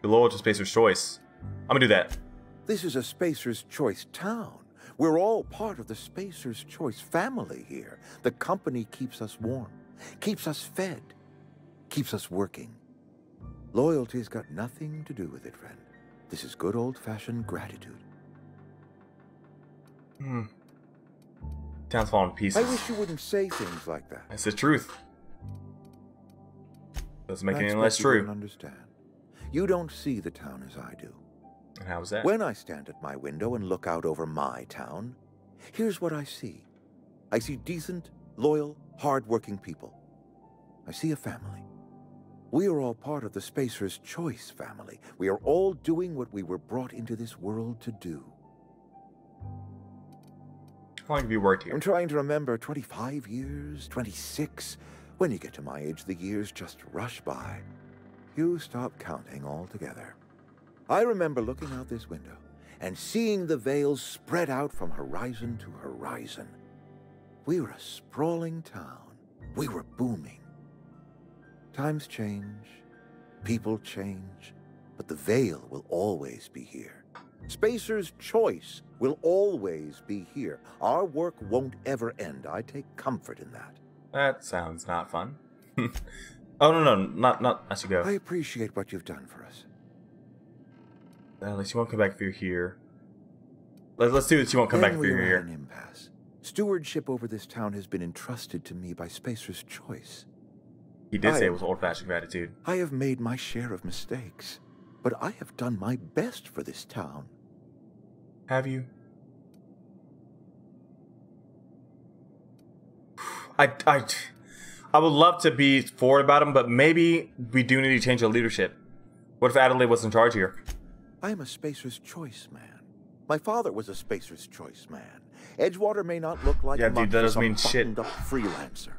Be loyal to Spacer's Choice. I'm gonna do that. This is a Spacer's Choice town. We're all part of the Spacer's Choice family here. The company keeps us warm, keeps us fed, keeps us working. Loyalty's got nothing to do with it, friend. This is good old-fashioned gratitude. Town's falling to pieces. I wish you wouldn't say things like that. That's the truth. Doesn't make it any less true. You don't understand. You don't see the town as I do. And how's that? When I stand at my window and look out over my town, here's what I see. I see decent, loyal, hard-working people. I see a family. We are all part of the Spacer's Choice family. We are all doing what we were brought into this world to do. How long have you worked here? I'm trying to remember 25 years, 26. When you get to my age, the years just rush by. You stop counting altogether. I remember looking out this window and seeing the veils spread out from horizon to horizon. We were a sprawling town. We were booming. Times change, people change, but the veil will always be here. Spacer's Choice will always be here. Our work won't ever end. I take comfort in that. That sounds not fun. Oh, no, not as you go. I appreciate what you've done for us. At least you won't come back if you're here. Let's do this. You won't come back if you're here. An impasse. Stewardship over this town has been entrusted to me by Spacer's Choice. He did say it was old-fashioned gratitude. I have made my share of mistakes, but I have done my best for this town. Have you? I would love to be forward about him, but maybe we do need to change the leadership. What if Adelaide was in charge here? I am a Spacer's Choice man. My father was a Spacer's Choice man. Edgewater may not look like dude, that doesn't mean shit. Up freelancer,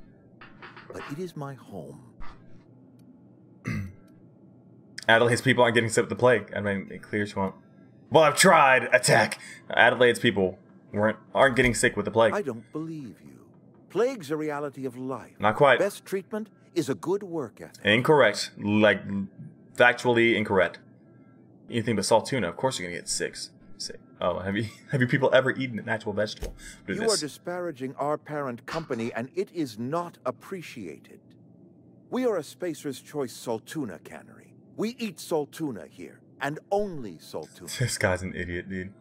but it is my home. Adelaide's people aren't getting sick with the plague. I mean, it clears you won't. Well, I've tried. Attack. Adelaide's people aren't getting sick with the plague. I don't believe you. Plague's a reality of life. Not quite. Best treatment is a good work ethic. Incorrect. Like, factually incorrect. Anything but salt tuna, of course you're gonna get sick. Oh, have you people ever eaten an actual vegetable? You are disparaging our parent company, and it is not appreciated. We are a Spacer's Choice salt tuna cannery. We eat salt tuna here, and only salt tuna. This guy's an idiot, dude.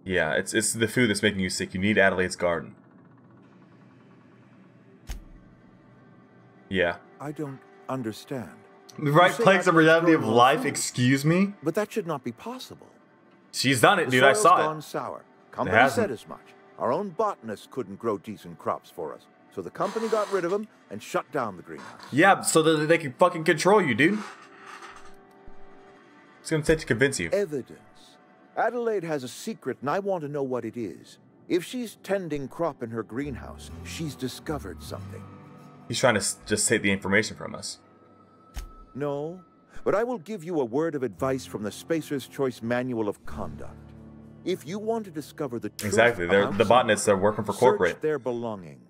Yeah, it's the food that's making you sick. You need Adelaide's garden. Yeah. I don't understand. The right plague's a reality of life, excuse me? But that should not be possible. She's done it, dude. I saw it. Gone sour. Company said as much. Our own botanists couldn't grow decent crops for us. So the company got rid of them and shut down the greenhouse. Yeah, so that they can fucking control you, dude. It's gonna take to convince you. Evidence. Adelaide has a secret, and I want to know what it is. If she's tending crop in her greenhouse, she's discovered something. He's trying to just take the information from us. No, but I will give you a word of advice from the Spacer's Choice Manual of Conduct. If you want to discover the truth, exactly, they're the botanists are working for corporate. Search their belongings.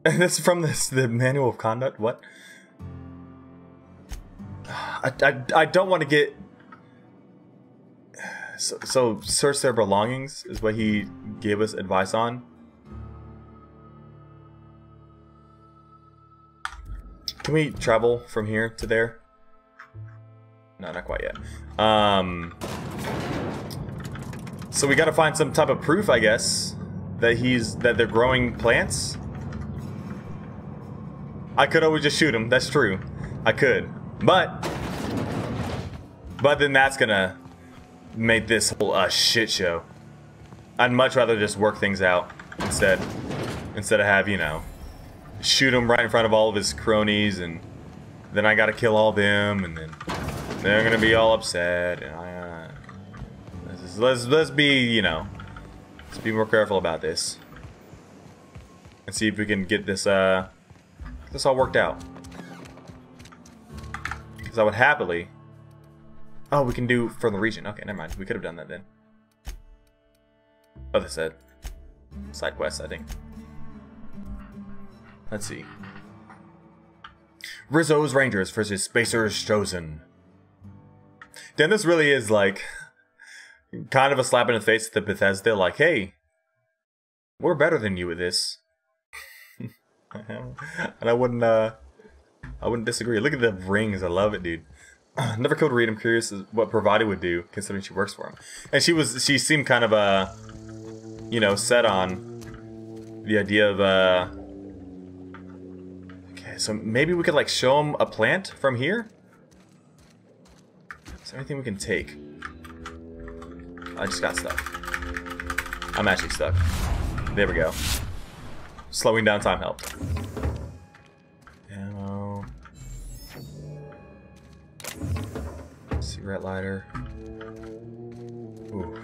And this is from the Manual of Conduct. What? I don't want to get. So search their belongings is what he gave us advice on. Can we travel from here to there? No, not quite yet. So we got to find some type of proof, I guess, that they're growing plants. I could always just shoot them. That's true. I could, but then that's gonna make this whole shit show. I'd much rather just work things out instead of have, you know, shoot him right in front of all of his cronies, and then I gotta kill all them, and then they're gonna be all upset. And let's be, you know, let's be more careful about this and see if we can get this all worked out. Because I would happily. Oh, we can do from the region. Okay, never mind. We could have done that then. Oh, they said side quest, I think. Let's see. Rizzo's Rangers versus Spacers Chosen. Then this really is like kind of a slap in the face to Bethesda, like, hey, we're better than you at this. And I wouldn't disagree. Look at the rings, I love it, dude. Never killed Reed. I'm curious what Bravati would do, considering she works for him. And she seemed kind of you know, set on the idea of okay, so maybe we could like show him a plant from here. Is there anything we can take? I just got stuck. I'm actually stuck. There we go. Slowing down time helped. Ammo. Cigarette lighter. Ooh.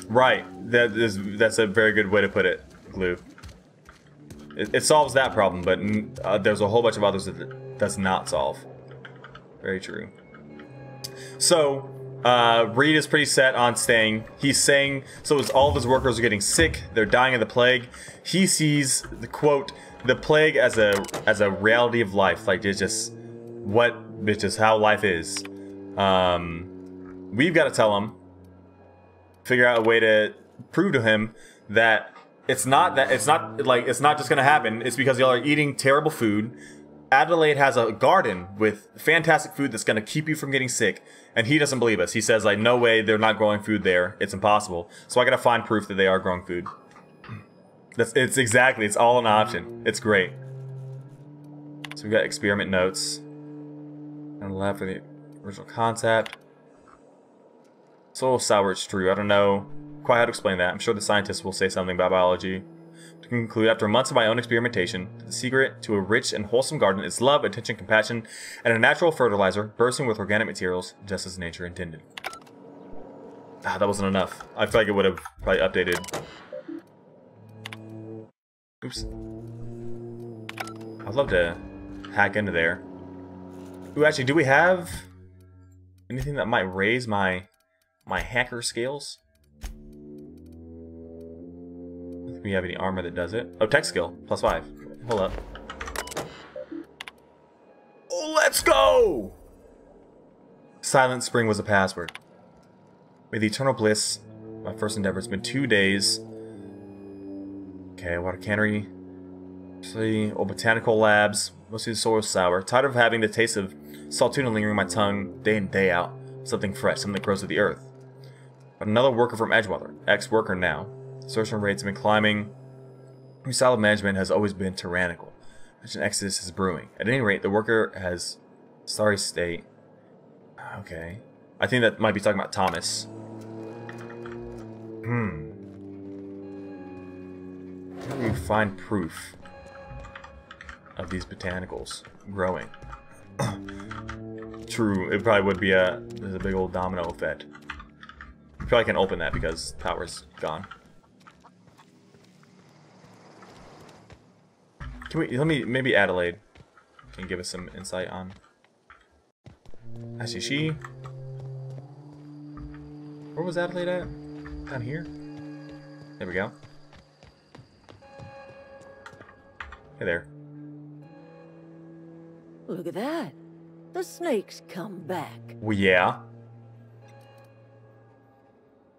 Right. That's a very good way to put it, Glue. It solves that problem, but there's a whole bunch of others that it does not solve. Very true. So, Reed is pretty set on staying. He's saying, so as all of his workers are getting sick, they're dying of the plague, he sees the quote, the plague as a reality of life. Like, it's just how life is. We've got to tell him, figure out a way to prove to him that it's not just gonna happen. It's because y'all are eating terrible food. Adelaide has a garden with fantastic food that's gonna keep you from getting sick, and he doesn't believe us. He says, like, no way, they're not growing food there. It's impossible. So I gotta find proof that they are growing food. It's all an option. It's great. So we got experiment notes. And left for the original concept. Soil sour, it's true. I don't know quite how to explain that. I'm sure the scientists will say something about biology. To conclude, after months of my own experimentation, the secret to a rich and wholesome garden is love, attention, compassion, and a natural fertilizer bursting with organic materials, just as nature intended. Ah, that wasn't enough. I feel like it would have probably updated. Oops. I'd love to hack into there. Ooh, actually, do we have anything that might raise my hacker skills? I don't think we have any armor that does it. Oh, tech skill, +5. Hold up. Oh, let's go! Silent Spring was a password. May the eternal bliss, my first endeavor. It's been 2 days. Okay, water cannery. See, old botanical labs. Mostly the soil sour. Tired of having the taste of saltuna lingering in my tongue day in, day out. Something fresh, something that grows with the earth. But another worker from Edgewater, ex-worker now. Insertion rates have been climbing. Solid management has always been tyrannical. Such an exodus is brewing. At any rate, the worker has sorry state. Okay. I think that might be talking about Thomas. How do you find proof of these botanicals growing? True, it probably would be there's a big old domino effect. Probably can't open that because power's gone. Can we, maybe Adelaide can give us some insight on. Actually, where was Adelaide at? Down here? There we go. Hey there. Look at that. The snake's come back. Well, yeah.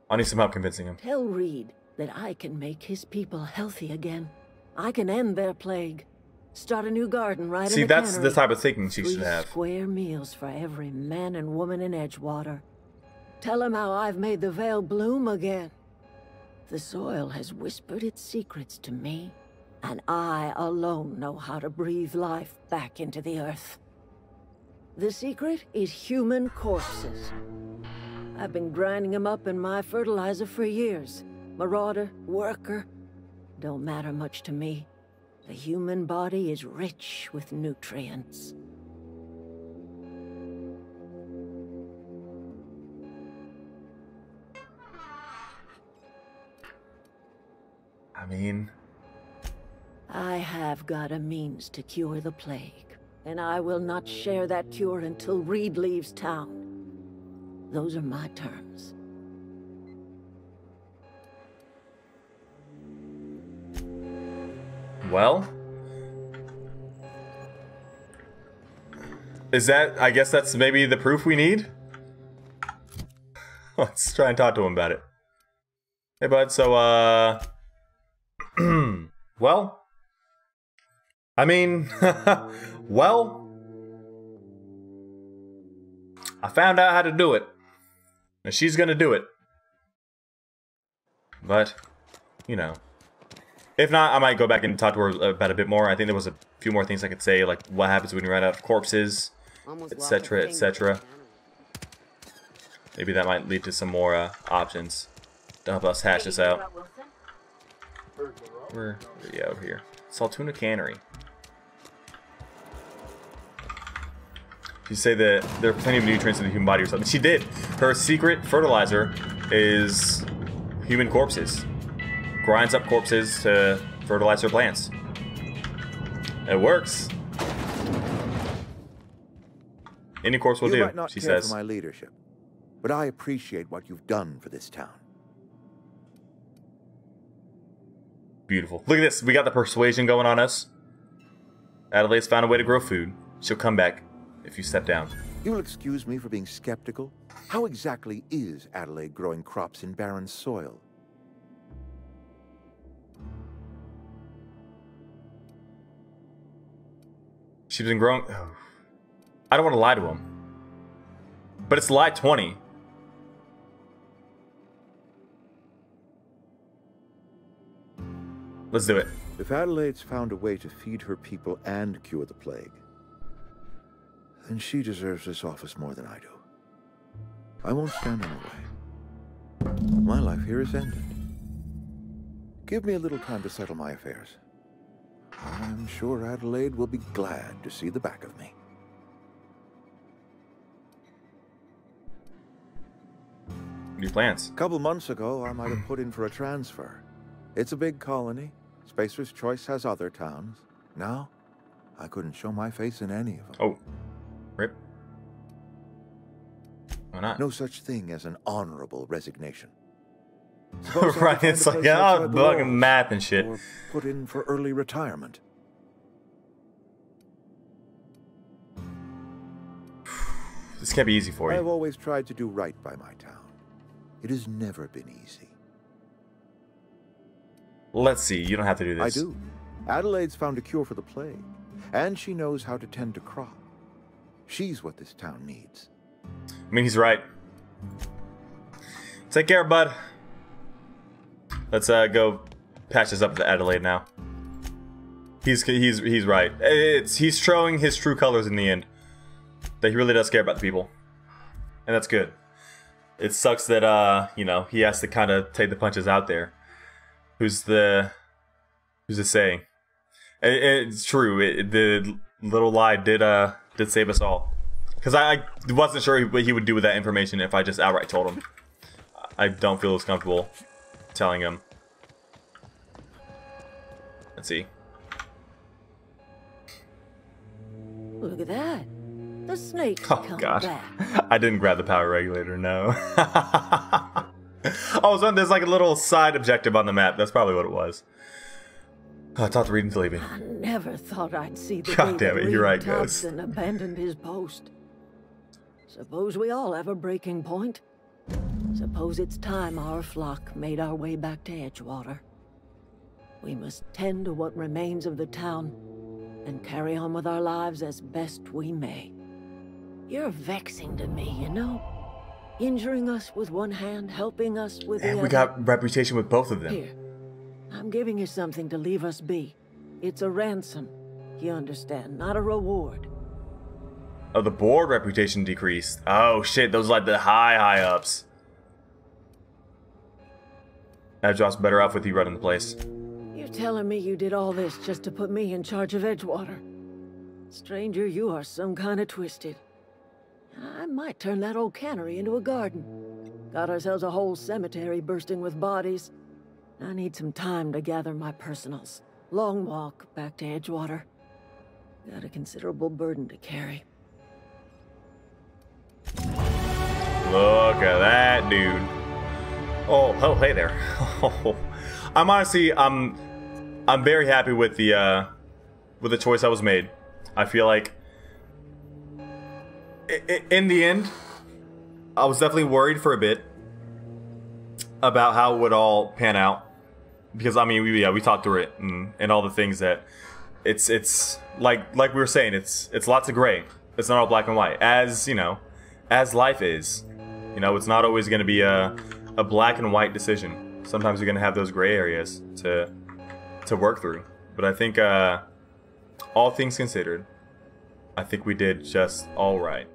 I need some help convincing him. Tell Reed that I can make his people healthy again. I can end their plague. Start a new garden right in the cannery. See, that's the type of thinking she should have. 3 square meals for every man and woman in Edgewater. Tell him how I've made the Vale bloom again. The soil has whispered its secrets to me, and I alone know how to breathe life back into the earth. The secret is human corpses. I've been grinding them up in my fertilizer for years. Marauder, worker, don't matter much to me. The human body is rich with nutrients. I mean, I have got a means to cure the plague, and I will not share that cure until Reed leaves town. Those are my terms. Well, is that, I guess that's maybe the proof we need? Let's try and talk to him about it. Hey, bud, so, well, I mean, well, I found out how to do it, and she's gonna do it. But, you know, if not, I might go back and talk to her about a bit more. I think there was a few more things I could say, like what happens when you run out of corpses, etc., etc. Maybe that might lead to some more options to help us hash this out. Where are we out here? Saltuna Cannery. You say that there are plenty of nutrients in the human body or something. She did. Her secret fertilizer is human corpses. Grinds up corpses to fertilize her plants. It works. Any corpse will do, you might not she care says. For my leadership, but I appreciate what you've done for this town. Beautiful. Look at this. We got the persuasion going on us. Adelaide's found a way to grow food. She'll come back if you step down. You'll excuse me for being skeptical. How exactly is Adelaide growing crops in barren soil? She's been growing... Oh. I don't want to lie to him. But it's lie 20. Let's do it. If Adelaide's found a way to feed her people and cure the plague, then she deserves this office more than I do. I won't stand in her way. My life here is ended. Give me a little time to settle my affairs. I'm sure Adelaide will be glad to see the back of me. New plans. A couple months ago, I might have put in for a transfer. It's a big colony. Spacer's Choice has other towns. Now, I couldn't show my face in any of them. Oh. Rip. Why not? No such thing as an honorable resignation. Right, it's like, oh, bugging math and shit. Or put in for early retirement. This can't be easy for you. I've always tried to do right by my town. It has never been easy. Let's see, you don't have to do this. I do. Adelaide's found a cure for the plague, and she knows how to tend to crop. She's what this town needs. I mean, he's right. Take care, bud. Let's go patch this up to Adelaide now. He's right. He's showing his true colors in the end. That he really does care about the people, and that's good. It sucks that you know, he has to kind of take the punches out there. Who's the saying? It's true. The little lie did save us all. Because I wasn't sure what he would do with that information if I just outright told him. I don't feel as comfortable telling him. Let's see. Look at that. The snake's Oh god. I didn't grab the power regulator, no. Oh, so there's like a little side objective on the map. That's probably what it was. Oh, I thought to read until leaving. I never thought I'd see the God day damn that it, you're right, Reed Ghost. Thompson abandoned his post. Suppose we all have a breaking point. Suppose it's time our flock made our way back to Edgewater. We must tend to what remains of the town and carry on with our lives as best we may. You're vexing to me, you know? Injuring us with one hand, helping us with the other. And we got reputation with both of them. Here, I'm giving you something to leave us be. It's a ransom, you understand, not a reward. Oh, the board reputation decreased. Oh shit, those are like the high ups. Edgewat's better off with you running the place. You're telling me you did all this just to put me in charge of Edgewater? Stranger, you are some kind of twisted. I might turn that old cannery into a garden. Got ourselves a whole cemetery bursting with bodies. I need some time to gather my personals. Long walk back to Edgewater. Got a considerable burden to carry. Look at that dude. Oh, hey there. I'm honestly, I'm I'm very happy with the choice that was made. I feel like in the end, I was definitely worried for a bit about how it would all pan out, because I mean, we talked through it and all the things that it's like we were saying, it's lots of gray. It's not all black and white, as you know, as life is. You know, it's not always going to be a black and white decision. Sometimes you're going to have those gray areas to work through. But I think all things considered, I think we did just all right.